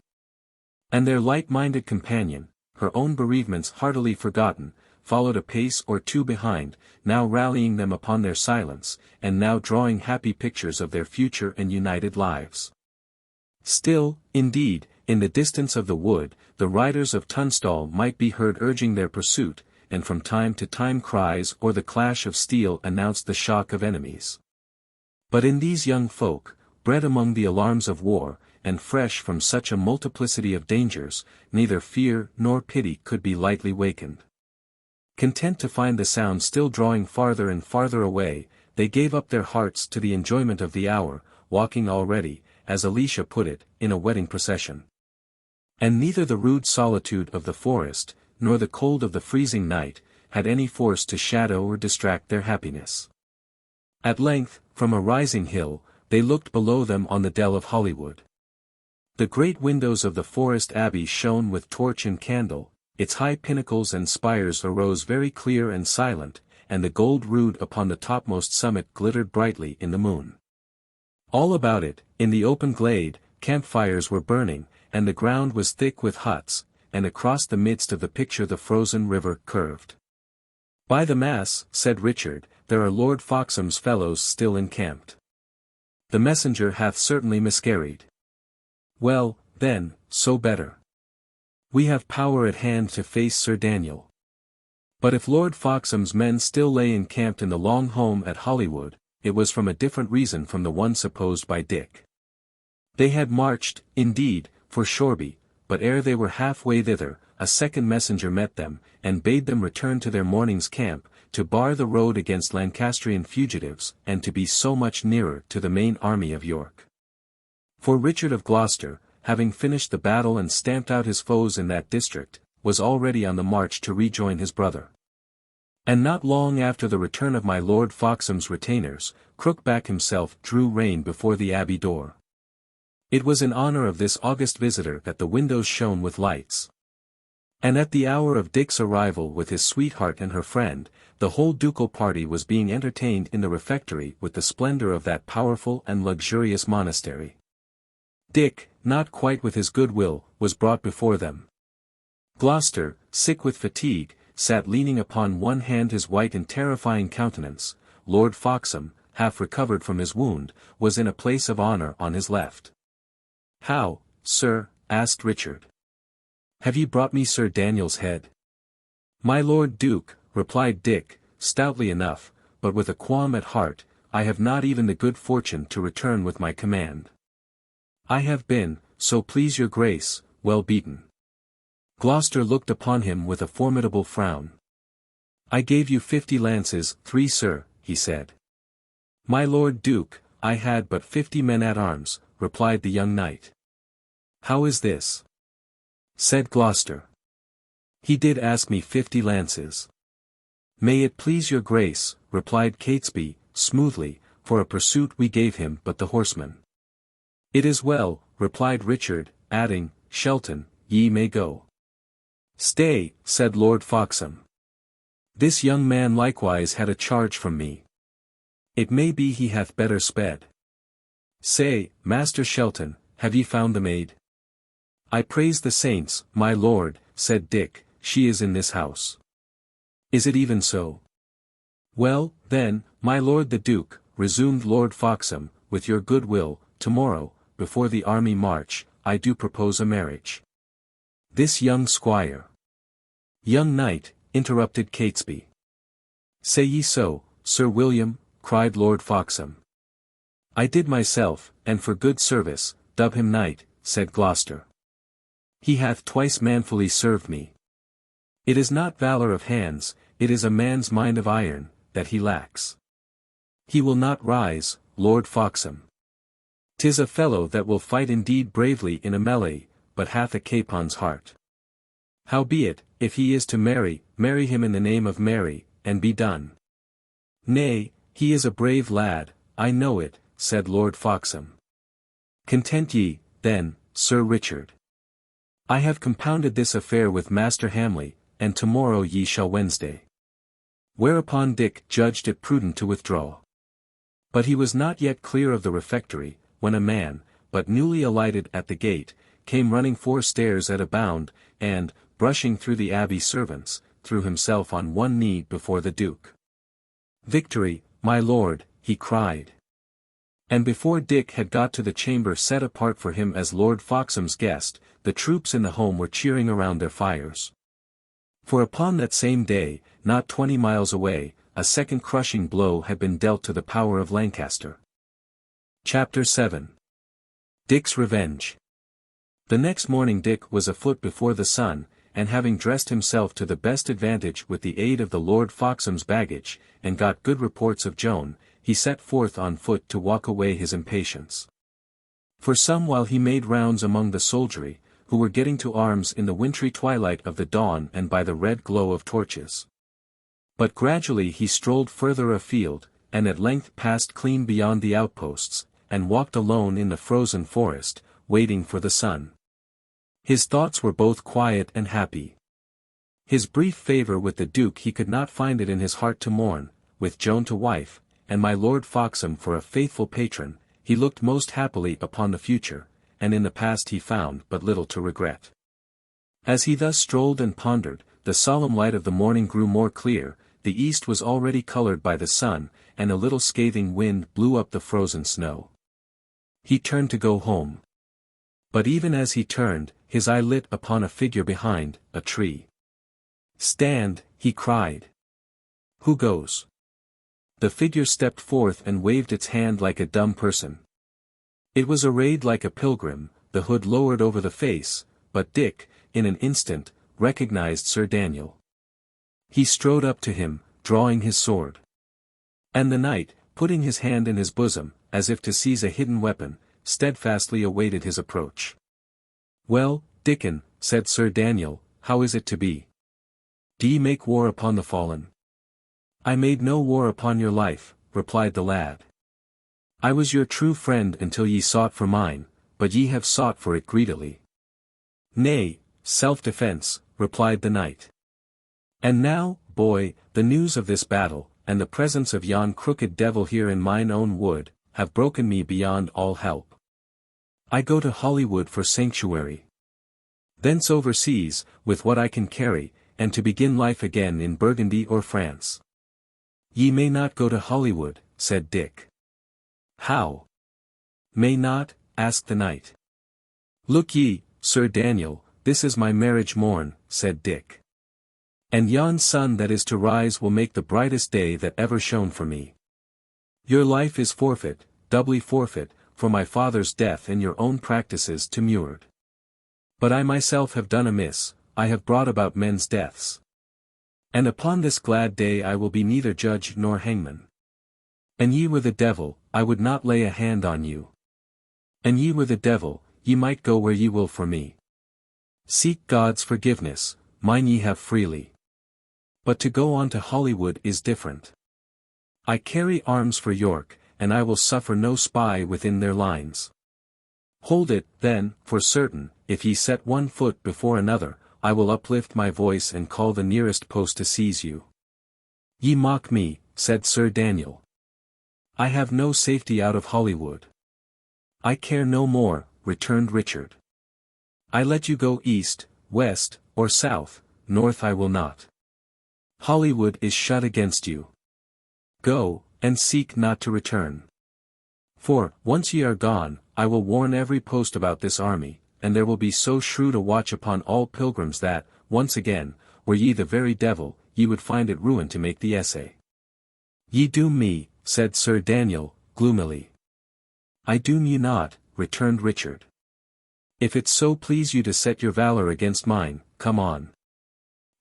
And their light-minded companion, her own bereavements heartily forgotten, followed a pace or two behind, now rallying them upon their silence, and now drawing happy pictures of their future and united lives. Still, indeed, in the distance of the wood, the riders of Tunstall might be heard urging their pursuit, and from time to time cries or the clash of steel announced the shock of enemies. But in these young folk, bred among the alarms of war, and fresh from such a multiplicity of dangers, neither fear nor pity could be lightly wakened. Content to find the sound still drawing farther and farther away, they gave up their hearts to the enjoyment of the hour, walking already, as Alicia put it, in a wedding procession. And neither the rude solitude of the forest, nor the cold of the freezing night, had any force to shadow or distract their happiness. At length, from a rising hill, they looked below them on the dell of Hollywood. The great windows of the forest abbey shone with torch and candle, its high pinnacles and spires arose very clear and silent, and the gold rood upon the topmost summit glittered brightly in the moon. All about it, in the open glade, campfires were burning, and the ground was thick with huts, and across the midst of the picture the frozen river curved. By the mass, said Richard, there are Lord Foxham's fellows still encamped. The messenger hath certainly miscarried. Well, then, so better. We have power at hand to face Sir Daniel. But if Lord Foxham's men still lay encamped in the long home at Hollywood, it was from a different reason from the one supposed by Dick. They had marched, indeed, for Shoreby, but ere they were half-way thither, a second messenger met them, and bade them return to their morning's camp, to bar the road against Lancastrian fugitives, and to be so much nearer to the main army of York. For Richard of Gloucester, having finished the battle and stamped out his foes in that district, was already on the march to rejoin his brother. And not long after the return of my Lord Foxham's retainers, Crookback himself drew rein before the abbey door. It was in honor of this august visitor that the windows shone with lights. And at the hour of Dick's arrival with his sweetheart and her friend, the whole ducal party was being entertained in the refectory with the splendor of that powerful and luxurious monastery. Dick, not quite with his good will, was brought before them. Gloucester, sick with fatigue, sat leaning upon one hand, his white and terrifying countenance. Lord Foxham, half recovered from his wound, was in a place of honor on his left. How, sir? Asked Richard. Have ye brought me Sir Daniel's head? My Lord Duke, replied Dick, stoutly enough, but with a qualm at heart, I have not even the good fortune to return with my command. I have been, so please your grace, well beaten. Gloucester looked upon him with a formidable frown. I gave you 50 lances, 3 sir, he said. My Lord Duke, I had but 50 men at arms, replied the young knight. How is this? Said Gloucester. He did ask me 50 lances. May it please your grace, replied Catesby, smoothly, for a pursuit we gave him but the horsemen. It is well, replied Richard, adding, Shelton, ye may go. Stay, said Lord Foxham. This young man likewise had a charge from me. It may be he hath better sped. Say, Master Shelton, have ye found the maid? I praise the saints, my lord, said Dick, she is in this house. Is it even so? Well, then, my lord the Duke, resumed Lord FOXHAM, with your good will, tomorrow, before the army march, I do propose a marriage. This young squire. Young knight, interrupted Catesby. Say ye so, Sir William, cried Lord FOXHAM. I did myself, and for good service, dub him knight, said Gloucester. He hath twice manfully served me. It is not valour of hands, it is a man's mind of iron, that he lacks. He will not rise, Lord FOXHAM. 'Tis a fellow that will fight indeed bravely in a melee, but hath a capon's heart. Howbeit, if he is to marry, marry him in the name of Mary, and be done. Nay, he is a brave lad, I know it, said Lord FOXHAM. Content ye, then, Sir Richard. I have compounded this affair with Master Hamley, and tomorrow ye shall Wednesday. Whereupon Dick judged it prudent to withdraw. But he was not yet clear of the refectory, when a man, but newly alighted at the gate, came running 4 stairs at a bound, and, brushing through the Abbey servants, threw himself on one knee before the Duke. Victory, my lord, he cried. And before Dick had got to the chamber set apart for him as Lord FOXHAM's guest, the troops in the home were cheering around their fires. For upon that same day, not 20 miles away, a second crushing blow had been dealt to the power of Lancaster. Chapter 7. Dick's Revenge. The next morning Dick was afoot before the sun, and having dressed himself to the best advantage with the aid of the Lord FOXHAM's baggage, and got good reports of Joan, he set forth on foot to walk away his impatience. For some while he made rounds among the soldiery, who were getting to arms in the wintry twilight of the dawn and by the red glow of torches. But gradually he strolled further afield, and at length passed clean beyond the outposts, and walked alone in the frozen forest, waiting for the sun. His thoughts were both quiet and happy. His brief favour with the Duke he could not find it in his heart to mourn, with Joan to wife, and my Lord FOXHAM for a faithful patron, he looked most happily upon the future, and in the past he found but little to regret. As he thus strolled and pondered, the solemn light of the morning grew more clear, the east was already coloured by the sun, and a little scathing wind blew up the frozen snow. He turned to go home. But even as he turned, his eye lit upon a figure behind a tree. Stand, he cried. Who goes? The figure stepped forth and waved its hand like a dumb person. It was arrayed like a pilgrim, the hood lowered over the face, but Dick, in an instant, recognized Sir Daniel. He strode up to him, drawing his sword. And the knight, putting his hand in his bosom, as if to seize a hidden weapon, steadfastly awaited his approach. Well, Dickon, said Sir Daniel, how is it to be? Do ye make war upon the fallen? I made no war upon your life, replied the lad. I was your true friend until ye sought for mine, but ye have sought for it greedily. Nay, self-defence, replied the knight. And now, boy, the news of this battle, and the presence of yon crooked devil here in mine own wood, have broken me beyond all help. I go to Hollywood for sanctuary. Thence overseas, with what I can carry, and to begin life again in Burgundy or France. Ye may not go to Hollywood, said Dick. How? May not? asked the knight. Look ye, Sir Daniel, this is my marriage morn, said Dick. And yon sun that is to rise will make the brightest day that ever shone for me. Your life is forfeit, doubly forfeit, for my father's death and your own practices tumultuous. But I myself have done amiss, I have brought about men's deaths. And upon this glad day I will be neither judge nor hangman. And ye were the devil, I would not lay a hand on you. And ye were the devil, ye might go where ye will for me. Seek God's forgiveness, mine ye have freely. But to go on to Hollywood is different. I carry arms for York, and I will suffer no spy within their lines. Hold it, then, for certain, if ye set one foot before another, I will uplift my voice and call the nearest post to seize you. Ye mock me, said Sir Daniel. I have no safety out of Hollywood. I care no more, returned Richard. I let you go east, west, or south, north I will not. Hollywood is shut against you. Go, and seek not to return. For, once ye are gone, I will warn every post about this army, and there will be so shrewd a watch upon all pilgrims that, once again, were ye the very devil, ye would find it ruin to make the essay. Ye doom me, said Sir Daniel, gloomily. I doom ye not, returned Richard. If it so please you to set your valour against mine, come on.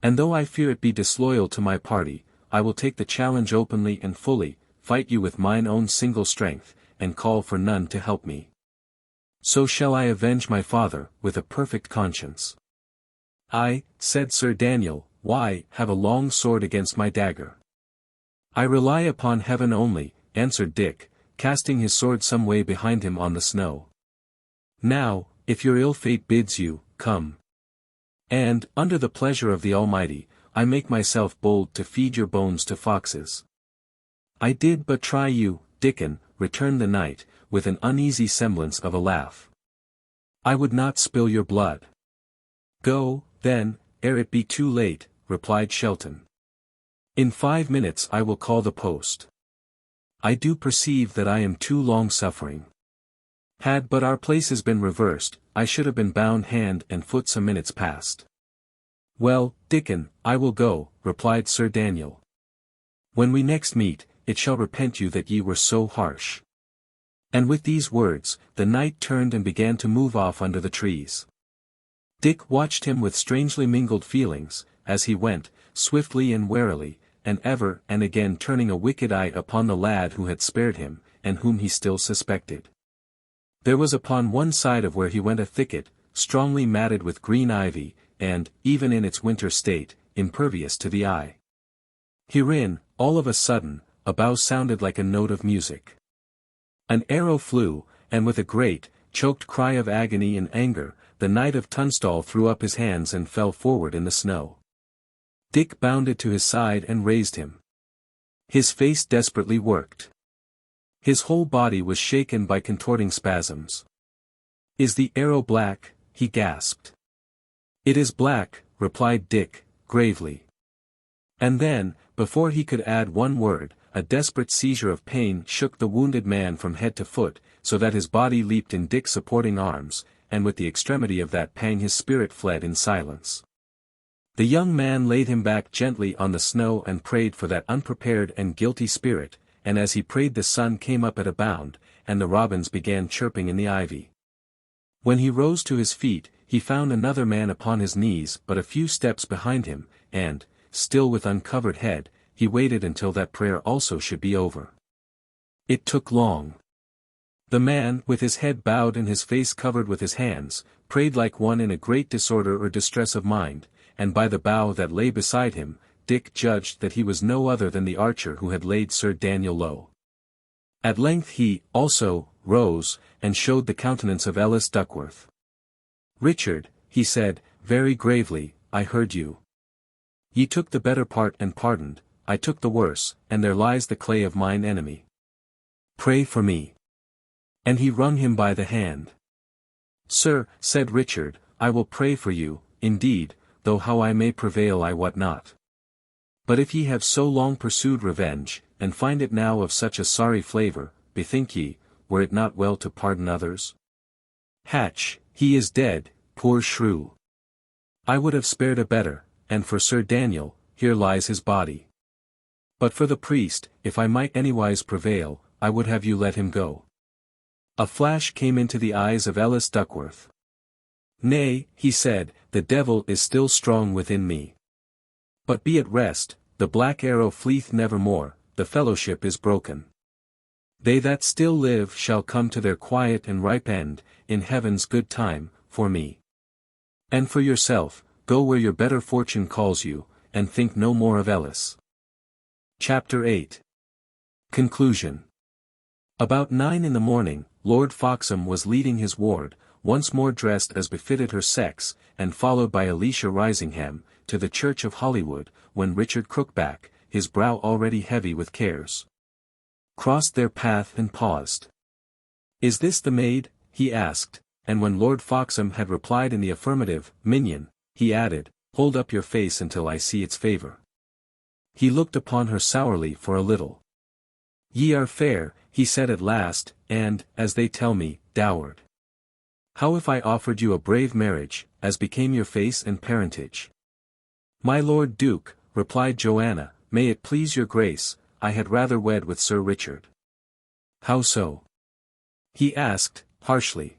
And though I fear it be disloyal to my party, I will take the challenge openly and fully, fight you with mine own single strength, and call for none to help me. So shall I avenge my father, with a perfect conscience. I, said Sir Daniel, why, have a long sword against my dagger. I rely upon heaven only, answered Dick, casting his sword some way behind him on the snow. Now, if your ill fate bids you, come. And, under the pleasure of the Almighty, I make myself bold to feed your bones to foxes. I did but try you, Dickon, returned the knight, with an uneasy semblance of a laugh. I would not spill your blood. Go, then, ere it be too late, replied Shelton. In 5 minutes I will call the post. I do perceive that I am too long suffering. Had but our places been reversed, I should have been bound hand and foot some minutes past. Well, Dickon, I will go, replied Sir Daniel. When we next meet, it shall repent you that ye were so harsh. And with these words, the knight turned and began to move off under the trees. Dick watched him with strangely mingled feelings, as he went, swiftly and warily, and ever and again turning a wicked eye upon the lad who had spared him, and whom he still suspected. There was upon one side of where he went a thicket, strongly matted with green ivy, and, even in its winter state, impervious to the eye. Herein, all of a sudden, a bough sounded like a note of music. An arrow flew, and with a great, choked cry of agony and anger, the knight of Tunstall threw up his hands and fell forward in the snow. Dick bounded to his side and raised him. His face desperately worked. His whole body was shaken by contorting spasms. Is the arrow black? He gasped. It is black, replied Dick, gravely. And then, before he could add one word, a desperate seizure of pain shook the wounded man from head to foot, so that his body leaped in Dick's supporting arms, and with the extremity of that pang his spirit fled in silence. The young man laid him back gently on the snow and prayed for that unprepared and guilty spirit, and as he prayed the sun came up at a bound, and the robins began chirping in the ivy. When he rose to his feet, he found another man upon his knees but a few steps behind him, and, still with uncovered head, he waited until that prayer also should be over. It took long. The man, with his head bowed and his face covered with his hands, prayed like one in a great disorder or distress of mind, and by the bough that lay beside him, Dick judged that he was no other than the archer who had laid Sir Daniel low. At length he, also, rose, and showed the countenance of Ellis Duckworth. Richard, he said, very gravely, I heard you. Ye took the better part and pardoned, I took the worse, and there lies the clay of mine enemy. Pray for me. And he wrung him by the hand. Sir, said Richard, I will pray for you, indeed, though how I may prevail I wot not. But if ye have so long pursued revenge, and find it now of such a sorry flavour, bethink ye, were it not well to pardon others? Hatch, he is dead, poor shrew. I would have spared a better, and for Sir Daniel, here lies his body. But for the priest, if I might anywise prevail, I would have you let him go. A flash came into the eyes of Ellis Duckworth. Nay, he said, the devil is still strong within me. But be at rest, the black arrow fleeth nevermore, the fellowship is broken. They that still live shall come to their quiet and ripe end, in heaven's good time, for me. And for yourself, go where your better fortune calls you, and think no more of Ellis. Chapter 8. Conclusion. About 9 in the morning, Lord FOXHAM was leading his ward, once more dressed as befitted her sex, and followed by Alicia Risingham, to the church of Hollywood, when Richard Crookback, his brow already heavy with cares. Crossed their path and paused. "Is this the maid?" he asked, and when Lord Foxham had replied in the affirmative, "Minion," he added, "hold up your face until I see its favour." He looked upon her sourly for a little. "Ye are fair," he said at last, "and, as they tell me, dowered. How if I offered you a brave marriage, as became your face and parentage?" "My Lord Duke," replied Joanna, "may it please your grace, I had rather wed with Sir Richard." "How so?" he asked, harshly.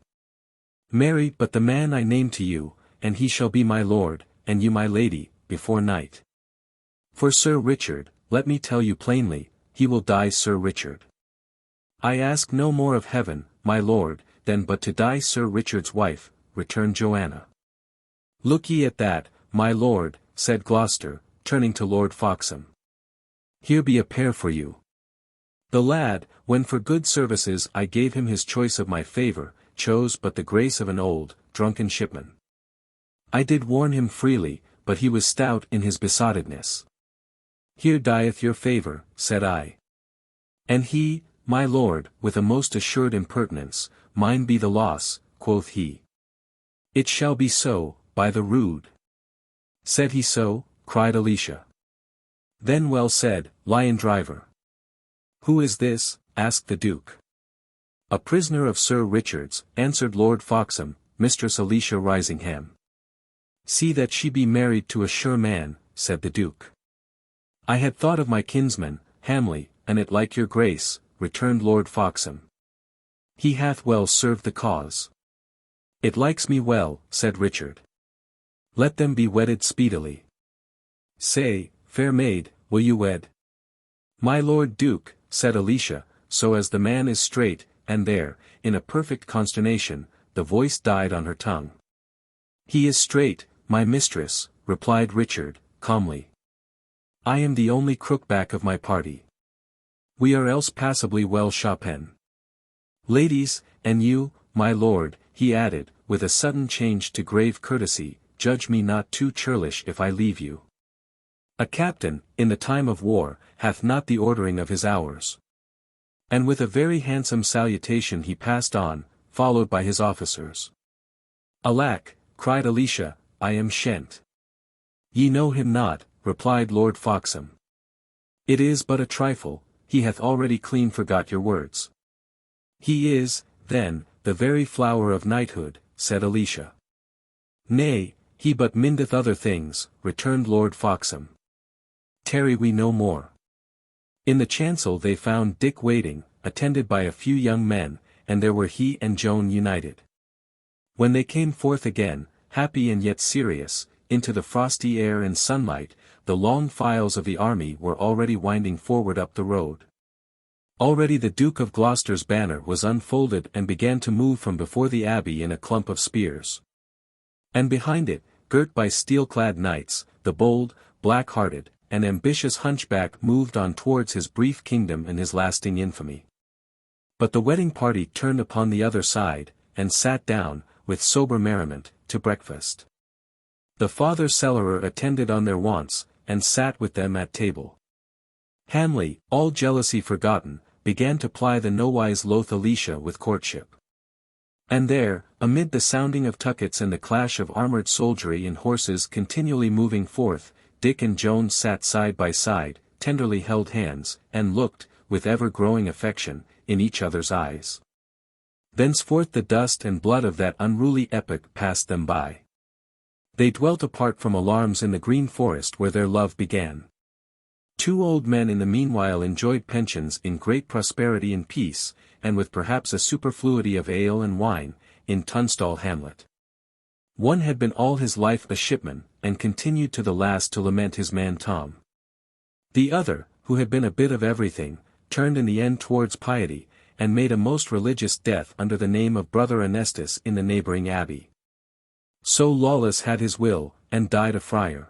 "Marry but the man I name to you, and he shall be my lord, and you my lady, before night. For Sir Richard, let me tell you plainly, he will die Sir Richard. I ask no more of heaven, my lord, than but to die Sir Richard's wife," returned Joanna. "Look ye at that, my lord," said Gloucester, turning to Lord Foxham. "Here be a pair for you. The lad, when for good services I gave him his choice of my favour, chose but the grace of an old, drunken shipman. I did warn him freely, but he was stout in his besottedness. Here dieth your favour, said I. And he, my lord, with a most assured impertinence, mine be the loss, quoth he. It shall be so, by the rood. Said he so? Cried Alicia. Then well said, lion driver. Who is this? Asked the Duke. A prisoner of Sir Richard's, answered Lord Foxham, Mistress Alicia Risingham. See that she be married to a sure man, said the Duke. I had thought of my kinsman, Hamley, and it like your grace, returned Lord Foxham. He hath well served the cause. It likes me well, said Richard. Let them be wedded speedily. Say, fair maid, will you wed? My Lord Duke, said Alicia, so as the man is straight, and there, in a perfect consternation, the voice died on her tongue. He is straight, my mistress, replied Richard, calmly. I am the only crookback of my party. We are else passably well shapen. Ladies, and you, my lord, he added, with a sudden change to grave courtesy, judge me not too churlish if I leave you. A captain, in the time of war, hath not the ordering of his hours. And with a very handsome salutation he passed on, followed by his officers. Alack, cried Alicia, I am shent. Ye know him not, replied Lord Foxham. It is but a trifle, he hath already clean forgot your words. He is, then, the very flower of knighthood, said Alicia. Nay, he but mindeth other things, returned Lord Foxham. Tarry we no more. In the chancel they found Dick waiting, attended by a few young men, and there were he and Joan united. When they came forth again, happy and yet serious, into the frosty air and sunlight, the long files of the army were already winding forward up the road. Already the Duke of Gloucester's banner was unfolded and began to move from before the Abbey in a clump of spears. And behind it, girt by steel-clad knights, the bold, black-hearted, and ambitious hunchback moved on towards his brief kingdom and his lasting infamy. But the wedding party turned upon the other side, and sat down, with sober merriment, to breakfast. The father cellarer attended on their wants, and sat with them at table. Hamley, all jealousy forgotten, began to ply the nowise loath Alicia with courtship. And there, amid the sounding of tuckets and the clash of armoured soldiery and horses continually moving forth, Dick and Joan sat side by side, tenderly held hands, and looked, with ever-growing affection, in each other's eyes. Thenceforth the dust and blood of that unruly epoch passed them by. They dwelt apart from alarms in the green forest where their love began. Two old men in the meanwhile enjoyed pensions in great prosperity and peace, and with perhaps a superfluity of ale and wine, in Tunstall hamlet. One had been all his life a shipman, and continued to the last to lament his man Tom. The other, who had been a bit of everything, turned in the end towards piety, and made a most religious death under the name of Brother Ernestus in the neighbouring abbey. So Lawless had his will, and died a friar.